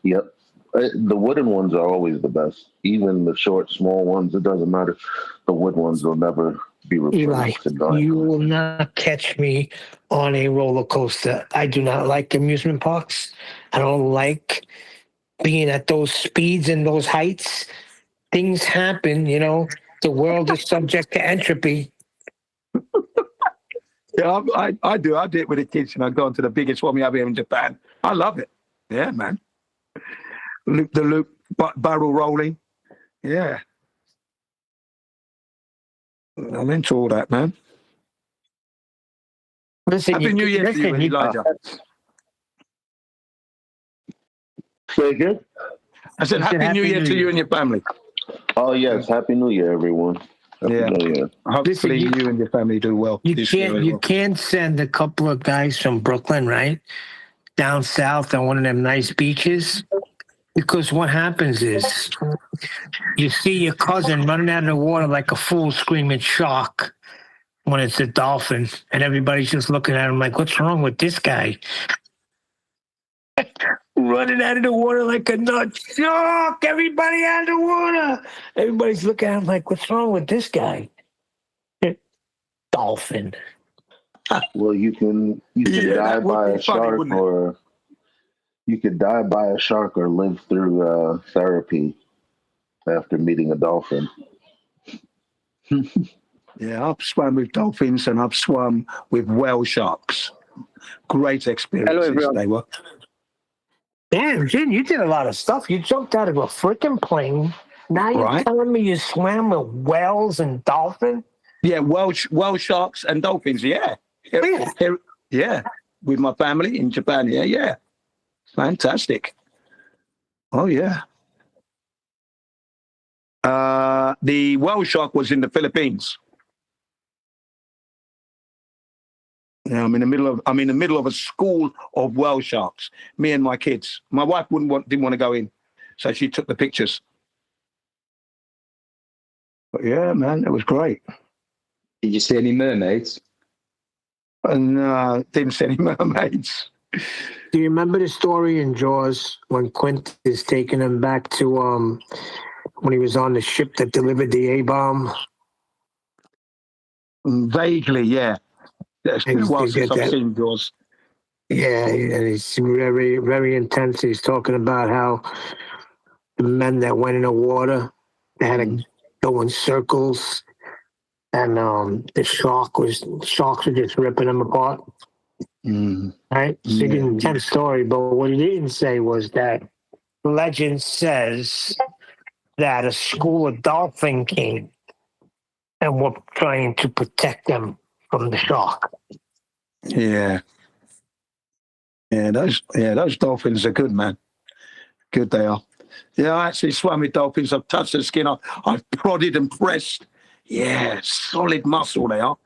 Speaker 13: Yep. The wooden ones are always the best. Even the short, small ones, it doesn't matter. The wood ones will never be replaced.
Speaker 6: Eli, you will not catch me on a roller coaster. I do not like amusement parks. I don't like being at those speeds and those heights. Things happen, you know. The world is subject to entropy.
Speaker 8: Yeah, I do. I do it with the kids, and I go into the biggest one we have here in Japan. I love it. Yeah, man. Loop, barrel rolling. Yeah. I'm into all that, man.
Speaker 6: Listen,
Speaker 8: Happy New Year to you, Elijah.
Speaker 13: Say again?
Speaker 8: I said Happy New Year to you and your family.
Speaker 13: Oh, yes. Happy New Year, everyone. Happy New Year.
Speaker 8: Hopefully you and your family do well.
Speaker 6: You can't send a couple of guys from Brooklyn, right, down south on one of them nice beaches, because what happens is you see your cousin running out of the water like a fool screaming shark when it's a dolphin, and everybody's just looking at him like, what's wrong with this guy? Running out of the water like a nut. Shark! Everybody out of the water! Everybody's looking at him like, what's wrong with this guy? Dolphin.
Speaker 13: Well, you can die by a shark, or you could die by a shark or live through therapy after meeting a dolphin.
Speaker 8: Yeah, I've swum with dolphins and I've swum with whale sharks. Great experiences.
Speaker 9: Hello, everyone.
Speaker 8: They were.
Speaker 6: Damn, Jin, you did a lot of stuff. You jumped out of a freaking plane. Now you're telling me you swam with whales and dolphins?
Speaker 8: Yeah, whale sharks and dolphins, yeah. Yeah, with my family in Japan, yeah. Fantastic. Oh, yeah. The whale shark was in the Philippines. Yeah, I'm in the middle of a school of whale sharks. Me and my kids. My wife didn't want to go in, so she took the pictures. But yeah, man, it was great.
Speaker 12: Did you see any mermaids?
Speaker 8: And didn't see any mermaids.
Speaker 6: Do you remember the story in Jaws when Quint is taking him back to when he was on the ship that delivered the A-bomb?
Speaker 8: Vaguely, yeah. It's been a while since I've seen Jaws.
Speaker 6: Yeah, and he's very, very intense. He's talking about how the men that went in the water, they had to go in circles, and the sharks were just ripping them apart. Right? So he didn't tell the story, but what he didn't say was that legend says that a school of dolphin king and we're trying to protect them from the shock.
Speaker 8: Yeah. Those dolphins are good, man. Good they are. Yeah, I actually swam with dolphins. I've touched the skin. I've prodded and pressed. Yeah, solid muscle they are,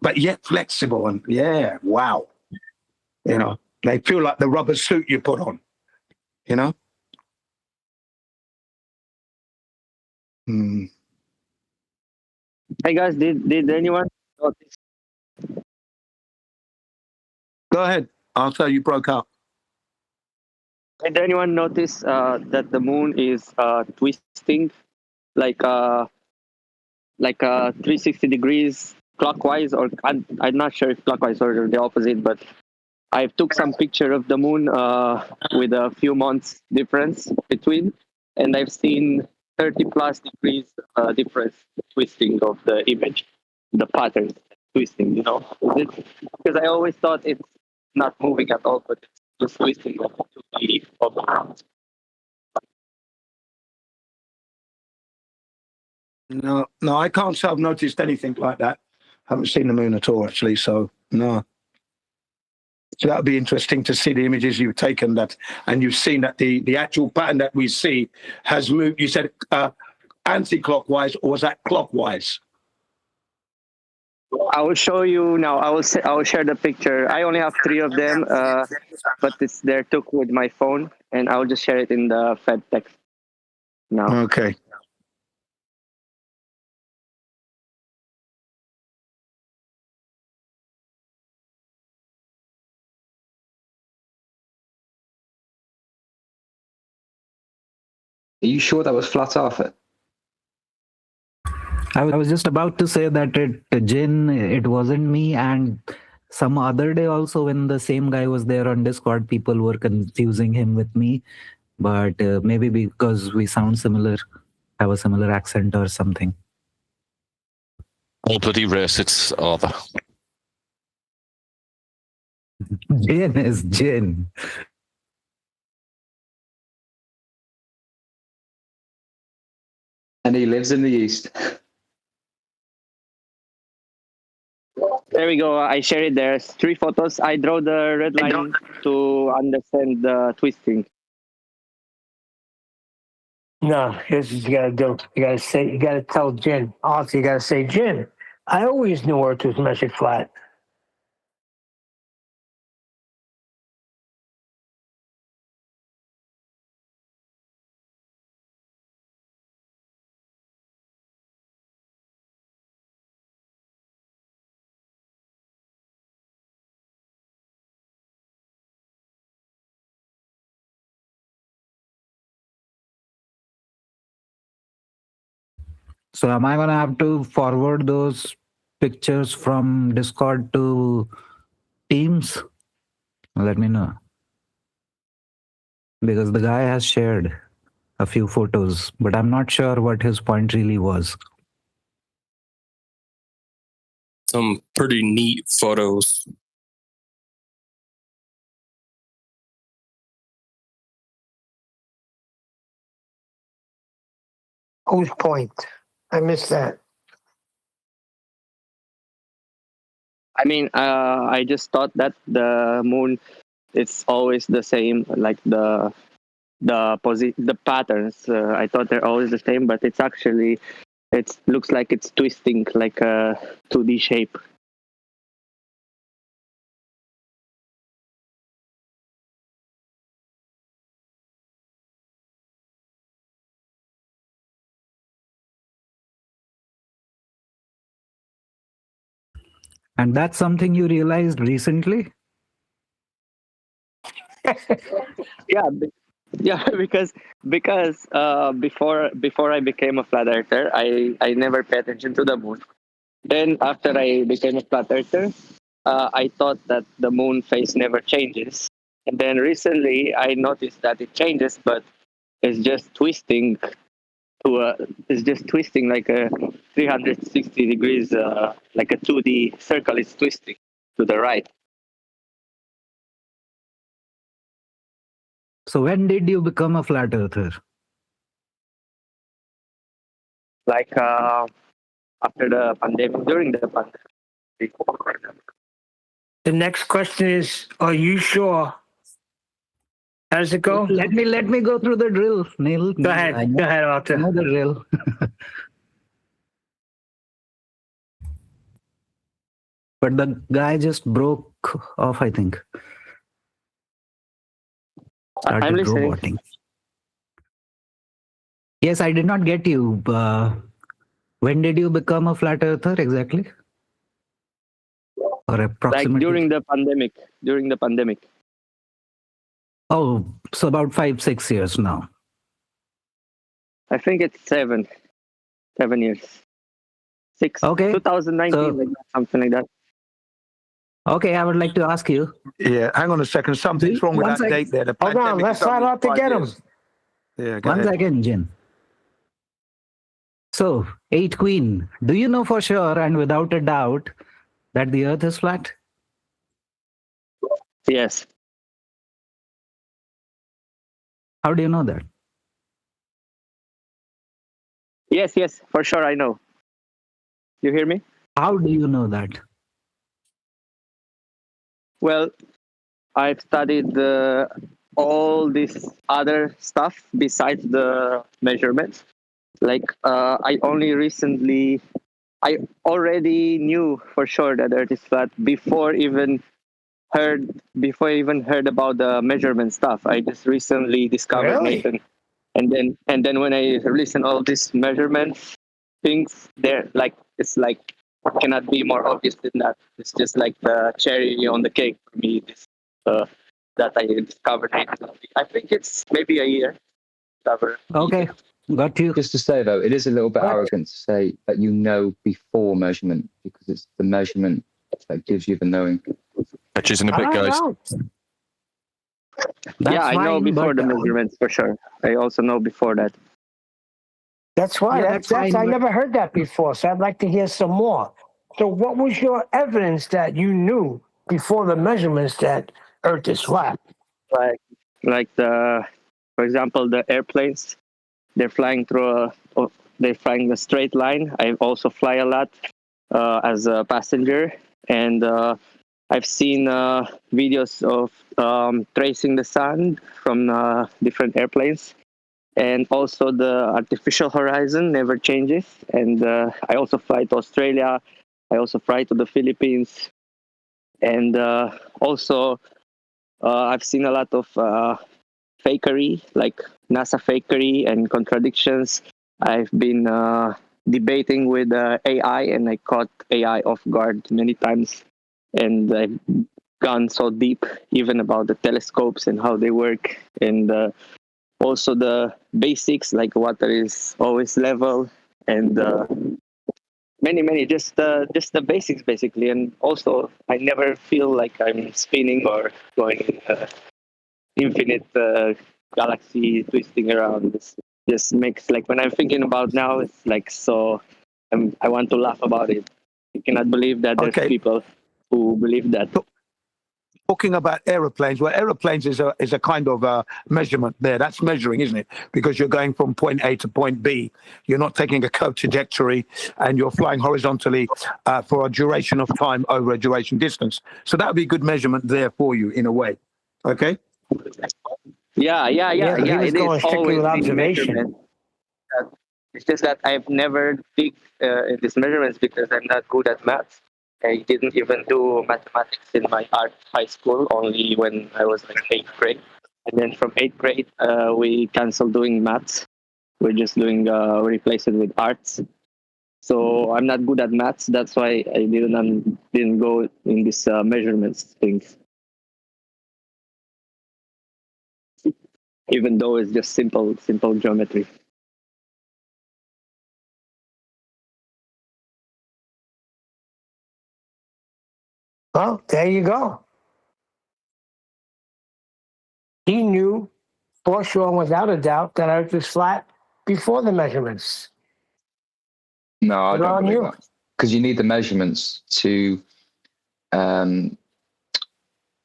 Speaker 8: but yet flexible. And yeah, wow. You know, they feel like the rubber suit you put on. You know. Mm.
Speaker 14: Hey guys, did anyone notice?
Speaker 8: Go ahead. After you broke up.
Speaker 14: Did anyone notice that the moon is twisting like 360 degrees clockwise, or I'm not sure if clockwise or the opposite, but I took some picture of the moon with a few months difference between, and I've seen 30 plus degrees difference twisting of the image, the pattern twisting. You know, because I always thought it's not moving at all, but it's just twisting of the object.
Speaker 8: No, I can't say I've noticed anything like that. I haven't seen the moon at all, actually. So no. So that would be interesting to see the images you've taken that, and you've seen that the actual pattern that we see has moved. You said anti-clockwise, or was that clockwise?
Speaker 14: I will show you now. I will share the picture. I only have 3 of them, but they're took with my phone, and I will just share it in the Fed text now.
Speaker 8: Okay.
Speaker 12: Are you sure that was flat Earth?
Speaker 15: I was just about to say that it wasn't me, and some other day also when the same guy was there on Discord, people were confusing him with me, but maybe because we sound similar, have a similar accent or something.
Speaker 7: All bloody racists are there.
Speaker 15: Jin is Jin.
Speaker 12: And he lives in the East.
Speaker 14: There we go. I share it there. 3 photos. I draw the red line to understand the twisting.
Speaker 6: No, here's what you gotta do. You gotta tell Jin. Also, you gotta say, Jin, I always knew Earth was measured flat.
Speaker 15: So am I gonna have to forward those pictures from Discord to Teams? Let me know. Because the guy has shared a few photos, but I'm not sure what his point really was.
Speaker 16: Some pretty neat photos.
Speaker 6: Whose point? I missed that.
Speaker 14: I mean, I just thought that the moon, it's always the same, like the patterns. I thought they're always the same, but it's actually, it looks like it's twisting like a 2D shape.
Speaker 15: And that's something you realized recently?
Speaker 14: Yeah, because before I became a flat earther, I never paid attention to the moon. Then after I became a flat earther, I thought that the moon phase never changes. And then recently I noticed that it changes, but it's just twisting like a 360 degrees, like a 2D circle is twisting to the right.
Speaker 15: So when did you become a flat earther?
Speaker 14: Like after the pandemic, during the pandemic.
Speaker 6: The next question is, are you sure? How does it go?
Speaker 15: Let me go through the drill, Neil.
Speaker 6: Go ahead. Go ahead, Arthur.
Speaker 15: I know the drill. But the guy just broke off, I think.
Speaker 14: I'm listening.
Speaker 15: Roboting. Yes, I did not get you. When did you become a flat earther exactly? Or approximately?
Speaker 14: Like during the pandemic. During the pandemic.
Speaker 15: Oh, so about 5-6 years now.
Speaker 14: I think it's 7 years. 6.
Speaker 15: Okay.
Speaker 14: 2019,
Speaker 15: So,
Speaker 14: like that, something like that.
Speaker 15: Okay, I would like to ask you.
Speaker 8: Yeah, hang on a second. Something's wrong with that date there. The
Speaker 6: Hold on,
Speaker 8: pandemic
Speaker 6: let's
Speaker 8: is only
Speaker 6: start out to
Speaker 8: 5
Speaker 6: get him.
Speaker 8: years. Yeah, go
Speaker 15: One
Speaker 8: ahead.
Speaker 15: second, Jin. So, 8 Queen, do you know for sure and without a doubt that the earth is flat?
Speaker 14: Yes.
Speaker 15: How do you know that?
Speaker 14: Yes, for sure, I know. You hear me?
Speaker 15: How do you know that?
Speaker 14: Well, I've studied all this other stuff besides the measurements. Like I already knew for sure that Earth is flat before I even heard about the measurement stuff. I just recently discovered Nathan, and then when I listen all these measurements things, it's like cannot be more obvious than that. It's just like the cherry on the cake for me. This that I discovered. I think it's maybe a year.
Speaker 15: Okay, got you.
Speaker 12: Just to say though, it is a little bit arrogant to say that you know before measurement, because it's the measurement that gives you the knowing.
Speaker 7: Catches in a bit, guys.
Speaker 14: Yeah, I know before the measurements for sure. I also know before that.
Speaker 6: That's why.
Speaker 15: Yeah,
Speaker 6: that's I never heard that before, so I'd like to hear some more. So what was your evidence that you knew before the measurements that Earth is flat?
Speaker 14: Like for example, the airplanes, they're flying a straight line. I also fly a lot as a passenger, and I've seen videos of tracing the sun from different airplanes. And also the artificial horizon never changes. And I also fly to Australia. I also fly to the Philippines. And also I've seen a lot of fakery, like NASA fakery and contradictions. I've been debating with AI, and I caught AI off guard many times. And I've gone so deep even about the telescopes and how they work. And also the basics, like water is always level, and many just the basics basically. And also I never feel like I'm spinning or going in infinite galaxy twisting around. This just makes, like, when I'm thinking about now, it's like so I want to laugh about it. I cannot believe that there's people who believe that.
Speaker 8: Talking about aeroplanes, well, aeroplanes is a kind of measurement there. That's measuring, isn't it? Because you're going from point A to point B. You're not taking a curved trajectory, and you're flying horizontally for a duration of time over a duration distance. So that would be good measurement there for you in a way. Okay?
Speaker 14: Yeah.
Speaker 6: It is
Speaker 14: always
Speaker 6: with
Speaker 14: the
Speaker 6: observation.
Speaker 14: measurement. It's just that I've never dig in these measurements because I'm not good at maths. I didn't even do mathematics in my art high school, only when I was like 8th grade. And then from 8th grade, we canceled doing maths. We're just doing, replace it with arts. So I'm not good at maths. That's why I didn't go in this measurements things. Even though it's just simple geometry.
Speaker 6: Well, there you go. He knew for sure, without a doubt, that Earth is flat before the measurements.
Speaker 12: No, I
Speaker 6: Good
Speaker 12: don't
Speaker 6: on
Speaker 12: believe
Speaker 6: you.
Speaker 12: that. Because you need the measurements to
Speaker 6: Well,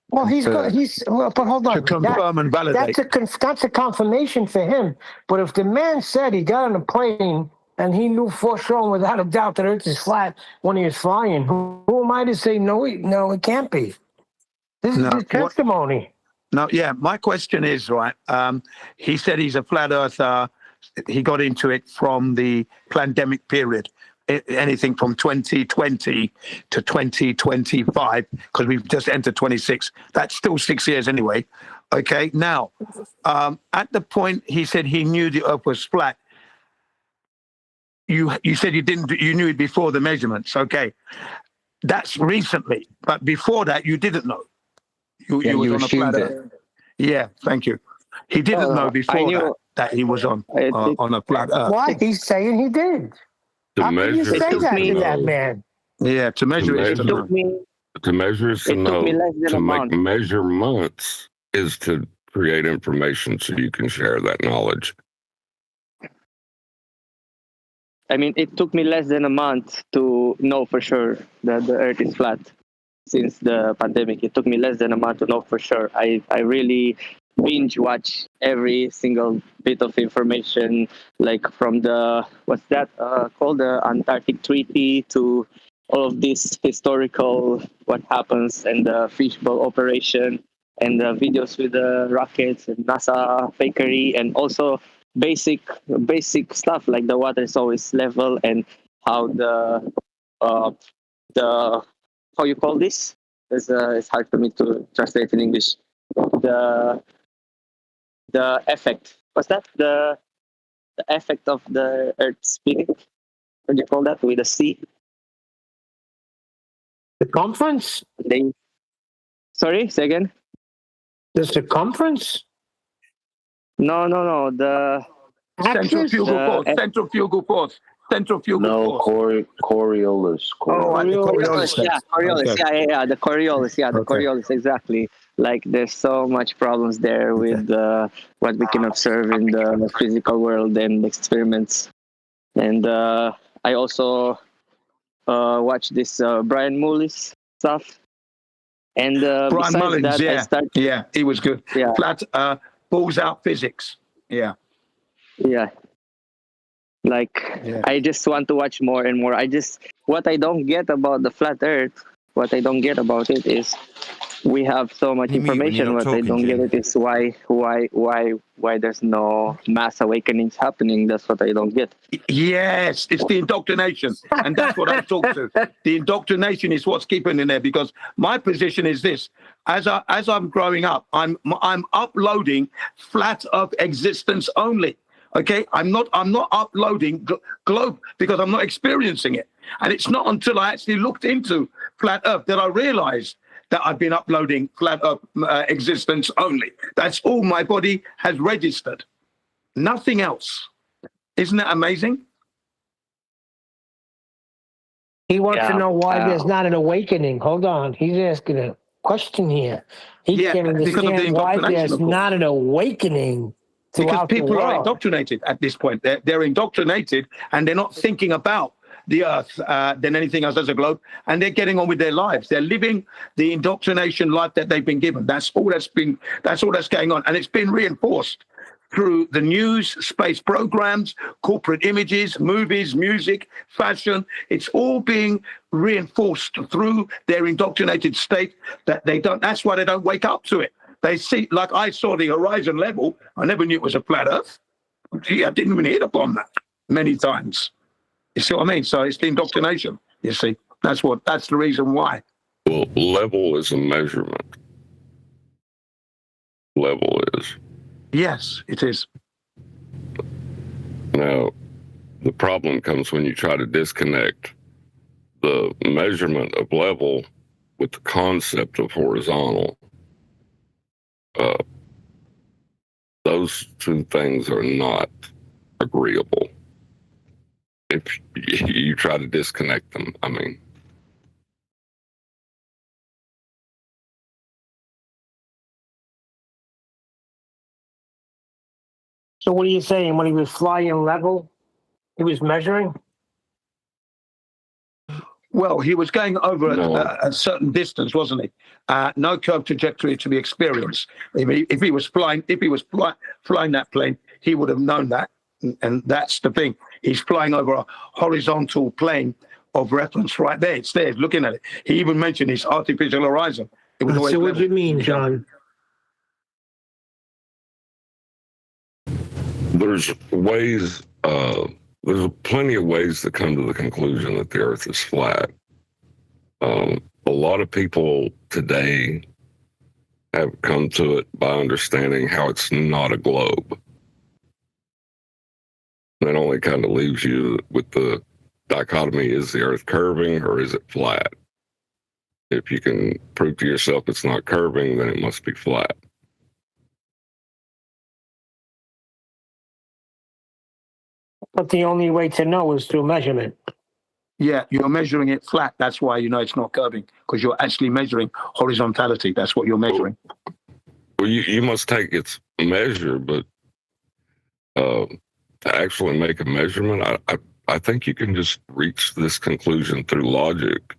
Speaker 6: but hold on.
Speaker 8: To confirm and validate.
Speaker 6: That's a confirmation for him. But if the man said he got on a plane and he knew for sure, without a doubt, that Earth is flat when he was flying. Who am I to say no? No, it can't be. This is his testimony.
Speaker 8: No, yeah. My question is, right, he said he's a flat earther. He got into it from the pandemic period, anything from 2020 to 2025, because we've just entered 26. That's still 6 years anyway. Okay, now, at the point he said he knew the earth was flat, you said you knew it before the measurements. Okay, that's recently, but before that you didn't know. You was on a flat earth. Yeah, thank you. He didn't know before that he was on a flat earth.
Speaker 6: Why? He's saying he did. How can you say that to that man?
Speaker 8: Yeah, to measure is to know.
Speaker 11: To measure is to know. To make measurements is to create information so you can share that knowledge.
Speaker 14: I mean, it took me less than a month to know for sure that the Earth is flat. Since the pandemic, it took me less than a month to know for sure. I really binge watch every single bit of information, like from the called the Antarctic Treaty to all of this historical what happens and the fishbowl operation and the videos with the rockets and NASA fakery, and also basic stuff like the water is always level and how the how you call this? It's hard for me to translate in English. The effect. What's that? The effect of the Earth spinning. What do you call that? With a C.
Speaker 6: Circumference?
Speaker 14: Sorry, say again.
Speaker 6: The circumference?
Speaker 14: No. The
Speaker 8: centrifugal force.
Speaker 13: No, Coriolis.
Speaker 14: Coriolis. Yeah, Coriolis.
Speaker 8: Okay.
Speaker 14: Yeah, the Coriolis. Yeah, the Coriolis, exactly. Like, there's so much problems there with what we can observe in the physical world and experiments. And I also watched this Brian Mullis stuff. And
Speaker 8: Brian Mullins,
Speaker 14: that,
Speaker 8: yeah, he was good.
Speaker 14: Yeah.
Speaker 8: Flat balls out physics. Yeah.
Speaker 14: Yeah. I just want to watch more and more. What I don't get about the flat Earth, what I don't get about it is we have so much information. What I don't get it is why there's no mass awakenings happening. That's what I don't get.
Speaker 8: Yes, it's the indoctrination, and that's what I talk to. The indoctrination is what's keeping in there, because my position is this: as I'm growing up, I'm uploading flat Earth existence only. Okay, I'm not uploading globe because I'm not experiencing it, and it's not until I actually looked into flat Earth that I realized that I've been uploading flat Earth existence only. That's all my body has registered, nothing else. Isn't that amazing?
Speaker 6: He wants to know why there's not an awakening. Hold on, he's asking a question here. He can't understand why there's not an awakening.
Speaker 8: Because people are indoctrinated at this point. They're indoctrinated, and they're not thinking about the Earth than anything else as a globe, and they're getting on with their lives. They're living the indoctrination life that they've been given. That's all that's going on, and it's been reinforced through the news, space programs, corporate images, movies, music, fashion. It's all being reinforced through their indoctrinated state that they don't. That's why they don't wake up to it. They see, like I saw the horizon level. I never knew it was a flat Earth. Gee, I didn't even hit upon that many times. You see what I mean? So it's the indoctrination. You see, that's the reason why.
Speaker 11: Well, level is a measurement. Level is.
Speaker 8: Yes, it is.
Speaker 11: Now, the problem comes when you try to disconnect the measurement of level with the concept of horizontal. Those two things are not agreeable. If you try to disconnect them, I mean.
Speaker 6: So what are you saying? When he was flying level, he was measuring?
Speaker 8: Well, he was going over a certain distance, wasn't he? No curved trajectory to be experienced. If he was flying that plane, he would have known that. And that's the thing. He's flying over a horizontal plane of reference right there. It's there, looking at it. He even mentioned his artificial horizon. It was always
Speaker 6: So what do you
Speaker 8: level.
Speaker 6: mean, John?
Speaker 11: There's ways, there's plenty of ways to come to the conclusion that the earth is flat. A lot of people today have come to it by understanding how it's not a globe. That only kind of leaves you with the dichotomy, is the earth curving or is it flat? If you can prove to yourself it's not curving, then it must be flat.
Speaker 6: But the only way to know is through measurement.
Speaker 8: Yeah, you're measuring it flat. That's why you know it's not curving, because you're actually measuring horizontality. That's what you're measuring.
Speaker 11: Well, you must take its measure, but to actually make a measurement, I think you can just reach this conclusion through logic.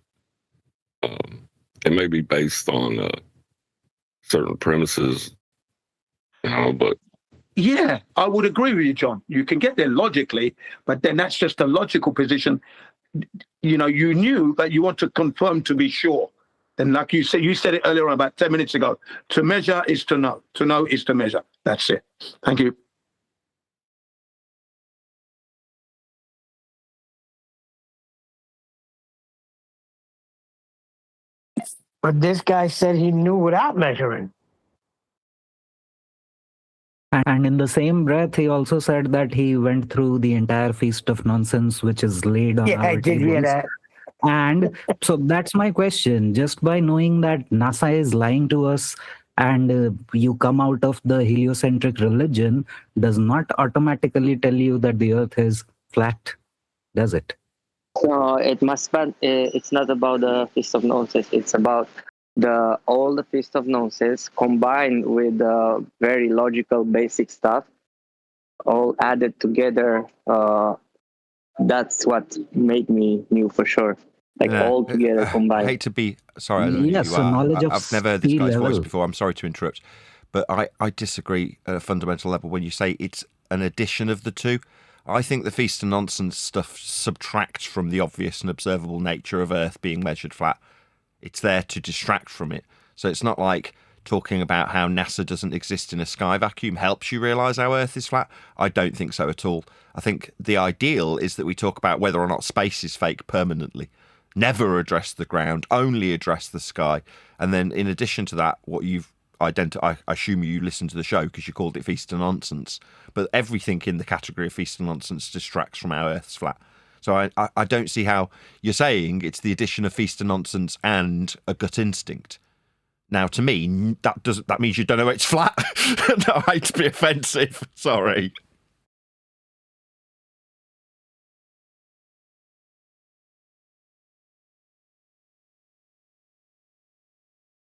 Speaker 11: It may be based on certain premises, but
Speaker 8: Yeah, I would agree with you, John. You can get there logically, but then that's just a logical position. You know, you knew, but you want to confirm to be sure. And like you said it earlier on about 10 minutes ago, to measure is to know. To know is to measure. That's it. Thank you.
Speaker 6: But this guy said he knew without measuring.
Speaker 15: And in the same breath, he also said that he went through the entire feast of nonsense, which is laid on
Speaker 6: Yeah,
Speaker 15: our
Speaker 6: I did hear
Speaker 15: tables.
Speaker 6: that.
Speaker 15: And so that's my question. Just by knowing that NASA is lying to us and you come out of the heliocentric religion does not automatically tell you that the earth is flat, does it?
Speaker 14: No, it must be. It's not about the Feast of Nonsense. It's about all the Feast of Nonsense combined with very logical, basic stuff, all added together. That's what made me new for sure. Like all together combined.
Speaker 2: I hate to be sorry. I don't know
Speaker 15: Yes,
Speaker 2: who you
Speaker 15: so
Speaker 2: are.
Speaker 15: knowledge of
Speaker 2: I've never heard this
Speaker 15: sea
Speaker 2: guy's voice
Speaker 15: level.
Speaker 2: before. I'm sorry to interrupt, but I disagree at a fundamental level when you say it's an addition of the two. I think the Feast of Nonsense stuff subtracts from the obvious and observable nature of Earth being measured flat. It's there to distract from it. So it's not like talking about how NASA doesn't exist in a sky vacuum helps you realise how Earth is flat. I don't think so at all. I think the ideal is that we talk about whether or not space is fake permanently. Never address the ground, only address the sky. And then in addition to that, what you've I assume you listened to the show because you called it Feast of Nonsense, but everything in the category of Feast of Nonsense distracts from how Earth's flat. So I don't see how you're saying it's the addition of Feast of Nonsense and a gut instinct. Now, to me, that means you don't know it's flat. No, I hate to be offensive. Sorry.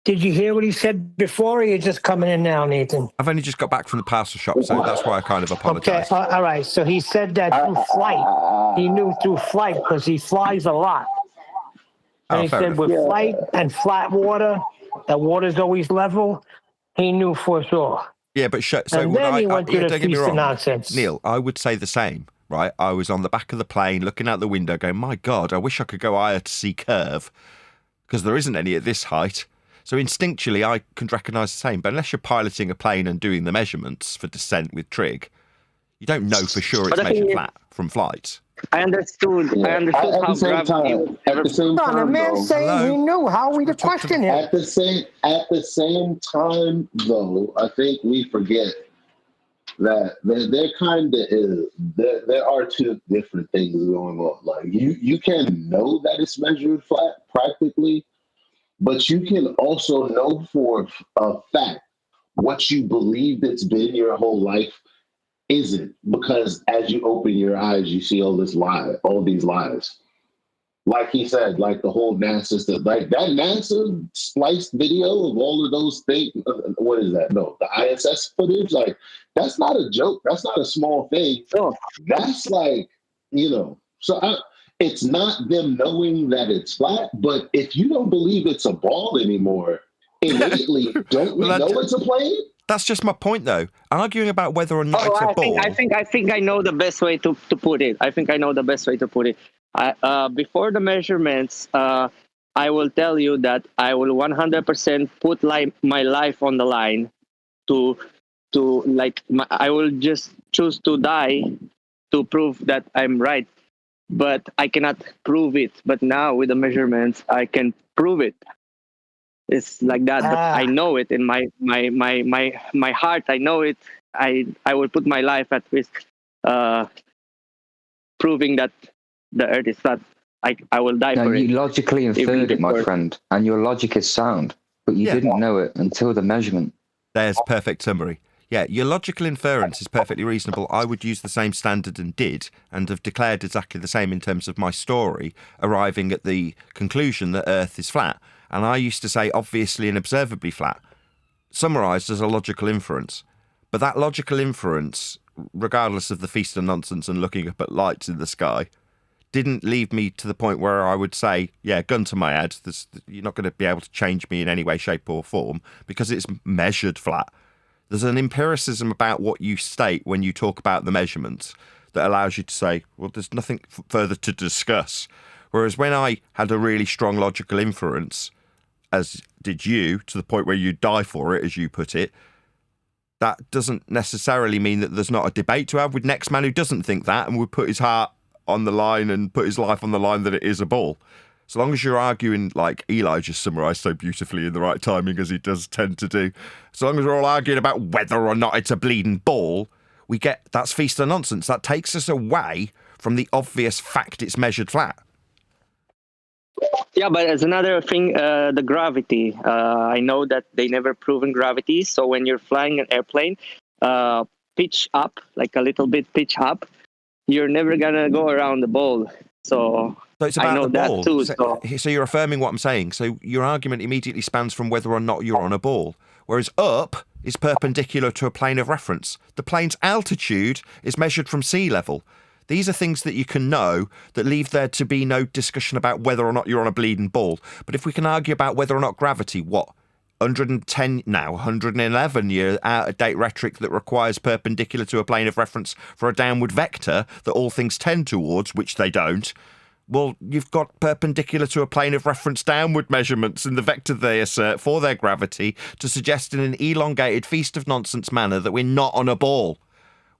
Speaker 6: Did you hear what he said before, or you're just coming in now, Nathan?
Speaker 2: I've only just got back from the parcel shop, so that's why I kind of
Speaker 6: Okay,
Speaker 2: apologise.
Speaker 6: all right. So he said that through flight. He knew through flight because he flies a lot. And he said with flight and flat water, the water's always level. He knew for sure.
Speaker 2: Yeah, but so
Speaker 6: And
Speaker 2: would
Speaker 6: then he went to the
Speaker 2: don't get me
Speaker 6: Feast of
Speaker 2: wrong,
Speaker 6: Nonsense.
Speaker 2: Neil, I would say the same, right? I was on the back of the plane looking out the window going, my God, I wish I could go higher to see curve because there isn't any at this height. So instinctually, I can recognise the same. But unless you're piloting a plane and doing the measurements for descent with trig, you don't know for sure it's measured flat from flight.
Speaker 14: I understood how gravity would
Speaker 13: At the same time,
Speaker 6: the man
Speaker 13: though,
Speaker 6: saying he knew. How are we to question him?
Speaker 13: At the same time, though, I think we forget that there kind of is. There are two different things going on. Like you can know that it's measured flat practically, but you can also know for a fact what you believed it's been your whole life isn't, because as you open your eyes, you see all these lies. Like he said, like the whole NASA stuff, like that NASA spliced video of all of those things. What is that? No, the ISS footage. Like that's not a joke. That's not a small thing. That's like, so it's not them knowing that it's flat, but if you don't believe it's a ball anymore, innately, don't we know it's a plane?
Speaker 2: That's just my point, though. Arguing about whether or not
Speaker 14: Oh,
Speaker 2: it's a ball.
Speaker 14: I think I know the best way to put it. I think I know the best way to put it. Before the measurements, I will tell you that I will 100% put my life on the line I will just choose to die to prove that I'm right. But I cannot prove it. But now with the measurements, I can prove it. It's like that. I know it in my heart. I know it. I will put my life at risk, proving that the Earth is flat. I will die
Speaker 12: No,
Speaker 14: for
Speaker 12: you
Speaker 14: it.
Speaker 12: logically inferred it, my friend, and your logic is sound, but you didn't know it until the measurement.
Speaker 2: There's perfect summary. Yeah, your logical inference is perfectly reasonable. I would use the same standard and did, and have declared exactly the same in terms of my story, arriving at the conclusion that Earth is flat. And I used to say obviously and observably flat, summarised as a logical inference. But that logical inference, regardless of the feast of nonsense and looking up at lights in the sky, didn't leave me to the point where I would say, yeah, gun to my head, you're not going to be able to change me in any way, shape or form because it's measured flat. There's an empiricism about what you state when you talk about the measurements that allows you to say, well, there's nothing further to discuss. Whereas when I had a really strong logical inference, as did you, to the point where you die for it, as you put it, that doesn't necessarily mean that there's not a debate to have with next man who doesn't think that and would put his heart on the line and put his life on the line that it is a ball. So long as you're arguing, like Eli just summarised so beautifully in the right timing, as he does tend to do, so long as we're all arguing about whether or not it's a bleeding ball, we get that's feast of nonsense. That takes us away from the obvious fact it's measured flat.
Speaker 14: Yeah, but as another thing, the gravity. I know that they never proven gravity. So when you're flying an airplane, pitch up, like a little bit pitch up, you're never gonna go around the ball. So
Speaker 2: it's about
Speaker 14: I know
Speaker 2: the ball.
Speaker 14: that too.
Speaker 2: So you're affirming what I'm saying. So your argument immediately spans from whether or not you're on a ball, whereas up is perpendicular to a plane of reference. The plane's altitude is measured from sea level. These are things that you can know that leave there to be no discussion about whether or not you're on a bleeding ball. But if we can argue about whether or not gravity, 111 year out-of-date rhetoric that requires perpendicular to a plane of reference for a downward vector that all things tend towards, which they don't, well, you've got perpendicular to a plane of reference downward measurements in the vector they assert for their gravity to suggest in an elongated feast of nonsense manner that we're not on a ball.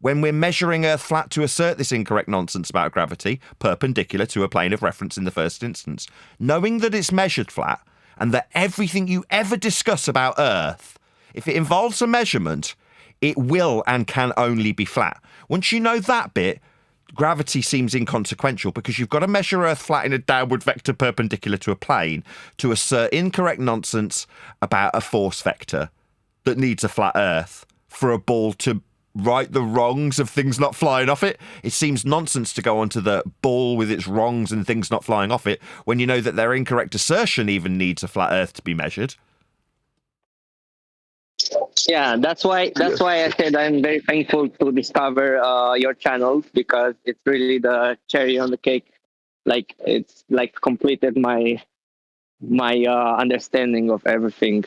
Speaker 2: When we're measuring Earth flat to assert this incorrect nonsense about gravity, perpendicular to a plane of reference in the first instance, knowing that it's measured flat, and that everything you ever discuss about Earth, if it involves a measurement, it will and can only be flat. Once you know that bit, gravity seems inconsequential because you've got to measure Earth flat in a downward vector perpendicular to a plane to assert incorrect nonsense about a force vector that needs a flat Earth for a ball to right the wrongs of things not flying off it. It seems nonsense to go onto the ball with its wrongs and things not flying off it when you know that their incorrect assertion even needs a flat Earth to be measured.
Speaker 14: Yeah, that's why I said I'm very thankful to discover your channel, because it's really the cherry on the cake. Like it's like completed my understanding of everything.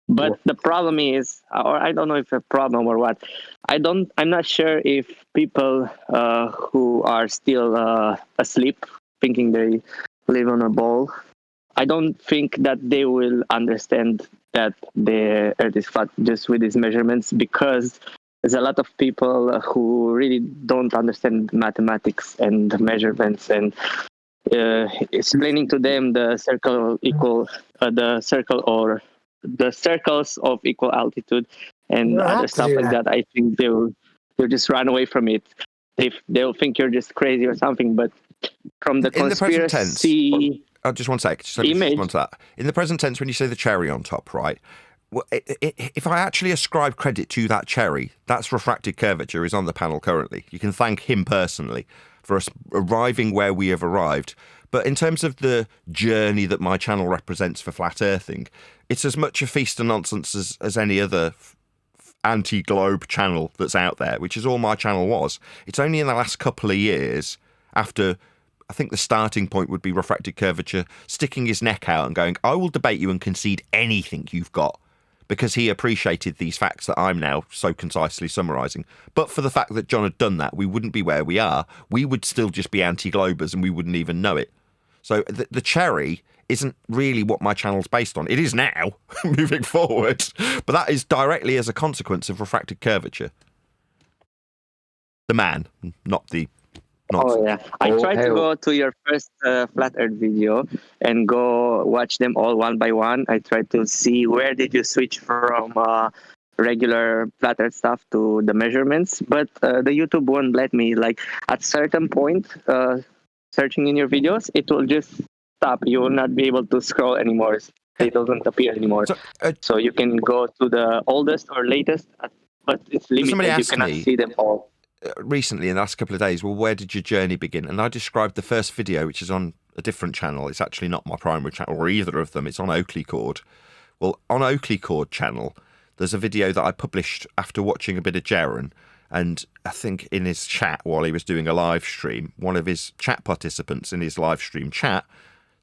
Speaker 14: But the problem is, or I don't know if a problem or what. I'm not sure if people who are still asleep, thinking they live on a ball, I don't think that they will understand that the Earth is flat just with these measurements, because there's a lot of people who really don't understand mathematics and measurements, and explaining to them the circle or the circles of equal altitude and other stuff like that. I think they'll just run away from it. They'll think you're just crazy or something. But from the conspiracy,
Speaker 2: just one sec. Just respond to that. In the present tense, when you say the cherry on top, right? Well, if I actually ascribe credit to that cherry, that's refracted curvature is on the panel currently. You can thank him personally for us arriving where we have arrived. But in terms of the journey that my channel represents for flat earthing, it's as much a feast of nonsense as any other anti-globe channel that's out there, which is all my channel was. It's only in the last couple of years, after I think the starting point would be refracted curvature, sticking his neck out and going, I will debate you and concede anything you've got. because he appreciated these facts that I'm now so concisely summarising. But for the fact that John had done that, we wouldn't be where we are. We would still just be anti-globers and we wouldn't even know it. So the cherry isn't really what my channel's based on. It is now, moving forward, but that is directly as a consequence of refracted curvature. The man, not the nonsense.
Speaker 14: Oh yeah, I tried to go to your first flat Earth video and go watch them all one by one. I tried to see where did you switch from regular flat Earth stuff to the measurements, but the YouTube won't let me. Like at certain point, searching in your videos, it will just stop. You will not be able to scroll anymore. It doesn't appear anymore. So you can go to the oldest or latest, but it's limited. You cannot see them all.
Speaker 2: Recently, in the last couple of days, well, where did your journey begin? And I described the first video, which is on a different channel. It's actually not my primary channel or either of them. It's on Oakley Cord. Well, on Oakley Cord channel, there's a video that I published after watching a bit of Jaron. And I think in his chat while he was doing a live stream, one of his chat participants in his live stream chat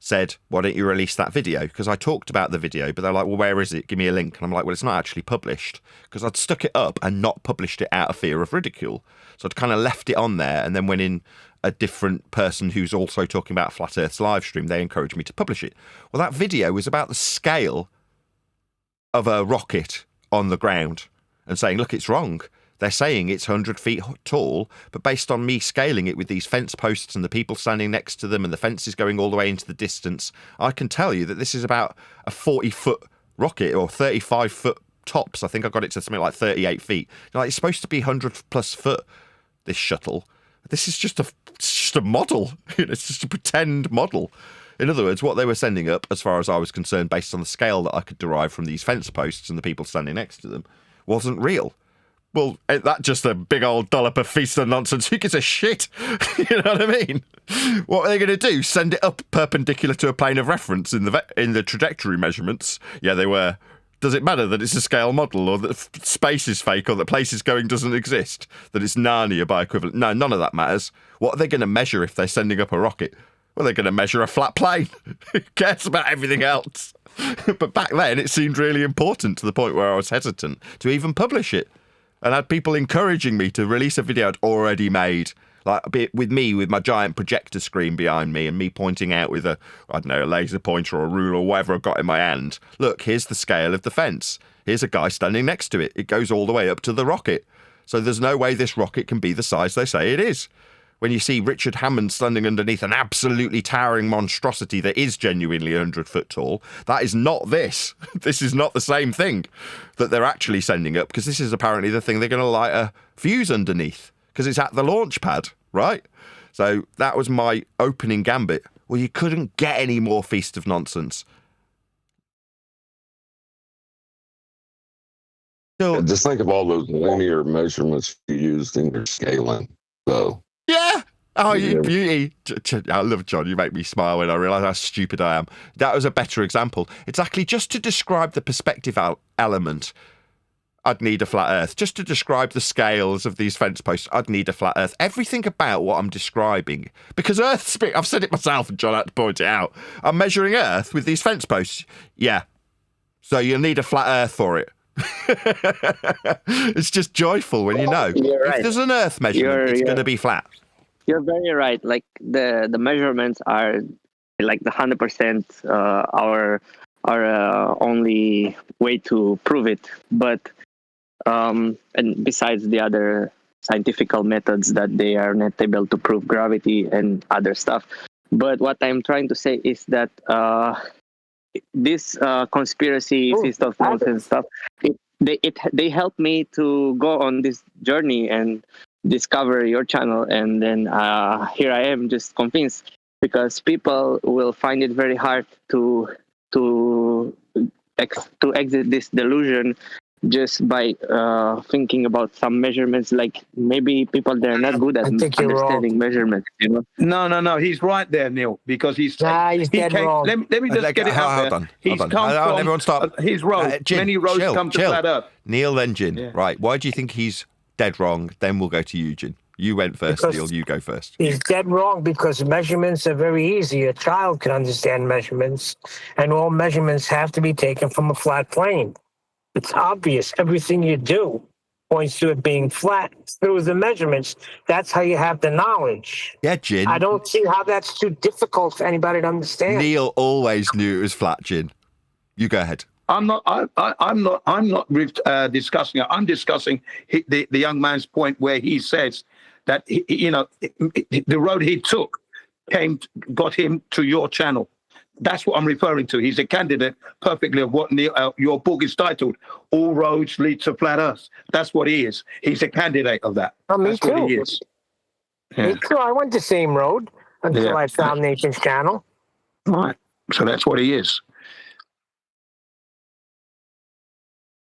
Speaker 2: said, why don't you release that video? Because I talked about the video, but they're like, well, where is it? Give me a link. And I'm like, well, it's not actually published, because I'd stuck it up and not published it out of fear of ridicule. So I'd kind of left it on there, and then when in a different person who's also talking about Flat Earth's live stream, they encouraged me to publish it. Well, that video was about the scale of a rocket on the ground and saying, look, it's wrong. They're saying it's 100 feet tall, but based on me scaling it with these fence posts and the people standing next to them and the fences going all the way into the distance, I can tell you that this is about a 40-foot rocket, or 35-foot tops. I think I got it to something like 38 feet. Like, it's supposed to be 100-plus foot, this shuttle. This is just a model. It's just a pretend model. In other words, what they were sending up, as far as I was concerned, based on the scale that I could derive from these fence posts and the people standing next to them, wasn't real. Well, ain't that just a big old dollop of feast of nonsense? Who gives a shit? You know what I mean? What are they going to do? Send it up perpendicular to a plane of reference in the trajectory measurements? Yeah, they were. Does it matter that it's a scale model, or that space is fake, or that place is going doesn't exist? That it's Narnia by equivalent? No, none of that matters. What are they going to measure if they're sending up a rocket? Well, they're going to measure a flat plane. Who cares about everything else? But back then, it seemed really important, to the point where I was hesitant to even publish it. And I had people encouraging me to release a video I'd already made, like with my giant projector screen behind me and me pointing out with a laser pointer or a ruler or whatever I've got in my hand. Look, here's the scale of the fence. Here's a guy standing next to it. It goes all the way up to the rocket. So there's no way this rocket can be the size they say it is. When you see Richard Hammond standing underneath an absolutely towering monstrosity that is genuinely 100 foot tall, that is not this. This is not the same thing that they're actually sending up, because this is apparently the thing they're going to light a fuse underneath, because it's at the launch pad, right? So that was my opening gambit. Well, you couldn't get any more feast of nonsense.
Speaker 11: So, just think of all those linear measurements you used in your scaling, though.
Speaker 2: Yeah. Oh, you beauty. I love John. You make me smile when I realise how stupid I am. That was a better example. Exactly. Just to describe the perspective element, I'd need a flat earth. Just to describe the scales of these fence posts, I'd need a flat earth. Everything about what I'm describing, because Earth's big, I've said it myself and John had to point it out. I'm measuring Earth with these fence posts. Yeah. So you'll need a flat earth for it. It's just joyful when you know.
Speaker 14: Right.
Speaker 2: If there's an Earth measurement, it's going to be flat.
Speaker 14: You're very right. Like the measurements are like the 100% our only way to prove it. But and besides the other scientific methods that they are not able to prove gravity and other stuff. But what I'm trying to say is that this conspiracy feast of nonsense stuff, they helped me to go on this journey and discover your channel, and then here I am, just convinced, because people will find it very hard to exit this delusion just by thinking about some measurements. Like maybe people, they're not good at understanding measurements, you know?
Speaker 8: No, he's right there, Neil, because he's
Speaker 6: dead wrong.
Speaker 8: Let me just get it out there. He's come from
Speaker 2: everyone stop.
Speaker 8: his road.
Speaker 2: Jin,
Speaker 8: many roads
Speaker 2: chill,
Speaker 8: come to flat Earth.
Speaker 2: Neil, then Jin. Yeah. Right. Why do you think he's dead wrong? Then we'll go to you, Jin. You went first, because Neil. You go first.
Speaker 6: He's dead wrong, because measurements are very easy. A child can understand measurements, and all measurements have to be taken from a flat plane. It's obvious. Everything you do points to it being flat through the measurements. That's how you have the knowledge.
Speaker 2: Yeah, Jin.
Speaker 6: I don't see how that's too difficult for anybody to understand.
Speaker 2: Neil always knew it was flat, Jin. You go ahead.
Speaker 8: I'm not discussing it. I'm discussing the young man's point where he says that the road he took got him to your channel. That's what I'm referring to. He's a candidate perfectly of what your book is titled. All roads lead to flat Earth. That's what he is. He's a candidate of that.
Speaker 6: Oh, me
Speaker 8: That's
Speaker 6: too.
Speaker 8: what he is. Yeah.
Speaker 6: Me too. I went the same road until I found Nathan's channel.
Speaker 8: Right. So that's what he is.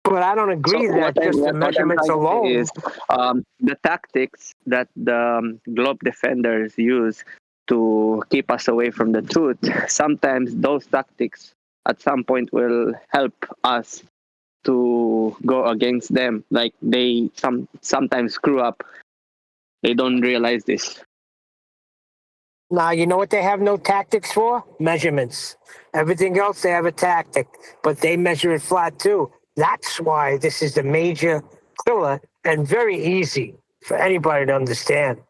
Speaker 6: But I don't agree that just the measurements alone
Speaker 14: is the tactics that the globe defenders use to keep us away from the truth. Sometimes those tactics at some point will help us to go against them. Like they sometimes screw up. They don't realize this.
Speaker 6: Now, you know what they have no tactics for? Measurements. Everything else, they have a tactic, but they measure it flat too. That's why this is the major killer and very easy for anybody to understand.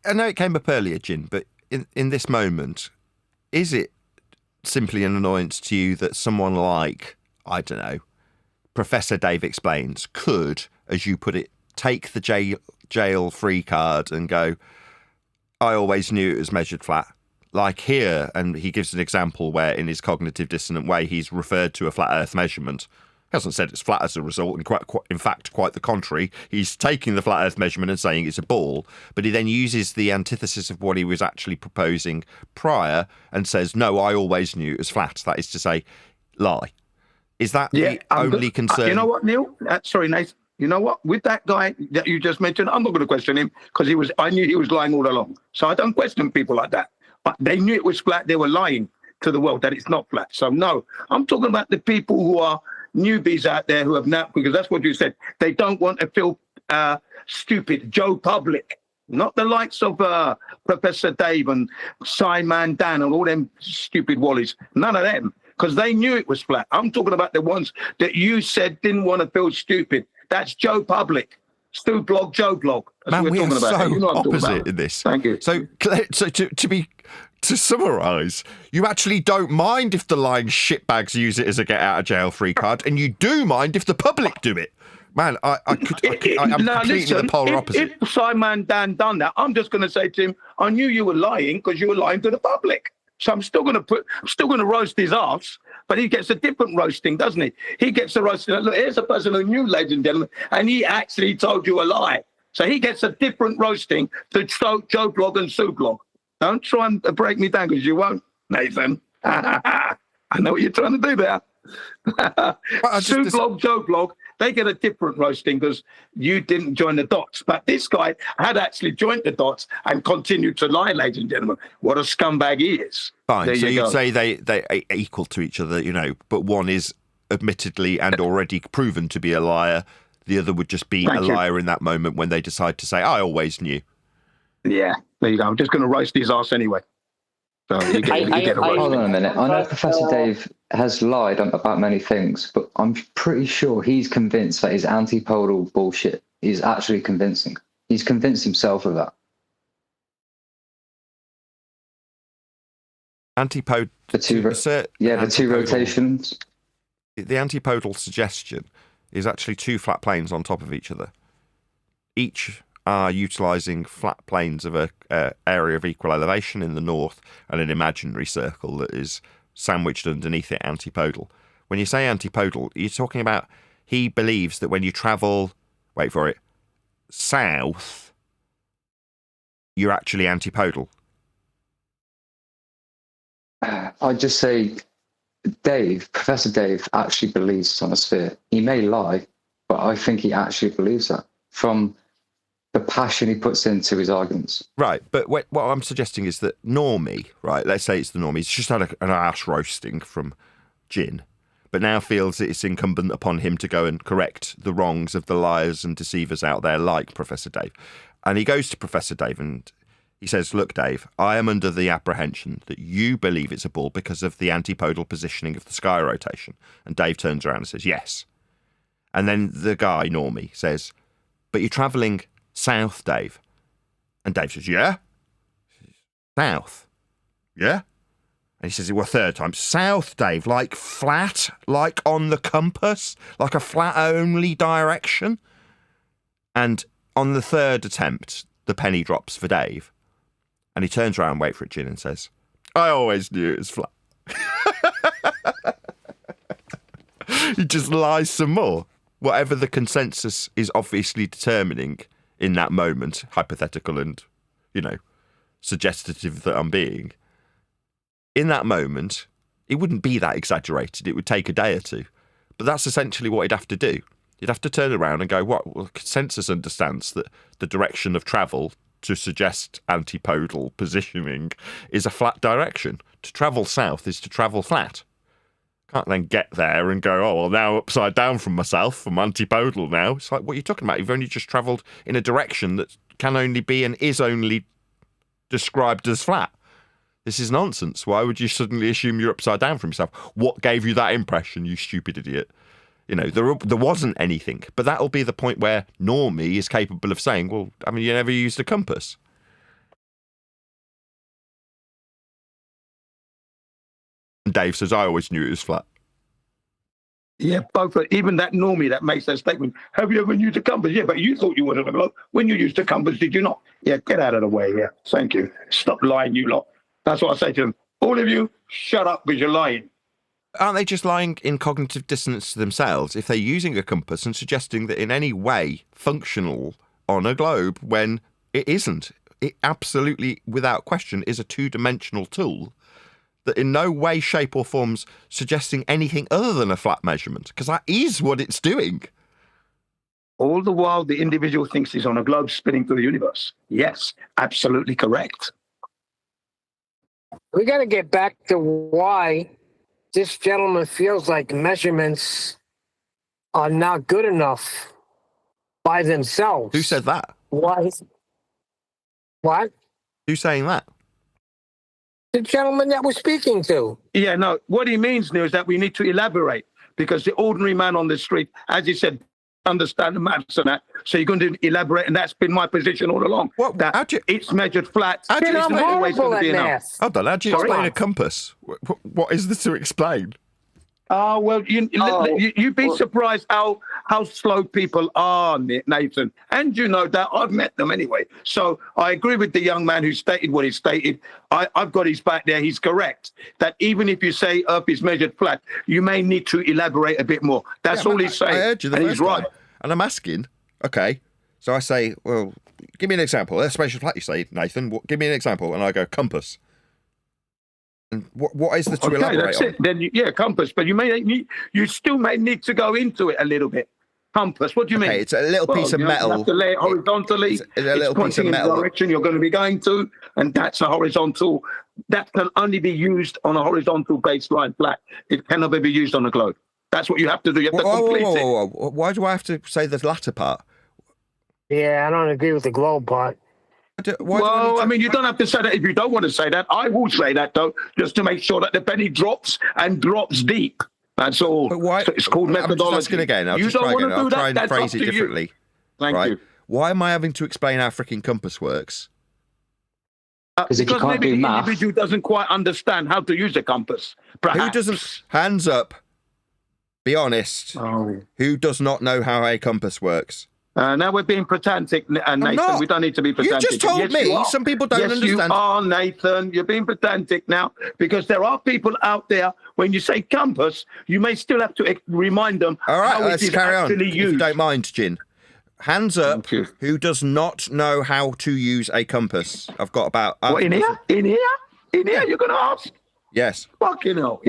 Speaker 2: I know it came up earlier, Jin, but in this moment, is it simply an annoyance to you that someone like, I don't know, Professor Dave Explains could, as you put it, take the jail free card and go, I always knew it was measured flat. Like here, and he gives an example where in his cognitive dissonant way, he's referred to a flat Earth measurement. He hasn't said it's flat as a result, and in fact, quite the contrary. He's taking the flat Earth measurement and saying it's a ball, but he then uses the antithesis of what he was actually proposing prior and says, no, I always knew it was flat. That is to say, lie. Is that the only concern?
Speaker 8: You know what, Neil? Sorry, Nathan. You know what? With that guy that you just mentioned, I'm not going to question him because I knew he was lying all along. So I don't question people like that. But they knew it was flat. They were lying to the world that it's not flat. So no, I'm talking about the people who are newbies out there who have now, because that's what you said. They don't want to feel stupid. Joe Public, not the likes of Professor Dave and Simon Dan and all them stupid wallies. None of them, because they knew it was flat. I'm talking about the ones that you said didn't want to feel stupid. That's Joe Public. Stu Blog, Joe Blog. That's
Speaker 2: Man,
Speaker 8: what
Speaker 2: we
Speaker 8: we're
Speaker 2: are
Speaker 8: talking about.
Speaker 2: so
Speaker 8: You know what I'm talking
Speaker 2: opposite
Speaker 8: about.
Speaker 2: in this.
Speaker 8: Thank you.
Speaker 2: So to summarise, you actually don't mind if the lying shitbags use it as a get out of jail free card, and you do mind if the public do it. Man, I'm completely the polar opposite.
Speaker 8: If Simon Dan done that, I'm just going to say to him, I knew you were lying because you were lying to the public. So I'm still going to roast his ass, but he gets a different roasting, doesn't he? He gets a roasting. Look, here's a person who knew, ladies and gentlemen, and he actually told you a lie. So he gets a different roasting to Joe Blog and Sue Blog. Don't try and break me down because you won't, Nathan. I know what you're trying to do there. Sue Blog, Joe Blog, they get a different roasting because you didn't join the dots. But this guy had actually joined the dots and continued to lie, ladies and gentlemen. What a scumbag he is.
Speaker 2: Fine.
Speaker 8: There
Speaker 2: So
Speaker 8: you
Speaker 2: you'd
Speaker 8: go.
Speaker 2: say they are equal to each other, but one is admittedly and already proven to be a liar. The other would just be a liar in that moment when they decide to say, I always knew.
Speaker 8: Yeah, there you go. I'm just going to roast his ass anyway. So you get a roast.
Speaker 12: Hold on a minute. I know Professor Dave has lied about many things, but I'm pretty sure he's convinced that his antipodal bullshit is actually convincing. He's convinced himself of that.
Speaker 2: Antipode.
Speaker 12: The two rotations.
Speaker 2: The antipodal suggestion is actually two flat planes on top of each other. Each are utilising flat planes of a area of equal elevation in the north and an imaginary circle that is sandwiched underneath it, antipodal. When you say antipodal, you're talking about he believes that when you travel, wait for it, south, you're actually antipodal.
Speaker 12: I'd just say Professor Dave actually believes it's on a sphere. He may lie, but I think he actually believes that from the passion he puts into his arguments.
Speaker 2: Right, but what I'm suggesting is that Normie, right, let's say it's the Normie, he's just had an ass roasting from Jin, but now feels that it's incumbent upon him to go and correct the wrongs of the liars and deceivers out there like Professor Dave. And he goes to Professor Dave and He says, look, Dave, I am under the apprehension that you believe it's a ball because of the antipodal positioning of the sky rotation. And Dave turns around and says, yes. And then the guy, Normie, says, but you're travelling south, Dave. And Dave says, yeah? South? Yeah? And he says it a third time, south, Dave, like flat, like on the compass, like a flat-only direction. And on the third attempt, the penny drops for Dave. And he turns around, wait for it, Jin, and says, I always knew it was flat. He just lies some more. Whatever the consensus is obviously determining in that moment, hypothetical and, suggestive that I'm being, in that moment, it wouldn't be that exaggerated. It would take a day or two. But that's essentially what he'd have to do. You'd have to turn around and go, what? Well, consensus understands that the direction of travel to suggest antipodal positioning is a flat direction. To travel south is to travel flat. Can't then get there and go, oh, well, now upside down from myself, I'm antipodal now. It's like, what are you talking about? You've only just travelled in a direction that can only be and is only described as flat. This is nonsense. Why would you suddenly assume you're upside down from yourself? What gave you that impression, you stupid idiot? There wasn't anything. But that'll be the point where Normie is capable of saying, well, you never used a compass. And Dave says, I always knew it was flat.
Speaker 8: Yeah, both. Even that Normie that makes that statement, have you ever used a compass? Yeah, but you thought you wanted a globe. When you used a compass, did you not? Yeah, get out of the way. Yeah, thank you. Stop lying, you lot. That's what I say to them. All of you, shut up because you're lying.
Speaker 2: Aren't they just lying in cognitive dissonance to themselves if they're using a compass and suggesting that in any way functional on a globe when it isn't? It absolutely, without question, is a two-dimensional tool that in no way, shape or forms suggesting anything other than a flat measurement, because that is what it's doing.
Speaker 8: All the while, the individual thinks he's on a globe spinning through the universe. Yes, absolutely correct.
Speaker 6: We got to get back to why this gentleman feels like measurements are not good enough by themselves.
Speaker 2: Who said that?
Speaker 6: Why? What?
Speaker 2: Who's saying that?
Speaker 6: The gentleman that we're speaking to.
Speaker 8: Yeah, no, what he means, Neil, is that we need to elaborate because the ordinary man on the street, as he said, understand the maths and that. So you're going to elaborate, and that's been my position all along.
Speaker 2: What?
Speaker 8: That it's measured flat.
Speaker 6: I'm horrible at math.
Speaker 2: Hold on, how do you explain a compass? What is there to explain?
Speaker 8: Well, you'd be surprised how slow people are, Nathan. And you know that. I've met them anyway. So I agree with the young man who stated what he stated. I've got his back there. He's correct. That even if you say Earth is measured flat, you may need to elaborate a bit more. That's all he's saying.
Speaker 2: I heard you the
Speaker 8: and
Speaker 2: first
Speaker 8: he's right.
Speaker 2: time. And I'm asking, okay, so I say, well, give me an example. Earth's measured flat, you say, Nathan. Give me an example. And I go, compass. And what is there to elaborate
Speaker 8: that's
Speaker 2: on?
Speaker 8: it. Then compass, but you still may need to go into it a little bit. Compass, what do you mean?
Speaker 2: It's a little piece of metal.
Speaker 8: You have to lay it horizontally.
Speaker 2: It's a little piece of
Speaker 8: pointing
Speaker 2: metal.
Speaker 8: in the direction you're going to be going to, and that's a horizontal. That can only be used on a horizontal baseline flat. It can never be used on a globe. That's what you have to do. You have to complete it.
Speaker 2: Why do I have to say the latter part?
Speaker 6: Yeah, I don't agree with the globe part.
Speaker 8: You don't have to say that if you don't want to say that. I will say that, though, just to make sure that the penny drops and drops deep. That's all.
Speaker 2: But why?
Speaker 8: So it's called methodology.
Speaker 2: I'm just asking again.
Speaker 8: You don't want to do that?
Speaker 2: Try and
Speaker 8: That's
Speaker 2: phrase
Speaker 8: up
Speaker 2: it
Speaker 8: to
Speaker 2: differently.
Speaker 8: you. Thank you.
Speaker 2: Why am I having to explain how freaking compass works?
Speaker 12: Because if you can't
Speaker 8: maybe
Speaker 12: do
Speaker 8: the
Speaker 12: math,
Speaker 8: individual doesn't quite understand how to use a compass. Perhaps.
Speaker 2: Who doesn't? Hands up. Be honest. Who does not know how a compass works?
Speaker 8: Now we're being pedantic, Nathan. We don't need to be pedantic.
Speaker 2: You just told me. Some people don't understand.
Speaker 8: Yes, you are, Nathan. You're being pedantic now because there are people out there. When you say compass, you may still have to remind them.
Speaker 2: All right,
Speaker 8: how
Speaker 2: let's
Speaker 8: it is
Speaker 2: carry on.
Speaker 8: actually
Speaker 2: If
Speaker 8: used.
Speaker 2: you don't mind, Jin. Hands up. Who does not know how to use a compass? I've got about.
Speaker 8: In here? You're going to ask?
Speaker 2: Yes.
Speaker 8: Fucking hell.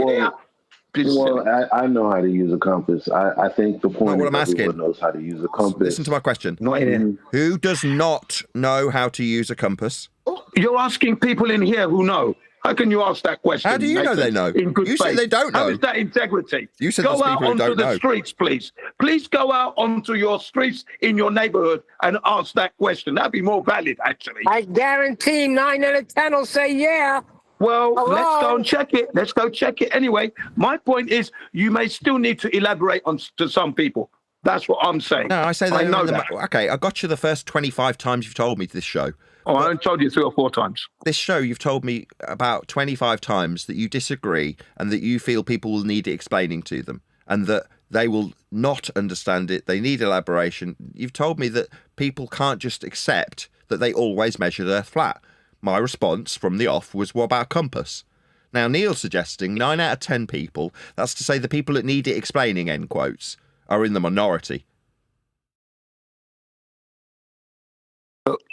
Speaker 13: Well, I know how to use a compass. I think the point
Speaker 2: what
Speaker 13: is
Speaker 2: I'm asking.
Speaker 13: everyone knows how to use a compass.
Speaker 2: Listen to my question.
Speaker 8: Not in here.
Speaker 2: Who does not know how to use a compass?
Speaker 8: You're asking people in here who know. How can you ask that question?
Speaker 2: How do you know they
Speaker 8: Nathan,
Speaker 2: know?
Speaker 8: In good
Speaker 2: You
Speaker 8: faith?
Speaker 2: say they don't know.
Speaker 8: How is that integrity?
Speaker 2: You said
Speaker 8: go
Speaker 2: there's
Speaker 8: out
Speaker 2: people who
Speaker 8: onto
Speaker 2: don't
Speaker 8: the
Speaker 2: know.
Speaker 8: streets, please. Please go out onto your streets in your neighborhood and ask that question. That'd be more valid, actually.
Speaker 6: I guarantee 9 out of 10 will say yeah.
Speaker 8: Well,
Speaker 6: Hello?
Speaker 8: let's go and check it. Let's go check it anyway. My point is, you may still need to elaborate on to some people. That's what I'm saying.
Speaker 2: No, I say that.
Speaker 8: I know that.
Speaker 2: Okay, I got you the first 25 times you've told me this show.
Speaker 8: Oh, I only told you 3 or 4 times.
Speaker 2: This show, you've told me about 25 times that you disagree and that you feel people will need it explaining to them and that they will not understand it. They need elaboration. You've told me that people can't just accept that they always measure the Earth flat. My response from the off was, what about compass? Now, Neil's suggesting 9 out of 10 people, that's to say the people that need it explaining, end quotes, are in the minority.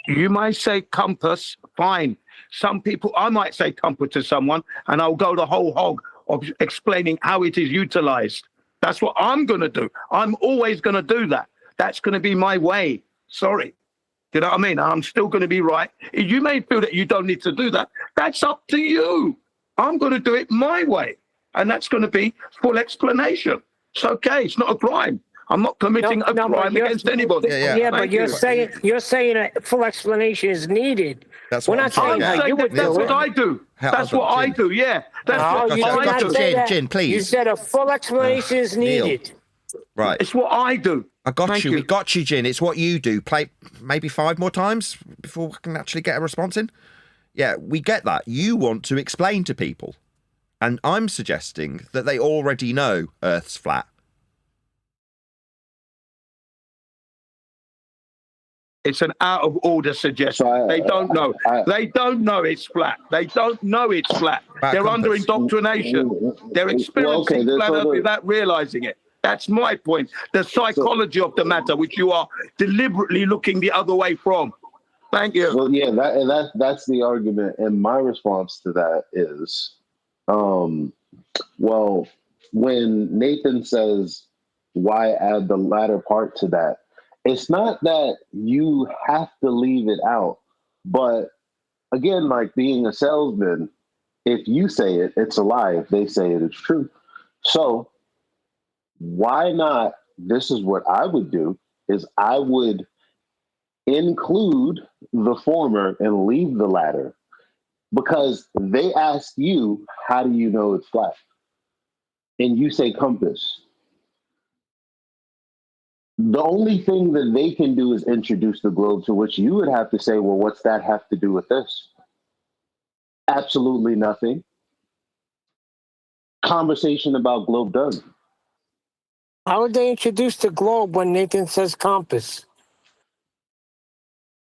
Speaker 8: You might say compass, fine. Some people, I might say compass to someone, and I'll go the whole hog of explaining how it is utilized. That's what I'm going to do. I'm always going to do that. That's going to be my way. Sorry. You know what I mean? I'm still going to be right. You may feel that you don't need to do that. That's up to you. I'm going to do it my way. And that's going to be full explanation. It's okay. It's not a crime. I'm not committing a crime against anybody.
Speaker 6: But you're saying a full explanation is needed.
Speaker 2: That's
Speaker 6: We're
Speaker 2: what
Speaker 6: not saying how you would
Speaker 8: that's
Speaker 6: do
Speaker 8: what
Speaker 6: it.
Speaker 8: I do. That's what I do. Yeah. That's what I do.
Speaker 2: Gin, please.
Speaker 6: You said a full explanation is needed.
Speaker 2: Right.
Speaker 8: It's what I do.
Speaker 2: I got you. We got you, Gin. It's what you do. Play maybe 5 more times before we can actually get a response in. Yeah, we get that. You want to explain to people. And I'm suggesting that they already know Earth's flat.
Speaker 8: It's an out of order suggestion. They don't know. They don't know it's flat. They don't know it's flat. They're under indoctrination. They're experiencing flat Earth without realizing it. That's my point. The psychology of the matter, which you are deliberately looking the other way from. Thank you.
Speaker 13: Well, yeah, that's the argument. And my response to that is, well, when Nathan says, why add the latter part to that? It's not that you have to leave it out. But again, like being a salesman, if you say it, it's a lie. If they say it, it's true. So why not? This is what I would do, is I would include the former and leave the latter, because they ask you, how do you know it's flat? And you say compass. The only thing that they can do is introduce the globe, to which you would have to say, well, what's that have to do with this? Absolutely nothing. Conversation about globe done.
Speaker 6: How would they introduce the globe when Nathan says compass?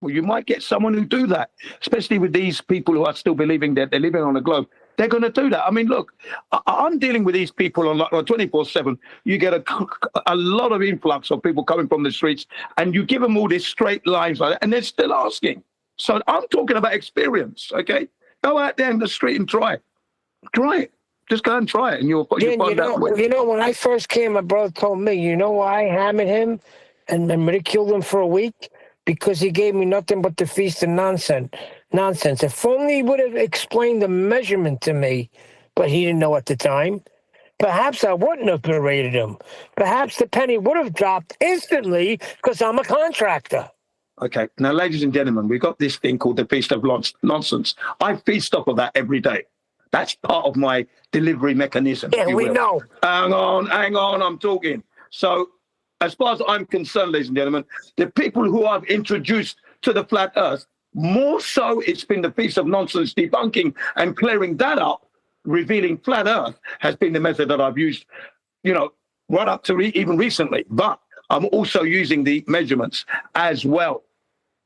Speaker 8: Well, you might get someone who do that, especially with these people who are still believing that they're living on a globe. They're going to do that. I mean, look, I'm dealing with these people on 24/7. You get a lot of influx of people coming from the streets, and you give them all these straight lines like that, and they're still asking. So I'm talking about experience, okay? Go out there in the street and try it. Try it. Just go and try it, and you'll find out.
Speaker 6: You know, when I first came, my brother told me, you know why I hammered him and ridiculed him for a week? Because he gave me nothing but the feast of nonsense. If only he would have explained the measurement to me, but he didn't know at the time. Perhaps I wouldn't have berated him. Perhaps the penny would have dropped instantly because I'm a contractor.
Speaker 8: Okay. Now, ladies and gentlemen, we've got this thing called the feast of nonsense. I feast off of that every day. That's part of my delivery mechanism.
Speaker 6: Yeah, we know.
Speaker 8: Hang on, I'm talking. So, as far as I'm concerned, ladies and gentlemen, the people who I've introduced to the flat Earth, more so it's been the piece of nonsense debunking and clearing that up, revealing flat Earth has been the method that I've used, right up to even recently. But I'm also using the measurements as well.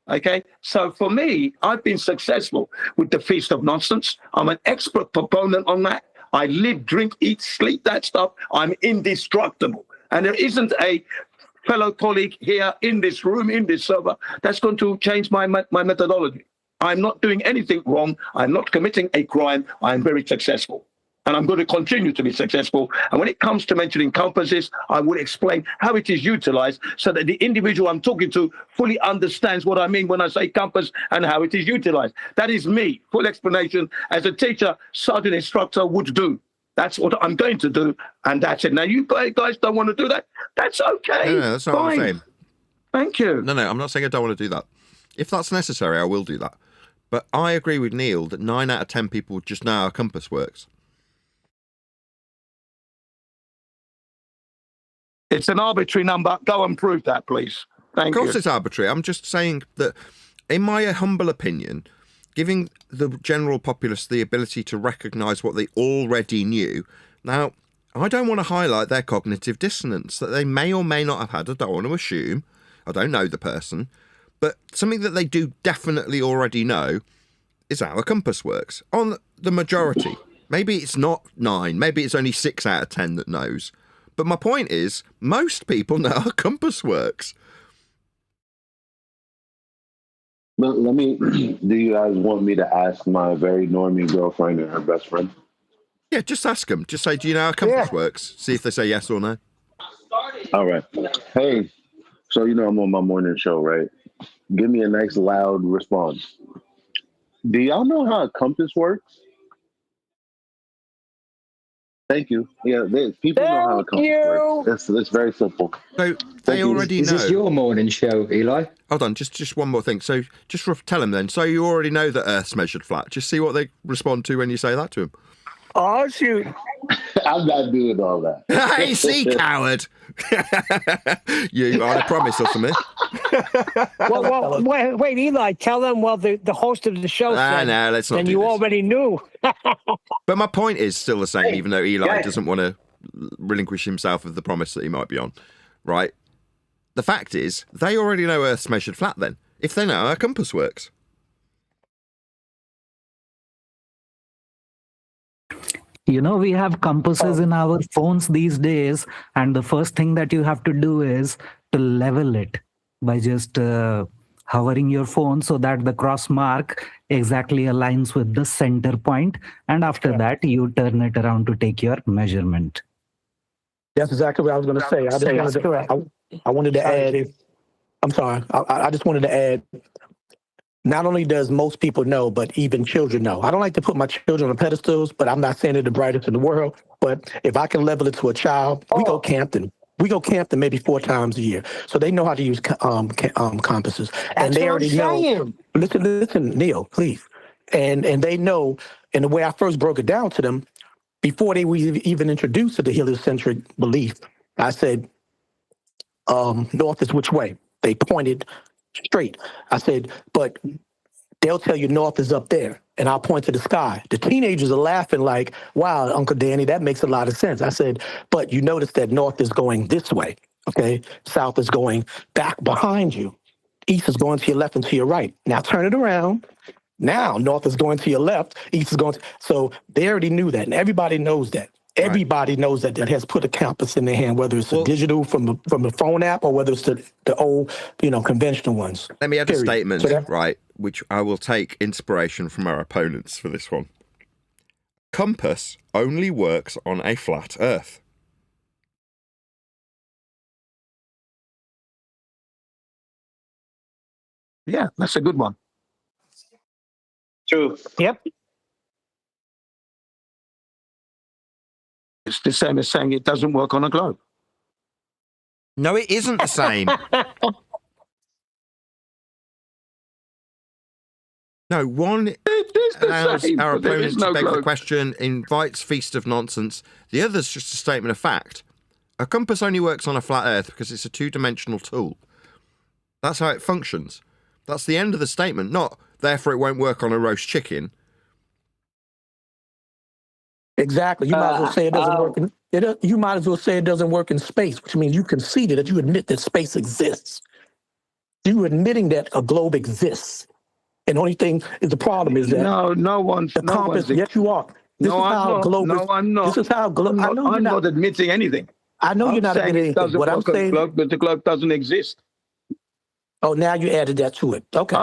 Speaker 8: Okay, so for me, I've been successful with the feast of nonsense. I'm an expert proponent on that. I live, drink, eat, sleep that stuff. I'm indestructible. And there isn't a fellow colleague here in this room, in this server, that's going to change my methodology. I'm not doing anything wrong. I'm not committing a crime. I'm very successful. and I'm going to continue to be successful. And when it comes to mentioning compasses, I will explain how it is utilized so that the individual I'm talking to fully understands what I mean when I say compass and how it is utilized. That is me, full explanation as a teacher, sergeant instructor would do. That's what I'm going to do, and that's it. Now, you guys don't want to do that? That's okay.
Speaker 2: No, that's not what I'm saying.
Speaker 8: Thank you.
Speaker 2: No, I'm not saying I don't want to do that. If that's necessary, I will do that. But I agree with Neil that 9 out of 10 people just know how a compass works.
Speaker 8: It's an arbitrary number. Go and prove that, please. Thank you.
Speaker 2: Of course it's arbitrary. I'm just saying that, in my humble opinion, giving the general populace the ability to recognise what they already knew. Now, I don't want to highlight their cognitive dissonance that they may or may not have had. I don't want to assume. I don't know the person. But something that they do definitely already know is how a compass works. On the majority. Maybe it's not 9. Maybe it's only 6 out of 10 that knows. But my point is, most people know how a compass works.
Speaker 13: Let me, do you guys want me to ask my very normie girlfriend and her best friend?
Speaker 2: Yeah, just ask them. Just say, do you know how a compass works? See if they say yes or no.
Speaker 13: All right. Hey, so you know I'm on my morning show, right? Give me a nice loud response. Do y'all know how a compass works? Thank you. Yeah, people know how a compass works. It's very simple.
Speaker 2: So they already know.
Speaker 12: Is this your morning show, Eli?
Speaker 2: Hold on, just one more thing. So just tell them then. So you already know that Earth's measured flat. Just see what they respond to when you say that to them.
Speaker 6: Oh, shoot.
Speaker 13: I'm not doing all that.
Speaker 2: Hey, see, coward. You on a promise or something?
Speaker 6: Well, wait, Eli, tell them, the host of the show said,
Speaker 2: no, let's not
Speaker 6: and
Speaker 2: do
Speaker 6: you
Speaker 2: this.
Speaker 6: already knew.
Speaker 2: But my point is still the same, even though Eli doesn't want to relinquish himself of the promise that he might be on, right? The fact is, they already know Earth's measured flat then, if they know how a compass works.
Speaker 15: You know, we have compasses in our phones these days, and the first thing that you have to do is to level it by just hovering your phone so that the cross mark exactly aligns with the center point, and after that you turn it around to take your measurement.
Speaker 17: That's exactly what I was going to say. I wanted to add. I'm sorry. I just wanted to add. Not only does most people know, but even children know. I don't like to put my children on pedestals, but I'm not saying they're the brightest in the world. But if I can level it to a child, we go camping. We go camping maybe 4 times a year. So they know how to use compasses. And they already know. Listen, Neil, please. And they know, and the way I first broke it down to them, before they were even introduced to the heliocentric belief, I said, north is which way? They pointed straight. I said, but they'll tell you north is up there, and I'll point to the sky. The teenagers are laughing like, wow, Uncle Danny, that makes a lot of sense. I said, but you notice that north is going this way, okay? South is going back behind you. East is going to your left and to your right. Now turn it around. Now north is going to your left, east is going to... So they already knew that, and everybody knows that. Everybody knows that has put a compass in their hand, whether it's a digital from the phone app or whether it's the old, conventional ones.
Speaker 2: Let me add a statement, right, which I will take inspiration from our opponents for this one. Compass only works on a flat Earth.
Speaker 8: Yeah, that's a good one.
Speaker 17: True. Yep.
Speaker 8: It's the same as saying it doesn't work on a globe.
Speaker 2: No, it isn't the same. No, one allows our opponent to beg the question, invites feast of nonsense. The other's just a statement of fact. A compass only works on a flat Earth because it's a 2-dimensional tool. That's how it functions. That's the end of the statement, not therefore it won't work on a roast chicken.
Speaker 17: Exactly. You might as well say it doesn't work. You might as well say it doesn't work in space, which means you conceded that you admit that space exists. You admitting that a globe exists. And the only thing is the problem is that
Speaker 8: no one's
Speaker 17: the compass. Yes, you are. This is how globe.
Speaker 8: No, I'm not.
Speaker 17: This is how globe.
Speaker 8: I'm not admitting anything.
Speaker 17: I know you're not admitting anything. What I'm saying,
Speaker 8: but the globe doesn't exist.
Speaker 17: Oh, now you added that to it. Okay.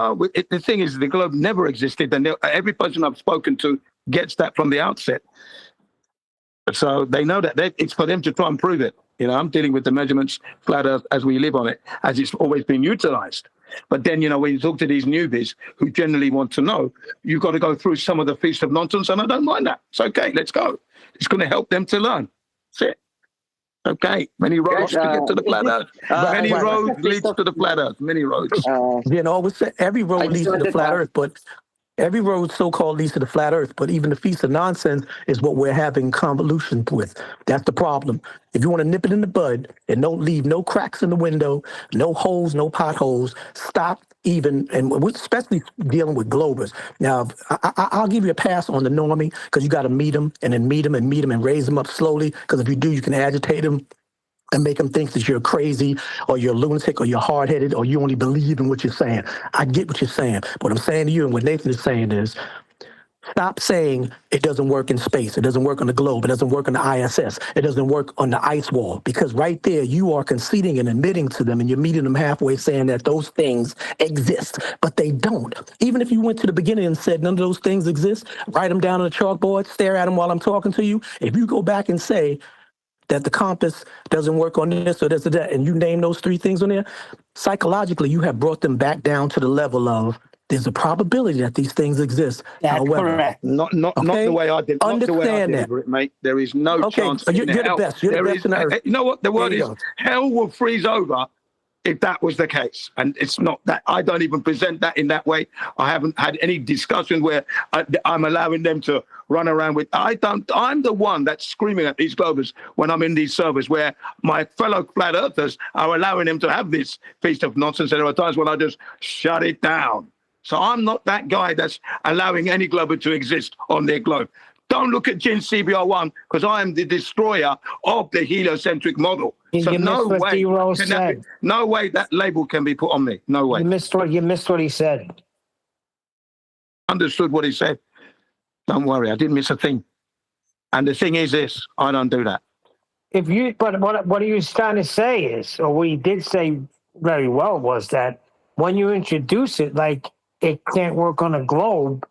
Speaker 8: The thing is, the globe never existed, and every person I've spoken to gets that from the outset. So they know that it's for them to try and prove it. You know, I'm dealing with the measurements, flat Earth, as we live on it, as it's always been utilized. But then, you know, when you talk to these newbies who generally want to know, you've got to go through some of the feast of nonsense, and I don't mind that. It's okay, let's go. It's going to help them to learn. That's it. Okay, many roads to get to the flat Earth. Many roads leads to the flat Earth. Many roads.
Speaker 17: You know, every road leads to the flat Earth, but every road so-called leads to the flat Earth. But even the feast of nonsense is what we're having convolutions with. That's the problem. If you want to nip it in the bud and don't leave no cracks in the window, no holes, no potholes, stop even, and we're especially dealing with globers. Now, I'll give you a pass on the normie because you got to meet them and then meet them and raise them up slowly, because if you do, you can agitate them and make them think that you're crazy or you're a lunatic or you're hard-headed or you only believe in what you're saying. I get what you're saying. What I'm saying to you and what Nathan is saying is, stop saying it doesn't work in space. It doesn't work on the globe. It doesn't work on the ISS. It doesn't work on the ice wall. Because right there, you are conceding and admitting to them, and you're meeting them halfway saying that those things exist, but they don't. Even if you went to the beginning and said none of those things exist, write them down on a chalkboard, stare at them while I'm talking to you. If you go back and say that the compass doesn't work on this or this or that, and you name those three things on there, psychologically, you have brought them back down to the level of there's a probability that these things exist.
Speaker 8: That's
Speaker 17: However,
Speaker 8: correct. Not the way I did. Not the way I deliver it, mate. There is no chance.
Speaker 17: You're the best. You're the best in the earth.
Speaker 8: You know what the word is?
Speaker 17: Go.
Speaker 8: Hell will freeze over if that was the case, and it's not that. I don't even present that in that way. I haven't had any discussion where I'm allowing them to run around with. I'm the one that's screaming at these globers when I'm in these servers where my fellow flat earthers are allowing them to have this feast of nonsense. And there are times when I just shut it down. So I'm not that guy that's allowing any globe to exist on their globe. Don't look at Jin CBR1 because I am the destroyer of the heliocentric model. So no way that label can be put on me. No way.
Speaker 6: You missed what he said.
Speaker 8: Understood what he said. Don't worry, I didn't miss a thing. And the thing is this, I don't do that.
Speaker 6: But what he was trying to say is, or what he did say very well, was that when you introduce it, like it can't work on a globe,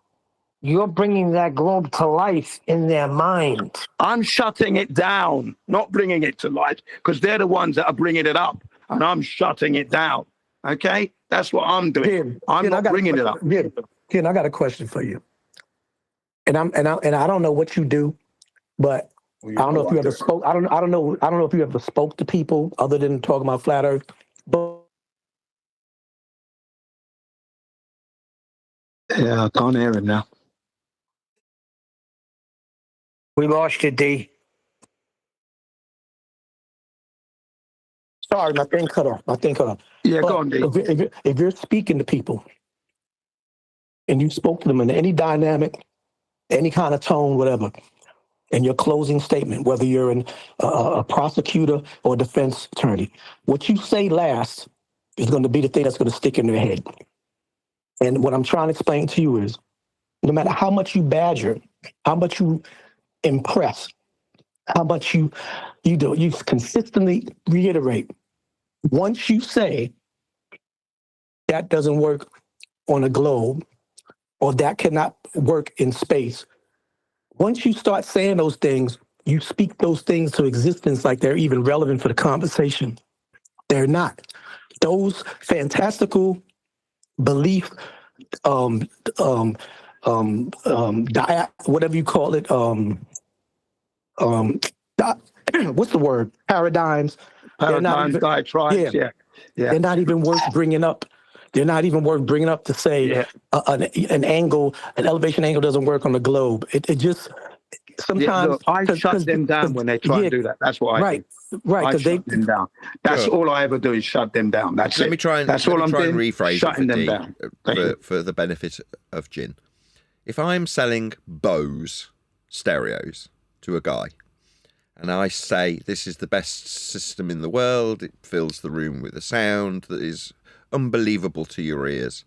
Speaker 6: you're bringing that globe to life in their mind.
Speaker 8: I'm shutting it down, not bringing it to life, because they're the ones that are bringing it up, and I'm shutting it down. Okay, that's what I'm doing. I'm not bringing it up.
Speaker 17: Ken, I got a question for you, and I don't know what you do, but I don't know if you ever spoke. I don't know if you ever spoke to people other than talking about flat Earth, but.
Speaker 8: Yeah, I can't hear him now.
Speaker 6: We lost you, D.
Speaker 17: Sorry, my thing cut off.
Speaker 8: Yeah, go on, D.
Speaker 17: If you're speaking to people and you spoke to them in any dynamic, any kind of tone, whatever, in your closing statement, whether you're a prosecutor or a defense attorney, what you say last is going to be the thing that's going to stick in their head. And what I'm trying to explain to you is, no matter how much you badger, how much you impress, how much you consistently reiterate, once you say that doesn't work on a globe or that cannot work in space, once you start saying those things, you speak those things to existence like they're even relevant for the conversation. They're not. Those fantastical belief, whatever you call it, what's the word? Paradigms,
Speaker 8: diatribes, yeah.
Speaker 17: They're not even worth bringing up. They're not even worth bringing up to say an elevation angle doesn't work on the globe. It just sometimes
Speaker 8: I shut them down when they try to do that. That's what I do.
Speaker 17: Right,
Speaker 8: because they shut them down. That's all I ever do is shut them down. That's
Speaker 2: Let me try and rephrase
Speaker 8: shutting them
Speaker 2: it
Speaker 8: down
Speaker 2: for the benefit of Jin. If I'm selling Bose stereos to a guy, and I say this is the best system in the world, it fills the room with a sound that is unbelievable to your ears,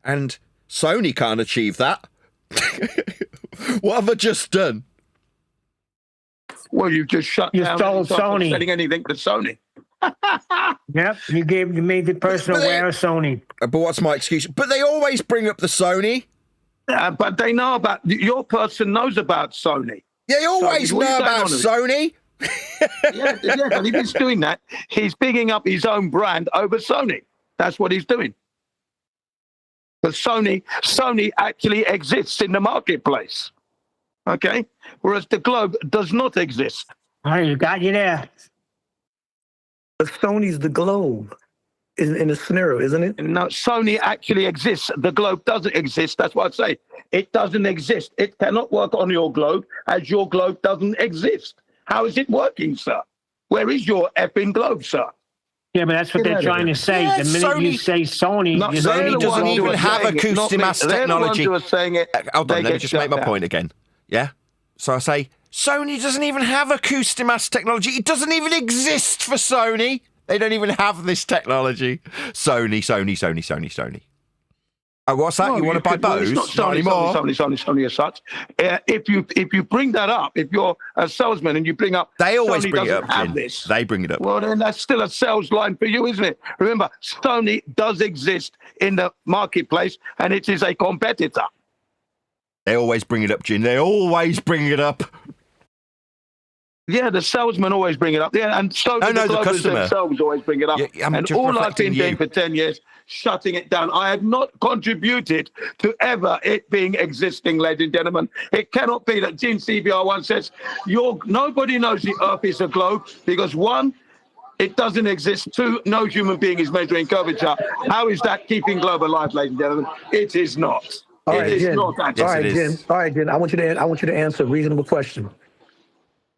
Speaker 2: and Sony can't achieve that, what have I just done?
Speaker 8: Well, you've just shut down.
Speaker 6: You stole Sony.
Speaker 8: Selling anything but Sony.
Speaker 6: Yep, you made the person aware of Sony.
Speaker 2: But what's my excuse? But they always bring up the Sony.
Speaker 8: But they know about your person knows about Sony.
Speaker 2: You always
Speaker 8: So, what
Speaker 2: know
Speaker 8: are you
Speaker 2: about
Speaker 8: saying,
Speaker 2: Sony.
Speaker 8: yeah, and if he's doing that, he's bigging up his own brand over Sony. That's what he's doing. But Sony actually exists in the marketplace. Okay? Whereas the Globe does not exist.
Speaker 6: All right, you got you there. But Sony's the Globe in the scenario, isn't it?
Speaker 8: No, Sony actually exists. The Globe doesn't exist. That's what I say. It doesn't exist. It cannot work on your Globe as your Globe doesn't exist. How is it working, sir? Where is your effing Globe, sir?
Speaker 6: Yeah, but that's what they're trying to say.
Speaker 2: Yeah,
Speaker 6: the minute you say Sony,
Speaker 2: Sony doesn't even have acoustic mass technology.
Speaker 8: Hold
Speaker 2: on, let me just make my point again. Yeah? So I say, Sony doesn't even have acoustic mass technology. It doesn't even exist for Sony. They don't even have this technology. Sony. Oh, what's that?
Speaker 8: No,
Speaker 2: you want to buy Bose?
Speaker 8: It's
Speaker 2: Not anymore.
Speaker 8: Sony as such. If you bring that up, if you're a salesman and you bring up,
Speaker 2: They always
Speaker 8: Sony
Speaker 2: bring it
Speaker 8: doesn't
Speaker 2: up,
Speaker 8: have
Speaker 2: Jin.
Speaker 8: this.
Speaker 2: They bring it up.
Speaker 8: Well, then that's still a sales line for you, isn't it? Remember, Sony does exist in the marketplace, and it is a competitor.
Speaker 2: They always bring it up, Jin. They always bring it up.
Speaker 8: Yeah, the salesmen always bring it up. Yeah, and so do the Globers themselves always bring it up.
Speaker 2: Yeah, I'm
Speaker 8: and
Speaker 2: just
Speaker 8: all I've been
Speaker 2: reflecting you.
Speaker 8: doing for 10 years, shutting it down. I have not contributed to ever it being existing, ladies and gentlemen. It cannot be that Gene CBR once says, nobody knows the Earth is a globe because one, it doesn't exist. Two, no human being is measuring curvature. How is that keeping globe alive, ladies and gentlemen? It is not.
Speaker 17: All right, Jen.
Speaker 8: Not
Speaker 17: All right, Jen. I want you to answer a reasonable question.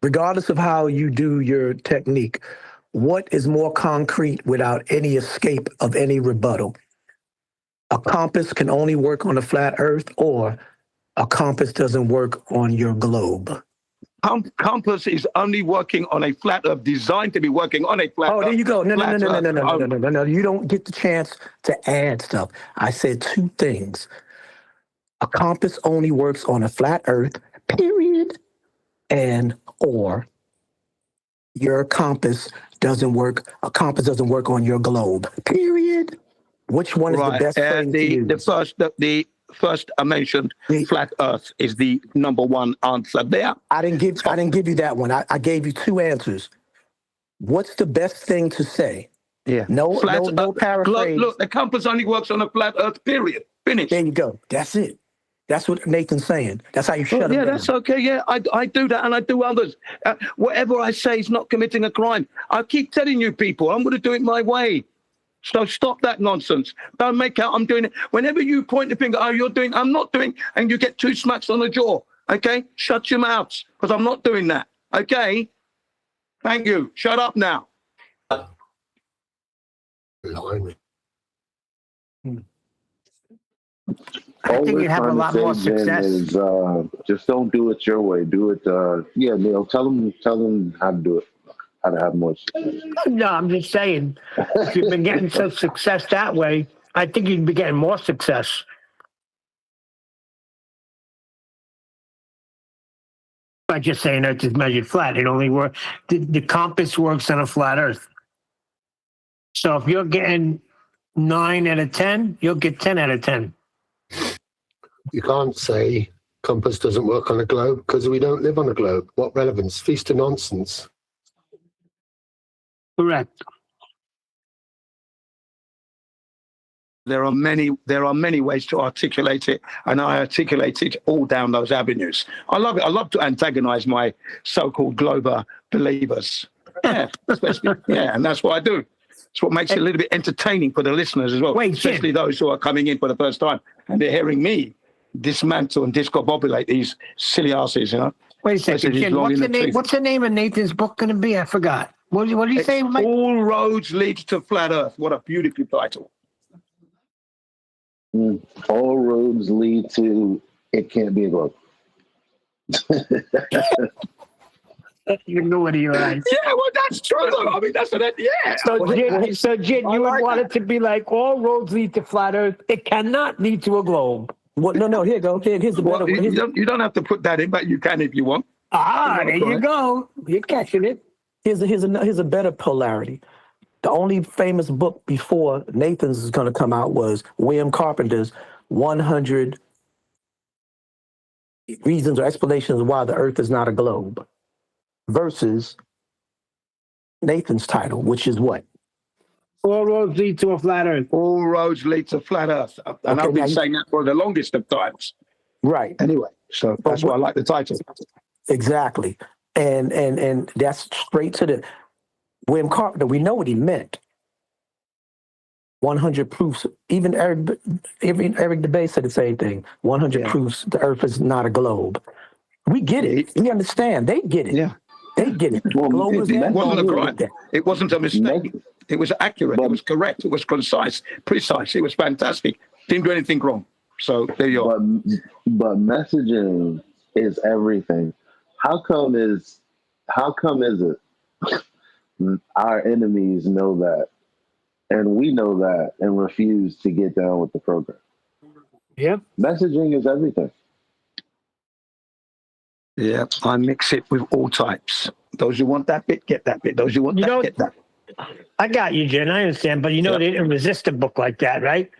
Speaker 17: Regardless of how you do your technique, what is more concrete without any escape of any rebuttal? A compass can only work on a flat Earth, or a compass doesn't work on your globe?
Speaker 8: Compass is only working on a flat Earth, designed to be working on a flat Earth.
Speaker 17: Oh, there you go. No. You don't get the chance to add stuff. I said two things. A compass only works on a flat Earth, period. Or your compass doesn't work. A compass doesn't work on your globe. Period. Which one is the best thing to use?
Speaker 8: The first I mentioned, flat Earth is the number one answer there.
Speaker 17: I didn't give you that one. I gave you two answers. What's the best thing to say?
Speaker 8: Yeah.
Speaker 17: No paraphrase.
Speaker 8: Look, the compass only works on a flat Earth. Period. Finish.
Speaker 17: There you go. That's it. That's what Nathan's saying. That's how you shut him down.
Speaker 8: Yeah, that's okay. Yeah, I do that and I do others. Whatever I say is not committing a crime. I keep telling you people, I'm going to do it my way. So stop that nonsense. Don't make out I'm doing it. Whenever you point the finger, you're doing, I'm not doing, and you get two smacks on the jaw. Okay? Shut your mouths, because I'm not doing that. Okay? Thank you. Shut up now.
Speaker 6: I
Speaker 13: All
Speaker 6: think
Speaker 13: we're
Speaker 6: you'd have a
Speaker 13: trying to
Speaker 6: lot
Speaker 13: say,
Speaker 6: more
Speaker 13: Jen,
Speaker 6: success.
Speaker 13: is just don't do it your way. Do it. Neil, tell them how to do it. How to have more success.
Speaker 6: No, I'm just saying, if you've been getting some success that way, I think you'd be getting more success. By just saying Earth is measured flat, it only works. The compass works on a flat Earth. So if you're getting 9 out of 10, you'll get 10 out of 10.
Speaker 18: You can't say compass doesn't work on a globe because we don't live on a globe. What relevance? Feast of nonsense.
Speaker 6: Correct.
Speaker 8: There are many ways to articulate it, and I articulate it all down those avenues. I love it. I love to antagonize my so-called glober believers. Yeah, especially, yeah, and that's what I do. It's what makes it a little bit entertaining for the listeners as well, especially those who are coming in for the first time and they're hearing me dismantle and discombobulate these silly asses, you know.
Speaker 6: Wait a second, Jim, what's the name of Nathan's book going to be? I forgot. What did he say, Mike?
Speaker 8: All Roads Lead to Flat Earth. What a beautiful title.
Speaker 13: All roads lead to it can't be a globe.
Speaker 6: You knew what he was.
Speaker 8: Yeah, well, that's true, though. I mean, that's what yeah.
Speaker 6: So, Jin, you would want it to be like all roads lead to flat Earth. It cannot lead to a globe.
Speaker 17: Well, no, here you go. Here's the better one.
Speaker 8: You don't have to put that in, but you can if you want.
Speaker 6: There you go. You're catching it.
Speaker 17: Here's a better polarity. The only famous book before Nathan's is going to come out was William Carpenter's 100 reasons or explanations why the Earth is not a globe, versus Nathan's title, which is what?
Speaker 6: All roads lead to a flat Earth.
Speaker 8: All roads lead to flat Earth. And I've been saying that for the longest of times.
Speaker 17: Right.
Speaker 8: Anyway, so that's why I like the title.
Speaker 17: Exactly. And that's straight to the William Carpenter. We know what he meant. 100 proofs. Even Eric DeBay said the same thing. 100 proofs the Earth is not a globe. We get it. We understand. They get it.
Speaker 8: Yeah.
Speaker 17: They get it.
Speaker 8: Well, it wasn't a crime. It wasn't a mistake. It was accurate. It was correct. It was concise, precise. It was fantastic. Didn't do anything wrong. So there you are.
Speaker 13: But messaging is everything. How come is it our enemies know that, and we know that, and refuse to get down with the program?
Speaker 6: Yep.
Speaker 13: Messaging is everything.
Speaker 8: Yeah, I mix it with all types. Those who want that bit, get that bit. Those who want that, get that.
Speaker 6: I got you, Jen. I understand, but they didn't resist a book like that, right?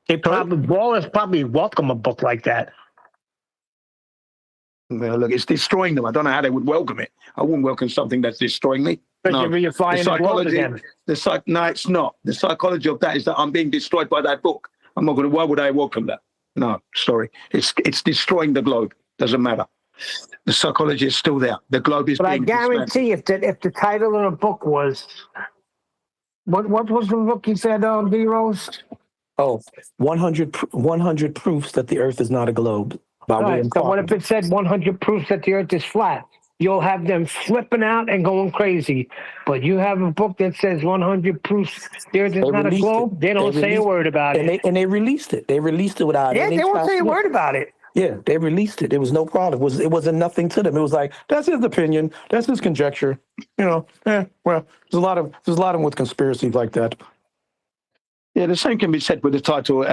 Speaker 6: They ballers probably welcome a book like that.
Speaker 8: Well, look, it's destroying them. I don't know how they would welcome it. I wouldn't welcome something that's destroying me.
Speaker 6: No, the psychology.
Speaker 8: No, it's not. The psychology of that is that I'm being destroyed by that book. I'm not going to. Why would I welcome that? No, sorry. It's destroying the globe. Doesn't matter. The psychology is still there. The globe is.
Speaker 6: But I guarantee if the title of the book was, what was the book you said, D-Rose?
Speaker 17: Oh, 100 proofs that the Earth is not a globe. By William
Speaker 6: So what
Speaker 17: Carpenter.
Speaker 6: if it said 100 proofs that the Earth is flat? You'll have them flipping out and going crazy. But you have a book that says 100 proofs the Earth is not a globe. They don't say a word about it.
Speaker 17: And they released it. They released it without.
Speaker 6: Yeah, they won't say a word about it.
Speaker 17: Yeah, they released it. It was no problem. It wasn't nothing to them. It was like, that's his opinion. That's his conjecture. Well, there's a lot of them with conspiracies like that.
Speaker 8: Yeah, the same can be said with the title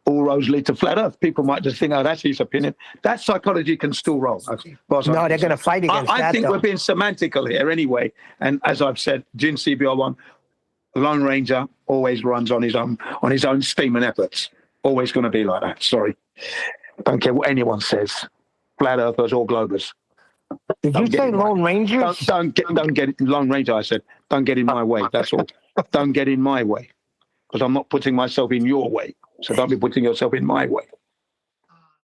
Speaker 8: All Roads Lead to Flat Earth. People might just think, oh, that's his opinion. That psychology can still roll.
Speaker 6: No, they're going to fight against that.
Speaker 8: I think
Speaker 6: though.
Speaker 8: we're being semantical here anyway. And as I've said, Jin CBR1, Lone Ranger, always runs on his own steam and efforts. Always going to be like that. Sorry. Don't care what anyone says. Flat Earthers or Globers.
Speaker 6: Did you say Lone Rangers?
Speaker 8: Don't get it. Lone Ranger, I said. Don't get in my way. That's all. Don't get in my way. Because I'm not putting myself in your way. So don't be putting yourself in my way.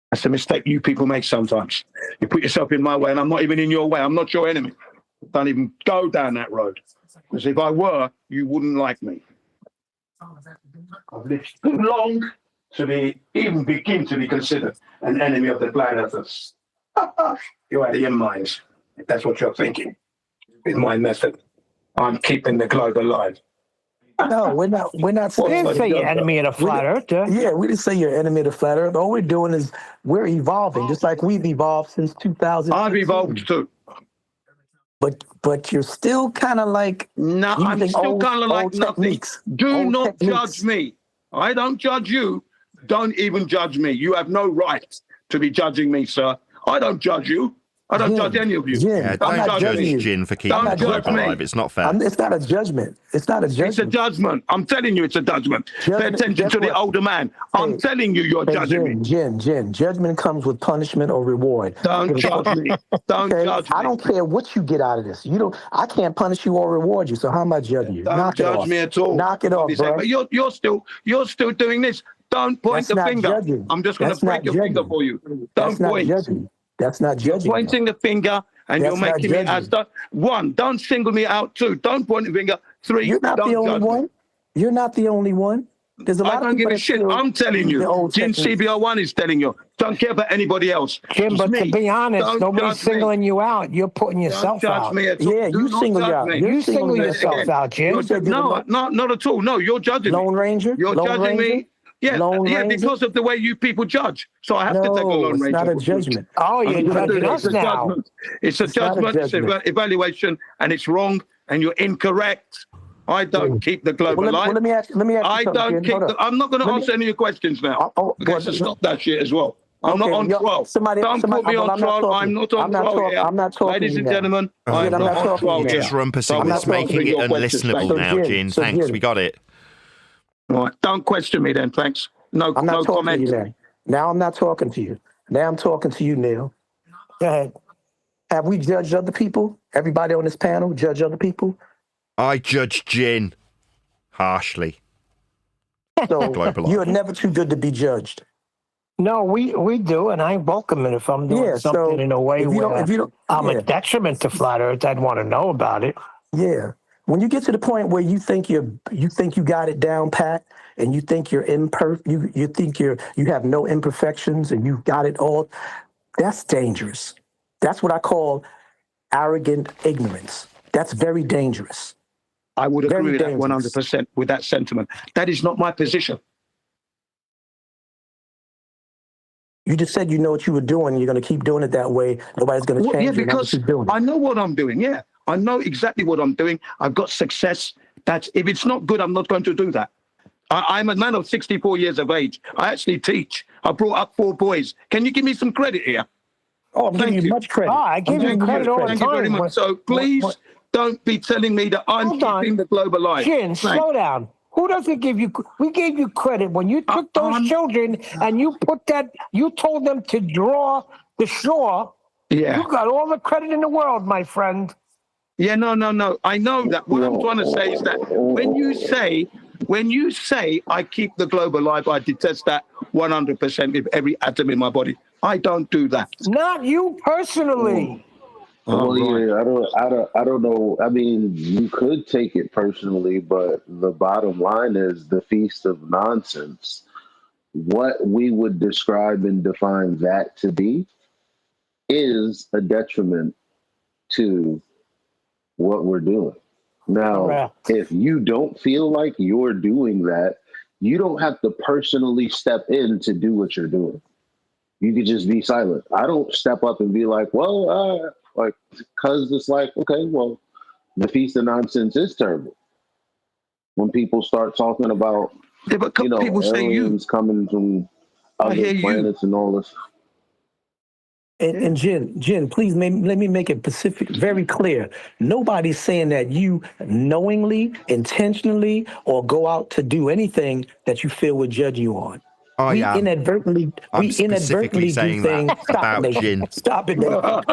Speaker 8: That's a mistake you people make sometimes. You put yourself in my way and I'm not even in your way. I'm not your enemy. Don't even go down that road. Because if I were, you wouldn't like me. I've lived too long to even begin to be considered an enemy of the flat earthers. You're out of your minds, if that's what you're thinking. With my method, I'm keeping the globe alive.
Speaker 17: No, we're not saying.
Speaker 6: We didn't say you're enemy of the flat Earth.
Speaker 17: Yeah, we didn't say you're enemy of the flat Earth. All we're doing is we're evolving, just like we've evolved since 2000.
Speaker 8: I've evolved too.
Speaker 17: But you're still kind of like.
Speaker 8: No, I'm still kind of like nothing.
Speaker 17: Techniques.
Speaker 8: Do not judge me. I don't judge you. Don't even judge me. You have no right to be judging me, sir. I don't judge you. I don't judge any of you.
Speaker 2: Yeah, don't judge Jin for keeping the globe alive. It's not fair.
Speaker 17: It's not a judgment. It's not a judgment.
Speaker 8: It's a judgment. I'm telling you, it's a judgment. Pay attention to the older man. I'm telling you, you're judging me.
Speaker 17: Jin, judgment comes with punishment or reward.
Speaker 8: Don't judge me. Don't judge me.
Speaker 17: I don't care what you get out of this. I can't punish you or reward you. So how am I judging you?
Speaker 8: Don't judge me at all.
Speaker 17: Knock it off, bro.
Speaker 8: But you're still doing this. Don't point the finger. I'm just going to break your finger for you. Don't point.
Speaker 17: That's not judging.
Speaker 8: You're pointing the finger and you're making me as one. Don't single me out. 2, don't point the finger. 3,
Speaker 17: you're not the only one. You're not the only one. There's a lot
Speaker 8: I don't give a shit. I'm telling you. Jin CBR1 is telling you. Don't care about anybody else.
Speaker 6: Jim, but to be honest, nobody's singling you out. You're putting yourself out.
Speaker 8: Me at all.
Speaker 17: Yeah, you single you out.
Speaker 6: You single yourself out, Jim.
Speaker 8: No, not at all. No, you're judging me.
Speaker 17: Lone Ranger?
Speaker 8: You're judging me. Yeah, because of the way you people judge. So I have to take a Lone Ranger.
Speaker 17: It's not a judgment.
Speaker 6: Oh, you're judging us now.
Speaker 8: It's a judgment. It's an evaluation, and it's wrong, and you're incorrect. I don't keep the globe alive.
Speaker 17: Let me ask you
Speaker 8: I don't keep I'm not going to answer any of your questions now. Okay, so stop that shit as well. I'm not on trial. Don't put me on trial. I'm not on trial here.
Speaker 17: I'm not talking.
Speaker 8: Ladies and gentlemen, I'm not on trial.
Speaker 2: Just rumpusing this, making it unlistenable now, Jin. Thanks, we got it.
Speaker 8: All right, don't question me then, thanks. No
Speaker 17: I'm not
Speaker 8: comment.
Speaker 17: To you now I'm not talking to you. Now I'm talking to you, Neil. Go ahead. Have we judged other people? Everybody on this panel judge other people?
Speaker 2: I judge Jin harshly.
Speaker 17: So
Speaker 2: Global
Speaker 17: you're
Speaker 2: life.
Speaker 17: never too good to be judged.
Speaker 6: No, we do, and I welcome it if I'm doing
Speaker 17: Yeah,
Speaker 6: something
Speaker 17: so
Speaker 6: in a way
Speaker 17: if you don't,
Speaker 6: where
Speaker 17: if you don't,
Speaker 6: I'm
Speaker 17: yeah.
Speaker 6: a detriment to flat Earth. I'd want to know about it.
Speaker 17: Yeah. When you get to the point where you think you got it down pat and you think you're imperfect, you think you have no imperfections and you got it all, that's dangerous. That's what I call arrogant ignorance. That's very dangerous.
Speaker 8: I would agree
Speaker 17: Very
Speaker 8: with that
Speaker 17: dangerous.
Speaker 8: 100% with that sentiment. That is not my position.
Speaker 17: You just said you know what you were doing. You're going to keep doing it that way. Nobody's going to change
Speaker 8: Yeah,
Speaker 17: you.
Speaker 8: because I know what I'm doing. Yeah, I know exactly what I'm doing. I've got success. That's if it's not good, I'm not going to do that. I'm a man of 64 years of age. I actually teach. I brought up 4 boys. Can you give me some credit here?
Speaker 17: Oh, I'm giving you much credit.
Speaker 6: I give you credit all the
Speaker 8: Thank you very
Speaker 6: time.
Speaker 8: much. So please don't be telling me that I'm keeping the global life.
Speaker 6: Jin, slow down. Who doesn't give you? We gave you credit when you took those children and you put that. You told them to draw the shore.
Speaker 8: Yeah.
Speaker 6: You got all the credit in the world, my friend.
Speaker 8: Yeah, no. I know that. What I'm trying to say is that when you say I keep the global life, I detest that 100% with every atom in my body. I don't do that.
Speaker 6: Not you personally.
Speaker 13: Well, yeah, I don't know. I mean, you could take it personally, but the bottom line is the feast of nonsense. What we would describe and define that to be is a detriment to what we're doing. Now, if you don't feel like you're doing that, you don't have to personally step in to do what you're doing. You could just be silent. I don't step up and be like, well, like, because it's like, okay, well, the feast of nonsense is terrible. When people start talking about,
Speaker 8: people say
Speaker 13: aliens coming from other planets and all this.
Speaker 17: And Jen, please let me make it very clear. Nobody's saying that you knowingly, intentionally, or go out to do anything that you feel would judge you on. We inadvertently do things.
Speaker 2: About Jin.
Speaker 17: Stop it, Nathan.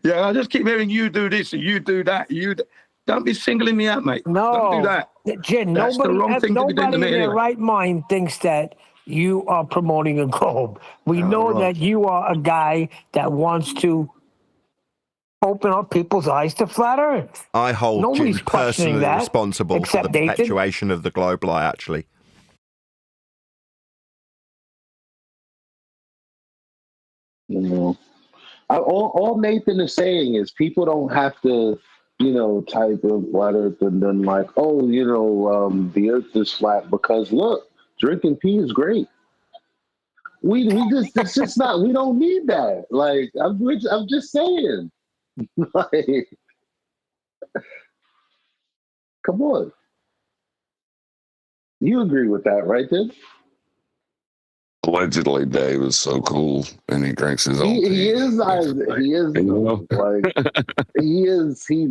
Speaker 8: Yeah, I just keep hearing you do this and you do that. Don't be singling me out, mate.
Speaker 6: No,
Speaker 8: don't do that.
Speaker 6: Jin,
Speaker 8: That's the wrong thing to be doing to
Speaker 6: nobody
Speaker 8: me
Speaker 6: in their
Speaker 8: anyway.
Speaker 6: right mind thinks that you are promoting a globe. We know that you are a guy that wants to open up people's eyes to flat Earth.
Speaker 2: I hold
Speaker 6: Nobody's
Speaker 2: Jin
Speaker 6: questioning
Speaker 2: personally
Speaker 6: that,
Speaker 2: responsible for the
Speaker 6: except Nathan.
Speaker 2: perpetuation of the globe lie, actually.
Speaker 13: All Nathan is saying is people don't have to, type of flat Earth and then like, the Earth is flat because look, drinking pee is great. We just it's just not. We don't need that. Like I'm just saying. Like, come on. You agree with that, right, Tim?
Speaker 11: Allegedly, Dave is so cool, and he drinks his own.
Speaker 13: He is. Like he is.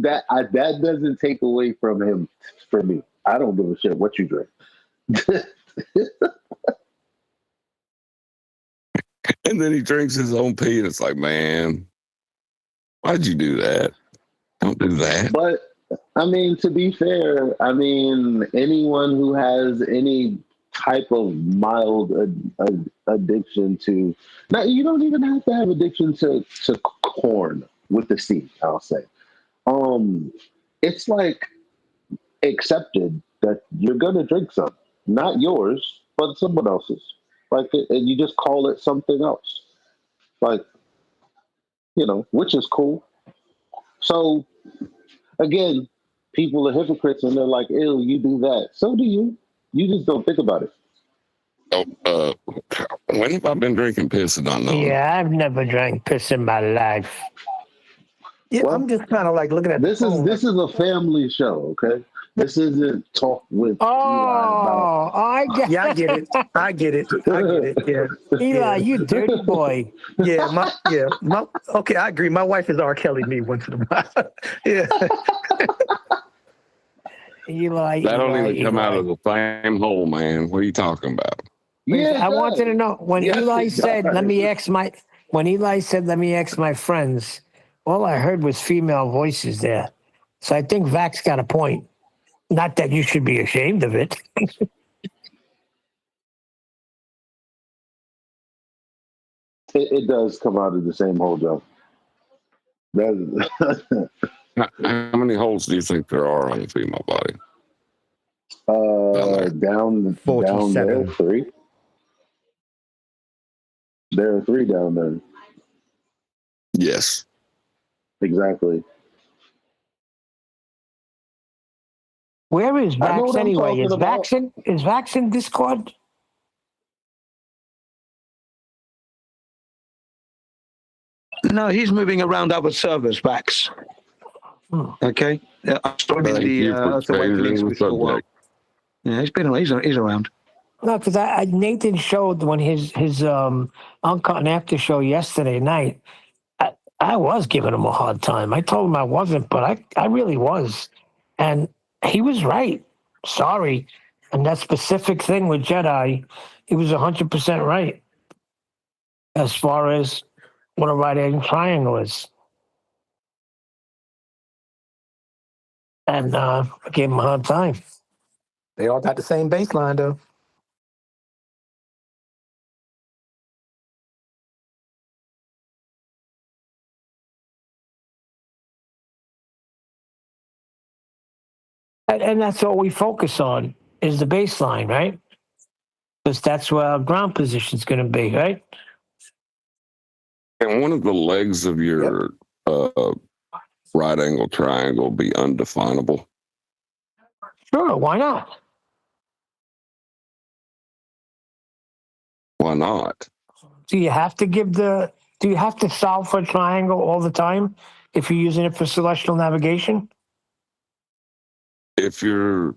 Speaker 13: That doesn't take away from him. For me, I don't give a shit what you drink.
Speaker 11: And then he drinks his own pee, and it's like, man, why'd you do that? Don't do that.
Speaker 13: But I mean, to be fair, anyone who has any type of mild addiction to, now you don't even have to have addiction to corn with the C, I'll say. It's like accepted that you're gonna drink some, not yours, but someone else's. Like, and you just call it something else, like, which is cool. So again, people are hypocrites and they're like, ew, you do that. So do you. You just don't think about it.
Speaker 11: When have I been drinking piss and not knowing?
Speaker 6: Yeah, I've never drank piss in my life.
Speaker 17: Yeah, well, I'm just kind of like looking at
Speaker 13: this is a family show, okay? This isn't talk with Eli
Speaker 6: I get
Speaker 17: I get it. I get it. Yeah.
Speaker 6: Eli, you dirty boy.
Speaker 17: Yeah, okay, I agree. My wife is R. Kelly me once in a while. Yeah.
Speaker 6: Eli,
Speaker 11: that don't even come out of the same hole, man. What are you talking about?
Speaker 13: Yeah,
Speaker 6: I wanted to know when
Speaker 13: Yes,
Speaker 6: Eli
Speaker 13: it
Speaker 6: said,
Speaker 13: does.
Speaker 6: "Let me ask my." When Eli said, "Let me ask my friends," all I heard was female voices there. So I think Vax got a point. Not that you should be ashamed of it.
Speaker 13: It does come out of the same hole, Joe.
Speaker 11: How many holes do you think there are on the female body?
Speaker 13: Down
Speaker 19: 47.
Speaker 13: there, 3. There are 3 down there.
Speaker 11: Yes.
Speaker 13: Exactly.
Speaker 6: Where is
Speaker 13: I know
Speaker 6: Vax
Speaker 13: what I'm
Speaker 6: anyway?
Speaker 13: talking about.
Speaker 6: Is Vax in Discord?
Speaker 8: No, he's moving around other servers, Vax. Okay. I saw him in
Speaker 11: Thank
Speaker 8: the
Speaker 11: you for
Speaker 8: Earth Awakenings
Speaker 11: changing the
Speaker 8: for a while.
Speaker 11: subject.
Speaker 8: Yeah, he's around.
Speaker 6: No, because Nathan showed when his Uncut and After show yesterday night. I was giving him a hard time. I told him I wasn't, but I really was, and he was right. Sorry, and that specific thing with Jedi, he was 100% right as far as what a right-angle triangle is. And I gave him a hard time.
Speaker 17: They all got the same baseline, though.
Speaker 6: And that's all we focus on is the baseline, right? Because that's where our ground position is going to be, right?
Speaker 11: Can one of the legs of your right angle triangle be undefinable?
Speaker 6: Sure, why not?
Speaker 11: Why not?
Speaker 6: Do you have to solve for a triangle all the time if you're using it for celestial navigation?
Speaker 11: If you're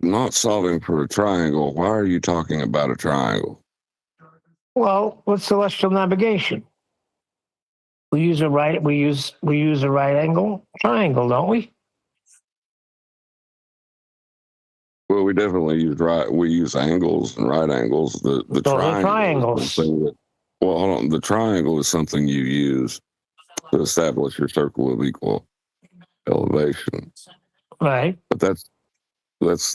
Speaker 11: not solving for a triangle, why are you talking about a triangle?
Speaker 6: Well, with celestial navigation, we use a right angle triangle, don't we?
Speaker 11: Well, we definitely use angles and right angles. The
Speaker 6: Those are
Speaker 11: triangle is
Speaker 6: triangles.
Speaker 11: something that, well, hold on. The triangle is something you use to establish your circle of equal elevation.
Speaker 6: Right.
Speaker 11: But that's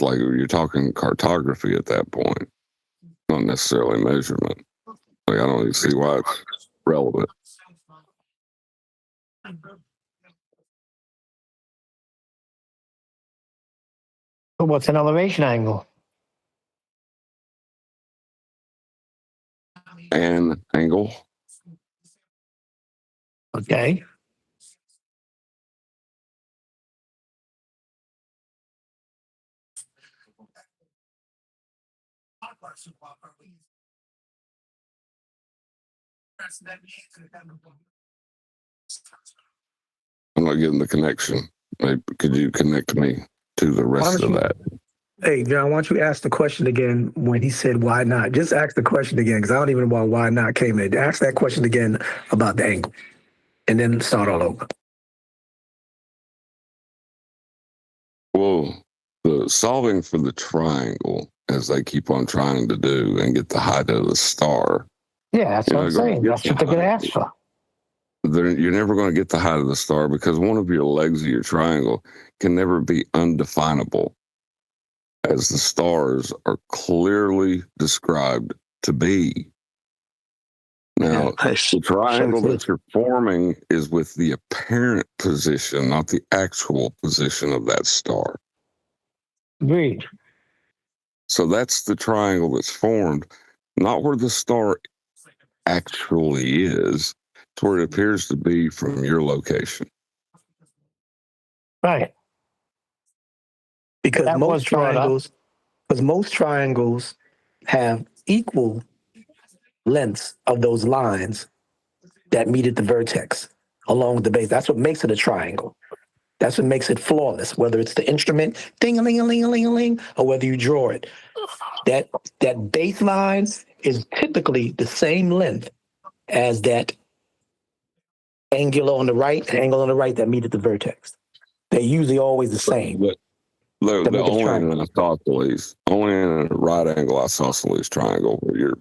Speaker 11: like you're talking cartography at that point, not necessarily measurement. Like I don't even see why it's relevant.
Speaker 6: But what's an elevation angle?
Speaker 11: An angle.
Speaker 6: Okay.
Speaker 11: I'm not getting the connection. Maybe, could you connect me to the rest of that?
Speaker 17: Hey, John, why don't you ask the question again when he said why not? Just ask the question again, because I don't even know why not came in. Ask that question again about the angle, and then start all over.
Speaker 11: Well, the solving for the triangle, as they keep on trying to do, and get the height of the star.
Speaker 6: Yeah, that's what I'm saying. That's what they're going to ask for.
Speaker 11: You're never going to get the height of the star because one of your legs of your triangle can never be undefinable, as the stars are clearly described to be. Now, the triangle that you're forming is with the apparent position, not the actual position of that star.
Speaker 6: Agreed.
Speaker 11: So that's the triangle that's formed, not where the star actually is, to where it appears to be from your location.
Speaker 6: Right.
Speaker 17: Because
Speaker 6: That was brought up.
Speaker 17: most triangles have equal lengths of those lines that meet at the vertex along the base. That's what makes it a triangle. That's what makes it flawless, whether it's the instrument, ding-a-ling-a-ling-a-ling-a-ling, or whether you draw it. That baseline is typically the same length as that angle on the right and angle on the right that meet at the vertex. They're usually always the same.
Speaker 11: The
Speaker 17: biggest
Speaker 11: only
Speaker 17: triangle.
Speaker 11: in an isosceles, only in a right angle isosceles triangle, where your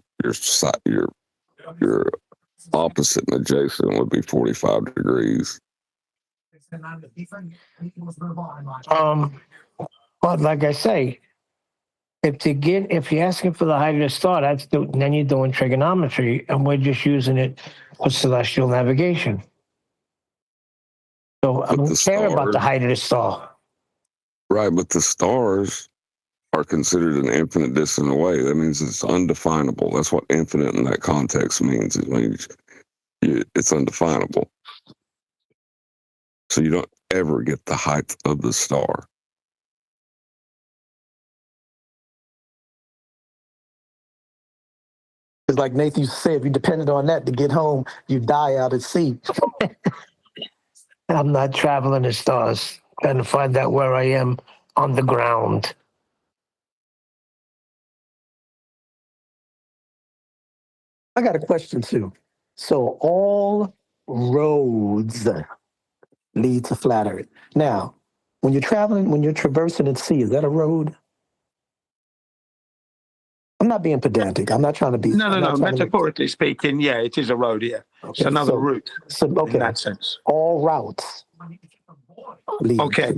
Speaker 11: opposite and adjacent would be 45 degrees.
Speaker 6: But like I say, if you're asking for the height of the star, then you're doing trigonometry, and we're just using it for celestial navigation. So I don't care about the height of the star.
Speaker 11: Right, but the stars are considered an infinite distant away. That means it's undefinable. That's what infinite in that context means. It means it's undefinable. So you don't ever get the height of the star.
Speaker 17: It's like Nathan used to say, if you depended on that to get home, you die out at sea.
Speaker 6: I'm not traveling the stars. Trying to find out where I am on the ground.
Speaker 17: I got a question too. So all roads lead to flat Earth. Now, when you're traversing at sea, is that a road? I'm not being pedantic. I'm not trying to be.
Speaker 8: No. Metaphorically speaking, yeah, it is a road. Yeah, it's another route.
Speaker 17: Okay.
Speaker 8: In that sense.
Speaker 17: All routes.
Speaker 8: Okay.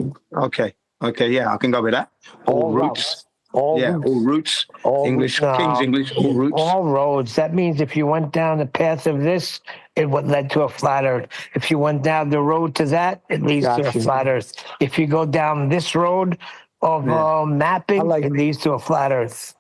Speaker 8: Yeah, I can go with that. All routes. All routes. English, King's English. All routes.
Speaker 6: All roads. That means if you went down the path of this, it would lead to a flat Earth. If you went down the road to that, it leads to a flat Earth. If you go down this road of mapping, it leads to a flat Earth.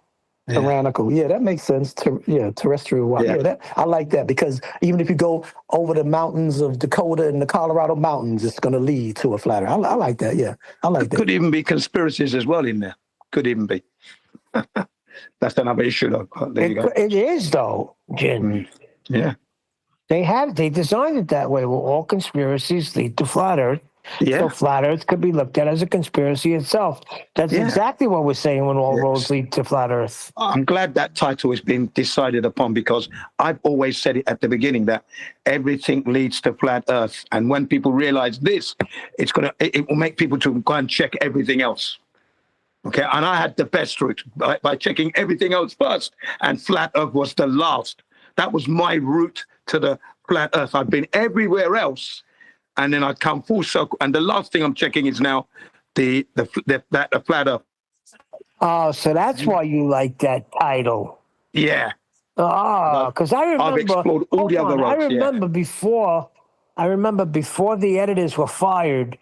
Speaker 17: Tyrannical. Yeah, that makes sense. Terrestrial. Yeah, I like that, because even if you go over the mountains of Dakota and the Colorado mountains, it's going to lead to a flat Earth. I like that. Yeah, I like that.
Speaker 8: Could even be conspiracies as well in there. Could even be. That's another issue, though. There you go.
Speaker 6: It is, though, Jin.
Speaker 8: Yeah.
Speaker 6: They designed it that way. Well, all conspiracies lead to flat Earth.
Speaker 8: Yeah.
Speaker 6: So flat Earth could be looked at as a conspiracy itself. That's exactly what we're saying when all roads lead to flat Earth.
Speaker 8: I'm glad that title has been decided upon, because I've always said it at the beginning that everything leads to flat Earth. And when people realize this, it will make people to go and check everything else. Okay, and I had the best route by checking everything else first, and flat Earth was the last. That was my route to the flat Earth. I've been everywhere else, and then I'd come full circle. And the last thing I'm checking is now the flat Earth.
Speaker 6: Oh, so that's why you like that title.
Speaker 8: Yeah.
Speaker 6: Because I remember.
Speaker 8: I've explored all the other roads.
Speaker 6: I remember before the editors were fired,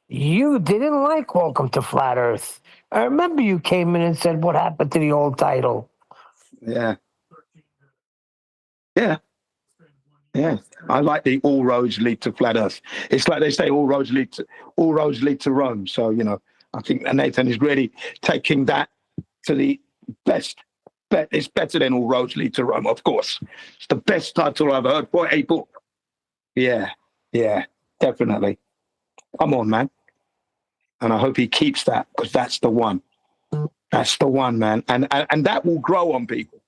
Speaker 6: you didn't like Welcome to Flat Earth. I remember you came in and said, "What happened to the old title?"
Speaker 8: Yeah. I like the all roads lead to flat Earth. It's like they say, all roads lead to Rome. So I think Nathan is really taking that to the best. It's better than all roads lead to Rome, of course. It's the best title I've heard for a book. Yeah, definitely. Come on, man. And I hope he keeps that, because that's the one. That's the one, man. And that will grow on people.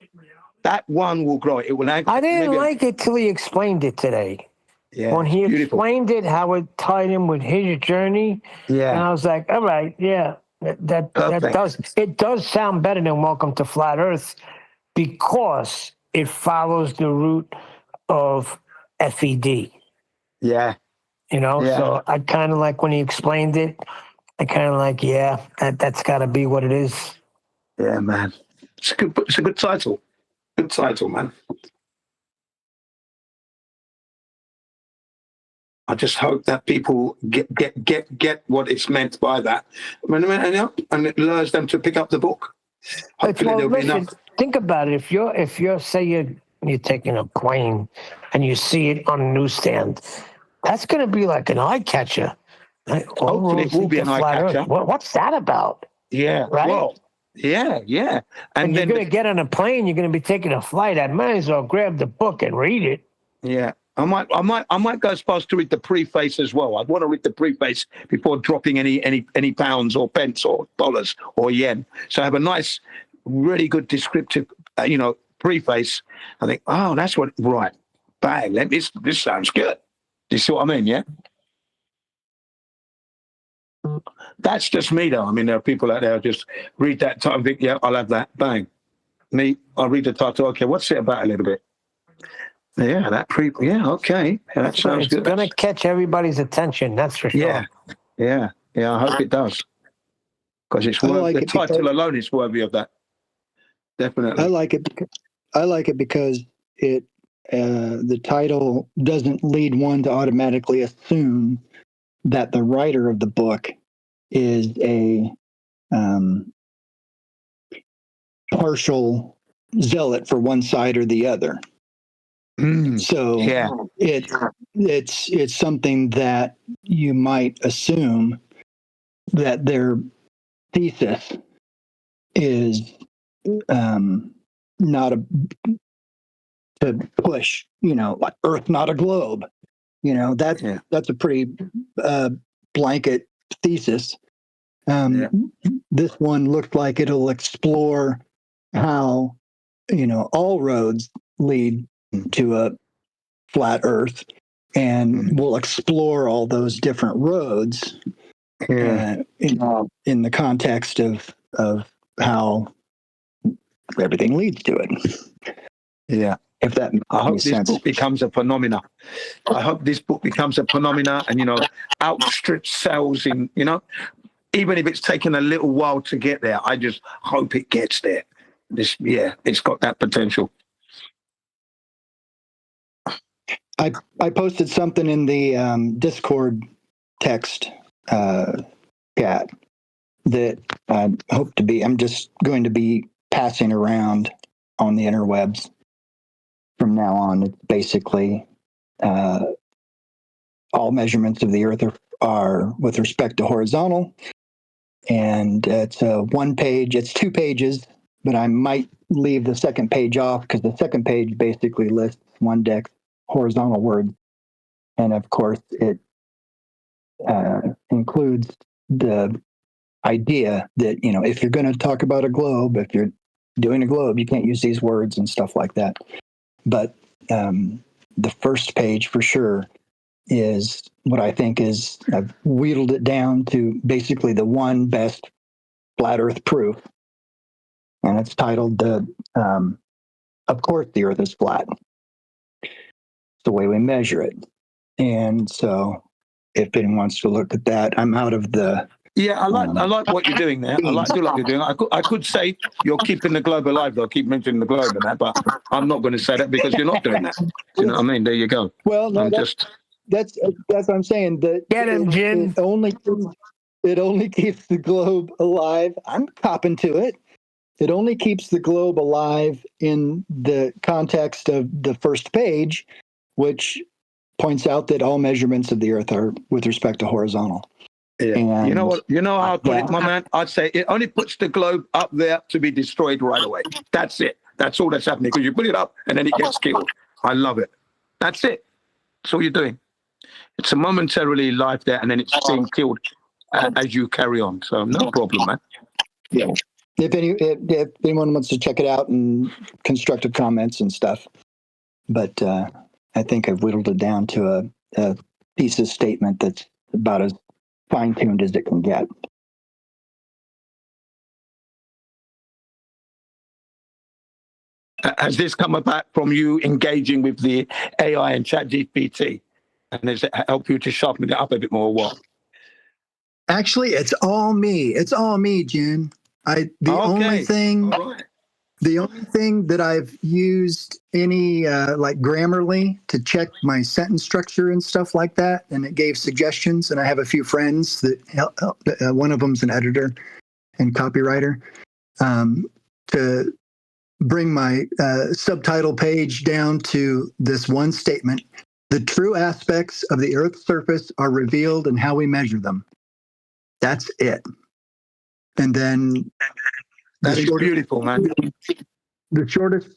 Speaker 8: That one will grow. It will.
Speaker 6: I didn't like it till he explained it today.
Speaker 8: Yeah,
Speaker 6: when he explained it, how it tied in with his journey.
Speaker 8: Yeah.
Speaker 6: And I was like, all right, yeah, that does sound better than Welcome to Flat Earth, because it follows the route of FED.
Speaker 8: Yeah.
Speaker 6: So I kind of like when he explained it. I kind of like, that's got to be what it is.
Speaker 8: Yeah, man. It's a good title. Good title, man. I just hope that people get what it's meant by that, and it lures them to pick up the book. Hopefully, there'll be enough.
Speaker 6: Think about it. If you're say you're taking a plane and you see it on a newsstand, that's going to be like an eye catcher.
Speaker 8: Hopefully, it will be an eye catcher.
Speaker 6: What's that about?
Speaker 8: Yeah.
Speaker 6: Right.
Speaker 8: Well, yeah.
Speaker 6: And you're going to get on a plane. You're going to be taking a flight. I might as well grab the book and read it.
Speaker 8: Yeah. I might go as far as to read the preface as well. I'd want to read the preface before dropping any pounds or pence or dollars or yen. So I have a nice, really good descriptive, preface. I think, oh, that's what. Right, bang. This sounds good. Do you see what I mean? Yeah. That's just me, though. I mean, there are people out there who just read that title and think, yeah, I'll have that. Bang. Me, I'll read the title. Okay, what's it about a little bit? Yeah, okay. Yeah, that sounds good.
Speaker 6: It's going to catch everybody's attention, that's for sure.
Speaker 8: Yeah, I hope it does. Because it's the title alone is worthy of that. Definitely.
Speaker 10: I like it because it the title doesn't lead one to automatically assume that the writer of the book is a partial zealot for one side or the other. So it's something that you might assume that their thesis is not to push, like Earth, not a globe. That's a pretty blanket thesis. This one looked like it'll explore how, all roads lead to a flat Earth, and we'll explore all those different roads in the context of how everything leads to it.
Speaker 8: Yeah.
Speaker 10: If that makes
Speaker 8: I hope
Speaker 10: sense.
Speaker 8: this book becomes a phenomena. I hope this book becomes a phenomena and, outstrips sales in, even if it's taken a little while to get there, I just hope it gets there. It's got that potential.
Speaker 10: I posted something in the Discord text chat that I hope I'm just going to be passing around on the interwebs from now on. It's basically all measurements of the Earth are with respect to horizontal, and it's one page. It's 2 pages, but I might leave the second page off because the second page basically lists one deck horizontal words, and of course it includes the idea that if you're going to talk about a globe, if you're doing a globe, you can't use these words and stuff like that. But the first page for sure is what I think is, I've wheedled it down to basically the one best flat Earth proof, and it's titled "Of course the Earth is flat. It's the way we measure it." And so, if anyone wants to look at that, I'm out of the.
Speaker 8: Yeah, I like what you're doing there. I like what you're doing. I could say you're keeping the globe alive, though. I keep mentioning the globe and that, but I'm not going to say that because you're not doing that. Do you know what I mean? There you go.
Speaker 10: Well, no, that's what I'm saying. That
Speaker 6: get him, Jim.
Speaker 10: It only keeps the globe alive. I'm copping to it. It only keeps the globe alive in the context of the first page, which points out that all measurements of the Earth are with respect to horizontal.
Speaker 8: Yeah.
Speaker 10: And
Speaker 8: you know what? You know how I put it, my man? I'd say it only puts the globe up there to be destroyed right away. That's it. That's all that's happening, because you put it up and then it gets killed. I love it. That's it. That's all you're doing. It's a momentarily life there, and then it's being killed as you carry on. So no problem, man.
Speaker 10: Yeah. If anyone wants to check it out and constructive comments and stuff, but I think I've whittled it down to a thesis statement that's about as fine-tuned as it can get.
Speaker 8: Has this come about from you engaging with the AI and ChatGPT? And does it help you to sharpen it up a bit more or what?
Speaker 10: Actually, it's all me. It's all me, Jen. Only thing that I've used any like Grammarly to check my sentence structure and stuff like that, and it gave suggestions. And I have a few friends that help. One of them's an editor and copywriter, to bring my subtitle page down to this one statement: the true aspects of the Earth's surface are revealed in how we measure them. That's it. And then
Speaker 8: that is beautiful, man.
Speaker 10: The shortest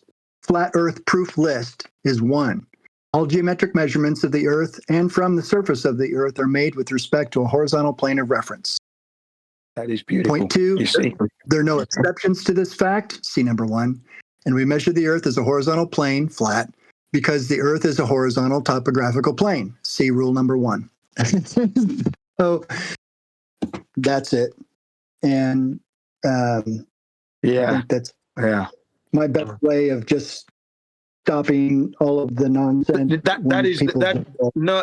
Speaker 10: flat Earth proof list is 1. All geometric measurements of the Earth and from the surface of the Earth are made with respect to a horizontal plane of reference.
Speaker 8: That is beautiful.
Speaker 10: Point 2,
Speaker 8: you see?
Speaker 10: There are no exceptions to this fact. See number 1. And we measure the Earth as a horizontal plane, flat, because the Earth is a horizontal topographical plane. See rule number 1. So That's it. And I think that's my best way of just stopping all of the nonsense.
Speaker 8: That is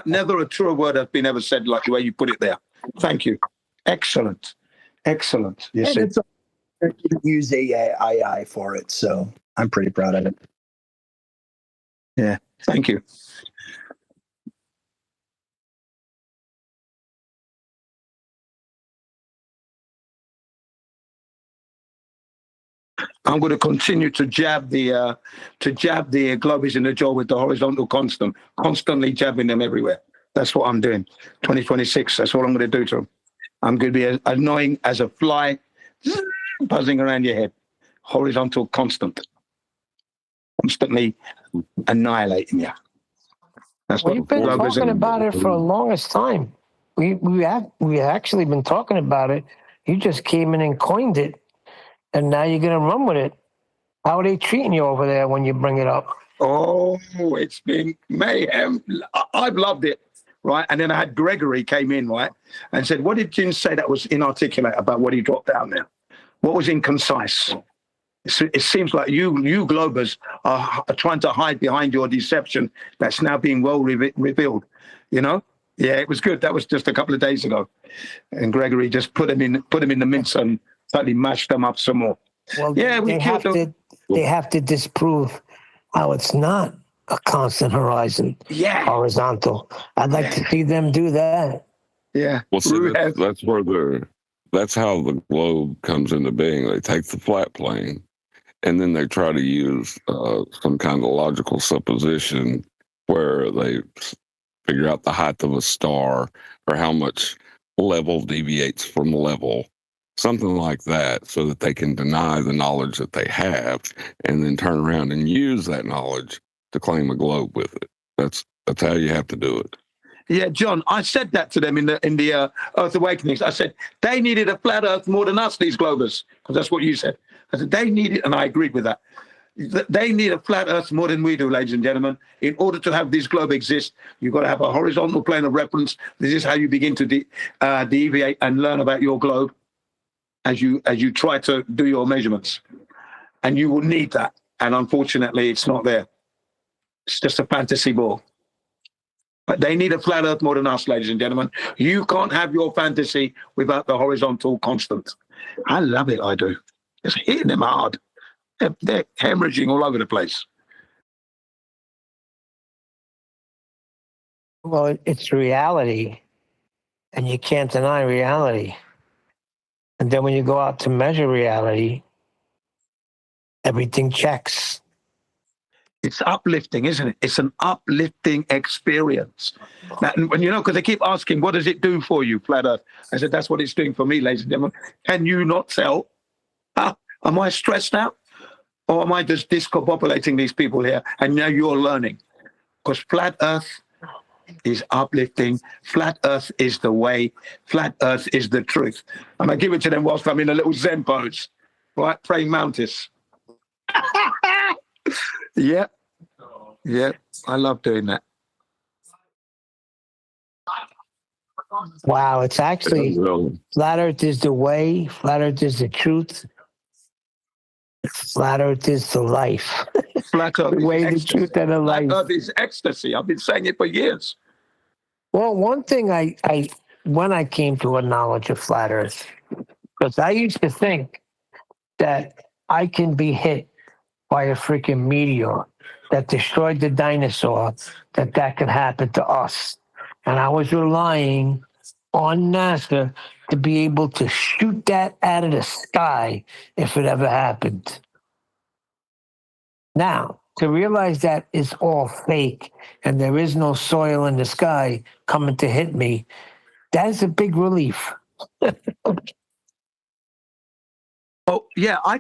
Speaker 8: never a truer word has been ever said like the way you put it there. Thank you. Excellent. Excellent. You see.
Speaker 10: It's you can use AI for it, so I'm pretty proud of it.
Speaker 8: Yeah. Thank you. I'm going to continue to jab the globies in the jaw with the horizontal constant, constantly jabbing them everywhere. That's what I'm doing. 2026. That's what I'm going to do to them. I'm going to be as annoying as a fly buzzing around your head. Horizontal constant. Constantly annihilating you. That's what
Speaker 6: We've been talking about it for the longest time. We actually been talking about it. You just came in and coined it, and now you're gonna run with it. How are they treating you over there when you bring it up?
Speaker 8: Oh, it's been mayhem. I've loved it, right? And then I had Gregory came in, right, and said, "What did Jim say that was inarticulate about what he dropped down there? What was inconcise?" It seems like you Globers are trying to hide behind your deception that's now being well revealed. You know? Yeah, it was good. That was just a couple of days ago, and Gregory just put him in the mince and totally mashed them up some more.
Speaker 6: Well,
Speaker 8: yeah,
Speaker 6: they have to disprove how it's not a constant horizon.
Speaker 8: Yeah,
Speaker 6: horizontal. I'd like to see them do that.
Speaker 8: Yeah.
Speaker 11: Well, see, that's how the globe comes into being. They take the flat plane, and then they try to use some kind of logical supposition where they figure out the height of a star or how much level deviates from level, something like that, so that they can deny the knowledge that they have and then turn around and use that knowledge to claim a globe with it. That's how you have to do it.
Speaker 8: Yeah, John, I said that to them in the Earth Awakenings. I said, they needed a flat Earth more than us, these Globers, because that's what you said. I said, they need it, and I agreed with that. They need a flat Earth more than we do, ladies and gentlemen. In order to have this globe exist, you've got to have a horizontal plane of reference. This is how you begin to deviate and learn about your globe as you try to do your measurements. And you will need that. And unfortunately, it's not there. It's just a fantasy ball. But they need a flat Earth more than us, ladies and gentlemen. You can't have your fantasy without the horizontal constant. I love it, I do. It's hitting them hard. They're hemorrhaging all over the place.
Speaker 6: Well, it's reality, and you can't deny reality. And then when you go out to measure reality, everything checks.
Speaker 8: It's uplifting, isn't it? It's an uplifting experience. Now, when because they keep asking, what does it do for you, Flat Earth? I said, that's what it's doing for me, ladies and gentlemen. Can you not tell? Am I stressed out? Or am I just discombobulating these people here? And now you're learning. Because Flat Earth is uplifting. Flat Earth is the way. Flat Earth is the truth. And I give it to them whilst I'm in a little Zen pose, right? Praying mantis. Yeah. Yeah. I love doing that.
Speaker 6: Wow, it's actually Flat Earth is the way, Flat Earth is the truth, Flat Earth is the life.
Speaker 8: Flat Earth
Speaker 6: the way, the truth, and the life.
Speaker 8: Flat Earth is ecstasy. I've been saying it for years.
Speaker 6: Well, one thing when I came to a knowledge of Flat Earth, because I used to think that I can be hit by a freaking meteor that destroyed the dinosaur, that could happen to us. And I was relying on NASA to be able to shoot that out of the sky if it ever happened. Now, to realize that it's all fake and there is no soil in the sky coming to hit me, that is a big relief.
Speaker 8: Oh, yeah, I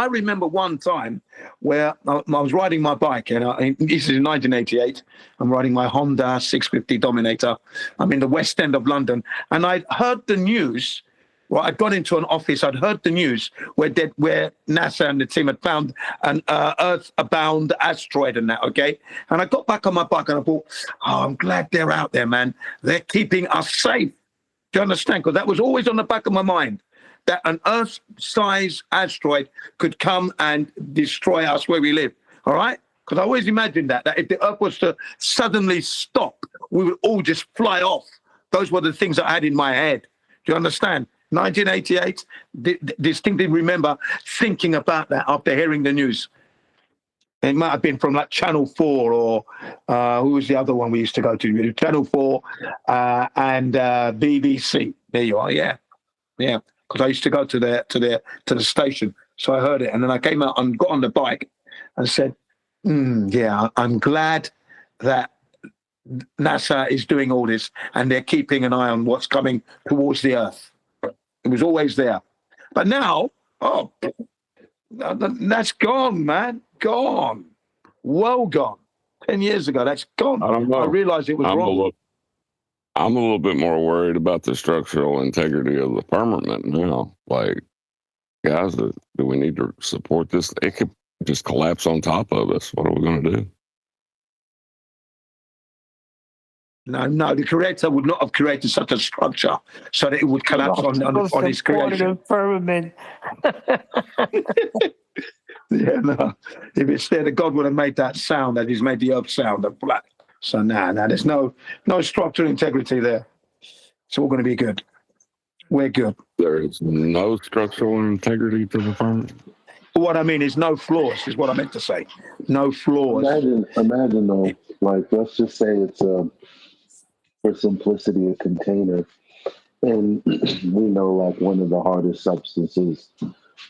Speaker 8: remember one time where I was riding my bike, and this is in 1988. I'm riding my Honda 650 Dominator. I'm in the West End of London, and I'd heard the news. Well, I'd gone into an office. I'd heard the news where NASA and the team had found an Earth-bound asteroid and that, okay? And I got back on my bike, and I thought, oh, I'm glad they're out there, man. They're keeping us safe. Do you understand? Because that was always on the back of my mind, that an Earth-sized asteroid could come and destroy us where we live, all right? Because I always imagined that if the Earth was to suddenly stop, we would all just fly off. Those were the things I had in my head. Do you understand? 1988, distinctly remember thinking about that after hearing the news. It might have been from like Channel 4 or who was the other one we used to go to? Channel 4 and BBC. There you are, yeah. Because I used to go to the station. So I heard it. And then I came out and got on the bike and said, yeah, I'm glad that NASA is doing all this and they're keeping an eye on what's coming towards the Earth. It was always there. But now, that's gone, man. Gone. Well gone. 10 years ago, that's gone.
Speaker 11: I don't know.
Speaker 8: I realized it was wrong.
Speaker 11: I'm a little bit more worried about the structural integrity of the firmament now. Like, guys, do we need to support this? It could just collapse on top of us. What are we going to do?
Speaker 8: No, the Creator would not have created such a structure so that it would collapse on his creation.
Speaker 6: Firmament.
Speaker 8: Yeah, no. If it's there, the God would have made that sound that He's made the earth sound of black. So there's no structural integrity there. It's all going to be good. We're good.
Speaker 11: There is no structural integrity to the firmament.
Speaker 8: What I mean is no flaws, is what I meant to say. No flaws.
Speaker 13: Imagine though, like, let's just say it's for simplicity a container. And we know like one of the hardest substances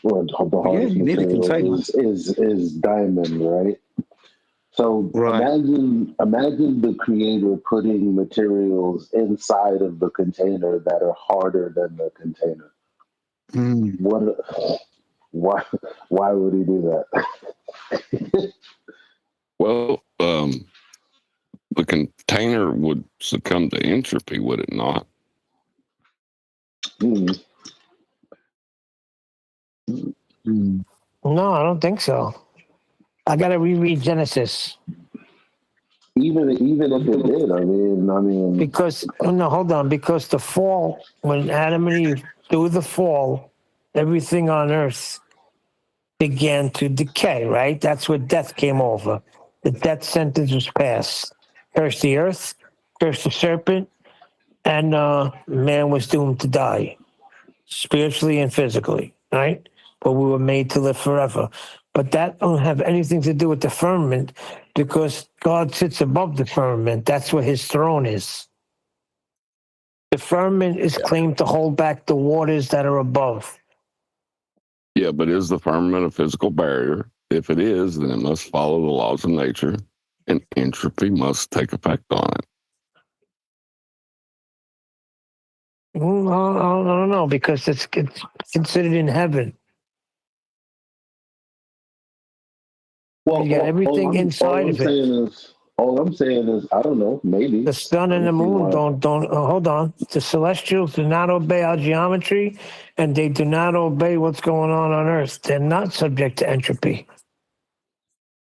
Speaker 13: or the hardest material is diamond, right? So imagine the Creator putting materials inside of the container that are harder than the container. Why would He do that?
Speaker 11: Well, the container would succumb to entropy, would it not?
Speaker 6: No, I don't think so. I got to reread Genesis.
Speaker 13: Even if it did, I mean.
Speaker 6: Because hold on. Because the fall, when Adam and Eve through the fall, everything on earth began to decay. Right. That's where death came over. The death sentence was passed. Cursed the earth, cursed the serpent, and man was doomed to die, spiritually and physically. Right. But we were made to live forever. But that don't have anything to do with the firmament, because God sits above the firmament. That's where His throne is. The firmament is claimed to hold back the waters that are above.
Speaker 11: Yeah, but is the firmament a physical barrier? If it is, then it must follow the laws of nature, and entropy must take effect on it.
Speaker 6: I don't know, because it's considered in heaven.
Speaker 13: Well,
Speaker 6: you got everything inside of it.
Speaker 13: All I'm saying is, I don't know, maybe.
Speaker 6: The sun and the moon don't hold on. The celestials do not obey our geometry, and they do not obey what's going on Earth. They're not subject to entropy.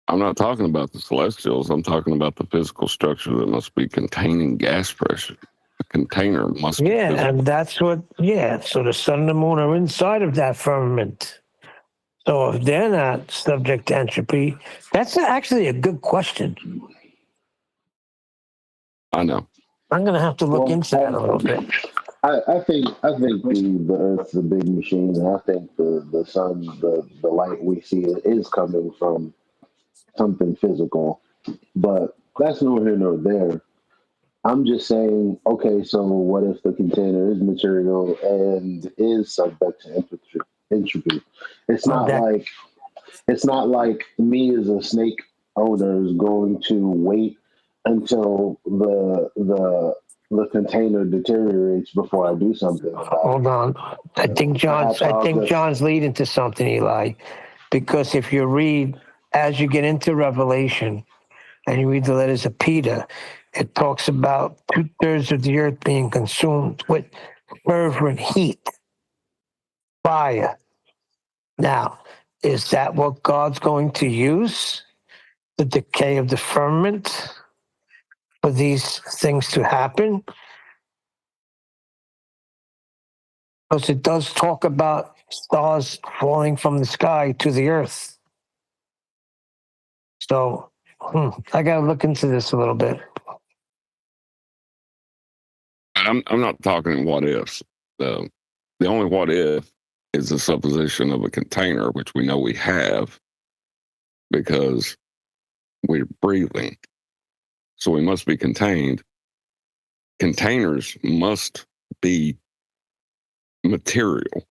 Speaker 11: I'm not talking about the celestials. I'm talking about the physical structure that must be containing gas pressure. The container must be physical.
Speaker 6: And that's what, so the sun and the moon are inside of that firmament. So if they're not subject to entropy, that's actually a good question.
Speaker 11: I know.
Speaker 6: I'm going to have to look into that a little bit.
Speaker 13: I think the Earth's a big machine, and I think the sun, the light we see is coming from something physical. But that's neither here nor there. I'm just saying, okay, so what if the container is material and is subject to entropy? It's not like me as a snake owner is going to wait until the container deteriorates before I do something about it.
Speaker 6: Hold on. I think John's leading to something, Eli. Because if you read, as you get into Revelation, and you read the letters of Peter, it talks about 2/3 of the earth being consumed with fervent heat, fire. Now, is that what God's going to use? The decay of the firmament for these things to happen? Because it does talk about stars falling from the sky to the earth. So I got to look into this a little bit.
Speaker 11: I'm not talking what ifs. The only what if is the supposition of a container, which we know we have because we're breathing. So we must be contained. Containers must be material.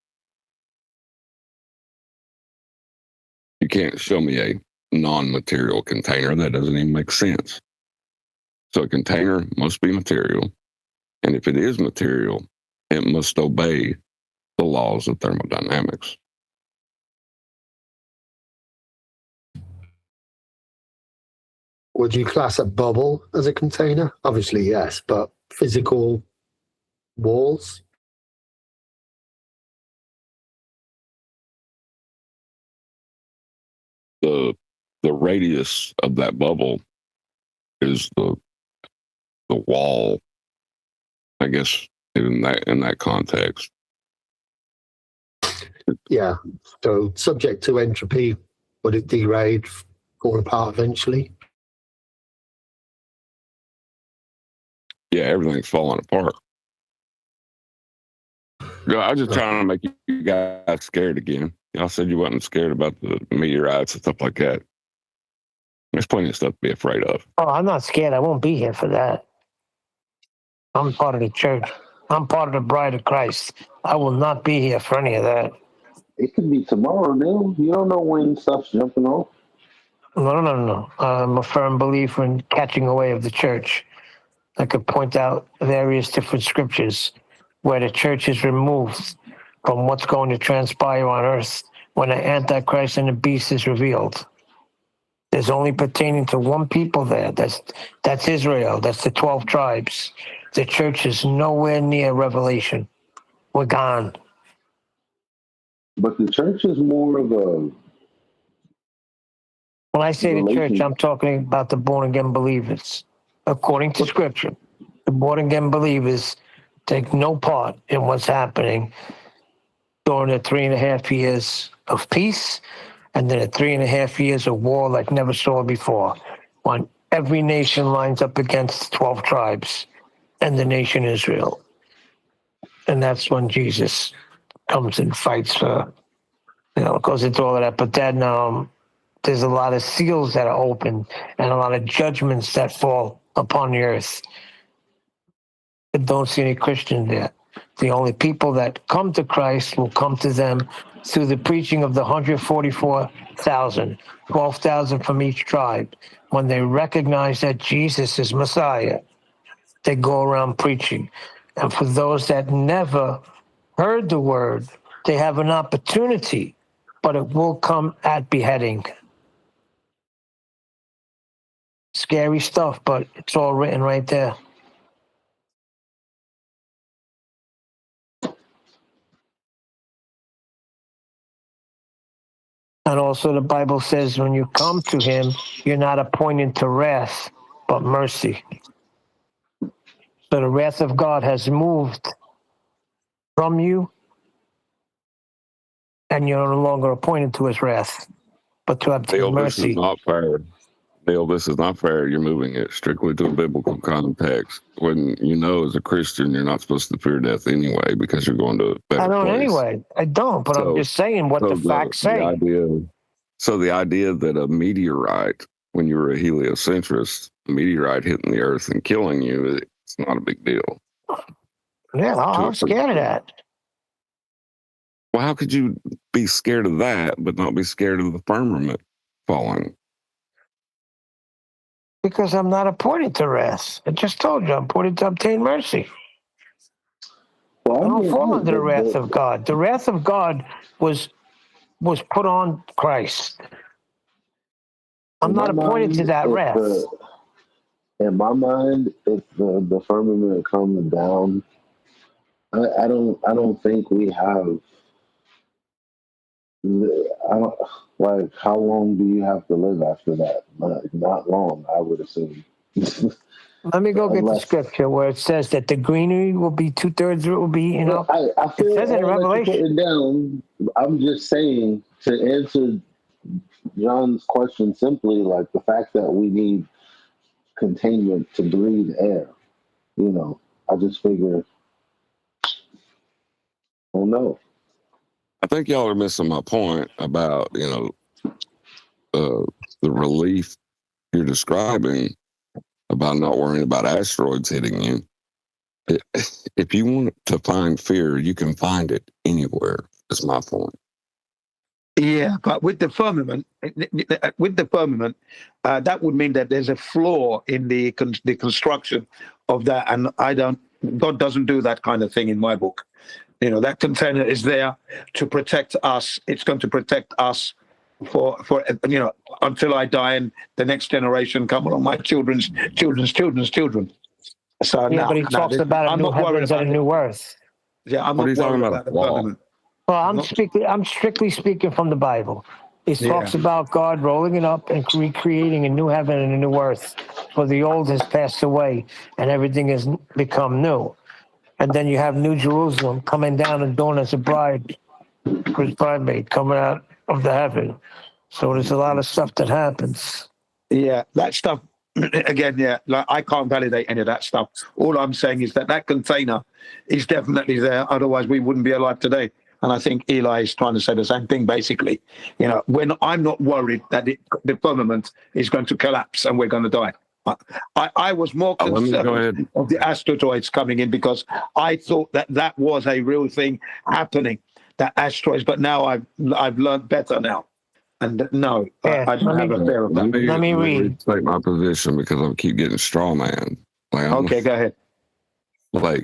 Speaker 11: You can't show me a non-material container. That doesn't even make sense. So a container must be material. And if it is material, it must obey the laws of thermodynamics.
Speaker 18: Would you class a bubble as a container? Obviously, yes, but physical walls?
Speaker 11: The radius of that bubble is the wall, I guess, in that context.
Speaker 18: Yeah. So subject to entropy, would it degrade, fall apart eventually?
Speaker 11: Yeah, everything's falling apart. Yeah, I was just trying to make you guys scared again. Y'all said you wasn't scared about the meteorites and stuff like that. There's plenty of stuff to be afraid of.
Speaker 6: Oh, I'm not scared. I won't be here for that. I'm part of the church. I'm part of the bride of Christ. I will not be here for any of that.
Speaker 13: It could be tomorrow, Neil. You don't know when stuff's jumping off.
Speaker 6: No. I'm a firm believer in catching away of the church. I could point out various different scriptures where the church is removed from what's going to transpire on earth when the Antichrist and the beast is revealed. There's only pertaining to one people there. That's Israel. That's the 12 tribes. The church is nowhere near Revelation. We're gone.
Speaker 13: But the church is more of a...
Speaker 6: When I say the church, I'm talking about the born-again believers. According to Scripture, the born-again believers take no part in what's happening during the 3.5 years of peace and then the 3.5 years of war like never saw before, when every nation lines up against 12 tribes and the nation Israel. And that's when Jesus comes and fights for, goes into all of that. But then there's a lot of seals that are open and a lot of judgments that fall upon the earth. I don't see any Christians there. The only people that come to Christ will come to them through the preaching of the 144,000, 12,000 from each tribe. When they recognize that Jesus is Messiah, they go around preaching. And for those that never heard the word, they have an opportunity, but it will come at beheading. Scary stuff, but it's all written right there. And also the Bible says when you come to him, you're not appointed to wrath, but mercy. So the wrath of God has moved from you, and you're no longer appointed to his wrath, but to obtain
Speaker 11: Neil,
Speaker 6: mercy.
Speaker 11: this is not fair. Neil, this is not fair. You're moving it strictly to a biblical context when you know as a Christian you're not supposed to fear death anyway because you're going to a better
Speaker 6: I don't
Speaker 11: place.
Speaker 6: anyway. I don't, but I'm just saying what the facts say.
Speaker 11: The idea that a meteorite, when you're a heliocentrist, a meteorite hitting the earth and killing you, it's not a big deal.
Speaker 6: Yeah, I'm scared of that.
Speaker 11: Well, how could you be scared of that but not be scared of the firmament falling?
Speaker 6: Because I'm not appointed to wrath. I just told you I'm appointed to obtain mercy. I don't fall under the wrath of God. The wrath of God was put on Christ. I'm not appointed to that wrath.
Speaker 13: In my mind, if the firmament comes down, I don't think we have. Like, how long do you have to live after that? Not long, I would assume.
Speaker 6: Let me go get the
Speaker 13: Unless,
Speaker 6: scripture where it says that the greenery will be 2/3 of it will be, you know.
Speaker 13: I
Speaker 6: It
Speaker 13: feel
Speaker 6: says it in
Speaker 13: all that you're
Speaker 6: Revelation.
Speaker 13: putting down. I'm just saying to answer John's question simply, like the fact that we need containment to breathe air. You know, I just figure, oh no.
Speaker 11: I think y'all are missing my point about, the relief you're describing about not worrying about asteroids hitting you. If you want to find fear, you can find it anywhere. That's my point.
Speaker 8: Yeah, but with the firmament, that would mean that there's a flaw in the construction of that, and God doesn't do that kind of thing in my book. You know, that container is there to protect us. It's going to protect us for until I die and the next generation come along, my children's children. So
Speaker 6: Yeah, but he talks about a
Speaker 8: I'm
Speaker 6: new
Speaker 8: not worried
Speaker 6: heavens and
Speaker 8: about
Speaker 6: a
Speaker 8: it.
Speaker 6: new earth.
Speaker 8: Yeah, I'm
Speaker 11: What are
Speaker 8: not
Speaker 11: you talking
Speaker 8: worried
Speaker 11: about?
Speaker 8: about the
Speaker 11: Wall?
Speaker 8: firmament.
Speaker 6: Well, I'm strictly speaking from the Bible. It
Speaker 8: Yeah.
Speaker 6: talks about God rolling it up and recreating a new heaven and a new earth. For the old has passed away and everything has become new. And then you have New Jerusalem coming down and dawn as a bride, his bridemaid coming out of the heaven. So there's a lot of stuff that happens.
Speaker 8: Yeah, that stuff, again, yeah, like I can't validate any of that stuff. All I'm saying is that container is definitely there. Otherwise, we wouldn't be alive today. And I think Eli is trying to say the same thing, basically. You know, when I'm not worried that the firmament is going to collapse and we're going to die. I was more concerned of the asteroids coming in because I thought that was a real thing happening, that asteroids. But now I've learned better now. And no, I don't have a fear of that.
Speaker 11: Let me
Speaker 6: read.
Speaker 11: restate my position because I keep getting straw man.
Speaker 8: Okay, go ahead.
Speaker 11: Like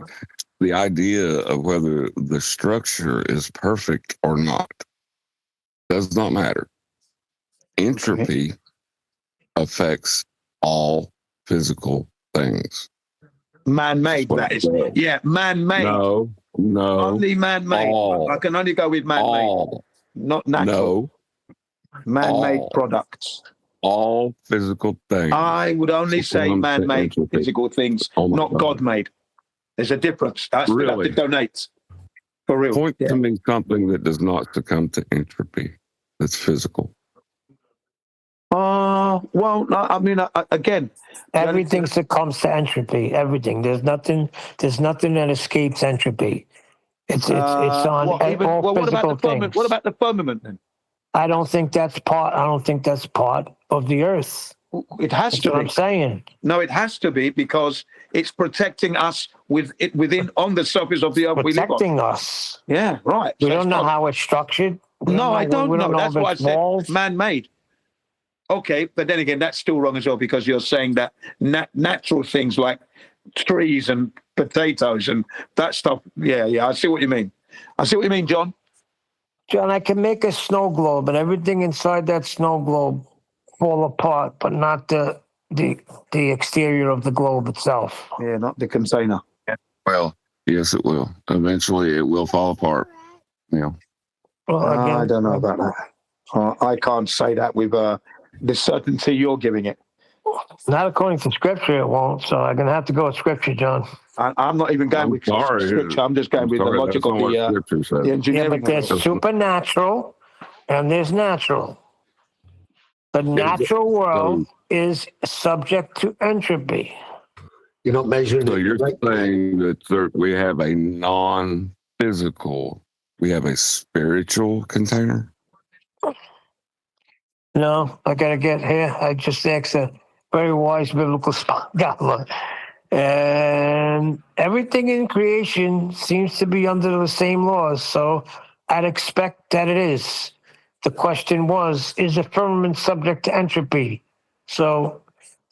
Speaker 11: the idea of whether the structure is perfect or not does not matter. Entropy affects all physical things.
Speaker 8: Man-made, that is. Yeah, man-made.
Speaker 11: No.
Speaker 8: Only man-made.
Speaker 11: All.
Speaker 8: I can only go with man-made. Not natural.
Speaker 11: No.
Speaker 8: Man-made products.
Speaker 11: All physical things.
Speaker 8: I would only say man-made physical things, not God-made. There's a difference. I still have to donate. For real.
Speaker 11: Point to me something that does not succumb to entropy that's physical.
Speaker 8: Well, I mean, again,
Speaker 6: everything succumbs to entropy. Everything. There's nothing that escapes entropy. It's on all physical things.
Speaker 8: What about the firmament then?
Speaker 6: I don't think that's part of the earth.
Speaker 8: It has to be.
Speaker 6: What I'm saying.
Speaker 8: No, it has to be because it's protecting us within on the surface of the earth we live on.
Speaker 6: Protecting us.
Speaker 8: Yeah, right.
Speaker 6: We don't know how it's structured.
Speaker 8: No, I don't know. That's why I said
Speaker 6: walls.
Speaker 8: man-made. Okay, but then again, that's still wrong as well because you're saying that natural things like trees and potatoes and that stuff. Yeah, I see what you mean. I see what you mean, John.
Speaker 6: John, I can make a snow globe and everything inside that snow globe fall apart, but not the exterior of the globe itself.
Speaker 8: Yeah, not the container.
Speaker 11: Well, yes, it will. Eventually, it will fall apart. Yeah.
Speaker 6: Well, again,
Speaker 8: I don't know about that. I can't say that with the certainty you're giving it.
Speaker 6: Not according to scripture, it won't. So I'm going to have to go with scripture, John.
Speaker 8: I'm not even going with scripture. I'm just going with the logic of the engineering.
Speaker 6: Yeah, but there's supernatural and there's natural. The natural world is subject to entropy.
Speaker 18: You're not measuring
Speaker 11: so
Speaker 18: it.
Speaker 11: You're saying that we have a non-physical, we have a spiritual container?
Speaker 6: No, I got to get here. I just asked a very wise biblical scholar. And everything in creation seems to be under the same laws. So I'd expect that it is. The question was, is the firmament subject to entropy? So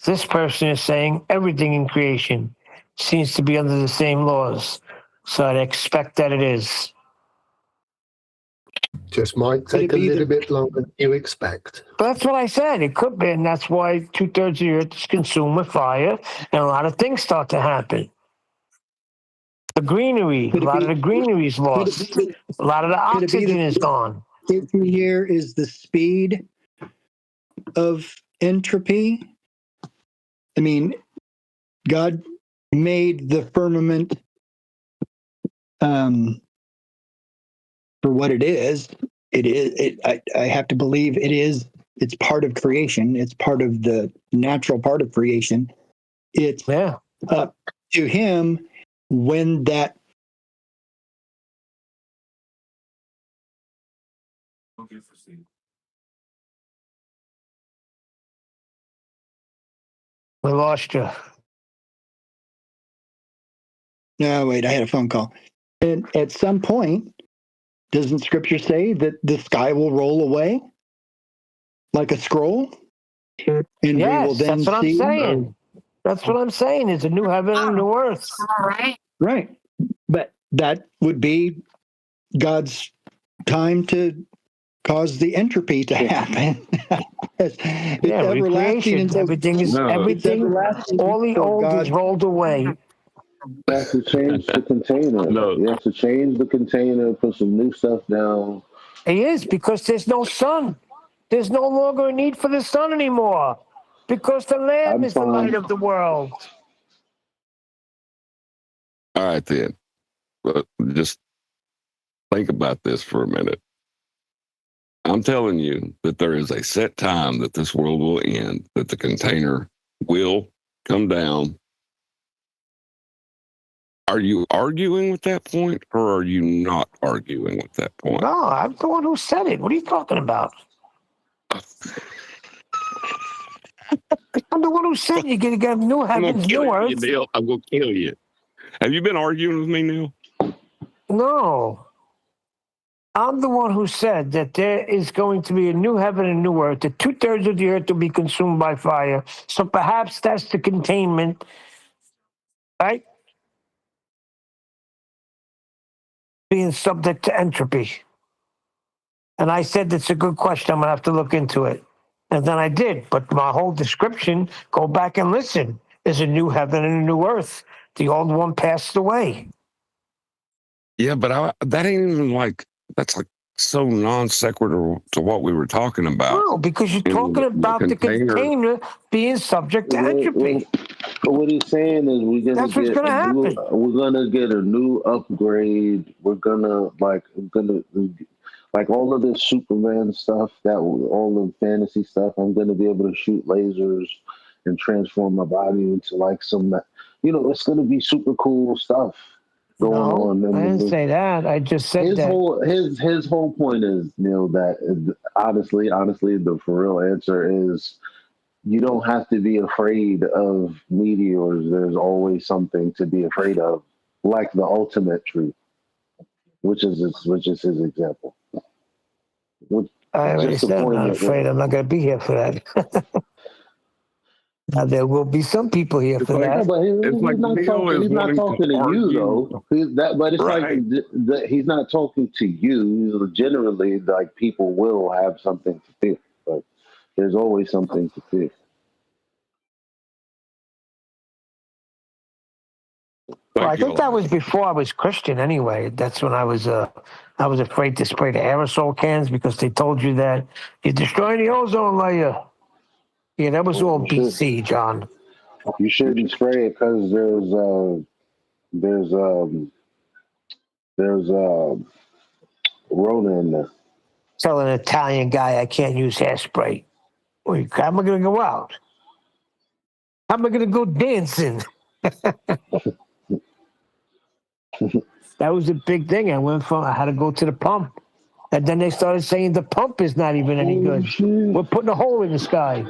Speaker 6: this person is saying everything in creation seems to be under the same laws. So I'd expect that it is.
Speaker 18: Just might take a little bit longer than you expect.
Speaker 6: But that's what I said. It could be, and that's why 2/3 of the earth is consumed with fire, and a lot of things start to happen. The greenery, a lot of the greenery is lost. A lot of the oxygen is gone.
Speaker 3: Here is the speed of entropy. I mean,
Speaker 10: God made the firmament for what it is. I have to believe it is. It's part of creation. It's part of the natural part of creation. It's up to him when that.
Speaker 6: We lost you.
Speaker 10: No, wait, I had a phone call. And at some point, doesn't scripture say that the sky will roll away like a scroll? And we will
Speaker 6: Yes,
Speaker 10: then
Speaker 6: that's what I'm
Speaker 10: see.
Speaker 6: saying. That's what I'm saying. It's a new heaven and a new earth.
Speaker 10: Right. But that would be God's time to cause the entropy to happen. it's everlasting.
Speaker 6: Recreation.
Speaker 10: And so
Speaker 6: Everything is everything. All the old is rolled away.
Speaker 13: You have to change the container. You have to change the container, put some new stuff down.
Speaker 6: It is because there's no sun. There's no longer a need for the sun anymore because the Lamb is the light of the world.
Speaker 11: All right, then. But just think about this for a minute. I'm telling you that there is a set time that this world will end, that the container will come down. Are you arguing with that point, or are you not arguing with that point?
Speaker 6: No, I'm the one who said it. What are you talking about? I'm the one who said you're going to get new heavens, new earth.
Speaker 11: Neil. I'm going to kill you. Have you been arguing with me, Neil?
Speaker 6: No. I'm the one who said that there is going to be a new heaven and new earth, that 2/3 of the earth will be consumed by fire. So perhaps that's the containment, right? Being subject to entropy. And I said that's a good question. I'm going to have to look into it. And then I did. But my whole description, go back and listen, is a new heaven and a new earth. The old one passed away.
Speaker 11: Yeah, but that ain't even that's like so non sequitur to what we were talking about.
Speaker 6: No, because you're talking about the container being subject to entropy.
Speaker 13: What he's saying is we're
Speaker 6: That's what's
Speaker 13: gonna
Speaker 6: gonna
Speaker 13: get we're gonna get a new upgrade. We're gonna like all of this Superman stuff, all the fantasy stuff. I'm gonna be able to shoot lasers and transform my body into like some, it's gonna be super cool stuff going on.
Speaker 6: I didn't say that. I just said
Speaker 13: his
Speaker 6: that.
Speaker 13: His whole point is, Neil, that honestly, the for real answer is you don't have to be afraid of meteors. There's always something to be afraid of, like the ultimate truth, which is his example.
Speaker 6: I already said I'm not afraid. I'm not going to be here for that. Now, there will be some people here for that.
Speaker 13: But he's not talking to you, though. He's not talking to you. Generally, like, people will have something to fear, but there's always something to fear.
Speaker 6: Well, I think that was before I was Christian anyway. That's when I was afraid to spray the aerosol cans because they told you that you're destroying the ozone layer. Yeah, that was all BC, John.
Speaker 13: You shouldn't spray it because there's Rona in there.
Speaker 6: Tell an Italian guy I can't use hairspray. Wait, how am I going to go out? How am I going to go dancing? That was a big thing. I had to go to the pump. And then they started saying the pump is not even any good. We're putting a hole in the sky.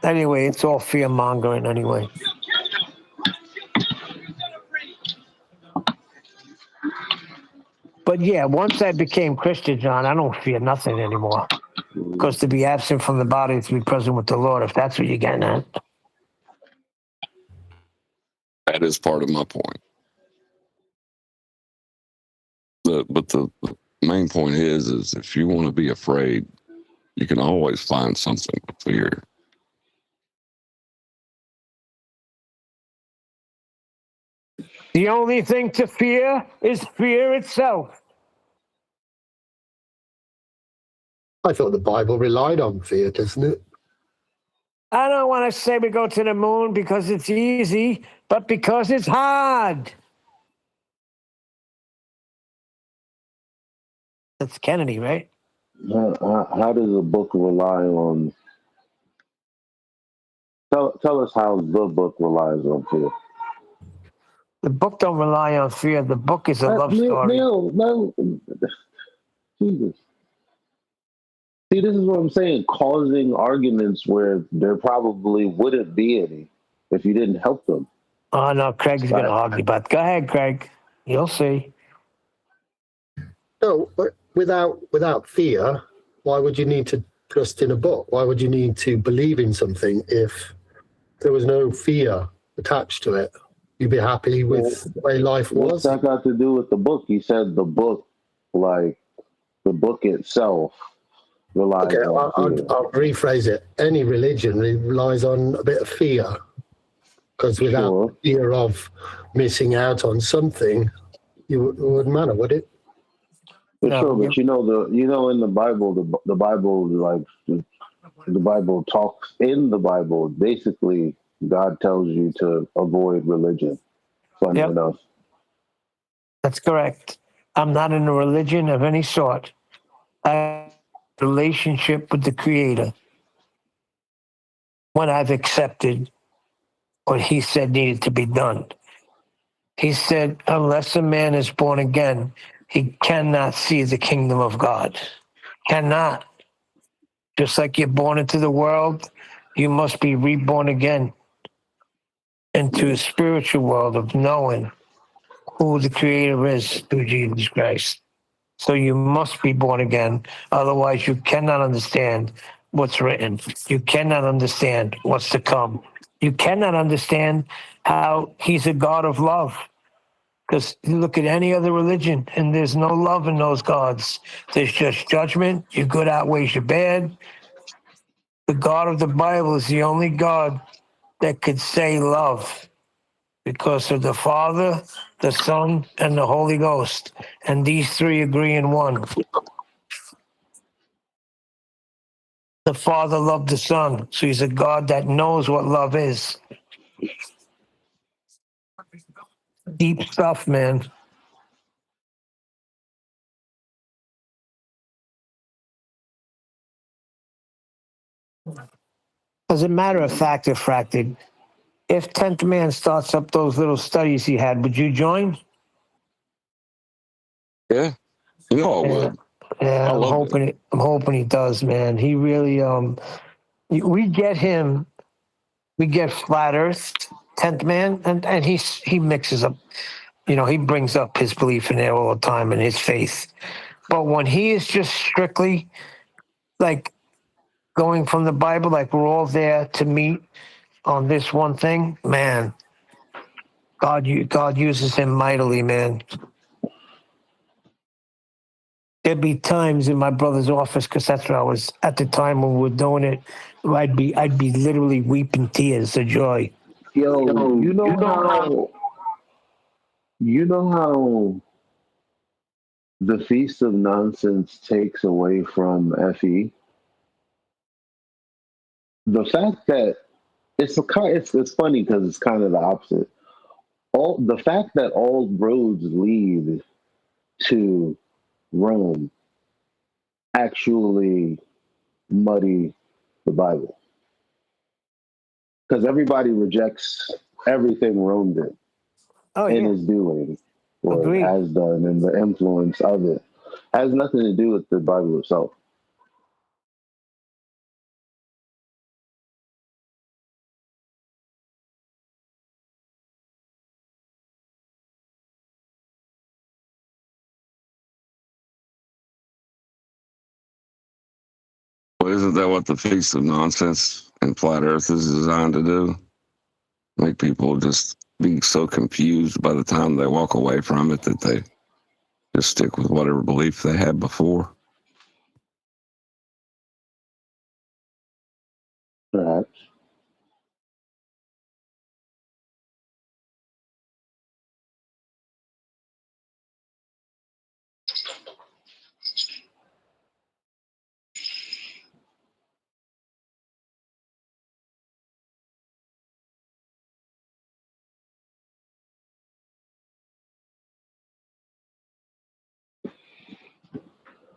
Speaker 6: Anyway, it's all fear mongering anyway. But yeah, once I became Christian, John, I don't fear nothing anymore. Because to be absent from the body is to be present with the Lord, if that's what you're getting at.
Speaker 11: That is part of my point. But the main point is if you want to be afraid, you can always find something to fear.
Speaker 6: The only thing to fear is fear itself.
Speaker 18: I thought the Bible relied on fear, doesn't it?
Speaker 6: I don't want to say we go to the moon because it's easy, but because it's hard. That's Kennedy, right?
Speaker 13: How does the book rely on? Tell us how the book relies on fear.
Speaker 6: The book don't rely on fear. The book is a love story.
Speaker 13: No, Jesus. See, this is what I'm saying. Causing arguments where there probably wouldn't be any if you didn't help them.
Speaker 6: Oh no, Craig's going to argue, but go ahead, Craig. You'll see.
Speaker 18: No, but without fear, why would you need to trust in a book? Why would you need to believe in something if there was no fear attached to it? You'd be happy with the way life was.
Speaker 13: What's that got to do with the book? He said the book, like the book itself, relies
Speaker 18: Okay,
Speaker 13: on fear.
Speaker 18: I'll rephrase it. Any religion relies on a bit of fear, because without fear of missing out on something, it wouldn't matter, would it?
Speaker 13: Sure, but in the Bible, the Bible, like the Bible talks in the Bible. Basically, God tells you to avoid religion. Funny enough.
Speaker 6: That's correct. I'm not in a religion of any sort. I have a relationship with the Creator when I've accepted what He said needed to be done. He said, unless a man is born again, he cannot see the kingdom of God. Cannot. Just like you're born into the world, you must be reborn again into a spiritual world of knowing who the Creator is through Jesus Christ. So you must be born again. Otherwise, you cannot understand what's written. You cannot understand what's to come. You cannot understand how He's a God of love. Because you look at any other religion and there's no love in those gods. There's just judgment. Your good outweighs your bad. The God of the Bible is the only God that could say love because of the Father, the Son, and the Holy Ghost. And these three agree in one. The Father loved the Son, so He's a God that knows what love is. Deep stuff, man. As a matter of fact, if 10th man starts up those little studies he had, would you join?
Speaker 11: Yeah. You know I would.
Speaker 6: Yeah,
Speaker 11: I love it.
Speaker 6: I'm hoping he does, man. He really we get him, we get Flat Earth, 10th man, and he mixes up, he brings up his belief in there all the time and his faith. But when he is just strictly like going from the Bible, like we're all there to meet on this one thing, man, God uses him mightily, man. There'd be times in my brother's office, because that's where I was at the time when we were doing it. I'd be literally weeping tears of joy.
Speaker 13: Yo, you know how the Feast of Nonsense takes away from FE? The fact that it's funny because it's kind of the opposite. The fact that all roads lead to Rome actually muddy the Bible because everybody rejects everything Rome did and is doing or has done, and the influence of it has nothing to do with the Bible itself.
Speaker 11: Well, isn't that what the Feast of Nonsense and Flat Earth is designed to do? Make people just be so confused by the time they walk away from it that they just stick with whatever belief they had before.
Speaker 13: Perhaps.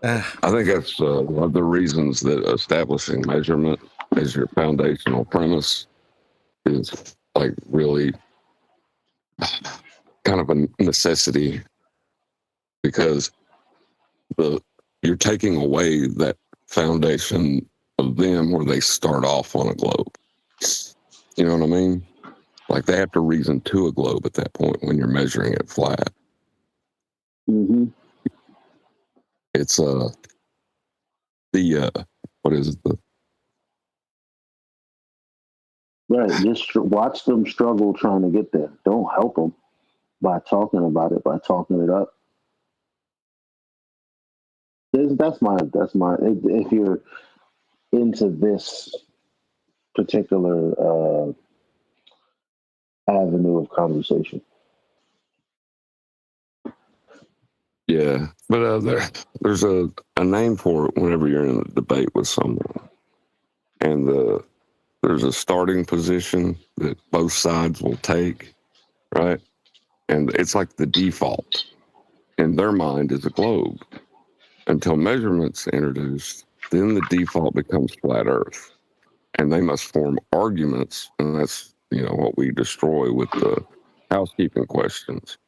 Speaker 11: I think that's one of the reasons that establishing measurement as your foundational premise is like really kind of a necessity, because you're taking away that foundation of them where they start off on a globe. You know what I mean? Like they have to reason to a globe at that point when you're measuring it flat.
Speaker 13: Mm-hmm.
Speaker 11: It's the what is it?
Speaker 13: Right. Just watch them struggle trying to get there. Don't help them by talking about it, by talking it up. That's my. If you're into this particular avenue of conversation.
Speaker 11: Yeah, but there's a name for it whenever you're in a debate with someone, and there's a starting position that both sides will take, right? And it's like the default in their mind is a globe. Until measurement's introduced, then the default becomes flat Earth, and they must form arguments, and that's what we destroy with the housekeeping questions,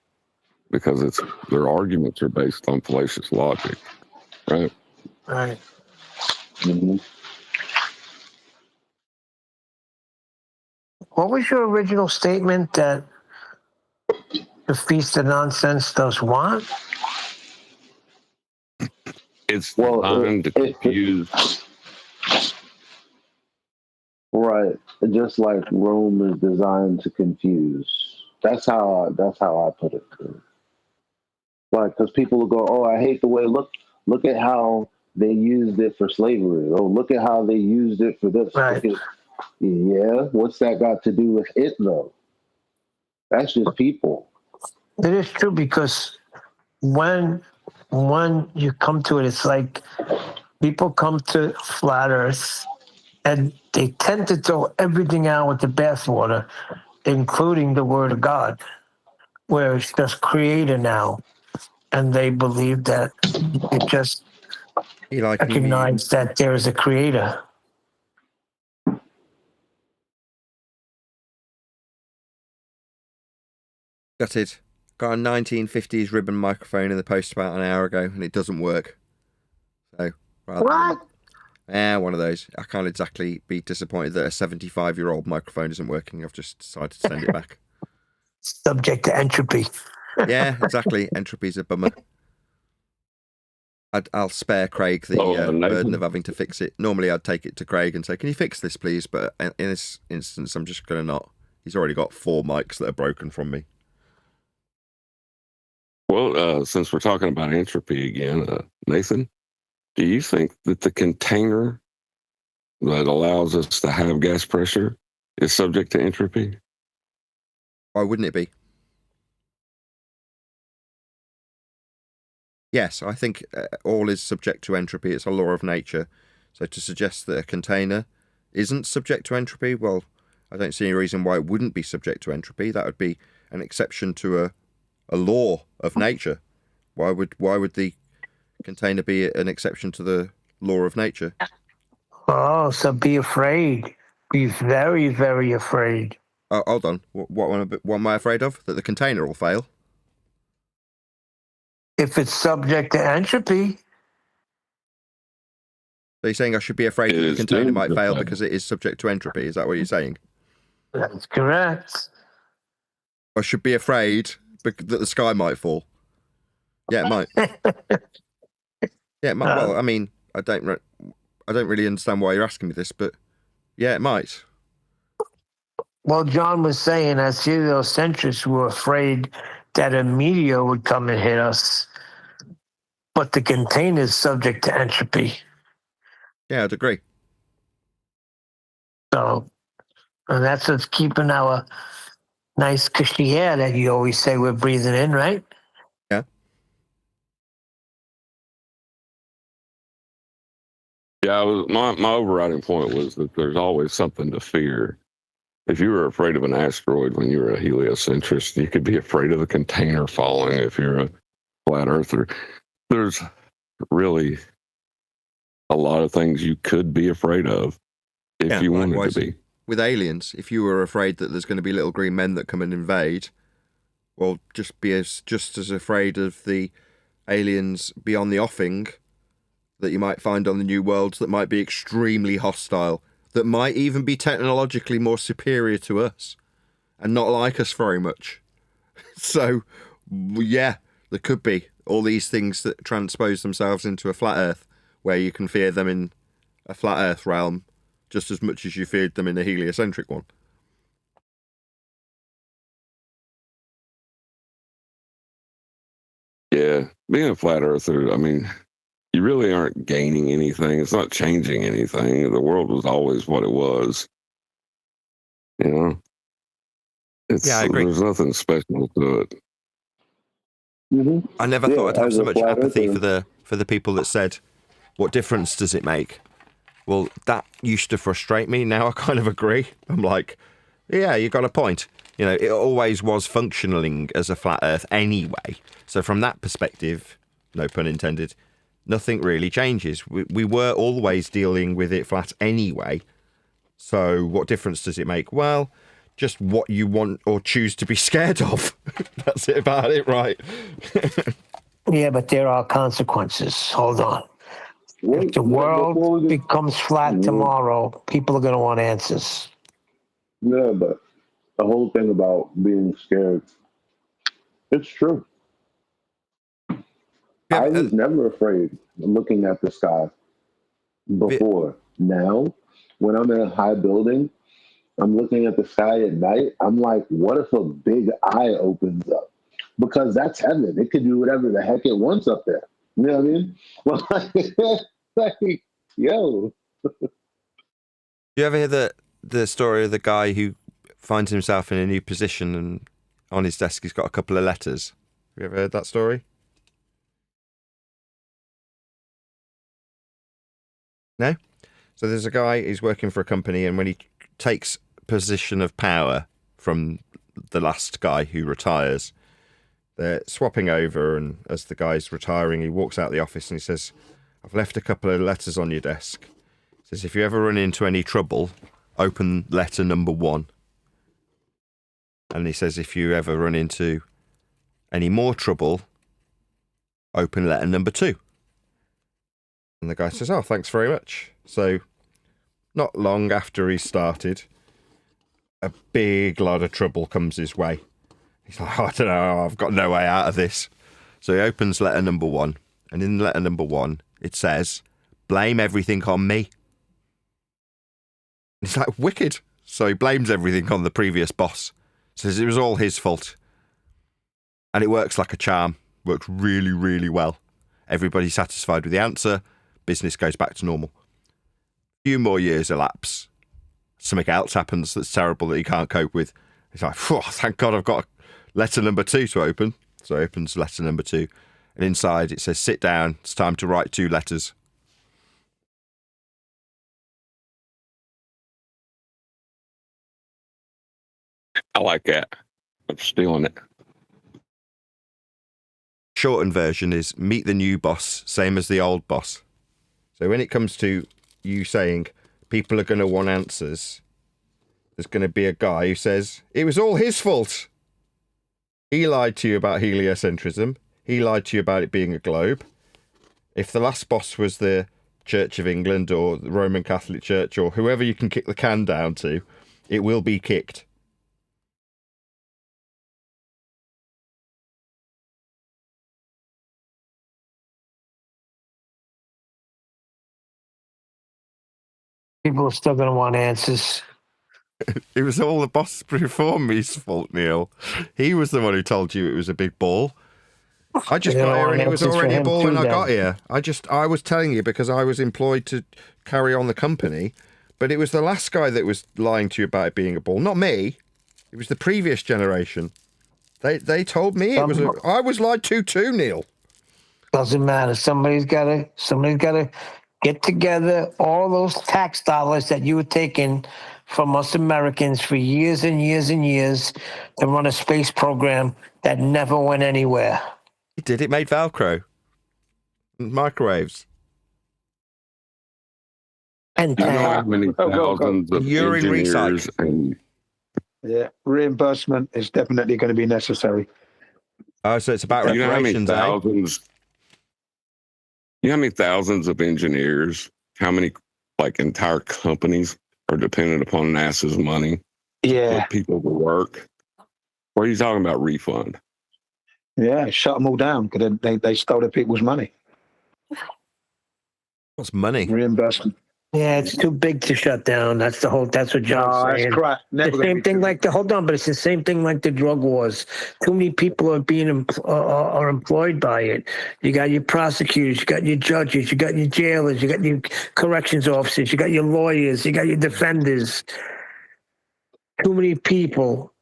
Speaker 11: because their arguments are based on fallacious logic, right?
Speaker 6: Right.
Speaker 13: Mm-hmm.
Speaker 6: What was your original statement that the Feast of Nonsense does what?
Speaker 11: It's designed to confuse.
Speaker 13: Right. Just like Rome is designed to confuse. That's how I put it. Like, because people will go, "Oh, I hate the way look at how they used it for slavery. Oh, look at how they used it for this."
Speaker 6: Right.
Speaker 13: Yeah. What's that got to do with it though? That's just people.
Speaker 6: It is true, because when you come to it, it's like people come to flat Earth and they tend to throw everything out with the bathwater, including the Word of God, where it's just creator now, and they believe that it just recognize that there is a creator.
Speaker 2: Gutted. Got a 1950s ribbon microphone in the post about an hour ago, and it doesn't work. So,
Speaker 6: What?
Speaker 2: One of those. I can't exactly be disappointed that a 75-year-old microphone isn't working. I've just decided to send it back.
Speaker 6: Subject to entropy.
Speaker 2: Yeah, exactly. Entropy's a bummer. I'll spare Craig the burden of having to fix it. Normally, I'd take it to Craig and say, "Can you fix this, please?" But in this instance, I'm just going to not. He's already got 4 mics that are broken from me.
Speaker 11: Well, since we're talking about entropy again, Nathan, do you think that the container that allows us to have gas pressure is subject to entropy?
Speaker 2: Why wouldn't it be? Yes, I think all is subject to entropy. It's a law of nature. So to suggest that a container isn't subject to entropy, well, I don't see any reason why it wouldn't be subject to entropy. That would be an exception to a law of nature. Why would the container be an exception to the law of nature?
Speaker 6: Oh, so be afraid. Be very, very afraid.
Speaker 2: Oh, hold on. What am I afraid of? That the container will fail?
Speaker 6: If it's subject to entropy.
Speaker 2: So you're saying I should be afraid that the container might fail because it is subject to entropy? Is that what you're saying?
Speaker 6: That's correct.
Speaker 2: I should be afraid that the sky might fall. Yeah, it might. Yeah, it might. Well, I mean, I don't really understand why you're asking me this, but yeah, it might.
Speaker 6: Well, John was saying as heliocentrists were afraid that a meteor would come and hit us, but the container is subject to entropy.
Speaker 2: Yeah, I'd agree.
Speaker 6: So, and that's what's keeping our nice cushy air that you always say we're breathing in, right?
Speaker 2: Yeah.
Speaker 11: Yeah, my overriding point was that there's always something to fear. If you were afraid of an asteroid when you were a heliocentrist, you could be afraid of the container falling if you're a flat earther. There's really a lot of things you could be afraid of if you wanted
Speaker 2: likewise,
Speaker 11: to be.
Speaker 2: With aliens, if you were afraid that there's going to be little green men that come and invade, well, just as afraid of the aliens beyond the offing that you might find on the new worlds that might be extremely hostile, that might even be technologically more superior to us and not like us very much. So, yeah, there could be all these things that transpose themselves into a flat Earth, where you can fear them in a flat Earth realm just as much as you feared them in a heliocentric one.
Speaker 11: Yeah, being a flat earther, I mean, you really aren't gaining anything. It's not changing anything. The world was always what it was. You know?
Speaker 2: I agree.
Speaker 11: There's nothing special to it.
Speaker 13: Mm-hmm.
Speaker 2: I never thought I'd have so much apathy for the people that said, what difference does it make? Well, that used to frustrate me. Now I kind of agree. I'm like, yeah, you got a point. You know, it always was functioning as a flat Earth anyway. So from that perspective, no pun intended, nothing really changes. We were always dealing with it flat anyway. So what difference does it make? Well, just what you want or choose to be scared of. That's it about it, right?
Speaker 6: Yeah, but there are consequences. Hold on. If the world becomes flat tomorrow, people are going to want answers.
Speaker 13: Yeah, but the whole thing about being scared, it's true. I was never afraid of looking at the sky before. Now, when I'm in a high building, I'm looking at the sky at night, I'm like, what if a big eye opens up? Because that's heaven. It could do whatever the heck it wants up there. You know what I mean? Well, like, yo.
Speaker 2: You ever hear the story of the guy who finds himself in a new position and on his desk he's got a couple of letters? Have you ever heard that story? No? So there's a guy who's working for a company, and when he takes position of power from the last guy who retires, they're swapping over, and as the guy's retiring, he walks out the office and he says, I've left a couple of letters on your desk. He says, if you ever run into any trouble, open letter number 1. And he says, if you ever run into any more trouble, open letter number 2. And the guy says, oh, thanks very much. So not long after he started, a big lot of trouble comes his way. He's like, I don't know, I've got no way out of this. So he opens letter number 1. And in letter number 1, it says, blame everything on me. He's like, wicked. So he blames everything on the previous boss. Says it was all his fault. And it works like a charm. Works really, really well. Everybody's satisfied with the answer. Business goes back to normal. A few more years elapse. Something else happens that's terrible that he can't cope with. He's like, thank God I've got letter number 2 to open. So he opens letter number 2. And inside it says, sit down. It's time to write 2 letters.
Speaker 11: I like that. I'm stealing it.
Speaker 2: Shortened version is meet the new boss, same as the old boss. So when it comes to you saying people are going to want answers, there's going to be a guy who says, it was all his fault. He lied to you about heliocentrism. He lied to you about it being a globe. If the last boss was the Church of England or the Roman Catholic Church or whoever you can kick the can down to, it will be kicked.
Speaker 6: People are still going to want answers.
Speaker 2: It was all the boss before me's fault, Neil. He was the one who told you it was a big ball. I just got here and it was already a ball when I got here. I was telling you because I was employed to carry on the company, but it was the last guy that was lying to you about it being a ball, not me. It was the previous generation. They told me it was I was lied to too, Neil.
Speaker 6: Doesn't matter. Somebody's got to get together all those tax dollars that you were taking from us Americans for years and years and years to run a space program that never went anywhere.
Speaker 2: It did. It made Velcro. microwaves.
Speaker 6: And
Speaker 11: You know how many thousands of
Speaker 2: urine
Speaker 11: engineers
Speaker 2: recycle.
Speaker 11: and
Speaker 8: Yeah, reimbursement is definitely going to be necessary.
Speaker 2: Oh, so it's about
Speaker 11: you know how many
Speaker 2: reparations, eh?
Speaker 11: thousands? You know how many thousands of engineers? How many like entire companies are dependent upon NASA's money to
Speaker 8: Yeah,
Speaker 11: put people to work? What are you talking about refund?
Speaker 8: yeah, shut them all down because they stole the people's money.
Speaker 2: What's money?
Speaker 8: Reimbursement.
Speaker 6: Yeah, it's too big to shut down. That's what John's
Speaker 8: No, that's
Speaker 6: saying.
Speaker 8: crap. Never
Speaker 6: The
Speaker 8: gonna
Speaker 6: same
Speaker 8: be
Speaker 6: thing
Speaker 8: too
Speaker 6: like hold on, but it's the same thing like the drug wars. Too many people are being are employed by it. You got your prosecutors, you got your judges, you got your jailers, you got your corrections officers, you got your lawyers, you got your defenders. Too many people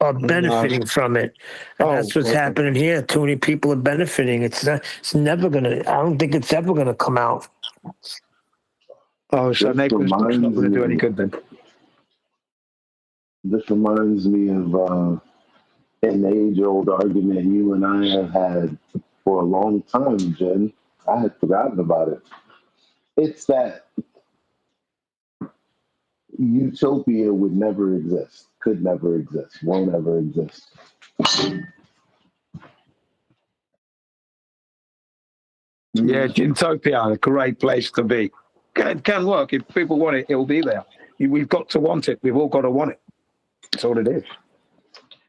Speaker 6: are benefiting from it, and that's what's happening here. Too many people are benefiting. It's never gonna. I don't think it's ever gonna come out.
Speaker 8: Oh, so
Speaker 13: This
Speaker 8: Nathan's not
Speaker 13: reminds
Speaker 8: going to do
Speaker 13: me-
Speaker 8: any good then.
Speaker 13: This reminds me of an age-old argument you and I have had for a long time, Jen. I had forgotten about it. It's that utopia would never exist, could never exist, won't ever exist.
Speaker 8: Yeah, Gintopia, a great place to be. Can work. If people want it, it'll be there. We've got to want it. We've all got to want it. That's all it is.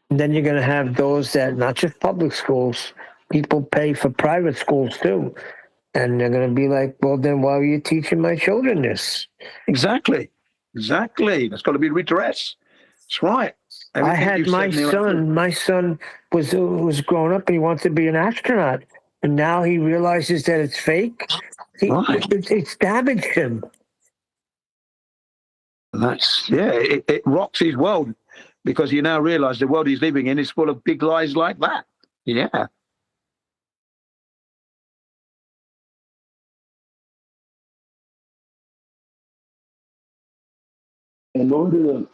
Speaker 6: And then you're going to have those that not just public schools, people pay for private schools too. And they're going to be like, well, then why are you teaching my children this?
Speaker 8: Exactly. That's got to be redressed. That's right.
Speaker 6: I had my son was growing up and he wanted to be an astronaut. And now he realizes that it's fake. It's damaged him.
Speaker 8: It rocks his world because you now realize the world he's living in is full of big lies like that. Yeah.
Speaker 13: In order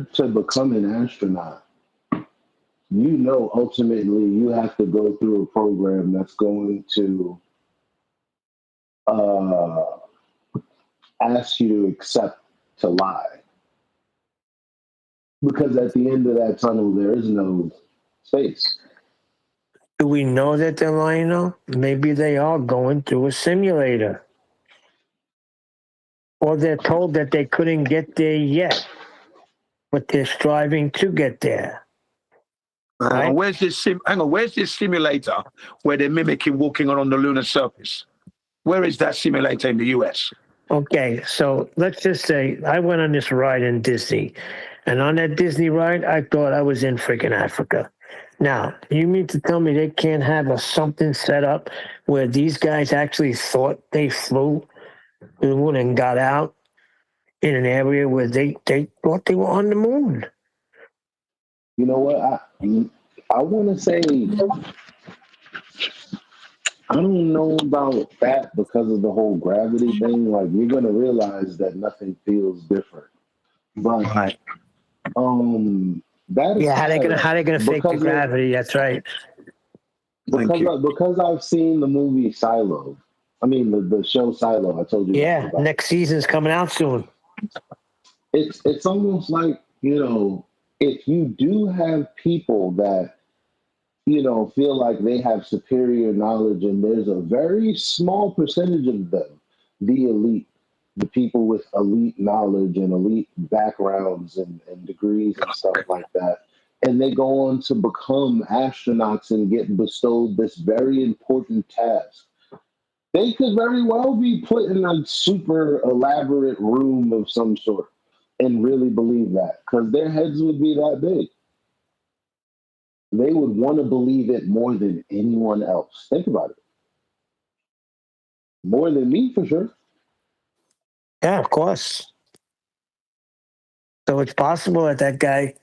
Speaker 13: to become an astronaut, ultimately you have to go through a program that's going to ask you to accept to lie. Because at the end of that tunnel, there is no space.
Speaker 6: Do we know that they're lying though? Maybe they are going through a simulator. Or they're told that they couldn't get there yet, but they're striving to get there.
Speaker 8: Hang on, where's this simulator where they're mimicking walking on the lunar surface? Where is that simulator in the US?
Speaker 6: Okay, so let's just say I went on this ride in Disney, and on that Disney ride, I thought I was in freaking Africa. Now, you mean to tell me they can't have something set up where these guys actually thought they flew to the moon and got out in an area where they thought they were on the moon?
Speaker 13: You know what? I want to say I don't know about that because of the whole gravity thing. Like you're gonna realize that nothing feels different. But that is
Speaker 6: how they gonna fake the gravity? That's right.
Speaker 13: Because I've seen the movie Silo. I mean the show Silo. I told you.
Speaker 6: Yeah, next season's coming out soon.
Speaker 13: It's almost like, if you do have people that feel like they have superior knowledge, and there's a very small percentage of them, the elite, the people with elite knowledge and elite backgrounds and degrees and stuff like that, and they go on to become astronauts and get bestowed this very important task. They could very well be put in a super elaborate room of some sort and really believe that, because their heads would be that big. They would want to believe it more than anyone else. Think about it. More than me, for sure.
Speaker 6: Yeah, of course. So it's possible that guy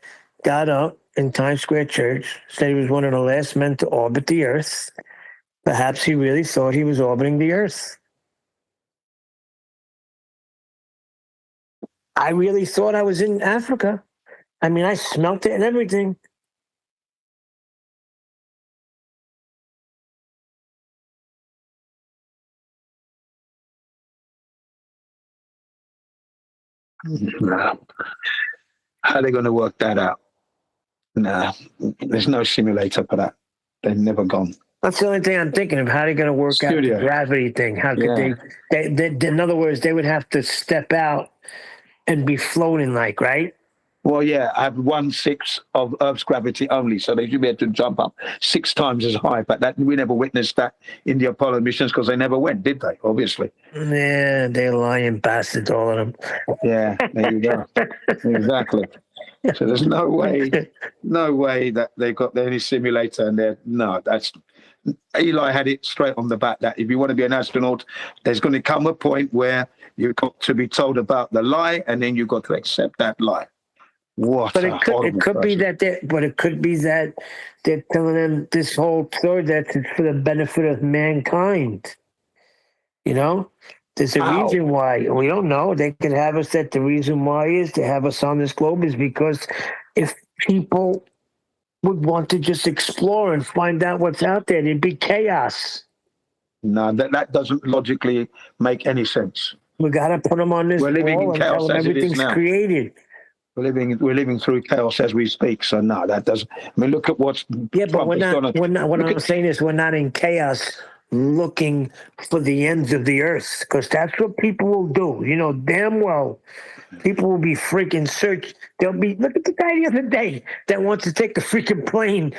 Speaker 6: got up in Times Square Church, said he was one of the last men to orbit the Earth. Perhaps he really thought he was orbiting the Earth. I really thought I was in Africa. I mean, I smelt it and everything.
Speaker 8: Nah. How are they going to work that out? Nah, there's no simulator for that. They've never gone.
Speaker 6: That's the only thing I'm thinking of. How are they going to work out the gravity thing? How could they, in other words, they would have to step out and be floating like, right?
Speaker 8: Well, yeah, I have 1/6 of Earth's gravity only, so they should be able to jump up 6 times as high. But that we never witnessed that in the Apollo missions because they never went, did they? Obviously.
Speaker 6: Yeah, they're lying bastards, all of them.
Speaker 8: Yeah, there you go. Exactly. So there's no way that they've got any simulator, and that's Eli had it straight on the bat that if you want to be an astronaut, there's going to come a point where you've got to be told about the lie, and then you've got to accept that lie.
Speaker 6: But it could be that they're telling them this whole story that it's for the benefit of mankind. You know, there's a reason why. We don't know. They could have us that the reason why is to have us on this globe is because if people would want to just explore and find out what's out there, there'd be chaos.
Speaker 8: No, that doesn't logically make any sense.
Speaker 6: We got to put them on this
Speaker 8: We're living in chaos as it is
Speaker 6: everything's
Speaker 8: now.
Speaker 6: created.
Speaker 8: We're living through chaos as we speak. So no, that doesn't. I mean, look at what's.
Speaker 6: Yeah, but we're not. What I'm saying is, we're not in chaos, looking for the ends of the earth, because that's what people will do. You know damn well, people will be freaking search. They'll be. Look at the guy the other day that wants to take the freaking plane.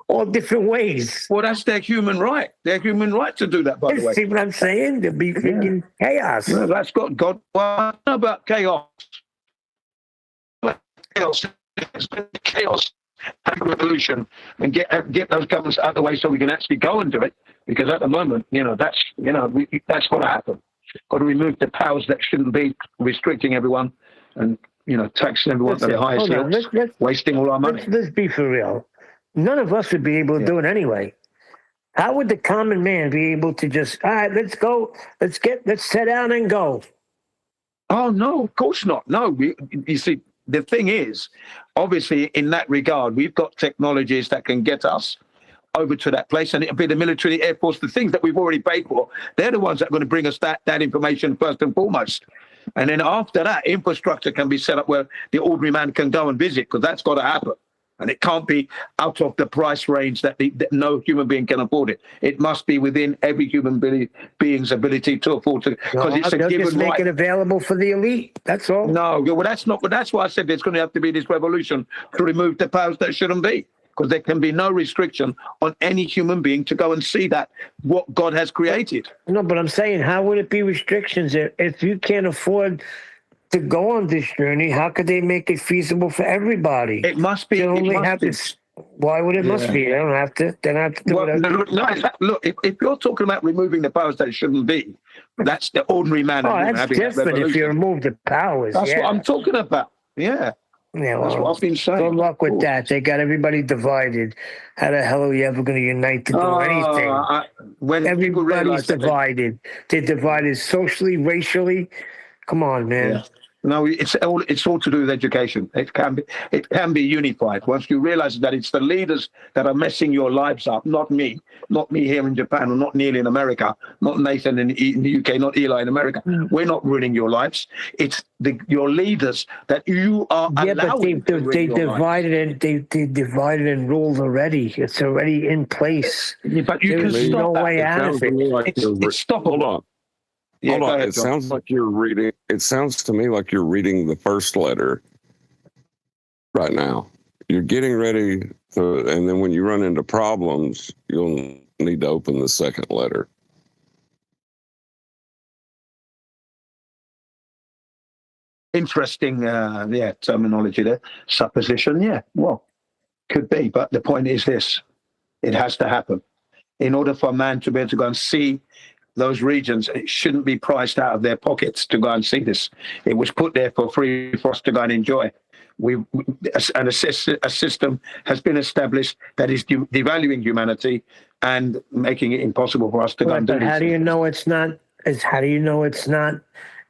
Speaker 6: All different ways.
Speaker 8: Well, that's their human right. Their human right to do that, by the way.
Speaker 6: See what I'm saying? There'll be freaking chaos.
Speaker 8: No, that's got God. Well, I know about chaos. Chaos and revolution, and get those governments out of the way so we can actually go and do it. Because at the moment, that's got to happen. Got to remove the powers that shouldn't be, restricting everyone, and taxing everyone to the highest yields, wasting all our money.
Speaker 6: Let's be for real. None of us would be able to do it anyway. How would the common man be able to just, all right, let's go, let's set out and go?
Speaker 8: Oh, no, of course not. No, you see, the thing is, obviously, in that regard, we've got technologies that can get us over to that place, and it'll be the military, the Air Force, the things that we've already paid for. They're the ones that are going to bring us that information first and foremost. And then after that, infrastructure can be set up where the ordinary man can go and visit, because that's got to happen. And it can't be out of the price range that no human being can afford it. It must be within every human being's ability to afford to, because it's a given
Speaker 6: just make
Speaker 8: right.
Speaker 6: it available for the elite. That's all.
Speaker 8: No, well, that's not. But that's why I said there's going to have to be this revolution to remove the powers that shouldn't be, because there can be no restriction on any human being to go and see that what God has created.
Speaker 6: No, but I'm saying, how would it be restrictions if you can't afford to go on this journey? How could they make it feasible for everybody?
Speaker 8: It must be.
Speaker 6: Why would it must be? They don't have to. They don't have to do it.
Speaker 8: Look, if you're talking about removing the powers that shouldn't be, that's the ordinary man.
Speaker 6: Oh, that's different if you remove the powers.
Speaker 8: That's what I'm talking about. Yeah.
Speaker 6: Yeah,
Speaker 8: that's what I've been saying.
Speaker 6: Good luck with that. They got everybody divided. How the hell are you ever going to unite to do anything?
Speaker 8: When
Speaker 6: everybody's divided. They're divided socially, racially. Come on, man. Yeah.
Speaker 8: No, it's all to do with education. It can be unified. Once you realize that it's the leaders that are messing your lives up, not me here in Japan, or not Neil in America, not Nathan in the UK, not Eli in America. We're not ruining your lives. It's your leaders that you are allowing.
Speaker 6: But they divided and ruled already. It's already in place.
Speaker 8: Yeah, but you can stop
Speaker 6: no
Speaker 8: that.
Speaker 6: way out of it.
Speaker 8: It's stoppable.
Speaker 11: Hold on.
Speaker 8: Yeah,
Speaker 11: Hold on.
Speaker 8: ahead,
Speaker 11: It sounds like you're reading. It sounds to me like you're reading the first letter right now. You're getting ready to, and then when you run into problems, you'll need to open the second letter.
Speaker 8: Interesting, terminology there. Supposition, yeah. Well, could be, but the point is this: it has to happen. In order for a man to be able to go and see those regions, it shouldn't be priced out of their pockets to go and see this. It was put there for free for us to go and enjoy. A system has been established that is devaluing humanity and making it impossible for us to go and do this.
Speaker 6: But how do you know it's not? How do you know it's not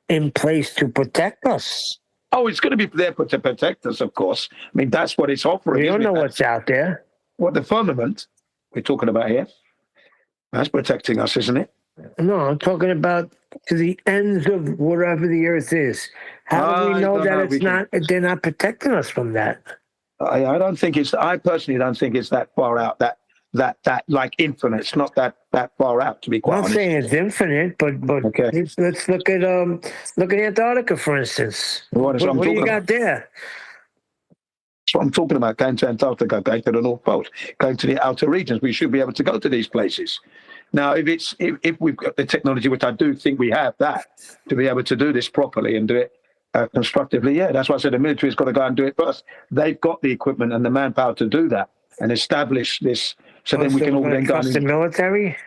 Speaker 6: in place to protect us?
Speaker 8: Oh, it's going to be there to protect us, of course. I mean, that's what it's offering.
Speaker 6: We don't know what's out there.
Speaker 8: What, the firmament we're talking about here? That's protecting us, isn't it?
Speaker 6: No, I'm talking about to the ends of wherever the earth is. How do we know that it's not? They're not protecting us from that.
Speaker 8: I don't think it's. I personally don't think it's that far out. That like infinite. It's not that far out, to be quite honest.
Speaker 6: I'm not saying it's infinite, but
Speaker 8: okay.
Speaker 6: Let's look at Antarctica, for instance. What do you got there?
Speaker 8: That's what I'm talking about. Going to Antarctica, going to the North Pole, going to the outer regions. We should be able to go to these places. Now, if we've got the technology, which I do think we have, that to be able to do this properly and do it constructively, yeah, that's why I said the military's got to go and do it first. They've got the equipment and the manpower to do that and establish this. So then we can all then go.
Speaker 6: Trust the military.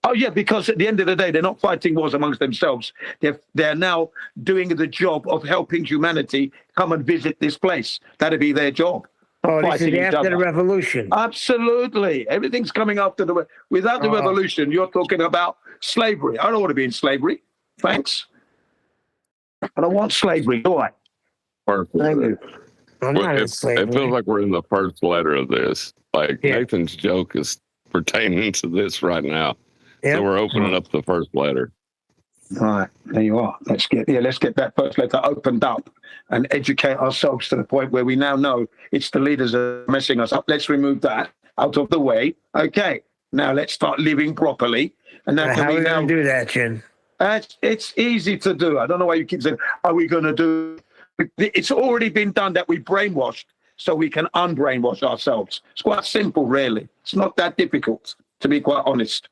Speaker 8: Oh yeah, because at the end of the day, they're not fighting wars amongst themselves. They're now doing the job of helping humanity come and visit this place. That'd be their job.
Speaker 6: Oh, this is after the revolution.
Speaker 8: Absolutely, everything's coming after the. Without the revolution, you're talking about slavery. I don't want to be in slavery. Thanks. I don't want slavery, do I?
Speaker 11: Perfect.
Speaker 8: Thank you.
Speaker 11: It feels like we're in the first letter of this. Like Nathan's joke is pertaining to this right now. So we're opening up the first letter.
Speaker 8: All right, there you are. Let's get that first letter opened up and educate ourselves to the point where we now know it's the leaders that are messing us up. Let's remove that out of the way. Okay, now let's start living properly. And that
Speaker 6: how are we going to do that, Jim?
Speaker 8: It's easy to do. I don't know why you keep saying, are we going to do? It's already been done that we brainwashed, so we can unbrainwash ourselves. It's quite simple, really. It's not that difficult, to be quite honest.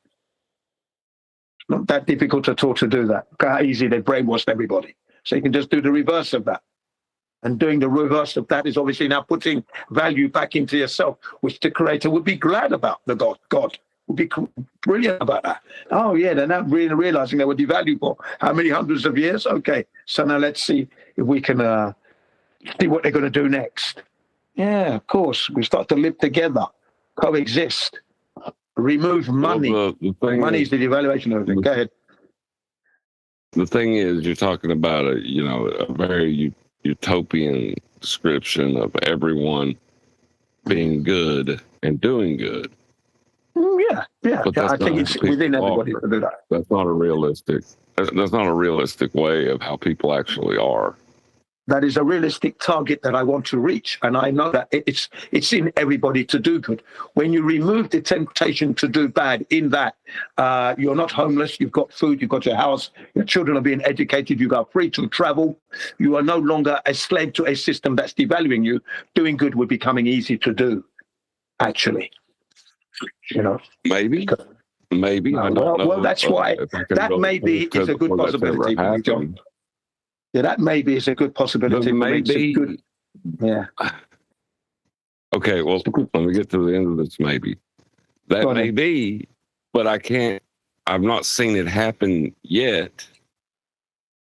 Speaker 8: Not that difficult at all to do that. Look how easy they brainwashed everybody. So you can just do the reverse of that. And doing the reverse of that is obviously now putting value back into yourself, which the creator would be glad about. The God would be brilliant about that. Oh yeah, they're now really realizing they were devalued for how many hundreds of years? Okay, so now let's see if we can see what they're going to do next. Yeah, of course. We start to live together, coexist. Remove money.
Speaker 11: Well,
Speaker 8: money is the devaluation of everything. Go ahead.
Speaker 11: The thing is, you're talking about a very utopian description of everyone being good and doing good.
Speaker 8: Yeah.
Speaker 11: But
Speaker 8: I think it's within everybody to do that.
Speaker 11: That's not a realistic way of how people actually are.
Speaker 8: That is a realistic target that I want to reach. And I know that it's in everybody to do good. When you remove the temptation to do bad in that, you're not homeless, you've got food, you've got your house, your children are being educated, you are free to travel, you are no longer a slave to a system that's devaluing you. Doing good would be becoming easy to do, actually.
Speaker 11: Maybe. I don't know.
Speaker 8: Well, that's why that maybe is a good possibility for me, John. Yeah, that maybe is a good possibility.
Speaker 11: Maybe.
Speaker 8: Yeah.
Speaker 11: Okay, well, let me get to the end of this maybe. That may be, but I've not seen it happen yet.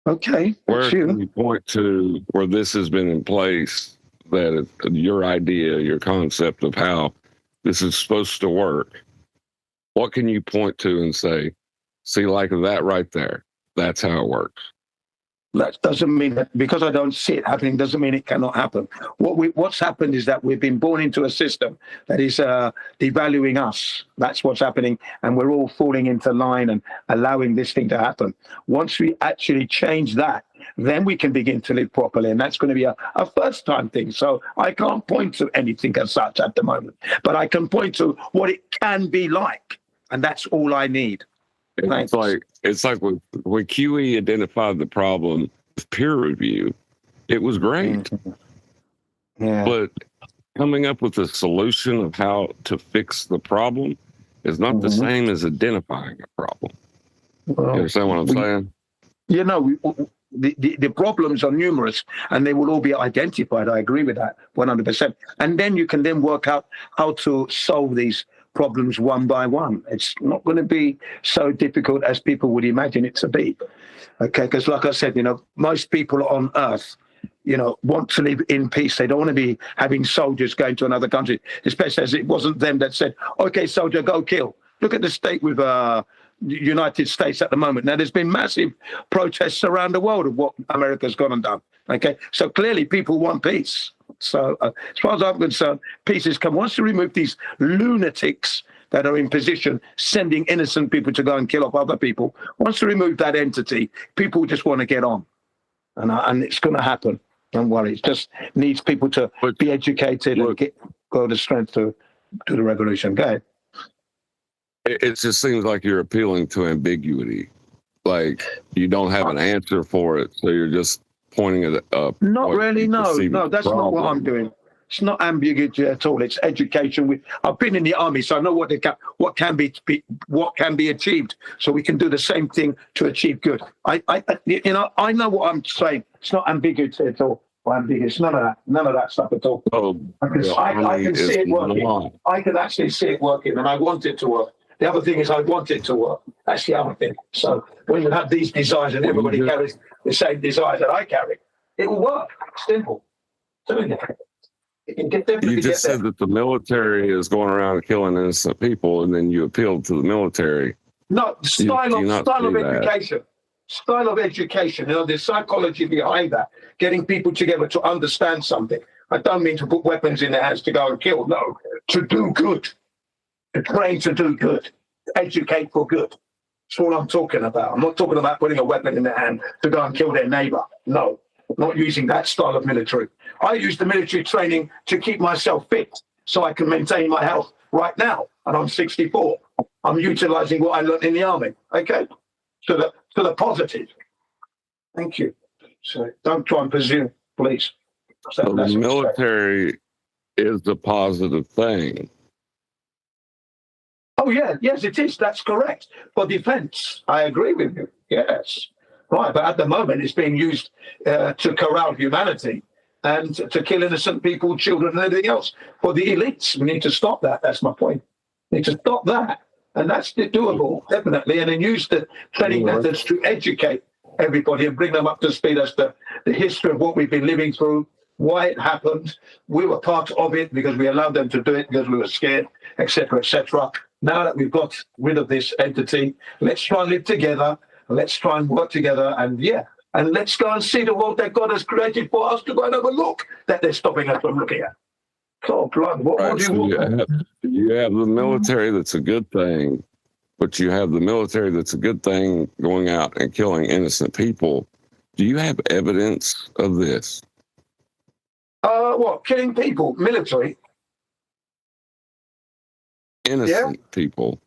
Speaker 8: Okay.
Speaker 11: Where can you point to where this has been in place, that your idea, your concept of how this is supposed to work? What can you point to and say, see, like that right there, that's how it works?
Speaker 8: That doesn't mean that because I don't see it happening doesn't mean it cannot happen. What's happened is that we've been born into a system that is devaluing us. That's what's happening, and we're all falling into line and allowing this thing to happen. Once we actually change that, then we can begin to live properly, and that's going to be a first-time thing. So I can't point to anything as such at the moment, but I can point to what it can be like, and that's all I need.
Speaker 11: It's like when QE identified the problem with peer review, it was great.
Speaker 8: Yeah.
Speaker 11: But coming up with a solution of how to fix the problem is not the same as identifying a problem.
Speaker 8: Well,
Speaker 11: you understand what I'm saying?
Speaker 8: The problems are numerous and they will all be identified. I agree with that 100%. And then you can then work out how to solve these problems one by one. It's not going to be so difficult as people would imagine it to be. Okay, because like I said, most people on Earth, want to live in peace. They don't want to be having soldiers going to another country, especially as it wasn't them that said, okay, soldier, go kill. Look at the state with United States at the moment. Now, there's been massive protests around the world of what America's gone and done. Okay, so clearly people want peace. So as far as I'm concerned, peace is come. Once you remove these lunatics that are in position sending innocent people to go and kill off other people. Once you remove that entity, people just want to get on. And it's going to happen. Don't worry. It just needs people to be educated and go to strength to do the revolution. Go ahead.
Speaker 11: It just seems like you're appealing to ambiguity. Like you don't have an answer for it, so you're just pointing at
Speaker 8: Not really. No, that's not what I'm doing. It's not ambiguity at all. It's education. I've been in the army, so I know what can be achieved. So we can do the same thing to achieve good. I know what I'm saying. It's not ambiguity at all. Or ambiguous. None of that stuff at all. I can see it working. I can actually see it working, and I want it to work. The other thing is I want it to work. That's the other thing. So when you have these desires and everybody carries the same desires that I carry, it will work. Simple. Doing it.
Speaker 11: You just said that the military is going around killing innocent people, and then you appealed to the military.
Speaker 8: No, style of education. Style of education. You know, there's psychology behind that. Getting people together to understand something. I don't mean to put weapons in their hands to go and kill. No, to do good. To train to do good. To educate for good. That's all I'm talking about. I'm not talking about putting a weapon in their hand to go and kill their neighbor. No, not using that style of military. I use the military training to keep myself fit so I can maintain my health right now. And I'm 64. I'm utilizing what I learned in the army. Okay? To the positive. Thank you. So don't try and presume, please.
Speaker 11: So the military is the positive thing.
Speaker 8: Oh, yeah. Yes, it is. That's correct. For defense. I agree with you. Yes. Right. But at the moment, it's being used to corral humanity and to kill innocent people, children, and everything else. For the elites, we need to stop that. That's my point. We need to stop that. And that's doable, definitely. And then use the training methods to educate everybody and bring them up to speed as to the history of what we've been living through, why it happened. We were part of it because we allowed them to do it because we were scared, etc., etc. Now that we've got rid of this entity, let's try and live together. Let's try and work together. And let's go and see the world that God has created for us to go and have a look that they're stopping us from looking at. God, what do you want?
Speaker 11: You have the military that's a good thing, but you have the military that's a good thing going out and killing innocent people. Do you have evidence of this?
Speaker 8: What? Killing people? Military?
Speaker 11: Innocent people.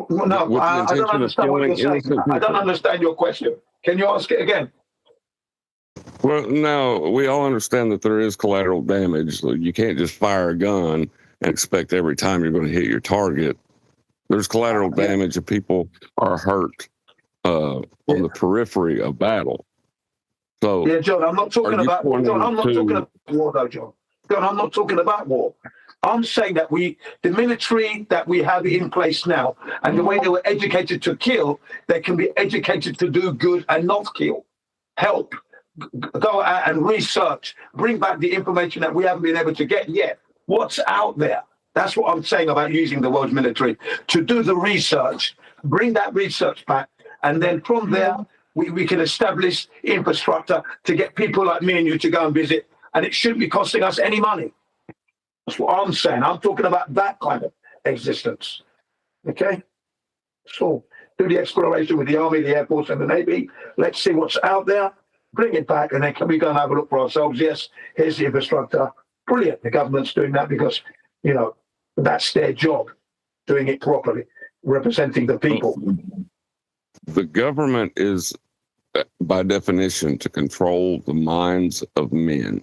Speaker 8: No, I don't understand what you're saying. I don't understand your question. Can you ask it again?
Speaker 11: Well, no, we all understand that there is collateral damage. You can't just fire a gun and expect every time you're going to hit your target. There's collateral damage and people are hurt on the periphery of battle. So,
Speaker 8: John, I'm not talking about war. John, I'm not talking about war, though, John. John, I'm not talking about war. I'm saying that the military that we have in place now, and the way they were educated to kill, they can be educated to do good and not kill. Help. Go out and research, bring back the information that we haven't been able to get yet. What's out there? That's what I'm saying about using the world's military, to do the research, bring that research back, and then from there, we can establish infrastructure to get people like me and you to go and visit, and it shouldn't be costing us any money. That's what I'm saying. I'm talking about that kind of existence. Okay? So, do the exploration with the Army, the Air Force, and the Navy. Let's see what's out there. Bring it back, and then can we go and have a look for ourselves? Yes, here's the infrastructure. Brilliant. The government's doing that because, that's their job, doing it properly, representing the people.
Speaker 11: The government is, by definition, to control the minds of men.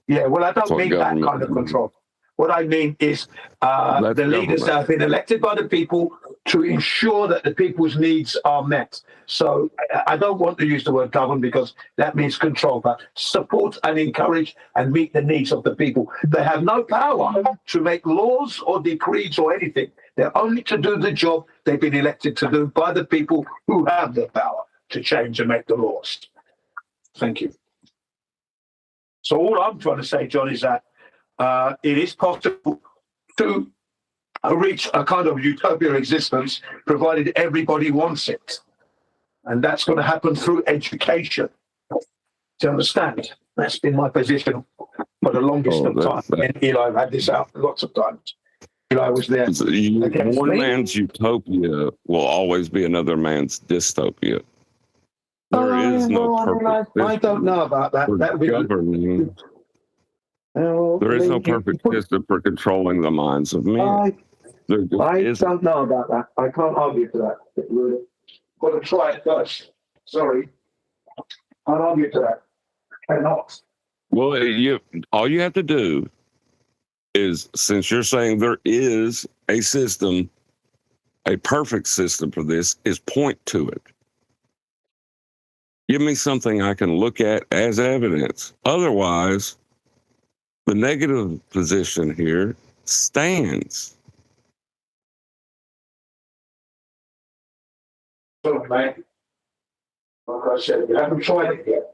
Speaker 8: Yeah, well, I don't mean that kind of control. What I mean is the leaders that have been elected by the people to ensure that the people's needs are met. So I don't want to use the word govern because that means control, but support and encourage and meet the needs of the people. They have no power to make laws or decrees or anything. They're only to do the job they've been elected to do by the people who have the power to change and make the laws. Thank you. So all I'm trying to say, John, is that it is possible to reach a kind of utopia existence, provided everybody wants it. And that's going to happen through education. Do you understand? That's been my position for the longest of time. And Eli, I've had this out lots of times. I was there.
Speaker 11: One man's utopia will always be another man's dystopia. There is no perfect
Speaker 8: I don't know about that. That would be
Speaker 11: governing. There is no perfect system for controlling the minds of men.
Speaker 8: I don't know about that. I can't argue for that. Got to try it first. Sorry. Can't argue to that. Cannot.
Speaker 11: Well, all you have to do is, since you're saying there is a system, a perfect system for this, is point to it. Give me something I can look at as evidence. Otherwise, the negative position here stands.
Speaker 8: Look, mate. Like I said, you haven't tried it yet.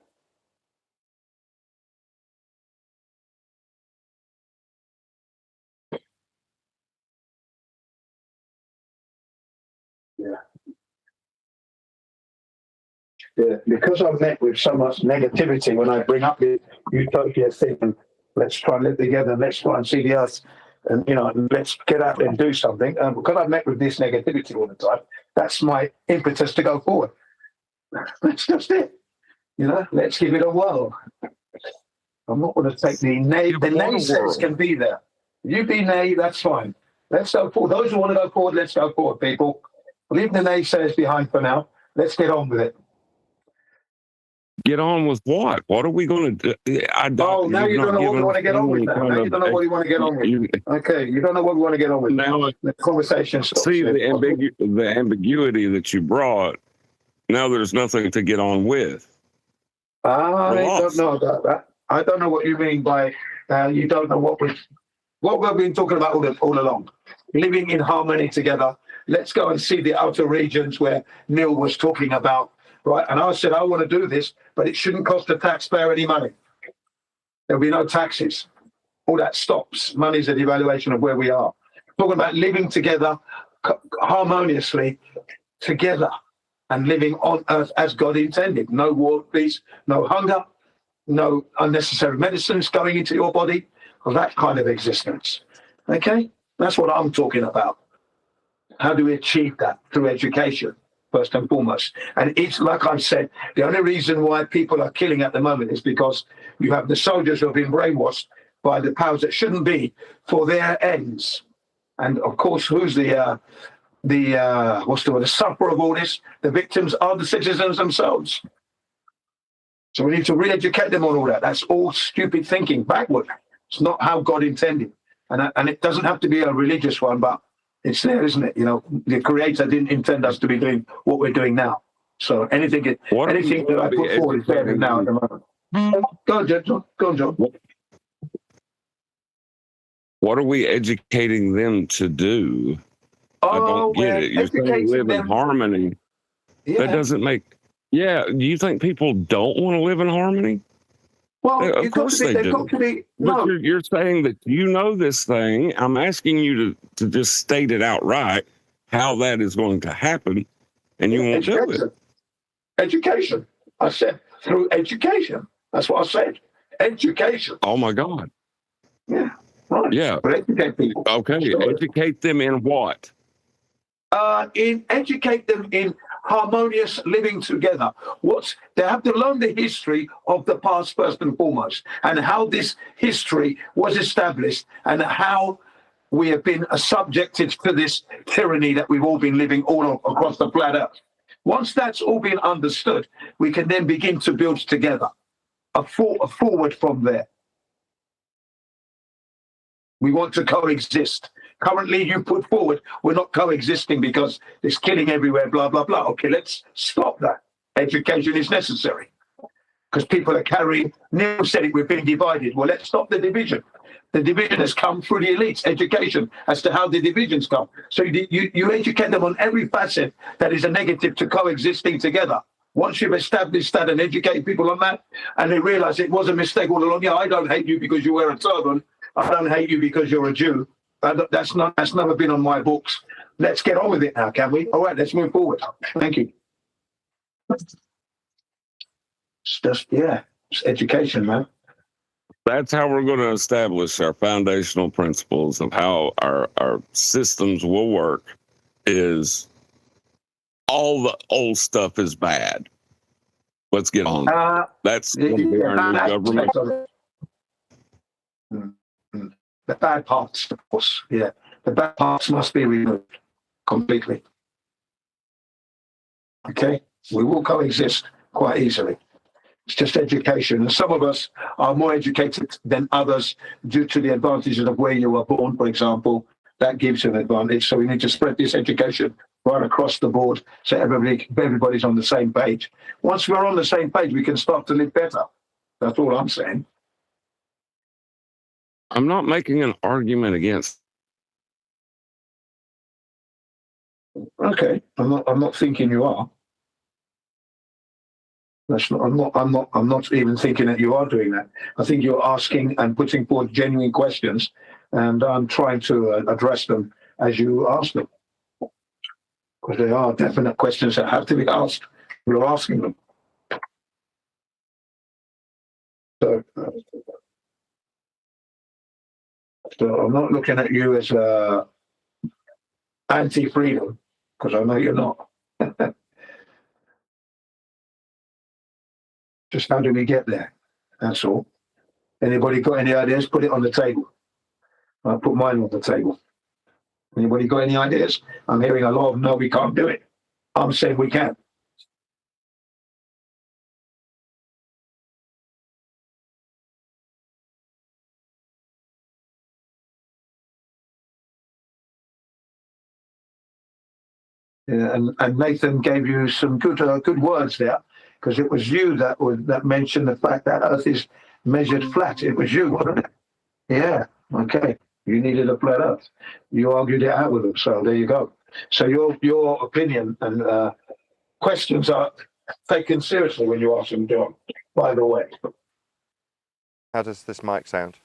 Speaker 8: Yeah, because I'm met with so much negativity when I bring up the utopia thing, and let's try and live together, and let's try and see the earth, and let's get out there and do something. Because I'm met with this negativity all the time, that's my impetus to go forward. That's just it. Let's give it a whirl. I'm not going to take the naysayers can be there. You be nay, that's fine. Let's go forward. Those who want to go forward, let's go forward, people. Leave the naysayers behind for now. Let's get on with it.
Speaker 11: Get on with what? What are we going to do?
Speaker 8: Now you don't know what we want to get on with. Now you don't know what you want to get on with. Okay, you don't know what we want to get on with. Now the conversation stops.
Speaker 11: See the ambiguity that you brought. Now there's nothing to get on with.
Speaker 8: I don't know about that. I don't know what you mean by you don't know what we've been talking about all along. Living in harmony together. Let's go and see the outer regions where Neil was talking about. Right, and I said I want to do this, but it shouldn't cost the taxpayer any money. There'll be no taxes. All that stops. Money's a devaluation of where we are. Talking about living together harmoniously, together, and living on earth as God intended. No war, peace, no hunger, no unnecessary medicines going into your body, or that kind of existence. Okay, that's what I'm talking about. How do we achieve that? Through education. First and foremost. And it's like I've said, the only reason why people are killing at the moment is because you have the soldiers who have been brainwashed by the powers that shouldn't be for their ends. And of course, who's the sufferer of all this? The victims are the citizens themselves. So we need to re-educate them on all that. That's all stupid thinking, backward. It's not how God intended. And it doesn't have to be a religious one, but it's there, isn't it? The Creator didn't intend us to be doing what we're doing now. So anything that I put forward is there now at the moment. Go on, John.
Speaker 11: What are we educating them to do? I don't get it. You're saying live in harmony. Yeah. That doesn't make... Yeah, do you think people don't want to live in harmony?
Speaker 8: Well,
Speaker 11: of course they do. But you're saying that you know this thing. I'm asking you to just state it outright how that is going to happen, and you won't do it.
Speaker 8: Education. I said through education. That's what I said. Education.
Speaker 11: Oh my God.
Speaker 8: Yeah. Right.
Speaker 11: Yeah.
Speaker 8: But educate people.
Speaker 11: Okay. So, educate them in what?
Speaker 8: Educate them in harmonious living together. They have to learn the history of the past first and foremost, and how this history was established, and how we have been subjected to this tyranny that we've all been living all across the planet. Once that's all been understood, we can then begin to build together a forward from there. We want to coexist. Currently, you put forward, we're not coexisting because there's killing everywhere, blah, blah, blah. Okay, let's stop that. Education is necessary because people are carrying... Neil said it, we're being divided. Well, let's stop the division. The division has come through the elites, education, as to how the divisions come. So you educate them on every facet that is a negative to coexisting together. Once you've established that and educate people on that, and they realize it was a mistake all along, I don't hate you because you wear a turban. I don't hate you because you're a Jew. That's never been on my books. Let's get on with it now, can we? All right, let's move forward. Thank you. It's just, it's education, man.
Speaker 19: That's how we're going to establish our foundational principles of how our systems will work. Is all the old stuff is bad. Let's get on. That's going to be our new government.
Speaker 8: The bad parts, of course. Yeah, the bad parts must be removed completely. Okay, we will coexist quite easily. It's just education, and some of us are more educated than others due to the advantages of where you were born, for example. That gives you an advantage. So we need to spread this education right across the board so everybody's on the same page. Once we're on the same page, we can start to live better. That's all I'm saying.
Speaker 19: I'm not making an argument against.
Speaker 8: Okay, I'm not thinking you are. I'm not even thinking that you are doing that. I think you're asking and putting forth genuine questions, and I'm trying to address them as you ask them. Because there are definite questions that have to be asked. We're asking them. So I'm not looking at you as anti-freedom, because I know you're not. Just how do we get there? That's all. Anybody got any ideas? Put it on the table. I'll put mine on the table. Anybody got any ideas? I'm hearing a lot of no, we can't do it. I'm saying we can. Yeah, and Nathan gave you some good words there, because it was you that mentioned the fact that Earth is measured flat. It was you, wasn't it? Yeah. Okay. You needed a flat Earth. You argued it out with them. So there you go. So your opinion and questions are taken seriously when you ask them, John. By the way.
Speaker 2: How does this mic sound?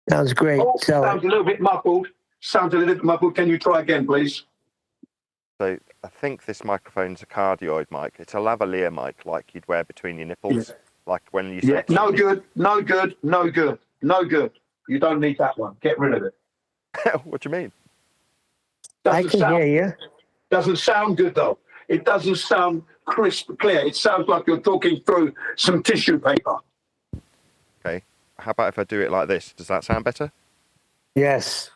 Speaker 6: Sounds great.
Speaker 8: Oh, sounds a little bit muffled. Can you try again, please?
Speaker 2: So I think this microphone's a cardioid mic. It's a lavalier mic, like you'd wear between your nipples, like when you.
Speaker 8: Yeah. No good. You don't need that one. Get rid of it.
Speaker 2: What do you mean?
Speaker 6: I can hear you.
Speaker 8: Doesn't sound good though. It doesn't sound crisp, clear. It sounds like you're talking through some tissue paper.
Speaker 2: Okay. How about if I do it like this? Does that sound better?
Speaker 6: Yes.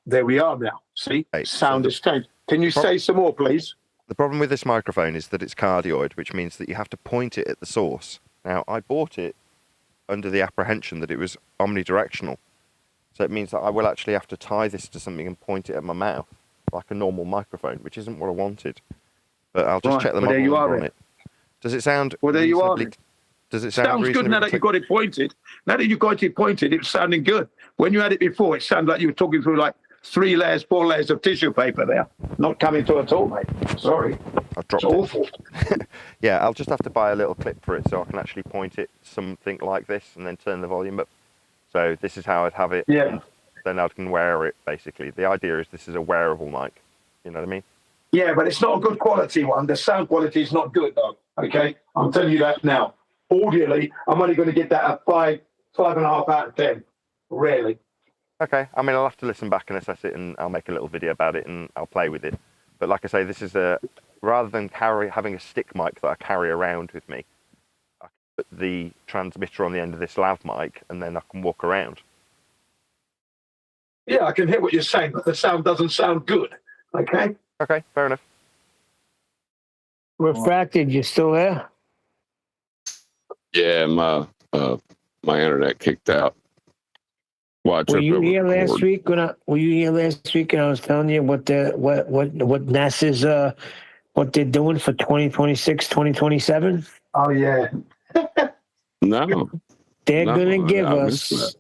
Speaker 8: There we are now. See?
Speaker 2: Okay,
Speaker 8: sound has changed. Can you say some more, please?
Speaker 2: The problem with this microphone is that it's cardioid, which means that you have to point it at the source. Now, I bought it under the apprehension that it was omnidirectional. So it means that I will actually have to tie this to something and point it at my mouth, like a normal microphone, which isn't what I wanted. But I'll just check the model number on it. Does it sound...
Speaker 8: Well, there you are.
Speaker 2: Does it sound
Speaker 8: sounds good now that you got it pointed. Now that you got it pointed, it's sounding good. When you had it before, it sounded like you were talking through like 3 layers, 4 layers of tissue paper there. Not coming through at all, mate. Sorry.
Speaker 2: I've dropped
Speaker 8: it's awful.
Speaker 2: Yeah, I'll just have to buy a little clip for it so I can actually point it something like this and then turn the volume up. So this is how I'd have it.
Speaker 8: Yeah.
Speaker 2: Then I can wear it, basically. The idea is this is a wearable mic. You know what I mean?
Speaker 8: Yeah, but it's not a good quality one. The sound quality is not good, though. Okay? I'm telling you that now. Audially, I'm only going to get that at 5.5 out of 10. Really.
Speaker 2: Okay. I mean, I'll have to listen back and assess it, and I'll make a little video about it, and I'll play with it. But like I say, this is rather than having a stick mic that I carry around with me, I put the transmitter on the end of this lav mic, and then I can walk around.
Speaker 8: Yeah, I can hear what you're saying, but the sound doesn't sound good. Okay?
Speaker 2: Okay, fair enough.
Speaker 6: Refracted, you still there?
Speaker 19: Yeah, my internet kicked out.
Speaker 6: Were you here last week when I was telling you what NASA's what they're doing for 2026, 2027?
Speaker 8: Oh yeah.
Speaker 19: No.
Speaker 6: They're gonna give us.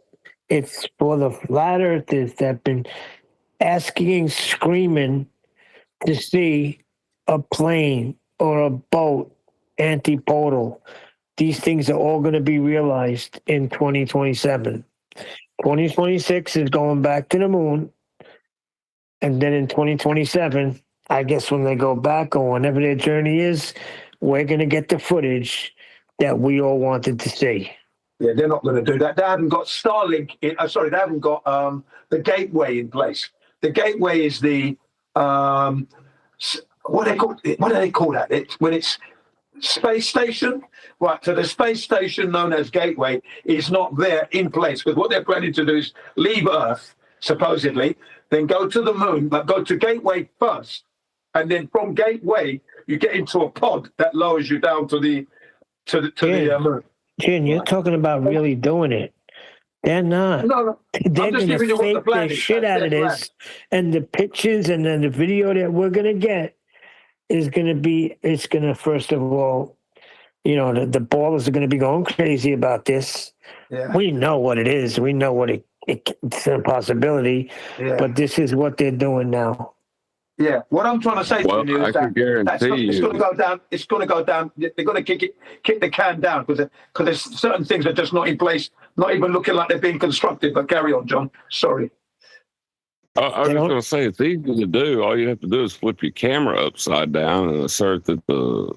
Speaker 6: It's for the flat earthers that have been asking and screaming to see a plane or a boat antipodal. These things are all going to be realized in 2027. 2026 is going back to the moon. And then in 2027, I guess when they go back or whenever their journey is, we're going to get the footage that we all wanted to see.
Speaker 8: Yeah, they're not going to do that. They haven't got Starlink. They haven't got the gateway in place. The gateway is the what do they call that? It's when it's space station, right? So the space station known as Gateway is not there in place, because what they're planning to do is leave Earth supposedly, then go to the moon, but go to Gateway first, and then from Gateway you get into a pod that lowers you down to the moon.
Speaker 6: Jin, you're talking about really doing it. They're not.
Speaker 8: No,
Speaker 6: They're
Speaker 8: I'm just
Speaker 6: going to
Speaker 8: giving you what the
Speaker 6: fake
Speaker 8: plan
Speaker 6: the
Speaker 8: is.
Speaker 6: shit
Speaker 8: That's
Speaker 6: out of
Speaker 8: their
Speaker 6: this, and the pictures and then the video that we're going to get is going to be, it's going to, first of all, you know, the ballers are going to be going crazy about this.
Speaker 8: Yeah.
Speaker 6: We know what it is. We know what it's a possibility,
Speaker 8: Yeah.
Speaker 6: but this is what they're doing now.
Speaker 8: Yeah, what I'm trying to say to you is that it's going to go down. It's going to go down. They're going to kick the can down because there's certain things that are just not in place, not even looking like they're being constructed. But carry on, John. Sorry.
Speaker 19: I was just going to say, it's easy to do. All you have to do is flip your camera upside down and assert that the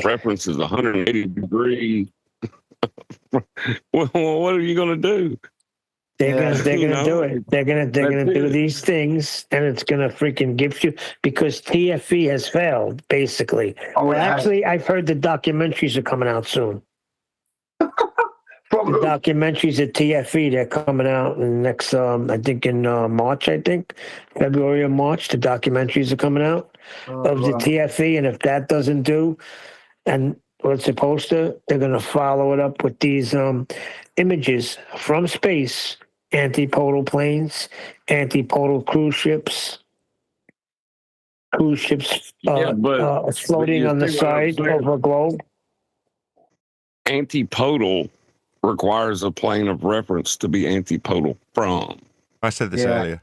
Speaker 19: reference is 180 degrees. Well, what are you going to do?
Speaker 6: They're gonna do it. They're gonna do these things, and it's gonna freaking gift you, because TFE has failed basically. Actually, I've heard the documentaries are coming out soon. The documentaries at TFE, they're coming out in the next, I think in March. I think February or March. The documentaries are coming out of the TFE, and if that doesn't do, and what it's supposed to, they're gonna follow it up with these images from space. Antipodal planes, antipodal cruise ships floating on the side of a globe.
Speaker 19: Antipodal requires a plane of reference to be antipodal from.
Speaker 2: I said this earlier.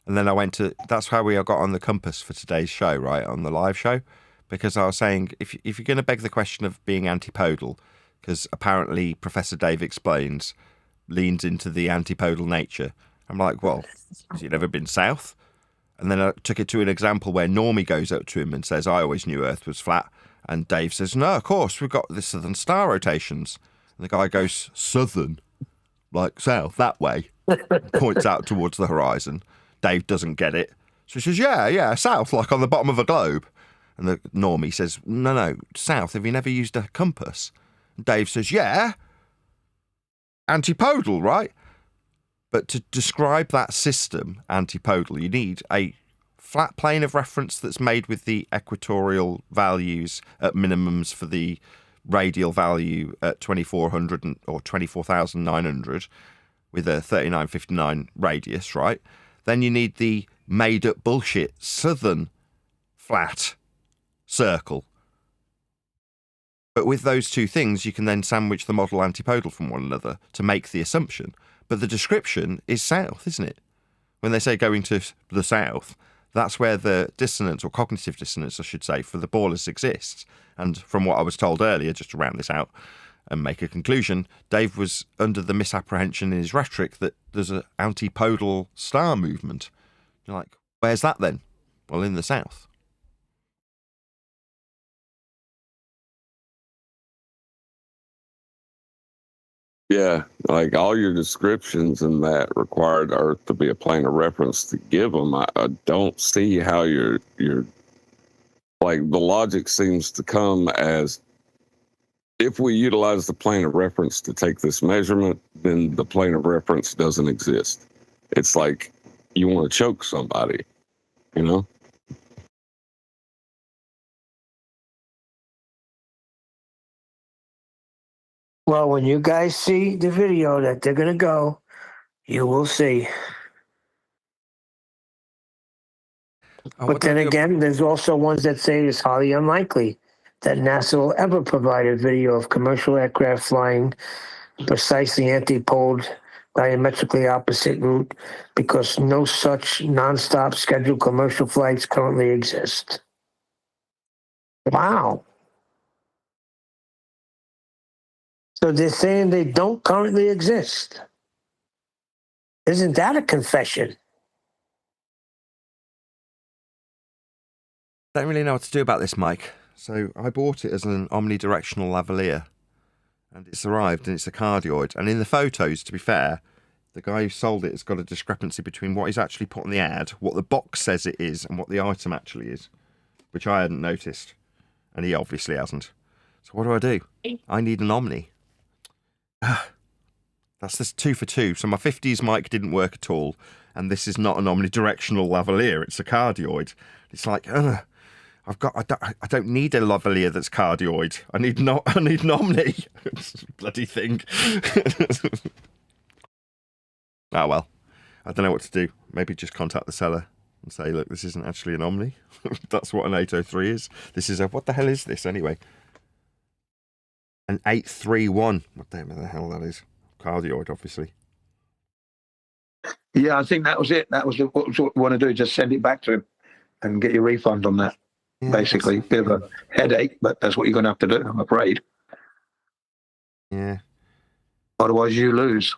Speaker 2: And then I went to, that's how we got on the compass for today's show, right? On the live show. Because I was saying, if you're going to beg the question of being antipodal, because apparently Professor Dave Explains leans into the antipodal nature. I'm like, well, has he never been south? And then I took it to an example where Normie goes up to him and says, I always knew Earth was flat. And Dave says, no, of course, we've got the southern star rotations. And the guy goes, southern? Like south, that way. Points out towards the horizon. Dave doesn't get it. So he says, yeah, south, like on the bottom of a globe. And the Normie says, no, south, have you never used a compass? And Dave says, yeah. Antipodal, right? But to describe that system, antipodal, you need a flat plane of reference that's made with the equatorial values at minimums for the radial value at 2400 or 24,900 with a 3959 radius, right? Then you need the made-up bullshit southern flat circle. But with those two things, you can then sandwich the model antipodal from one another to make the assumption. But the description is south, isn't it? When they say going to the south, that's where the dissonance, or cognitive dissonance, I should say, for the ballers exists. And from what I was told earlier, just to round this out and make a conclusion, Dave was under the misapprehension in his rhetoric that there's an antipodal star movement. You're like, where's that then? Well, in the south.
Speaker 19: Yeah, like all your descriptions and that required Earth to be a plane of reference to give them. I don't see how you're like, the logic seems to come as, if we utilize the plane of reference to take this measurement, then the plane of reference doesn't exist. It's like you want to choke somebody, you know?
Speaker 6: Well, when you guys see the video that they're going to go, you will see. But then again, there's also ones that say it's highly unlikely that NASA will ever provide a video of commercial aircraft flying precisely antipode, diametrically opposite route, because no such nonstop scheduled commercial flights currently exist. Wow. So they're saying they don't currently exist. Isn't that a confession?
Speaker 2: I don't really know what to do about this, Mike. So I bought it as an omnidirectional lavalier. and it's arrived, and it's a cardioid. And in the photos, to be fair, the guy who sold it has got a discrepancy between what he's actually put on the ad, what the box says it is, and what the item actually is, which I hadn't noticed, and he obviously hasn't. So what do? I need an Omni. That's this 2 for 2. So my 50s mic didn't work at all, and this is not an omnidirectional lavalier. It's a cardioid. It's like, I don't need a lavalier that's cardioid. I need an Omni. Bloody thing. Ah, well, I don't know what to do. Maybe just contact the seller and say, look, this isn't actually an Omni. That's what an 803 is. This is what the hell is this anyway? An 831. What the hell that is? Cardioid, obviously.
Speaker 8: Yeah, I think that was it. That was what we want to do, just send it back to him and get your refund on that. Yeah, basically, bit of a headache, but that's what you're going to have to do, I'm afraid.
Speaker 2: Yeah.
Speaker 8: Otherwise, you lose.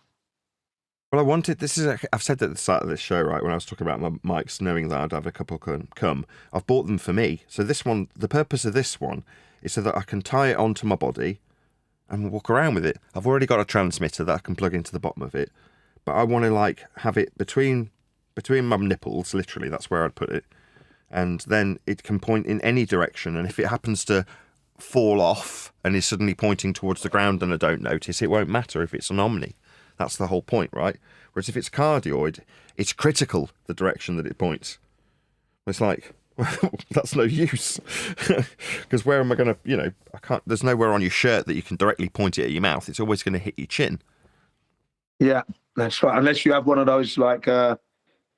Speaker 2: Well, I've said at the start of this show, right, when I was talking about my mics, knowing that I'd have a couple come, I've bought them for me. So this one, the purpose of this one is so that I can tie it onto my body and walk around with it. I've already got a transmitter that I can plug into the bottom of it, but I want to have it between my nipples, literally, that's where I'd put it. And then it can point in any direction. And if it happens to fall off and is suddenly pointing towards the ground and I don't notice, it won't matter if it's an Omni. That's the whole point, right? Whereas if it's cardioid, it's critical, the direction that it points. It's like, well, that's no use. Because where am I going to, there's nowhere on your shirt that you can directly point it at your mouth. It's always going to hit your chin.
Speaker 8: Yeah, that's right. Unless you have one of those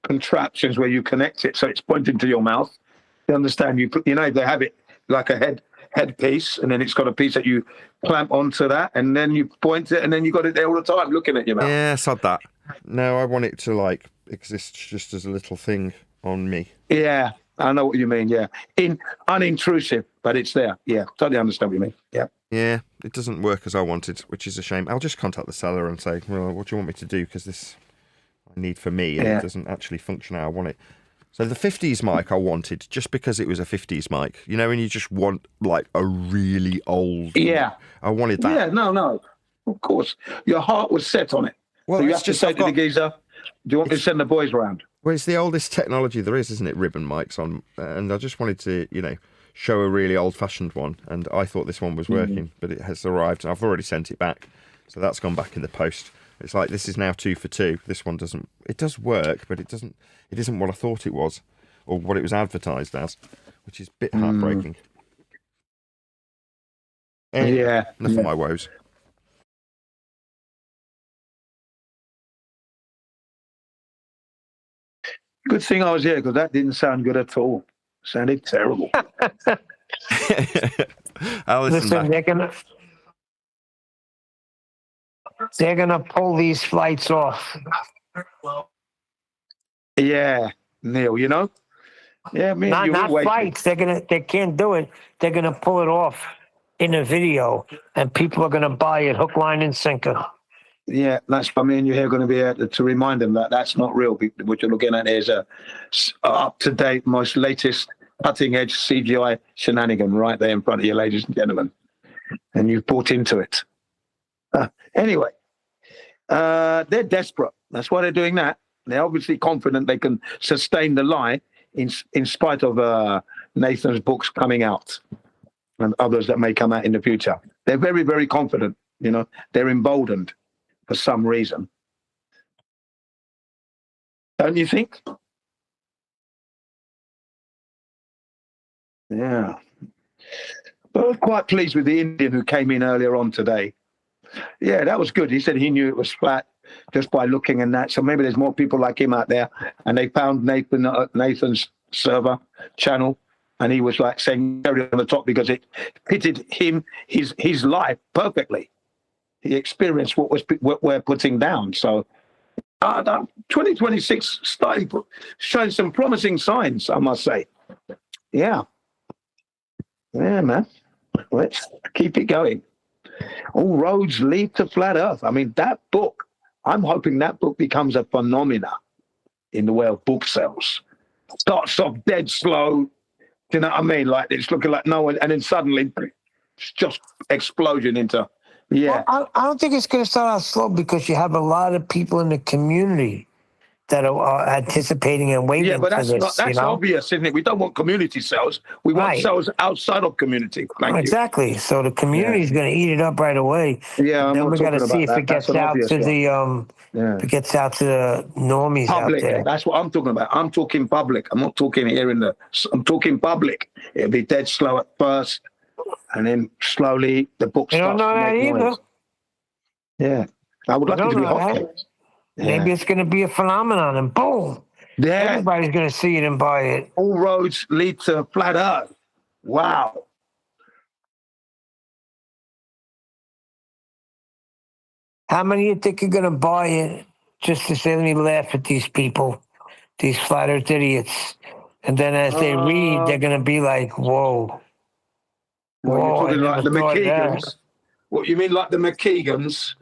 Speaker 8: contraptions where you connect it so it's pointing to your mouth. You understand? They have it like a headpiece, and then it's got a piece that you clamp onto that, and then you point it, and then you got it there all the time looking at your mouth.
Speaker 2: Yeah, sod that. No, I want it to exist just as a little thing on me.
Speaker 8: Yeah, I know what you mean. Yeah, unintrusive, but it's there. Yeah, totally understand what you mean. Yeah.
Speaker 2: Yeah, it doesn't work as I wanted, which is a shame. I'll just contact the seller and say, well, what do you want me to do? Because this I need for me, and it doesn't actually function how I want it. So the 50s mic I wanted just because it was a 50s mic. And you just want a really old.
Speaker 8: Yeah.
Speaker 2: I wanted that.
Speaker 8: Yeah, no. Of course. Your heart was set on it. Well, so you have to say to the geezer, do you want me to send the boys around?
Speaker 2: Well, it's the oldest technology there is, isn't it? Ribbon mics on. And I just wanted to, show a really old-fashioned one. And I thought this one was working, but it has arrived. I've already sent it back. So that's gone back in the post. It's like, this is now 2 for 2. This one doesn't, it does work, but it isn't what I thought it was, or what it was advertised as, which is a bit heartbreaking.
Speaker 8: Yeah.
Speaker 2: Enough of my woes.
Speaker 8: Good thing I was here, because that didn't sound good at all. Sounded terrible.
Speaker 6: Listen, they're gonna pull these flights off.
Speaker 8: Yeah, Neil. Yeah,
Speaker 6: not flights. They can't do it. They're gonna pull it off in a video, and people are gonna buy it hook, line, and sinker.
Speaker 8: Yeah, that's for me and you here going to be able to remind them that that's not real. What you're looking at is a up-to-date, most latest cutting-edge CGI shenanigan right there in front of you, ladies and gentlemen. And you've bought into it. Anyway, they're desperate. That's why they're doing that. They're obviously confident they can sustain the lie in spite of Nathan's books coming out and others that may come out in the future. They're very, very confident. They're emboldened for some reason. Don't you think? Yeah. But I was quite pleased with the Indian who came in earlier on today. Yeah, that was good. He said he knew it was flat just by looking and that. So maybe there's more people like him out there. And they found Nathan's server channel, and he was saying carry on the top because it fitted his life perfectly. He experienced what we're putting down. So 2026 starting showing some promising signs, I must say. Yeah, man. Let's keep it going. All roads lead to flat Earth. I mean, that book, I'm hoping that book becomes a phenomena in the way of book sales. Starts off dead slow. Do you know what I mean? It's looking like no one, and then suddenly it's just explosion into Yeah.
Speaker 6: Well, I don't think it's going to start out slow because you have a lot of people in the community that are anticipating and waiting
Speaker 8: Yeah, but
Speaker 6: for
Speaker 8: that's
Speaker 6: this.
Speaker 8: not, that's obvious, isn't it? We don't want community cells. We want
Speaker 6: Right.
Speaker 8: cells outside of community. Thank you.
Speaker 6: Exactly. So the community is going to eat it up right away.
Speaker 8: Yeah, I'm
Speaker 6: then
Speaker 8: not
Speaker 6: we got to
Speaker 8: talking
Speaker 6: see
Speaker 8: about
Speaker 6: if
Speaker 8: that.
Speaker 6: it
Speaker 8: That's
Speaker 6: gets
Speaker 8: an
Speaker 6: out
Speaker 8: obvious
Speaker 6: to
Speaker 8: one.
Speaker 6: the if it gets out to the normies
Speaker 8: Public.
Speaker 6: out there.
Speaker 8: That's what I'm talking about. I'm talking public. I'm not talking here in the. I'm talking public. It'll be dead slow at first, and then slowly the book
Speaker 6: You don't
Speaker 8: starts
Speaker 6: know
Speaker 8: to
Speaker 6: that
Speaker 8: make
Speaker 6: either.
Speaker 8: noise. Yeah, I would
Speaker 6: You
Speaker 8: like it
Speaker 6: don't
Speaker 8: to be
Speaker 6: know
Speaker 8: hot
Speaker 6: that.
Speaker 8: cakes.
Speaker 6: Maybe it's going to be a phenomenon, and boom, everybody's going to see it and buy it.
Speaker 8: All roads lead to flat Earth. Wow.
Speaker 6: How many you think are going to buy it just to say, let me laugh at these people, these flat earth idiots? And then as they read, they're going to be like, whoa.
Speaker 8: Well, you're
Speaker 6: Whoa, I
Speaker 8: talking like
Speaker 6: never
Speaker 8: the
Speaker 6: thought of that.
Speaker 8: McKeegans. What you mean, like the McKeegans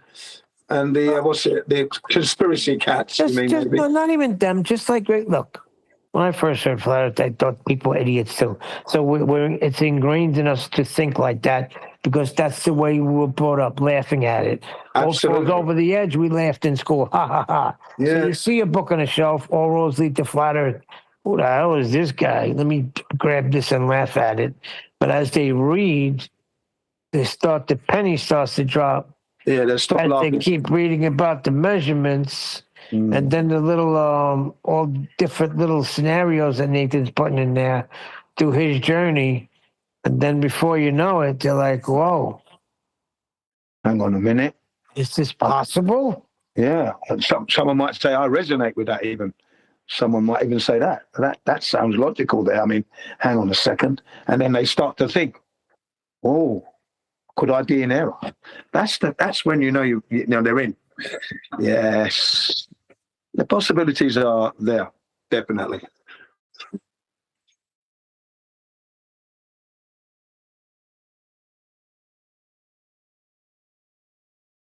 Speaker 8: and the what's it? The conspiracy cats. You mean maybe?
Speaker 6: No, not even them. Just like, look, when I first heard flat earth, I thought people were idiots too. So it's ingrained in us to think like that because that's the way we were brought up, laughing at it.
Speaker 8: Absolutely.
Speaker 6: Over the edge, we laughed in school. Ha, ha, ha.
Speaker 8: Yeah.
Speaker 6: So you see a book on a shelf, all roads lead to flat earth. Who the hell is this guy? Let me grab this and laugh at it. But as they read, the penny starts to drop.
Speaker 8: Yeah, they stop
Speaker 6: as
Speaker 8: laughing.
Speaker 6: they keep reading about the measurements, and then the little all different little scenarios that Nathan's putting in there through his journey, and then before you know it, they're like, "Whoa,
Speaker 8: hang on a minute,
Speaker 6: is this possible?"
Speaker 8: Yeah, someone might say I resonate with that. Even someone might even say that sounds logical. There, I mean, hang on a second, and then they start to think, "Oh, could I be in error?" That's when you know they're in. Yes, the possibilities are there, definitely.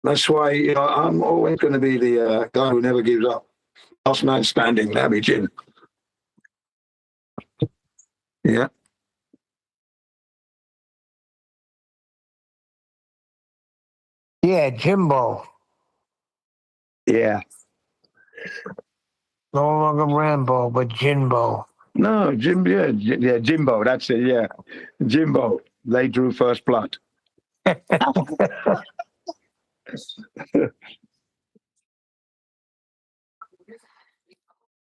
Speaker 8: That's why I'm always going to be the guy who never gives up. Last man standing, Larry Jim. Yeah.
Speaker 6: Yeah, Jimbo.
Speaker 8: Yeah.
Speaker 6: No longer Rambo, but Jimbo.
Speaker 8: No, Jimbo. That's it. Yeah, Jimbo. They drew first blood.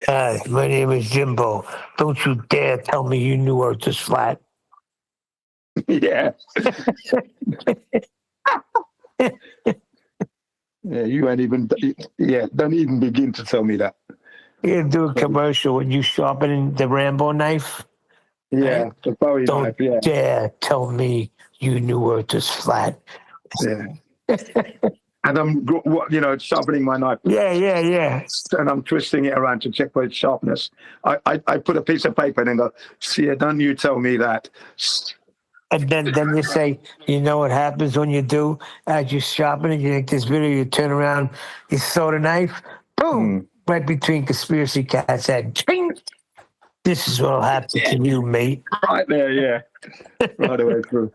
Speaker 6: Hi, my name is Jimbo. Don't you dare tell me you knew Earth is flat.
Speaker 8: Yeah. Yeah, you ain't even. Yeah, don't even begin to tell me that.
Speaker 6: You do a commercial when you sharpening the Rambo knife.
Speaker 8: Yeah,
Speaker 6: right?
Speaker 8: the Bowie
Speaker 6: Don't
Speaker 8: knife. Yeah.
Speaker 6: dare tell me you knew Earth is flat.
Speaker 8: Yeah. And I'm, sharpening my knife.
Speaker 6: Yeah.
Speaker 8: And I'm twisting it around to check for its sharpness. I put a piece of paper in and go, see, don't you tell me that.
Speaker 6: And then you say, you know what happens when you do? As you sharpen it, you make this video, you turn around, you throw the knife, boom, right between conspiracy cat's head. Ching! This is what'll happen to you, mate.
Speaker 8: Right there, yeah. Right away through.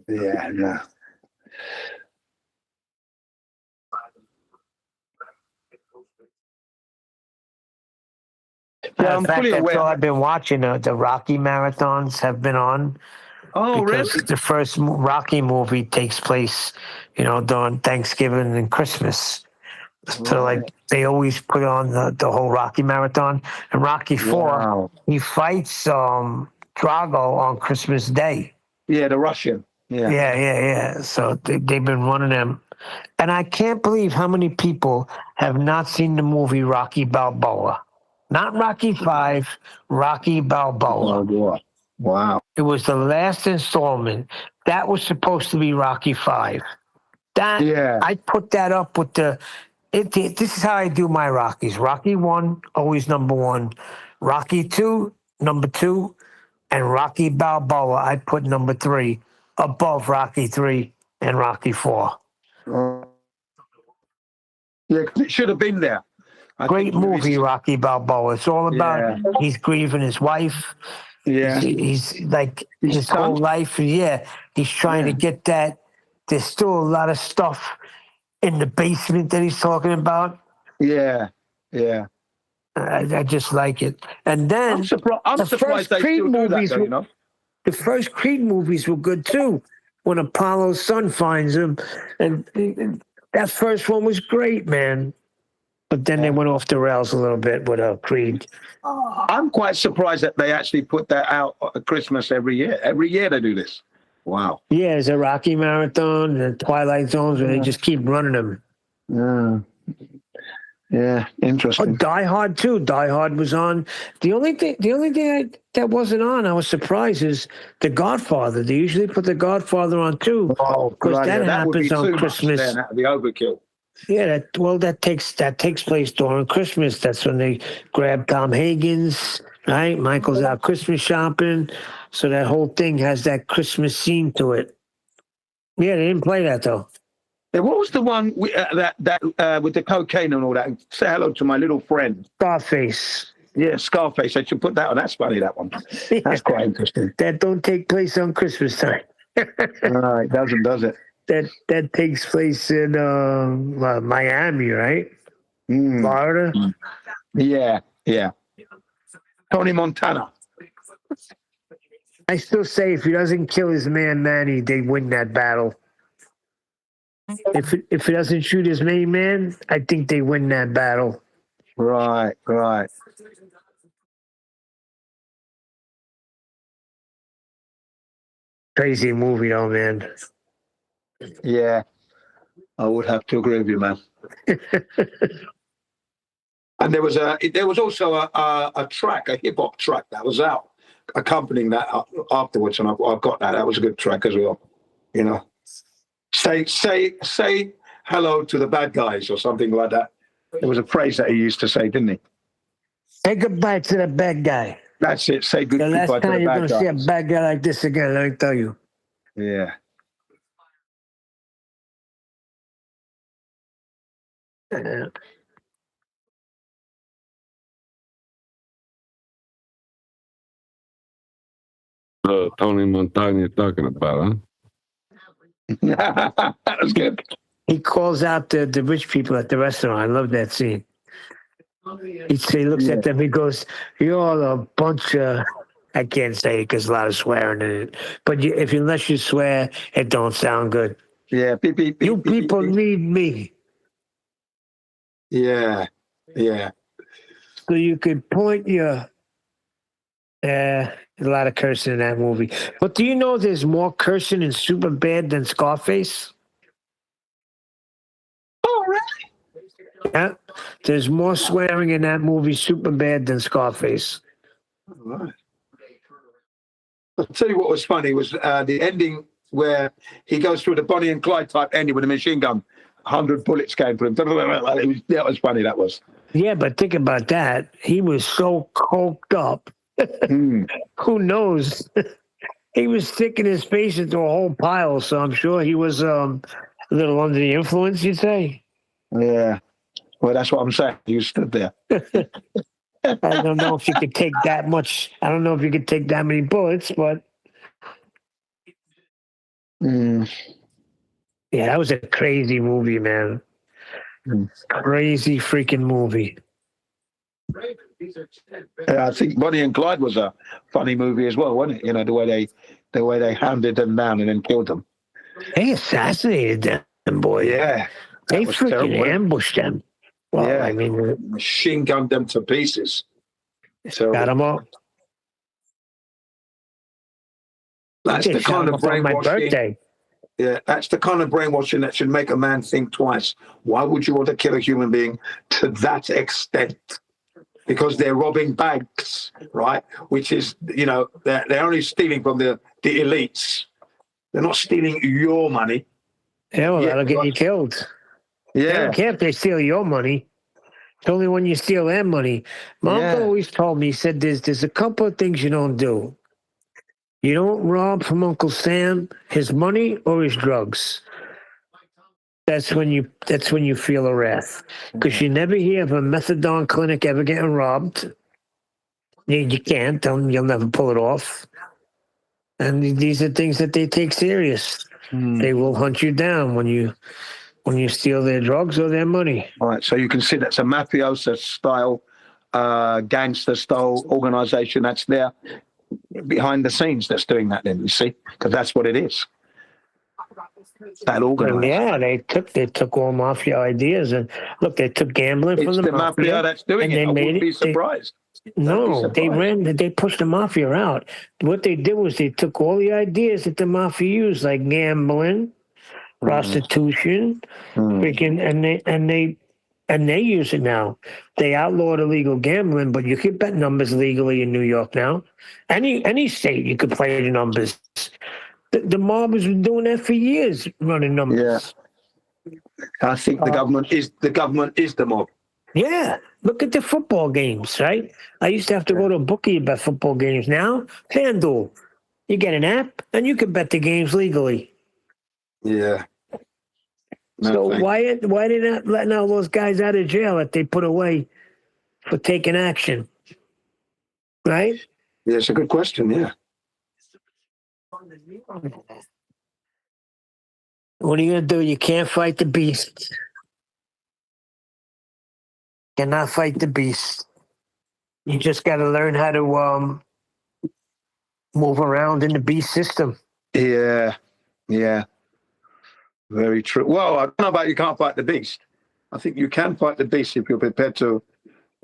Speaker 8: Yeah.
Speaker 6: Yeah, I'm fully aware. That's all I've been watching. The Rocky marathons have been on.
Speaker 8: Oh,
Speaker 6: because
Speaker 8: really?
Speaker 6: the first Rocky movie takes place, during Thanksgiving and Christmas. So, they always put on the whole Rocky marathon. And Rocky 4, he fights Drago on Christmas Day.
Speaker 8: Yeah, the Russian.
Speaker 6: Yeah. So they've been running them. And I can't believe how many people have not seen the movie Rocky Balboa. Not Rocky 5, Rocky Balboa.
Speaker 8: Wow.
Speaker 6: It was the last installment. That was supposed to be Rocky 5. I put that up with this is how I do my Rockies. Rocky 1, always number 1. Rocky 2, number 2. And Rocky Balboa, I put number 3 above Rocky 3 and Rocky 4.
Speaker 8: Yeah, it should have been there.
Speaker 6: Great movie, Rocky Balboa. It's all about he's grieving his wife.
Speaker 8: Yeah.
Speaker 6: He's like his whole life. Yeah, he's trying to get that. There's still a lot of stuff in the basement that he's talking about.
Speaker 8: Yeah. Yeah.
Speaker 6: I just like it. And then
Speaker 8: I'm surprised they still do that, though, you know.
Speaker 6: The first Creed movies were good too. When Apollo's son finds him, and that first one was great, man. But then they went off the rails a little bit with Creed.
Speaker 8: I'm quite surprised that they actually put that out at Christmas every year. Every year they do this. Wow.
Speaker 6: Yeah, there's a Rocky Marathon, the Twilight Zones, where they just keep running them.
Speaker 8: Yeah, interesting.
Speaker 6: Die Hard too. Die Hard was on. The only thing that wasn't on, I was surprised, is The Godfather. They usually put The Godfather on too. Because that happens on Christmas.
Speaker 8: That would be overkill.
Speaker 6: Yeah, that takes place during Christmas. That's when they grab Tom Hagen's, right? Michael's out Christmas shopping. So that whole thing has that Christmas scene to it. Yeah, they didn't play that though.
Speaker 8: Yeah, what was the one with the cocaine and all that? Say hello to my little friend.
Speaker 6: Scarface.
Speaker 8: Yeah, Scarface. I should put that on. That's funny, that one. That's quite interesting.
Speaker 6: That don't take place on Christmas time.
Speaker 8: No, it doesn't, does it?
Speaker 6: That takes place in Miami, right? Florida.
Speaker 8: Yeah. Tony Montana.
Speaker 6: I still say if he doesn't kill his man Manny, they win that battle. If he doesn't shoot his main man, I think they win that battle.
Speaker 8: Right.
Speaker 6: Crazy movie though, man.
Speaker 8: Yeah, I would have to agree with you, man. And there was also a track, a hip hop track that was out, accompanying that afterwards, and I've got that. That was a good track as well. You know, say hello to the bad guys or something like that. It was a phrase that he used to say, didn't he?
Speaker 6: Say goodbye to the bad guy.
Speaker 8: That's it. Say goodbye to the bad guy.
Speaker 6: The last time you're going to see a bad guy like this again, let me tell you.
Speaker 8: Yeah.
Speaker 19: Tony Montana you're talking about,
Speaker 8: huh? That was good.
Speaker 6: He calls out the rich people at the restaurant. I love that scene. He looks at them. He goes, "You're all a bunch of." I can't say it because a lot of swearing in it. But unless you swear, it don't sound good.
Speaker 8: Yeah,
Speaker 6: you people need me.
Speaker 8: Yeah.
Speaker 6: So you could point your. A lot of cursing in that movie. But do you know there's more cursing in Superbad than Scarface?
Speaker 8: Oh, really?
Speaker 6: Yeah. There's more swearing in that movie, Superbad, than Scarface.
Speaker 8: All right. I'll tell you what was funny was the ending where he goes through the Bonnie and Clyde type ending with a machine gun. 100 bullets came for him. That was funny, that was.
Speaker 6: Yeah, but think about that. He was so coked up. Who knows? He was sticking his face into a whole pile, so I'm sure he was a little under the influence, you'd say.
Speaker 8: Yeah. Well, that's what I'm saying. You stood there.
Speaker 6: I don't know if you could take that much. I don't know if you could take that many bullets, but yeah, that was a crazy movie, man. Crazy freaking movie.
Speaker 8: I think Bonnie and Clyde was a funny movie as well, wasn't it? You know, the way they hounded them down and then killed them.
Speaker 6: They assassinated them, boy.
Speaker 8: Yeah.
Speaker 6: They freaking
Speaker 8: terrible.
Speaker 6: Ambushed them. Well,
Speaker 8: yeah.
Speaker 6: I mean,
Speaker 8: machine gunned them to pieces. So
Speaker 6: got them all.
Speaker 8: That's the kind of brainwashing.
Speaker 6: My birthday.
Speaker 8: Yeah, that's the kind of brainwashing that should make a man think twice. Why would you want to kill a human being to that extent? Because they're robbing banks, right? Which is, you know, they're only stealing from the elites. They're not stealing your money.
Speaker 6: Yeah, well, that'll get you killed.
Speaker 8: Yeah.
Speaker 6: They don't care if they steal your money. It's only when you steal their money. My uncle always told me, he said, there's a couple of things you don't do. You don't rob from Uncle Sam his money or his drugs. That's when you feel a wrath. Because you never hear of a methadone clinic ever getting robbed. You can't. You'll never pull it off. And these are things that they take serious. They will hunt you down when you steal their drugs or their money.
Speaker 8: All right, so you can see that's a mafioso style, gangster style organization that's there behind the scenes that's doing that. Then you see, because that's what it is. That organization.
Speaker 6: Yeah, they took all mafia ideas and look, they took gambling from the mafia
Speaker 8: that's doing it. I wouldn't be surprised.
Speaker 6: They pushed the mafia out. What they did was they took all the ideas that the mafia used, like gambling, prostitution, freaking, and they use it now. They outlawed illegal gambling, but you can bet numbers legally in New York now. Any state you could play the numbers. The mob has been doing that for years, running numbers.
Speaker 8: Yeah, I think the government is the mob.
Speaker 6: Yeah, look at the football games, right? I used to have to go to a bookie about football games. Now, FanDuel, you get an app and you can bet the games legally.
Speaker 8: Yeah.
Speaker 6: So why are they not letting all those guys out of jail that they put away for taking action? Right?
Speaker 8: Yeah, it's a good question. Yeah.
Speaker 6: What are you gonna do? You can't fight the beast. Cannot fight the beast. You just got to learn how to move around in the beast system.
Speaker 8: Yeah. Very true. Well, I don't know about you can't fight the beast. I think you can fight the beast if you're prepared to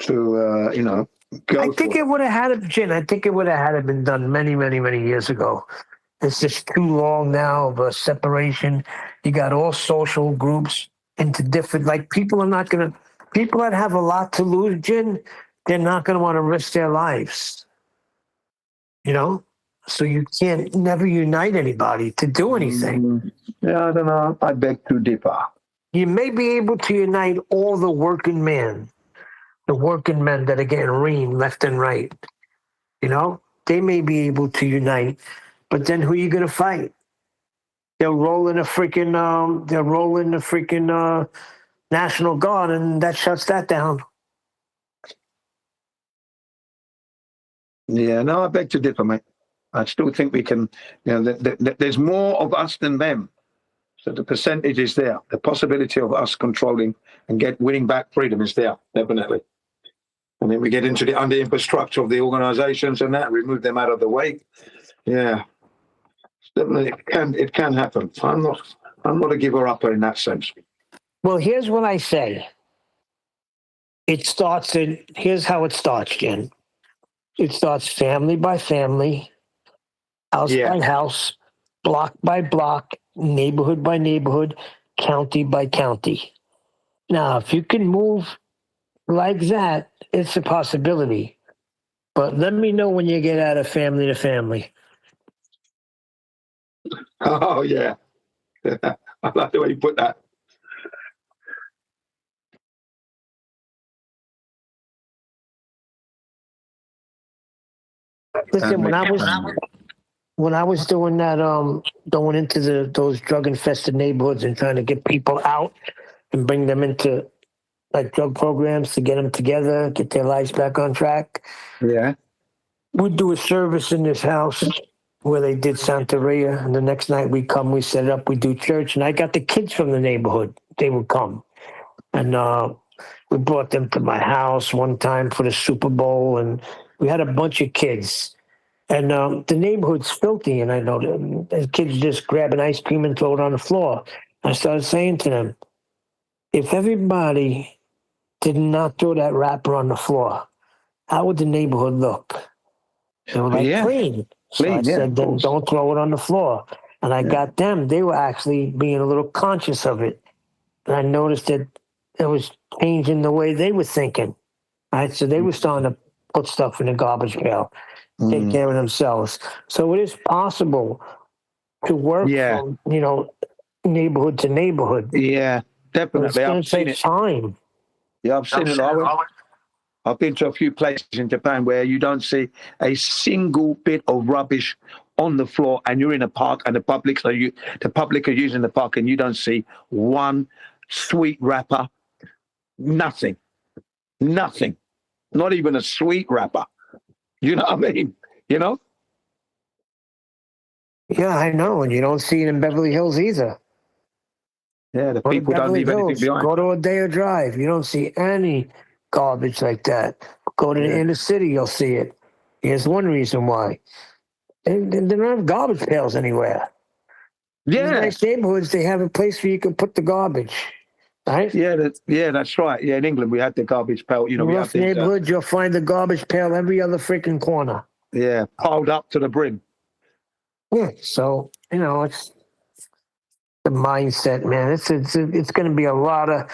Speaker 8: go.
Speaker 6: I think it would have had it, Jen. I think it would have had it been done many, many, many years ago. It's just too long now of a separation. You got all social groups into different, like people that have a lot to lose, Jen, they're not going to want to risk their lives. So you can't never unite anybody to do anything.
Speaker 8: Yeah, I don't know. I beg to differ.
Speaker 6: You may be able to unite all the working men that are getting reamed left and right. They may be able to unite, but then who are you going to fight? They'll roll in the freaking National Guard, and that shuts that down.
Speaker 8: Yeah, no, I beg to differ, mate. I still think we can, there's more of us than them. So the percentage is there. The possibility of us controlling and winning back freedom is there, definitely. And then we get into the under-infrastructure of the organizations and that, remove them out of the way. Yeah, definitely it can happen. I'm not a giver-upper in that sense.
Speaker 6: Well, here's what I say. Here's how it starts, Jen. It starts family by family, house by house, block by block, neighborhood by neighborhood, county by county. Now, if you can move like that, it's a possibility. But let me know when you get out of family to family.
Speaker 8: Oh, yeah. I like the way you put that.
Speaker 6: Listen, when I was doing that, going into those drug-infested neighborhoods and trying to get people out and bring them into like drug programs to get them together, get their lives back on track.
Speaker 8: Yeah.
Speaker 6: We'd do a service in this house where they did Santeria, and the next night we set it up, we do church, and I got the kids from the neighborhood. They would come. And we brought them to my house one time for the Super Bowl, and we had a bunch of kids. And the neighborhood's filthy, and I know the kids just grab an ice cream and throw it on the floor. I started saying to them, if everybody did not throw that wrapper on the floor, how would the neighborhood look? They were like, clean. So I said, then don't throw it on the floor. And I got them. They were actually being a little conscious of it. And I noticed that it was changing the way they were thinking. Right? So they were starting to put stuff in the garbage pail, take care of themselves. So it is possible to work from, neighborhood to neighborhood.
Speaker 8: Yeah, definitely.
Speaker 6: It's going to take time.
Speaker 8: Yeah, I've seen it. I've been to a few places in Japan where you don't see a single bit of rubbish on the floor, and you're in a park, and the public are using the park, and you don't see one sweet wrapper. Nothing. Not even a sweet wrapper. You know what I mean? You know?
Speaker 6: Yeah, I know, and you don't see it in Beverly Hills either.
Speaker 8: Yeah, the
Speaker 6: Go to
Speaker 8: people don't
Speaker 6: Beverly
Speaker 8: leave anything
Speaker 6: Hills,
Speaker 8: behind.
Speaker 6: go to Rodeo Drive. You don't see any garbage like that. Go to the inner city, you'll see it. Here's one reason why. They don't have garbage pails anywhere.
Speaker 8: Yeah.
Speaker 6: In nice neighborhoods, they have a place where you can put the garbage. Right?
Speaker 8: Yeah, that's right. Yeah, in England we had the garbage pail. You know, we have
Speaker 6: Rough
Speaker 8: these,
Speaker 6: neighborhoods, you'll find the garbage pail every other freaking corner.
Speaker 8: yeah, piled up to the brim.
Speaker 6: Yeah, so it's the mindset, man. It's going to be a lot of.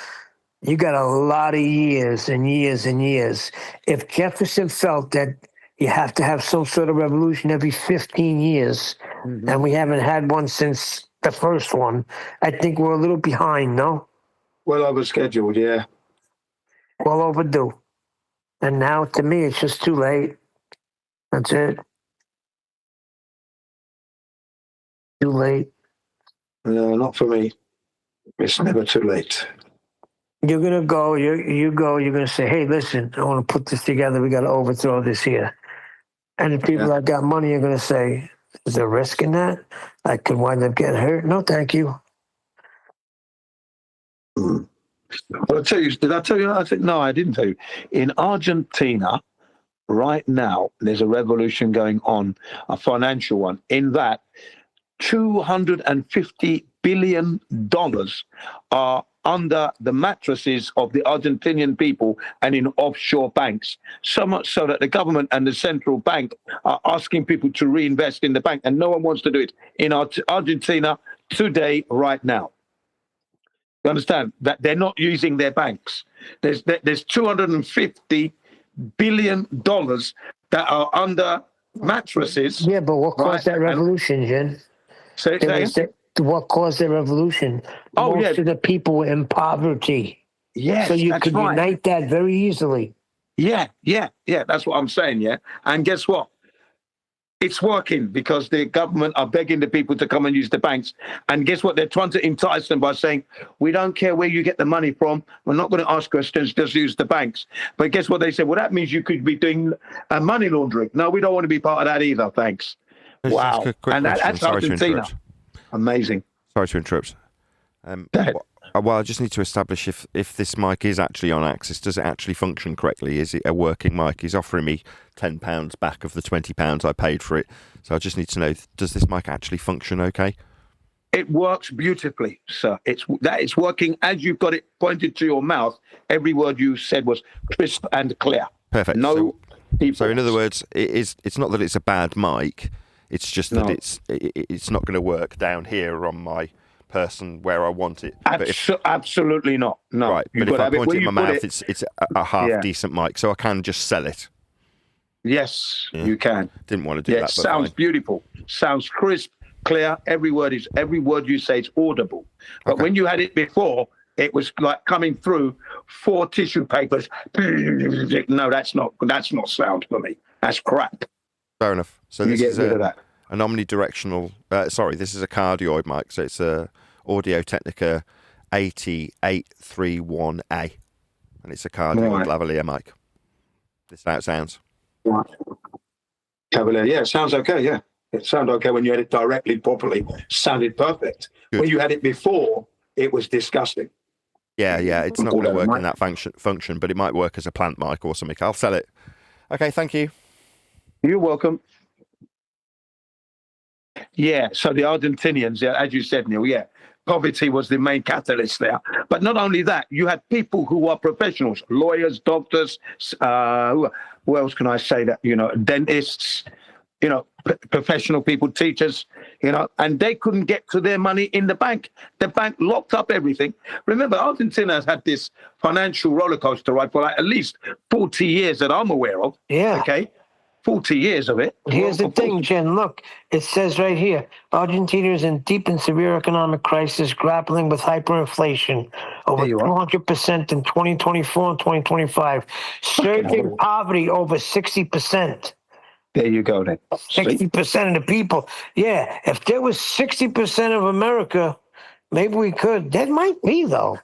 Speaker 6: You got a lot of years and years and years. If Jefferson felt that you have to have some sort of revolution every 15 years, and we haven't had one since the first one, I think we're a little behind, no?
Speaker 8: Well overscheduled, yeah.
Speaker 6: Well overdue. And now, to me, it's just too late. That's it. Too late.
Speaker 8: No, not for me. It's never too late.
Speaker 6: You're gonna go. You're gonna say, "Hey, listen, I want to put this together. We got to overthrow this here." And the people that got money are gonna say, "Is there risk in that? I could wind up getting hurt." No, thank you.
Speaker 8: Well, I tell you, did I tell you? I think no, I didn't tell you. In Argentina, right now, there's a revolution going on, a financial one. In that, $250 billion are under the mattresses of the Argentinian people and in offshore banks. So much so that the government and the central bank are asking people to reinvest in the bank, and no one wants to do it in Argentina today, right now. You understand that they're not using their banks. There's $250 billion that are under mattresses.
Speaker 6: Yeah, but what caused that revolution, Jen? What caused the revolution? Most of the people were in poverty.
Speaker 8: Yes,
Speaker 6: so you
Speaker 8: that's
Speaker 6: could
Speaker 8: right.
Speaker 6: unite that very easily.
Speaker 8: Yeah. That's what I'm saying. Yeah, and guess what? It's working because the government are begging the people to come and use the banks. And guess what? They're trying to entice them by saying, we don't care where you get the money from. We're not going to ask questions, just use the banks. But guess what they said? Well, that means you could be doing money laundering. No, we don't want to be part of that either. Thanks. Wow. And that's Argentina. Amazing.
Speaker 2: Sorry to interrupt. Well, I just need to establish if this mic is actually on Axis. Does it actually function correctly? Is it a working mic? He's offering me £10 back of the £20 I paid for it. So I just need to know, does this mic actually function okay?
Speaker 8: It works beautifully, sir. It's working as you've got it pointed to your mouth. Every word you said was crisp and clear.
Speaker 2: Perfect.
Speaker 8: No.
Speaker 2: So in other words, it's not that it's a bad mic. It's just that it's not going to work down here on my person where I want it.
Speaker 8: Absolutely not. No.
Speaker 2: Right, but if I point it in my mouth, it's a half decent mic, so I can just sell it.
Speaker 8: Yes, you can.
Speaker 2: Didn't want to do that.
Speaker 8: It sounds beautiful. Sounds crisp, clear. Every word you say is audible. But when you had it before, it was like coming through 4 tissue papers. No, that's not sound for me. That's crap.
Speaker 2: Fair enough. So this is
Speaker 8: rid of that.
Speaker 2: An omnidirectional. This is a cardioid mic. So it's a Audio Technica 8831A, and it's a cardioid lavalier mic. This is how it sounds.
Speaker 8: Right. Cavalier, yeah, it sounds okay. Yeah, it sounded okay when you had it directly, properly. Sounded perfect. Good. When you had it before, it was disgusting.
Speaker 2: Yeah, it's not going to work in that function, but it might work as a plant mic or something. I'll sell it. Okay, thank you.
Speaker 8: You're welcome. Yeah, so the Argentinians, as you said, Neil, poverty was the main catalyst there. But not only that, you had people who are professionals, lawyers, doctors, who else can I say that, dentists, professional people, teachers, and they couldn't get to their money in the bank. The bank locked up everything. Remember, Argentina has had this financial roller coaster ride for at least 40 years that I'm aware of.
Speaker 6: Yeah.
Speaker 8: Okay. 40 years of it.
Speaker 6: Here's the thing, Jen. Look, it says right here, Argentina is in deep and severe economic crisis, grappling with hyperinflation, over 200% in 2024 and 2025. Surging poverty over 60%.
Speaker 8: There you go, then.
Speaker 6: 60% of the people. Yeah, if there was 60% of America, maybe we could. That might be, though.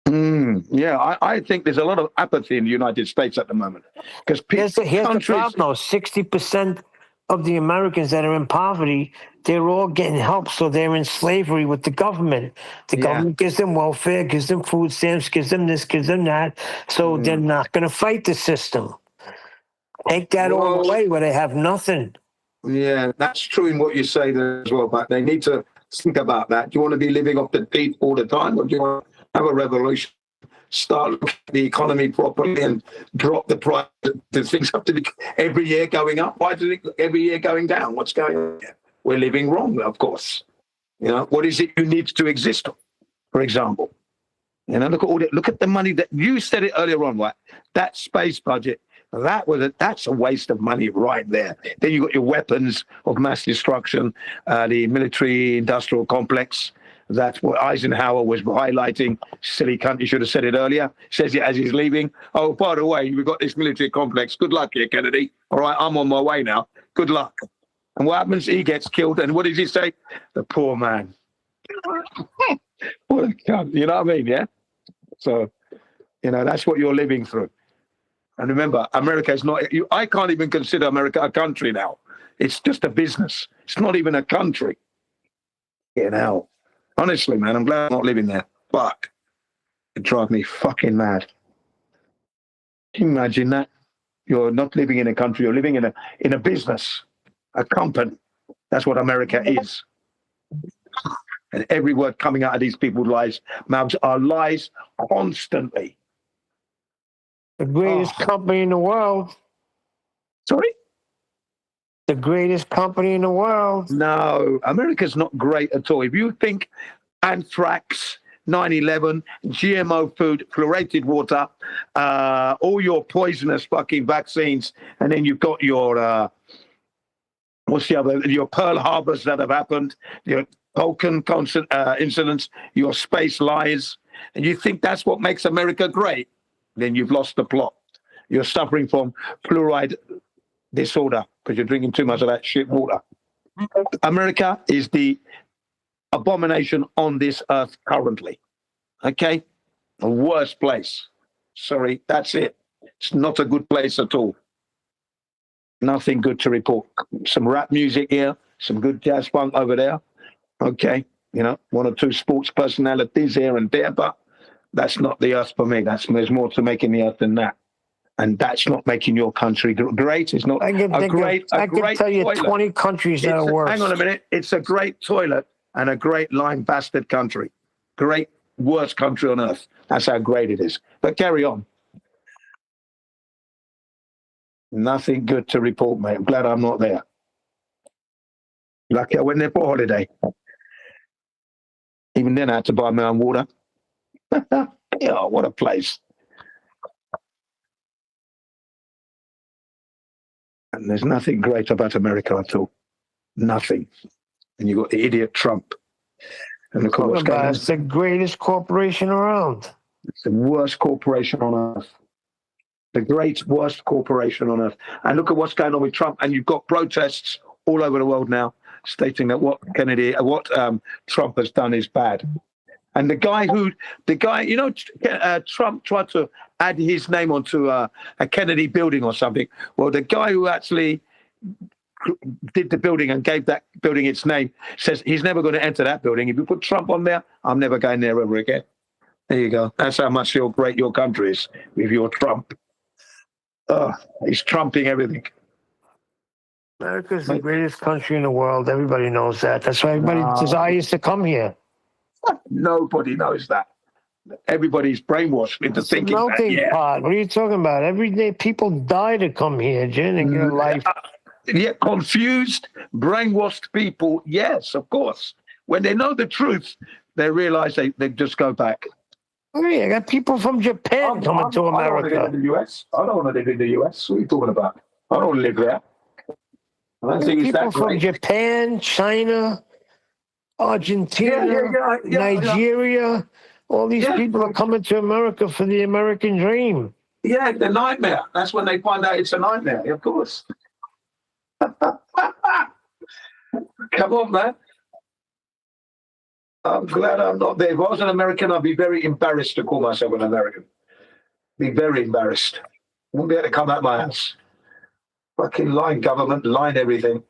Speaker 8: Yeah, I think there's a lot of apathy in the United States at the moment because
Speaker 6: Here's the problem, though. 60% of the Americans that are in poverty, they're all getting help, so they're in slavery with the government. The government gives them welfare, gives them food stamps, gives them this, gives them that, so they're not going to fight the system. Take that all away where they have nothing.
Speaker 8: Yeah, that's true in what you say there as well, but they need to think about that. Do you want to be living off the deep all the time, or do you want to have a revolution? Start looking at the economy properly and drop the price. The things have to be every year going up. Why does it every year going down? What's going on here? We're living wrong, of course. You know, what is it you need to exist, for example? You know, look at the money that you said it earlier on, right? That space budget, that's a waste of money right there. Then you got your weapons of mass destruction, the military industrial complex. That's what Eisenhower was highlighting. Silly cunt, you should have said it earlier. Says it as he's leaving. Oh, by the way, we've got this military complex. Good luck here, Kennedy. All right, I'm on my way now. Good luck. And what happens? He gets killed. And what does he say? The poor man. What a cunt. You know what I mean, yeah? So, you know, that's what you're living through. And remember, America is not... I can't even consider America a country now. It's just a business. It's not even a country. You know. Honestly, man, I'm glad I'm not living there. But it drives me fucking mad. Can you imagine that? You're not living in a country, you're living in a business, a company. That's what America is. And every word coming out of these people's mouths are lies constantly.
Speaker 6: The greatest company in the world.
Speaker 8: Sorry?
Speaker 6: The greatest company in the world.
Speaker 8: No, America's not great at all. If you think anthrax, 9/11, GMO food, fluoridated water, all your poisonous fucking vaccines, and then you've got your your Pearl Harbors that have happened, your Vulcan incidents, your space lies, and you think that's what makes America great, then you've lost the plot. You're suffering from fluoride disorder because you're drinking too much of that shit water. America is the abomination on this earth currently. Okay? The worst place. Sorry, that's it. It's not a good place at all. Nothing good to report. Some rap music here, some good jazz funk over there. Okay, you know, one or two sports personalities here and there, but that's not the earth for me. There's more to making the earth than that. And that's not making your country great. It's not
Speaker 6: I can tell you
Speaker 8: toilet.
Speaker 6: 20 countries that are worse.
Speaker 8: Hang on a minute. It's a great toilet and a great lying bastard country. Great, worst country on earth. That's how great it is. But carry on. Nothing good to report, mate. I'm glad I'm not there. Lucky I went there for holiday. Even then I had to buy my own water. Yeah, what a place. And there's nothing great about America at all. Nothing. And you've got the idiot Trump. And look at what's going on.
Speaker 6: It's the greatest corporation around.
Speaker 8: It's the worst corporation on earth. The great worst corporation on earth. And look at what's going on with Trump. And you've got protests all over the world now stating that what Trump has done is bad. And the guy, you know, Trump tried to add his name onto a Kennedy building or something. Well, the guy who actually did the building and gave that building its name says he's never going to enter that building. If you put Trump on there, I'm never going there ever again. There you go. That's how much great your country is with your Trump. He's trumping everything.
Speaker 6: America's the greatest country in the world. Everybody knows that. That's why everybody desires to come here.
Speaker 8: Nobody knows that. Everybody's brainwashed into thinking that.
Speaker 6: Melting pot. What are you talking about? Every day people die to come here, Jen, and get a life.
Speaker 8: Yeah, confused, brainwashed people. Yes, of course. When they know the truth, they realize they just go back.
Speaker 6: Hey, I got people from Japan coming to America.
Speaker 8: I don't want to live in the US. I don't want to live in the US. What are you talking about? I don't want to live there. I don't think it's that
Speaker 6: people from Japan, China, Argentina, Nigeria. All these people are coming to America for the American dream.
Speaker 8: Yeah, the nightmare. That's when they find out it's a nightmare, of course. Come on, man. I'm glad I'm not there. If I was an American, I'd be very embarrassed to call myself an American. Be very embarrassed. Wouldn't be able to come out my house. Fucking lying government, lying everything.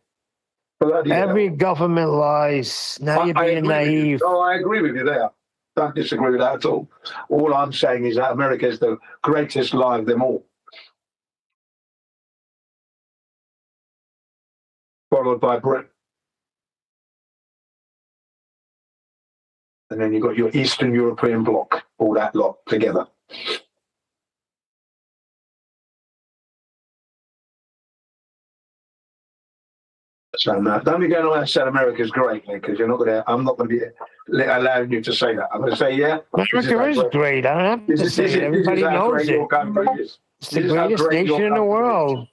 Speaker 8: Bloody
Speaker 6: Every
Speaker 8: hell.
Speaker 6: government lies. Now you're
Speaker 8: I
Speaker 6: being
Speaker 8: agree with you.
Speaker 6: naive.
Speaker 8: No, I agree with you there. Don't disagree with that at all. All I'm saying is that America is the greatest lie of them all. Followed by Britain. And then you've got your Eastern European bloc, all that lot together. So no, don't be going around saying America's great, because you're not going to. I'm not going to be allowing you to say that. I'm going to say, yeah,
Speaker 6: America is great. I don't have to say it. Everybody knows it. It's the greatest nation in the world.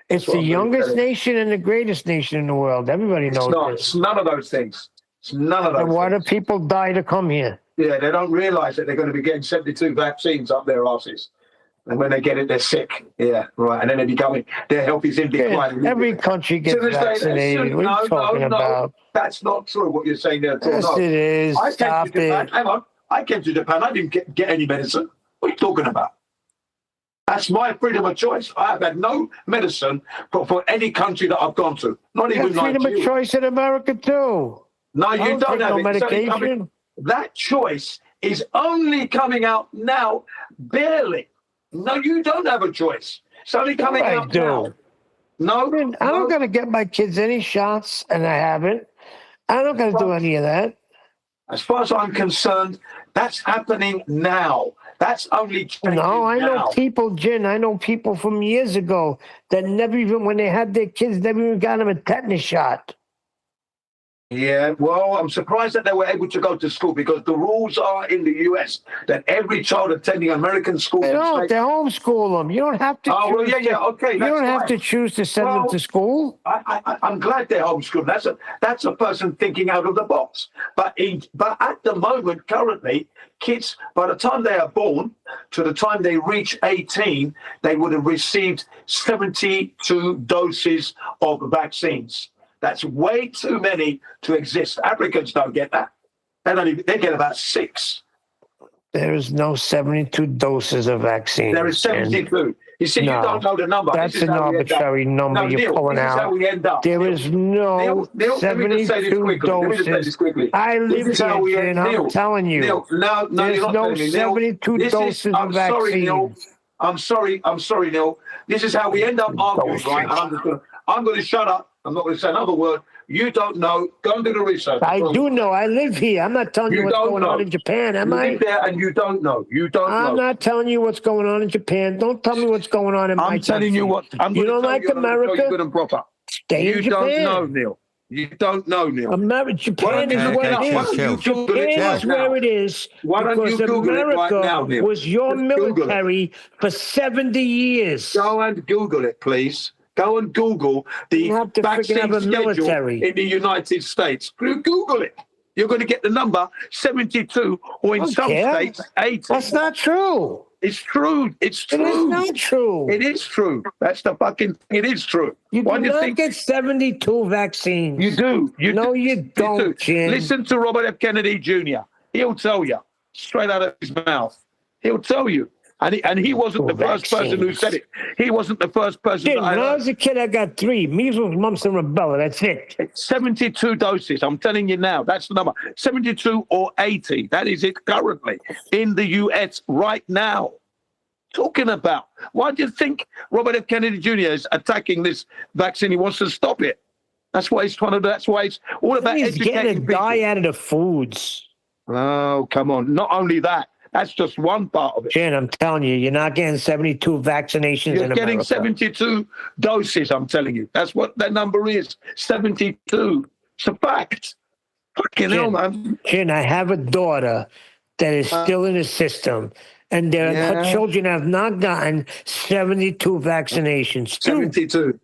Speaker 6: It's the youngest nation and the greatest nation in the world. Everybody knows this.
Speaker 8: It's none of those things. It's none of those.
Speaker 6: And why do people die to come here?
Speaker 8: Yeah, they don't realise that they're going to be getting 72 vaccines up their asses. And when they get it, they're sick. Yeah, right. And then they're becoming, their health is in decline.
Speaker 6: Every country gets vaccinated. What are you talking about?
Speaker 8: That's not true, what you're saying there.
Speaker 6: Yes, it is. Stop it.
Speaker 8: Hang on. I came to Japan. I didn't get any medicine. What are you talking about? That's my freedom of choice. I have had no medicine for any country that I've gone to. Not even
Speaker 6: freedom of choice in America, too.
Speaker 8: No, you don't have
Speaker 6: no
Speaker 8: it.
Speaker 6: medication.
Speaker 8: That choice is only coming out now, barely. No, you don't have a choice. It's only coming out now. No,
Speaker 6: I'm not going to get my kids any shots, and I haven't. I'm not going to do any of that.
Speaker 8: As far as I'm concerned, that's happening now. That's only changing
Speaker 6: No, I know
Speaker 8: now.
Speaker 6: people, Jen. I know people from years ago that never even, when they had their kids, never even got them a tetanus shot.
Speaker 8: Yeah, well, I'm surprised that they were able to go to school, because the rules are in the US that every child attending American schools...
Speaker 6: They homeschool them. You don't have to
Speaker 8: okay.
Speaker 6: You don't have to choose to send them to school.
Speaker 8: I'm glad they're homeschooled. That's a person thinking out of the box. But at the moment, currently, kids, by the time they are born to the time they reach 18, they would have received 72 doses of vaccines. That's way too many to exist. Africans don't get that. They get about 6.
Speaker 6: There is no 72 doses of vaccine.
Speaker 8: There is 72. You see, you don't know the number.
Speaker 6: That's an arbitrary number you're pulling out.
Speaker 8: This is how we end up.
Speaker 6: There is no 72 doses. I live here, and I'm telling you.
Speaker 8: Neil, no,
Speaker 6: there's
Speaker 8: you're not
Speaker 6: no
Speaker 8: telling me,
Speaker 6: 72 doses of vaccine.
Speaker 8: I'm sorry, Neil. This is how we end up arguing, right? I'm going to shut up. I'm not going to say another word. You don't know. Go and do the research.
Speaker 6: I do know. I live here. I'm not telling you what's going on in Japan, am I?
Speaker 8: You live there and you don't know.
Speaker 6: I'm not telling you what's going on in Japan. Don't tell me what's going on in my country.
Speaker 8: I'm telling you what.
Speaker 6: You don't like America?
Speaker 8: Good and proper.
Speaker 6: Stay in Japan.
Speaker 8: You don't know, Neil. You don't know, Neil.
Speaker 6: Japan is where it is. Japan is where it is.
Speaker 8: Why don't you Google it right now, Neil?
Speaker 6: Was your military for 70 years.
Speaker 8: Go and Google it, please. Go and Google the vaccine schedule in the United States. Google it. You're going to get the number 72, or in some states, 80.
Speaker 6: That's not true.
Speaker 8: It's true. It's true.
Speaker 6: It is not true.
Speaker 8: It is true. That's the fucking thing. It is true.
Speaker 6: You do not get 72 vaccines.
Speaker 8: You do.
Speaker 6: You don't, Jim.
Speaker 8: Listen to Robert F. Kennedy Jr. He'll tell you straight out of his mouth. He'll tell you. And he wasn't the first person who said it. He wasn't the first person.
Speaker 6: When I was a kid, I got 3. Measles, mumps, and rubella. That's it.
Speaker 8: 72 doses. I'm telling you now. That's the number. 72 or 80. That is it currently in the US right now. Talking about. Why do you think Robert F. Kennedy Jr. is attacking this vaccine? He wants to stop it. That's what he's trying to do. That's why it's all about educating people.
Speaker 6: He's getting a dye out of the foods.
Speaker 8: Oh, come on. Not only that. That's just one part of it.
Speaker 6: Jen, I'm telling you, you're not getting 72 vaccinations in America.
Speaker 8: You're getting 72 doses, I'm telling you. That's what that number is, 72. It's a fact. Fucking hell, man.
Speaker 6: Jen, I have a daughter that is still in the system, and her children have not gotten 72 vaccinations.
Speaker 8: 72.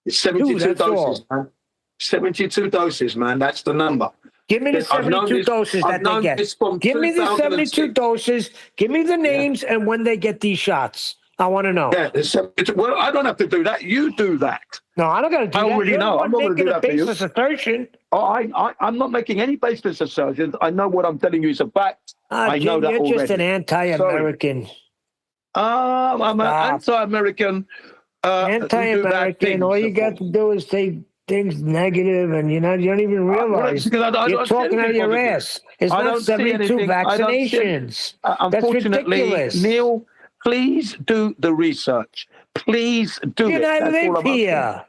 Speaker 8: It's 72 doses, man. 72 doses, man. That's the number.
Speaker 6: Give me the 72 doses that they get. Give me the 72 doses. Give me the names and when they get these shots. I want to know.
Speaker 8: Yeah, well, I don't have to do that. You do that.
Speaker 6: No, I don't got to do
Speaker 8: I
Speaker 6: that.
Speaker 8: already know. I'm not going to do that for you.
Speaker 6: Baseless assertion.
Speaker 8: I'm not making any baseless assertions. I know what I'm telling you is a fact. I know
Speaker 6: Jim,
Speaker 8: that
Speaker 6: you're
Speaker 8: already.
Speaker 6: just an anti-American.
Speaker 8: I'm an anti-American.
Speaker 6: Anti-American. All you got to do is say things negative, and you don't even realize you're talking out of your ass. It's not 72 vaccinations.
Speaker 8: Unfortunately,
Speaker 6: that's ridiculous.
Speaker 8: Neil, please do the research. Please do it.
Speaker 6: I live here.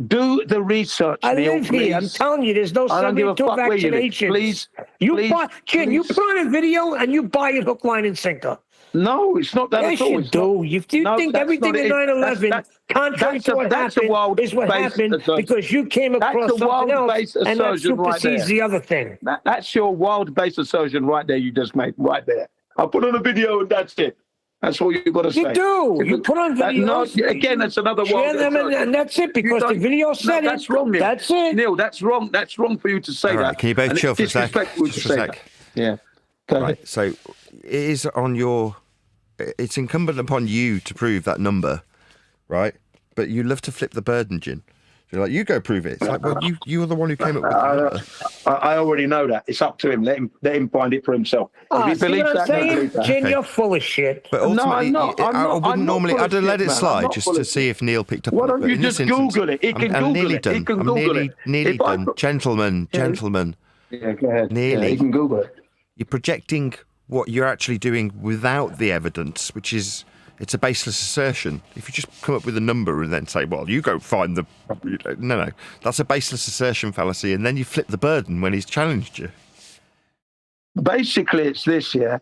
Speaker 8: Do the research,
Speaker 6: I
Speaker 8: Neil,
Speaker 6: live here. I'm telling you, there's no 72 vaccinations.
Speaker 8: Please,
Speaker 6: you put on a video and you buy it hook, line, and sinker.
Speaker 8: No, it's not that at all.
Speaker 6: Yes, you do. You think everything in 9/11, contrary to what happened, is what happened because you came across something else, and that supersedes the other thing.
Speaker 8: That's your wild-based assertion right there you just made, right there. I'll put on a video and that's it. That's all you've got to say.
Speaker 6: You do. You put on videos.
Speaker 8: Again, that's another
Speaker 6: share them and that's it because the video said
Speaker 8: that's wrong, Neil.
Speaker 6: That's it.
Speaker 8: Neil, that's wrong. That's wrong for you to say that.
Speaker 2: Can you both chill for a sec?
Speaker 8: Just for a sec. Yeah.
Speaker 2: Right. So it is on your. It's incumbent upon you to prove that number, right? But you love to flip the burden, Jin. You're like, you go prove it. It's like, well, you were the one who came up with the number.
Speaker 8: I already know that. It's up to him. Let him find it for himself. If he believes that,
Speaker 6: saying, Jin, you're full of shit.
Speaker 2: But ultimately,
Speaker 8: no, I'm not
Speaker 2: I'd let it slide just to see if Neil picked up.
Speaker 8: Why don't you just Google it? He can Google it. He can Google it.
Speaker 2: Nearly done. Gentlemen.
Speaker 8: Yeah, go ahead.
Speaker 2: Nearly.
Speaker 8: Yeah, he can Google it.
Speaker 2: You're projecting what you're actually doing without the evidence, which is it's a baseless assertion. If you just come up with a number and then say, well, you go find the... No, that's a baseless assertion fallacy, and then you flip the burden when he's challenged you.
Speaker 8: Basically, it's this, yeah.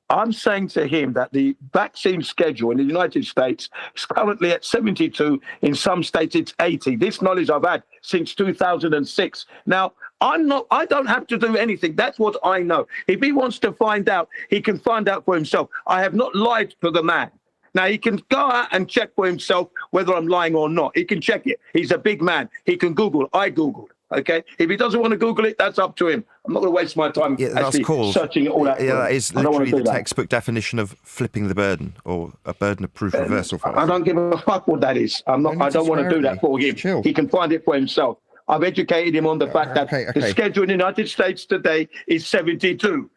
Speaker 8: I'm saying to him that the vaccine schedule in the United States is currently at 72. In some states, it's 80. This knowledge I've had since 2006. Now, I don't have to do anything. That's what I know. If he wants to find out, he can find out for himself. I have not lied to the man. Now, he can go out and check for himself whether I'm lying or not. He can check it. He's a big man. He can Google. I Googled. Okay? If he doesn't want to Google it, that's up to him. I'm not going to waste my time searching it all out.
Speaker 2: Yeah, that is literally the textbook definition of flipping the burden or a burden of proof reversal fallacy.
Speaker 8: I don't give a fuck what that is. I don't want to do that for him.
Speaker 2: Chill.
Speaker 8: He can find it for himself. I've educated him on the fact that the schedule in the United States today is 72.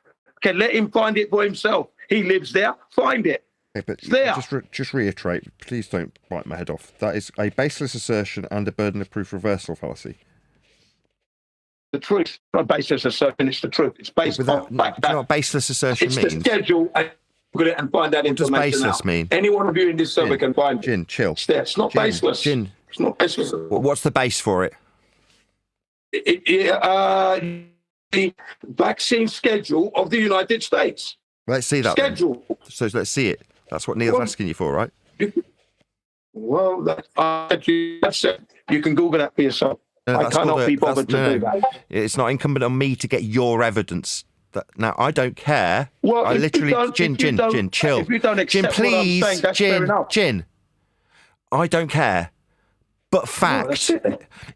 Speaker 8: Okay, let him find it for himself. He lives there. Find it.
Speaker 2: Okay, but just reiterate, please don't bite my head off. That is a baseless assertion and a burden of proof reversal fallacy.
Speaker 8: The truth, not a baseless assertion, it's the truth. It's based on fact.
Speaker 2: Do you know what baseless assertion means?
Speaker 8: It's the schedule. Google it and find that information.
Speaker 2: What does baseless mean?
Speaker 8: Any one of you in this server can find it.
Speaker 2: Jin, chill.
Speaker 8: It's there. It's not baseless.
Speaker 2: Jin.
Speaker 8: It's not baseless.
Speaker 2: What's the base for it?
Speaker 8: The vaccine schedule of the United States.
Speaker 2: Let's see that.
Speaker 8: Schedule.
Speaker 2: Then. So let's see it. That's what Neil's asking you for, right?
Speaker 8: Well, that's it. You can Google that for yourself.
Speaker 2: No,
Speaker 8: I cannot be bothered to do that.
Speaker 2: It's not incumbent on me to get your evidence. Now, I don't care.
Speaker 8: Well,
Speaker 2: I literally, Jin, chill.
Speaker 8: If you don't accept
Speaker 2: Jin, please,
Speaker 8: what I'm saying, that's fair enough.
Speaker 2: Jin, I don't care. But fact,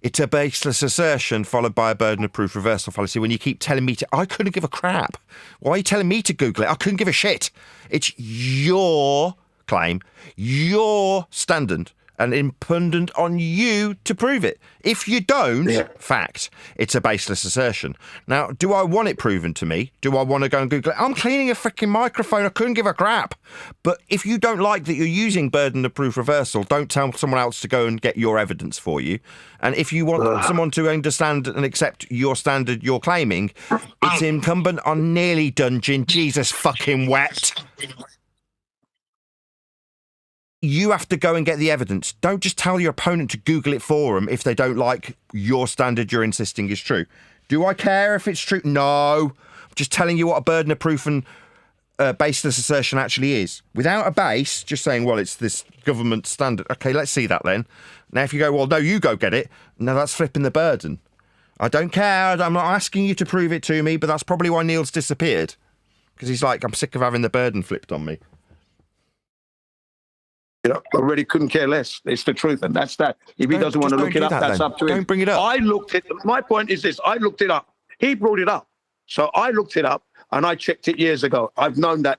Speaker 2: it's a baseless assertion followed by a burden of proof reversal fallacy when you keep telling me to... I couldn't give a crap. Why are you telling me to Google it? I couldn't give a shit. It's your claim, your standard, and incumbent on you to prove it. If you don't, fact, it's a baseless assertion. Now, do I want it proven to me? Do I want to go and Google it? I'm cleaning a freaking microphone. I couldn't give a crap. But if you don't like that you're using burden of proof reversal, don't tell someone else to go and get your evidence for you. And if you want someone to understand and accept your standard you're claiming, it's incumbent on nearly done, Jin. Jesus fucking wet. You have to go and get the evidence. Don't just tell your opponent to Google it for them if they don't like your standard you're insisting is true. Do I care if it's true? No. I'm just telling you what a burden of proof and baseless assertion actually is. Without a base, just saying, well, it's this government standard. Okay, let's see that then. Now, if you go, well, no, you go get it. No, that's flipping the burden. I don't care. I'm not asking you to prove it to me, but that's probably why Neil's disappeared. Because he's like, I'm sick of having the burden flipped on me.
Speaker 8: I really couldn't care less. It's the truth, and that's that. If he doesn't want to look it up, that's up to him.
Speaker 2: Don't bring it up.
Speaker 8: I looked it. My point is this: I looked it up. He brought it up, so I looked it up, and I checked it years ago. I've known that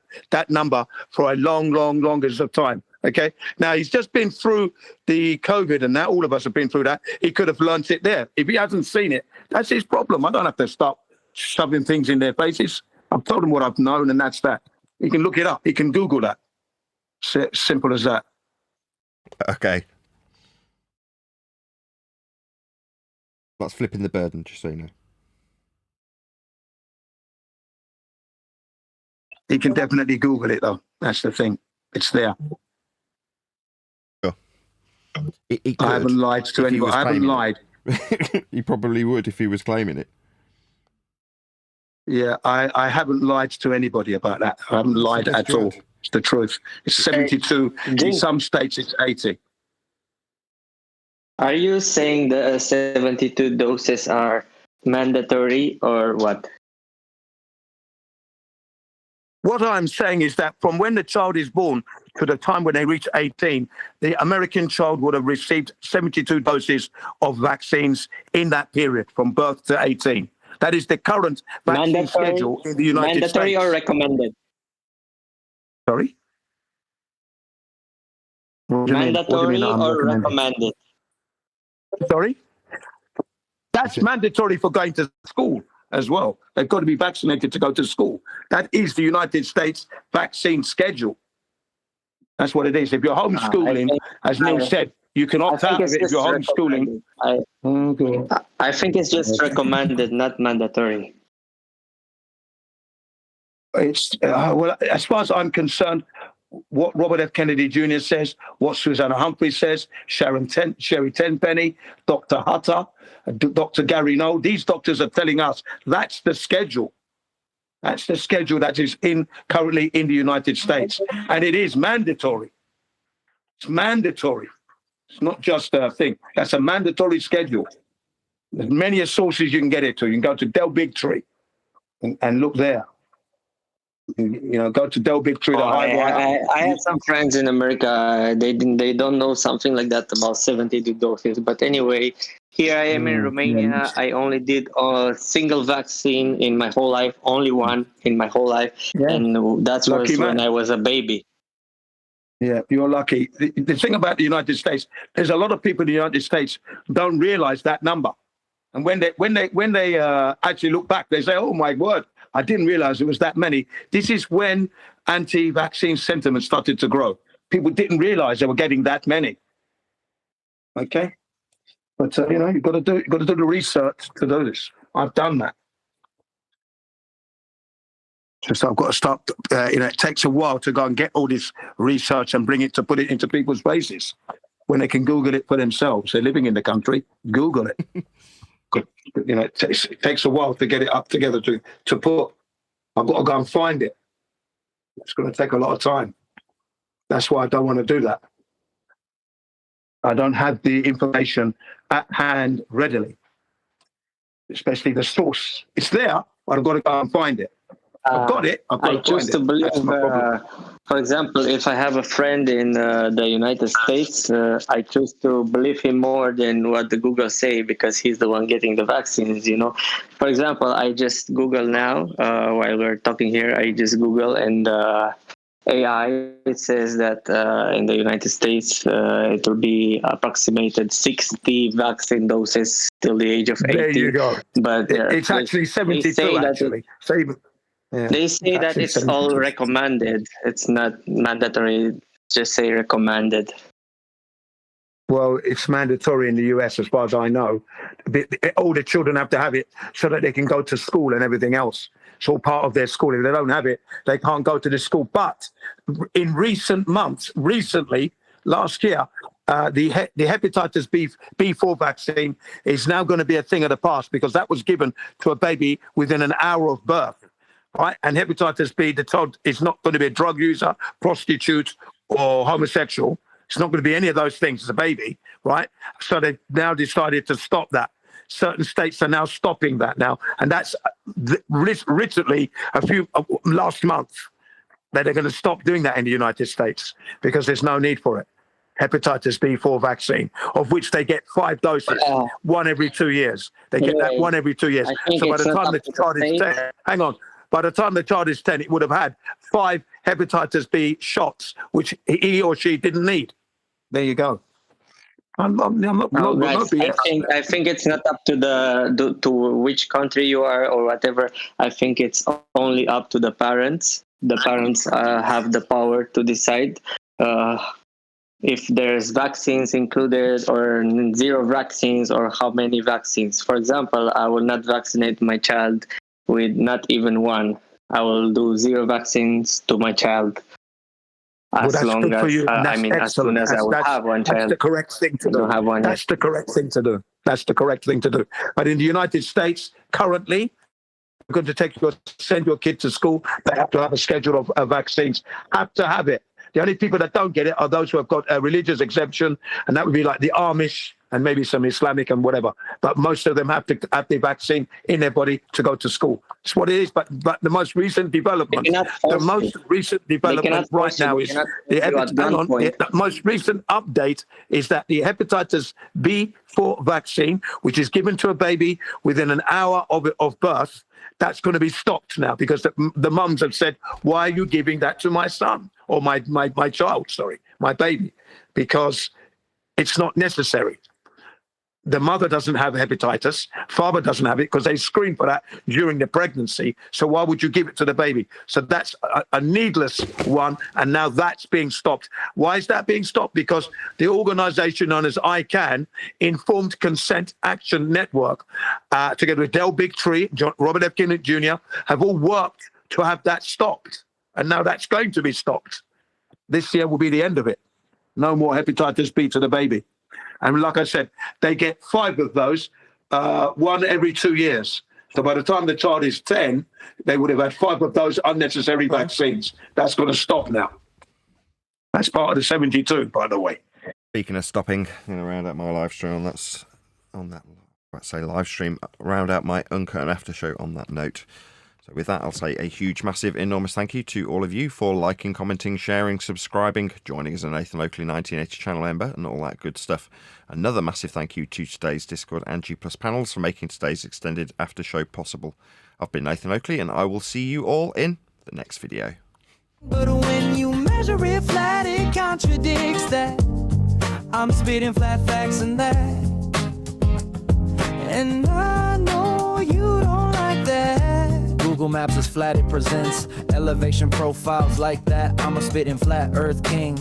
Speaker 8: number for a long of time. Okay. Now he's just been through the COVID, and now all of us have been through that. He could have learnt it there. If he hasn't seen it, that's his problem. I don't have to stop shoving things in their faces. I've told him what I've known, and that's that. He can look it up. He can Google that. Simple as that.
Speaker 2: Okay. That's flipping the burden, just so you know.
Speaker 8: He can definitely Google it, though. That's the thing. It's there.
Speaker 2: Sure.
Speaker 8: I haven't lied to anyone. I haven't lied.
Speaker 2: He probably would if he was claiming it.
Speaker 8: Yeah, I haven't lied to anybody about that. I haven't lied at all. It's the truth. It's 72. In some states, it's 80.
Speaker 14: Are you saying the 72 doses are mandatory or what?
Speaker 8: What I'm saying is that from when the child is born to the time when they reach 18, the American child would have received 72 doses of vaccines in that period from birth to 18. That is the current vaccine schedule in the United States.
Speaker 14: Mandatory or recommended?
Speaker 8: Sorry?
Speaker 14: Mandatory or recommended?
Speaker 8: Sorry? That's mandatory for going to school as well. They've got to be vaccinated to go to school. That is the United States vaccine schedule. That's what it is. If you're homeschooling, as Neil said, you can opt out of it if you're homeschooling.
Speaker 14: I think it's just recommended, not mandatory.
Speaker 8: It's well, as far as I'm concerned, what Robert F. Kennedy Jr. says, what Susanna Humphreys says, Sherry Tenpenny, Dr. Hutter, Dr. Gary Noel, these doctors are telling us that's the schedule. That's the schedule that is currently in the United States. And it is mandatory. It's mandatory. It's not just a thing. That's a mandatory schedule. There's many sources you can get it to. You can go to Del Bigtree and look there. You know, go to Del Bigtree.
Speaker 14: I had some friends in America. They don't know something like that about 72 doses. But anyway, here I am in Romania. I only did a single vaccine in my whole life, only one in my whole life, and that was when I was a baby.
Speaker 8: Yeah, you're lucky. The thing about the United States, there's a lot of people in the United States don't realize that number, and when they actually look back, they say, "Oh my word, I didn't realize it was that many." This is when anti-vaccine sentiment started to grow. People didn't realize they were getting that many. Okay, but you know, you've got to do the research to do this. I've done that. So I've got to start. It takes a while to go and get all this research and put it into people's faces when they can Google it for themselves. They're living in the country. Google it. You know, it takes a while to get it up together to put. I've got to go and find it. It's going to take a lot of time. That's why I don't want to do that. I don't have the information at hand readily, especially the source. It's there, but I've got to go and find it. I've got it.
Speaker 14: I choose to believe, for example, if I have a friend in the United States, I choose to believe him more than what the Google say because he's the one getting the vaccines, you know. For example, I just Google now, while we're talking here, I just Google and AI, it says that in the United States, it will be approximated 60 vaccine doses till the age of 80.
Speaker 8: There you go.
Speaker 14: But
Speaker 8: it's actually 72, actually.
Speaker 14: They say that it's all recommended. It's not mandatory. Just say recommended.
Speaker 8: Well, it's mandatory in the US, as far as I know. All the children have to have it so that they can go to school and everything else. It's all part of their school. If they don't have it, they can't go to the school. But in recent months, last year, the hepatitis B4 vaccine is now going to be a thing of the past because that was given to a baby within an hour of birth. Right? And hepatitis B, the child is not going to be a drug user, prostitute, or homosexual. It's not going to be any of those things as a baby, right? So they've now decided to stop that. Certain states are now stopping that now. And that's recently, last month, that they're going to stop doing that in the United States because there's no need for it. Hepatitis B4 vaccine, of which they get 5 doses, one every 2 years. They get that one every 2 years. So by the time the child is 10, hang on. By the time the child is 10, it would have had 5 hepatitis B shots, which he or she didn't need. There you go. I'm not
Speaker 14: Guys, I think it's not up to which country you are or whatever. I think it's only up to the parents. The parents have the power to decide if there's vaccines included or zero vaccines or how many vaccines. For example, I will not vaccinate my child with not even one. I will do 0 vaccines to my child. As long as as soon as I will have one child.
Speaker 8: That's the correct thing to do. That's the correct thing to do. That's the correct thing to do. But in the United States, currently, you're going to send your kid to school. They have to have a schedule of vaccines. Have to have it. The only people that don't get it are those who have got a religious exemption, and that would be like the Amish and maybe some Islamic and whatever. But most of them have to have the vaccine in their body to go to school. It's what it is. But the most recent development, right now is the most recent update is that the hepatitis B4 vaccine, which is given to a baby within an hour of birth, that's going to be stopped now because the mums have said, why are you giving that to my son or my child, my baby? Because it's not necessary. The mother doesn't have hepatitis, father doesn't have it because they screen for that during the pregnancy. So why would you give it to the baby? So that's a needless one, and now that's being stopped. Why is that being stopped? Because the organization known as ICANN, Informed Consent Action Network, together with Del Bigtree, Robert F. Kennedy Jr., have all worked to have that stopped. And now that's going to be stopped. This year will be the end of it. No more hepatitis B to the baby. And like I said, they get 5 of those, 1 every 2 years. So by the time the child is 10, they would have had 5 of those unnecessary vaccines. That's going to stop now. That's part of the 72, by the way.
Speaker 2: Speaking of stopping, round out my live stream live stream, round out my Uncut and After show on that note. So with that, I'll say a huge, massive, enormous thank you to all of you for liking, commenting, sharing, subscribing, joining as a Nathan Oakley 1980 channel member and all that good stuff. Another massive thank you to today's Discord and G+ panels for making today's extended after show possible. I've been Nathan Oakley and I will see you all in the next video.
Speaker 1: But when you measure it flat, it contradicts that. I'm spitting flat facts and that. And I know you don't like that. Google Maps is flat, it presents elevation profiles like that. I'm a spitting flat earth king.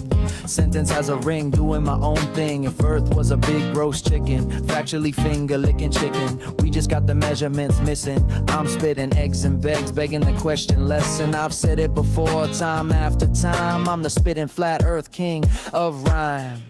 Speaker 1: Sentence has a ring, doing my own thing. If earth was a big roast chicken, factually finger licking chicken. We just got the measurements missing. I'm spitting eggs and begs, begging the question lesson. I've said it before, time after time. I'm the spitting flat earth king of rhyme.